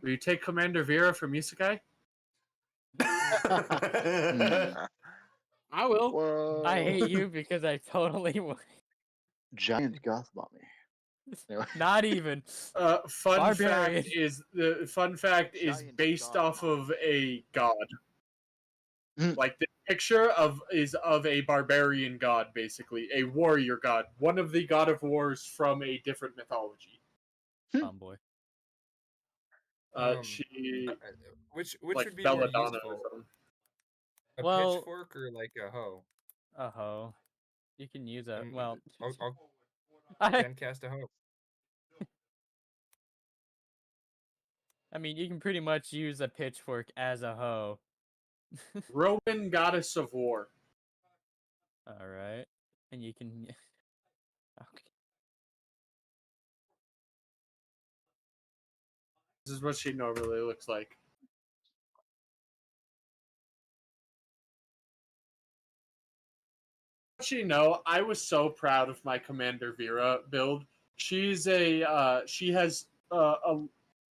Speaker 3: you take Commander Vera from Isekai?
Speaker 8: I will.
Speaker 6: Whoa.
Speaker 4: I hate you because I totally would.
Speaker 5: Giant goth mommy. Anyway.
Speaker 4: Not even.
Speaker 3: Fun
Speaker 4: Barbarian.
Speaker 3: fact is
Speaker 1: Giant
Speaker 3: based
Speaker 1: god
Speaker 3: off of a god.
Speaker 5: Hmm.
Speaker 3: Like the picture is of a barbarian god, basically a warrior god, one of the god of wars from a different mythology.
Speaker 4: Tomboy.
Speaker 3: She
Speaker 7: Which
Speaker 3: like
Speaker 7: would be more
Speaker 3: Belladonna
Speaker 7: useful?
Speaker 3: or something.
Speaker 7: A
Speaker 4: Well-
Speaker 7: pitchfork or like a hoe?
Speaker 4: A hoe. You can use a
Speaker 7: I'll
Speaker 4: I
Speaker 7: can cast a hoe.
Speaker 4: mean, you can pretty much use a pitchfork as a hoe.
Speaker 3: Roman goddess of war.
Speaker 4: All right, and you can. Okay.
Speaker 3: This is what she normally looks like. Actually, no, I was so proud of my Commander Vera build. She's she has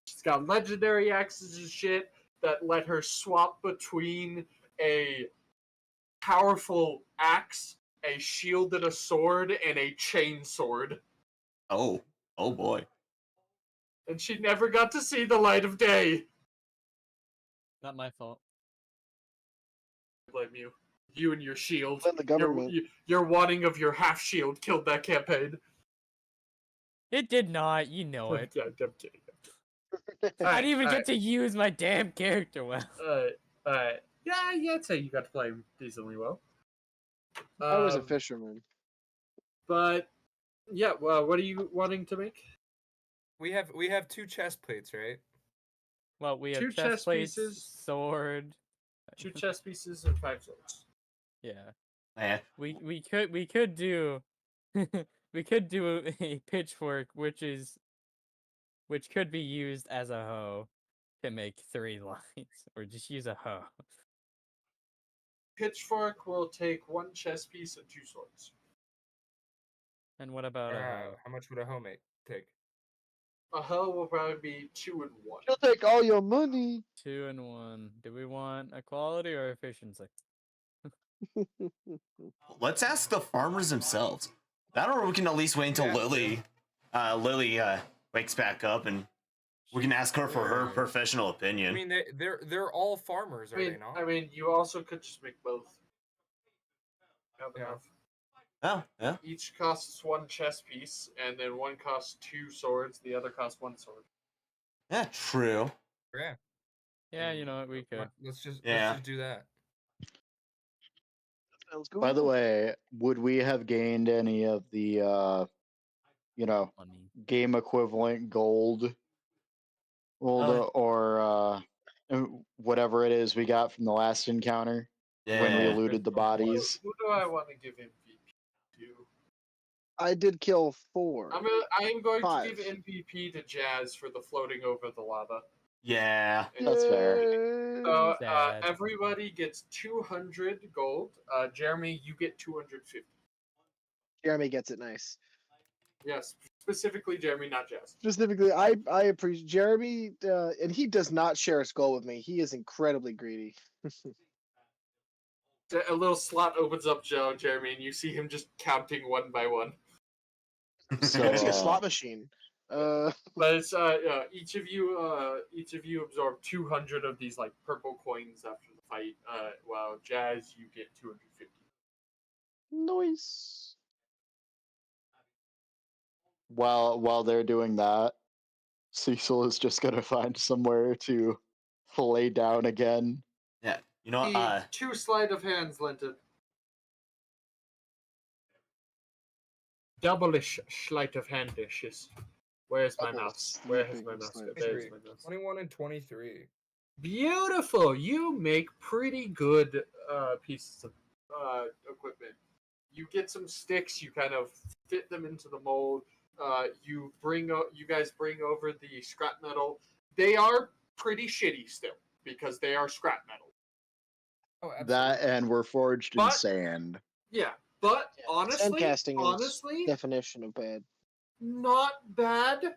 Speaker 3: she's got legendary axes and shit that let her swap between a powerful axe, a shield and a sword, and a chain sword.
Speaker 2: oh boy.
Speaker 3: And she never got to see the light of day.
Speaker 4: Not my fault.
Speaker 3: I blame you. You and your shield.
Speaker 6: Blame the government.
Speaker 3: Your wanting of your half shield killed that campaign.
Speaker 4: It did not. You know it.
Speaker 3: Yeah, I'm kidding.
Speaker 4: I didn't even get to use my damn character well.
Speaker 3: Alright. Yeah, I'd say you got to play him decently well.
Speaker 6: I was a fisherman.
Speaker 3: But yeah, well, what are you wanting to make?
Speaker 7: We have 2 chest plates, right?
Speaker 4: Well, we have
Speaker 3: 2
Speaker 4: chest
Speaker 3: chest
Speaker 4: plates,
Speaker 3: pieces.
Speaker 4: sword.
Speaker 3: 2 chess pieces and 5 swords.
Speaker 4: Yeah,
Speaker 2: Eh.
Speaker 4: we could do we could do a pitchfork, which could be used as a hoe to make 3 lines, or just use a hoe.
Speaker 3: Pitchfork will take 1 chess piece and 2 swords.
Speaker 4: And what about a hoe?
Speaker 7: How much would a hoe take?
Speaker 3: A hoe will probably be 2 and 1.
Speaker 6: She'll take all your money.
Speaker 4: 2 and 1. Do we want equality or efficiency?
Speaker 2: Let's ask the farmers themselves. That, or we can at least wait until
Speaker 7: Yeah.
Speaker 2: Lily wakes back up and we can ask her for her professional
Speaker 7: I
Speaker 2: opinion.
Speaker 7: mean, they're all farmers, are they not?
Speaker 3: I mean, you also could just make both. Have
Speaker 7: Yeah.
Speaker 3: enough.
Speaker 2: Oh, yeah.
Speaker 3: Each costs 1 chess piece, and then one costs 2 swords, the other costs 1 sword.
Speaker 2: Yeah, true.
Speaker 7: Yeah.
Speaker 4: Yeah, you know what, we could.
Speaker 7: Let's just do that.
Speaker 6: Sounds good.
Speaker 5: By the way, would we have gained any of the
Speaker 4: Money.
Speaker 5: game equivalent gold or whatever it is we got from the last encounter when we
Speaker 2: Yeah.
Speaker 5: looted the bodies?
Speaker 3: Who do I want to give MVP to?
Speaker 6: I did kill 4.
Speaker 3: I am going
Speaker 6: 5.
Speaker 3: to give MVP to Jazz for the floating over the lava.
Speaker 2: Yeah.
Speaker 5: That's fair.
Speaker 6: Yay.
Speaker 4: Sad.
Speaker 3: Everybody gets 200 gold. Jeremy, you get 250.
Speaker 6: Jeremy gets it nice.
Speaker 3: Yes, specifically Jeremy, not Jazz.
Speaker 6: Specifically, I appreciate Jeremy, and he does not share his goal with me. He is incredibly greedy.
Speaker 3: A little slot opens up, Jeremy, and you see him just counting one by one.
Speaker 6: It's actually a slot machine.
Speaker 3: But it's each of you absorb 200 of these like purple coins after the fight. While Jazz, you get 250.
Speaker 6: Nice.
Speaker 5: While they're doing that, Cecil is just gonna find somewhere to lay down again.
Speaker 2: Yeah. You know,
Speaker 3: Two sleight of hands, Linton. Double-ish sleight of hand dishes. Where's my
Speaker 6: Double
Speaker 3: mouse? Where has my
Speaker 6: sleeping
Speaker 3: mouse?
Speaker 6: sleight of
Speaker 3: There's
Speaker 7: hand.
Speaker 3: my mouse.
Speaker 7: 21 and 23.
Speaker 3: Beautiful. You make pretty good pieces of equipment. You get some sticks. You kind of fit them into the mold. You guys bring over the scrap metal. They are pretty shitty still because they are scrap metal.
Speaker 7: Oh, absolutely.
Speaker 5: That and we're forged in
Speaker 3: But-
Speaker 5: sand.
Speaker 3: Yeah, but honestly,
Speaker 6: Sandcasting is definition of bad.
Speaker 3: not bad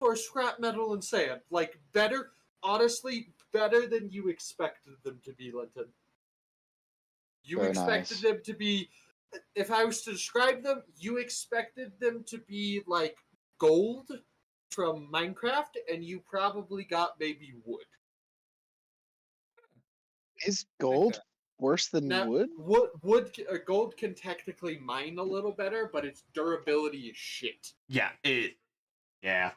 Speaker 3: for scrap metal and sand. Like better, honestly, better than you expected them to be, Linton. You
Speaker 5: Very
Speaker 3: expected
Speaker 5: nice.
Speaker 3: them to be. If I was to describe them, you expected them to be like gold from Minecraft, and you probably got maybe wood.
Speaker 6: Is gold
Speaker 7: that.
Speaker 6: worse than
Speaker 3: Now,
Speaker 6: wood?
Speaker 3: gold can technically mine a little better, but its durability is shit.
Speaker 2: yeah, yeah.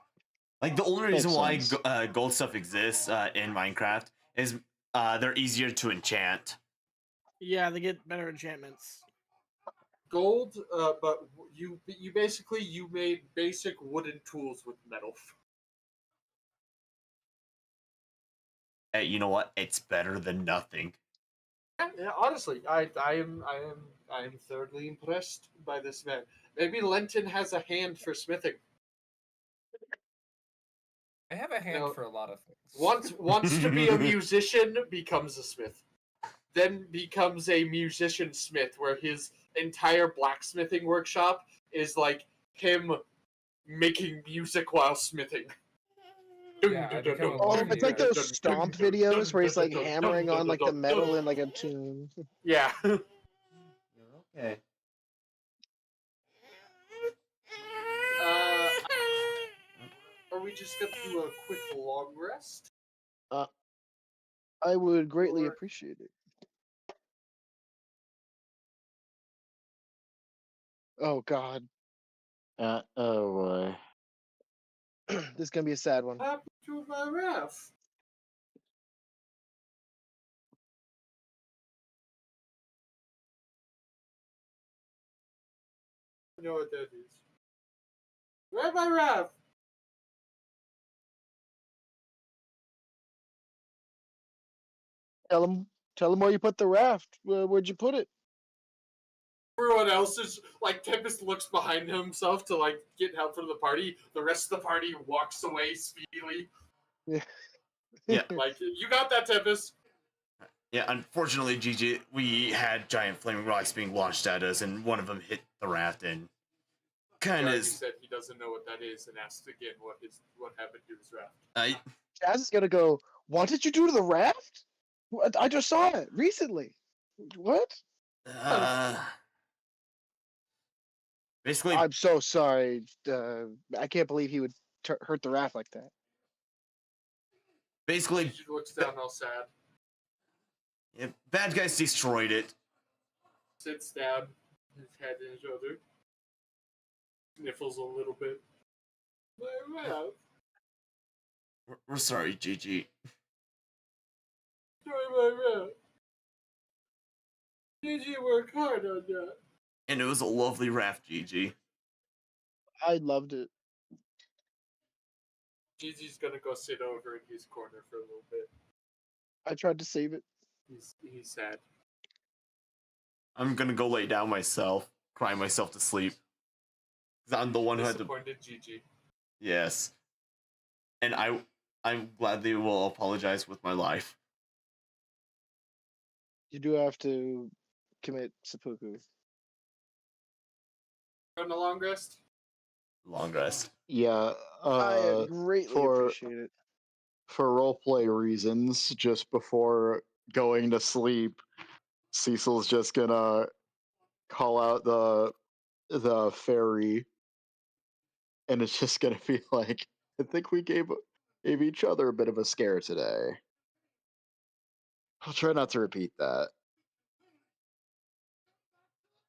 Speaker 2: Like the only
Speaker 5: Makes
Speaker 2: reason why
Speaker 5: sense.
Speaker 2: gold stuff exists in Minecraft is they're easier to enchant.
Speaker 8: Yeah, they get better enchantments.
Speaker 3: Gold, but you basically you made basic wooden tools with metal.
Speaker 2: Hey, you know what? It's better than nothing.
Speaker 3: Yeah, honestly, I am thoroughly impressed by this man. Maybe Lenton has a hand for smithing.
Speaker 7: I have a hand
Speaker 3: No.
Speaker 7: for a lot of things.
Speaker 3: Wants to be a musician, becomes a smith. Then becomes a musician smith, where his entire blacksmithing workshop is like him making music while smithing.
Speaker 7: Yeah, I become a
Speaker 6: Oh, it's like
Speaker 7: lawyer.
Speaker 6: those stomp videos where he's like hammering on like the metal in like a tune.
Speaker 3: Yeah.
Speaker 2: Okay.
Speaker 3: Are we just gonna do a quick long rest?
Speaker 6: I would greatly
Speaker 3: Or-
Speaker 6: appreciate it. Oh God,
Speaker 5: Oh boy.
Speaker 6: this is gonna be a sad one.
Speaker 3: What happened to my ref? I know what that is. Where's my ref?
Speaker 6: Tell him where you put the raft. Where'd you put it?
Speaker 3: Everyone else is like Tempest looks behind himself to like get help from the party. The rest of the party walks away speedily.
Speaker 2: Yeah.
Speaker 3: Like you got that, Tempest.
Speaker 2: Yeah, unfortunately, GG, we had giant flaming rocks being launched at us, and one of them hit the raft and kind
Speaker 3: He
Speaker 2: of.
Speaker 3: said he doesn't know what that is and asked again what happened to his raft.
Speaker 6: Jazz is gonna go. What did you do to the raft? What? I just saw it recently. What?
Speaker 2: Basically,
Speaker 6: I'm so sorry. I can't believe he would hurt the raft like that.
Speaker 2: basically,
Speaker 3: He looks down all sad.
Speaker 2: yeah, bad guys destroyed it.
Speaker 3: Sits down, his head in his shoulder. Sniffles a little bit. My raft.
Speaker 2: We're sorry, GG.
Speaker 3: Sorry, my raft. Did you work hard on that?
Speaker 2: And it was a lovely raft, GG.
Speaker 6: I loved it.
Speaker 3: Gigi's gonna go sit over in his corner for a little bit.
Speaker 6: I tried to save it.
Speaker 3: He's sad.
Speaker 2: I'm gonna go lay down myself, cry myself to sleep. 'Cause I'm the one who had to.
Speaker 3: Disappointed Gigi.
Speaker 2: Yes. And I'm gladly will apologize with my life.
Speaker 6: You do have to commit seppuku.
Speaker 3: On the long rest.
Speaker 2: Long rest.
Speaker 5: Yeah.
Speaker 6: I greatly
Speaker 5: for
Speaker 6: appreciate it.
Speaker 5: for roleplay reasons, just before going to sleep, Cecil's just gonna call out the fairy, and it's just gonna be like, I think we gave each other a bit of a scare today. I'll try not to repeat that.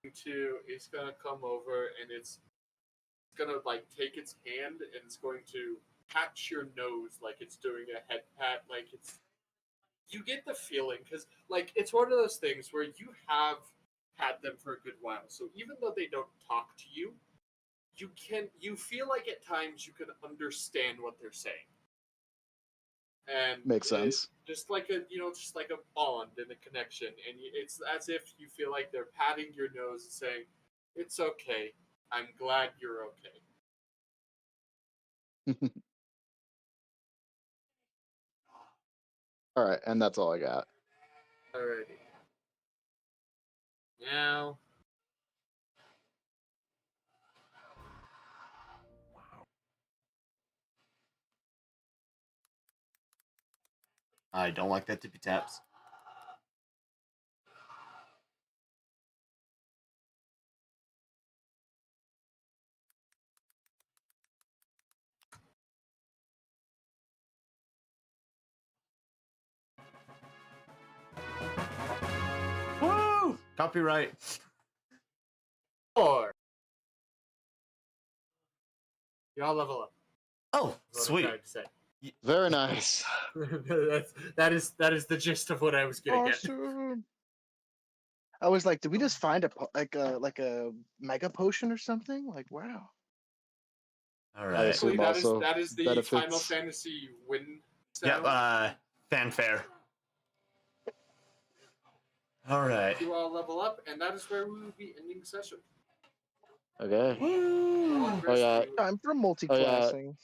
Speaker 3: It's gonna come over and it's gonna like take its hand and it's going to pat your nose like it's doing a head pat, like it's. You get the feeling because like it's one of those things where you have had them for a good while, so even though they don't talk to you, you feel like at times you can understand what they're saying. And
Speaker 5: Makes sense.
Speaker 3: just like a bond and a connection, and it's as if you feel like they're patting your nose and saying, "It's okay. I'm glad you're okay."
Speaker 5: All right, and that's all I got.
Speaker 3: Alrighty. Now,
Speaker 2: I don't like that tippy taps. Woo! Copyright.
Speaker 3: 4. Y'all level up.
Speaker 2: Oh,
Speaker 3: Is what I'm
Speaker 2: sweet.
Speaker 3: trying to say.
Speaker 5: Very nice.
Speaker 3: that is the gist of what I was gonna get.
Speaker 6: Awesome. I was like, did we just find like a mega potion or something? Like, wow.
Speaker 2: All
Speaker 5: I
Speaker 2: right.
Speaker 5: assume
Speaker 3: That
Speaker 5: also
Speaker 3: is the
Speaker 5: benefits.
Speaker 3: Final Fantasy win sound.
Speaker 2: Yep. Fanfare. All right.
Speaker 3: You all level up, and that is where we will be ending the session.
Speaker 5: Okay.
Speaker 2: Woo!
Speaker 5: Oh yeah.
Speaker 6: Time for multi-classing.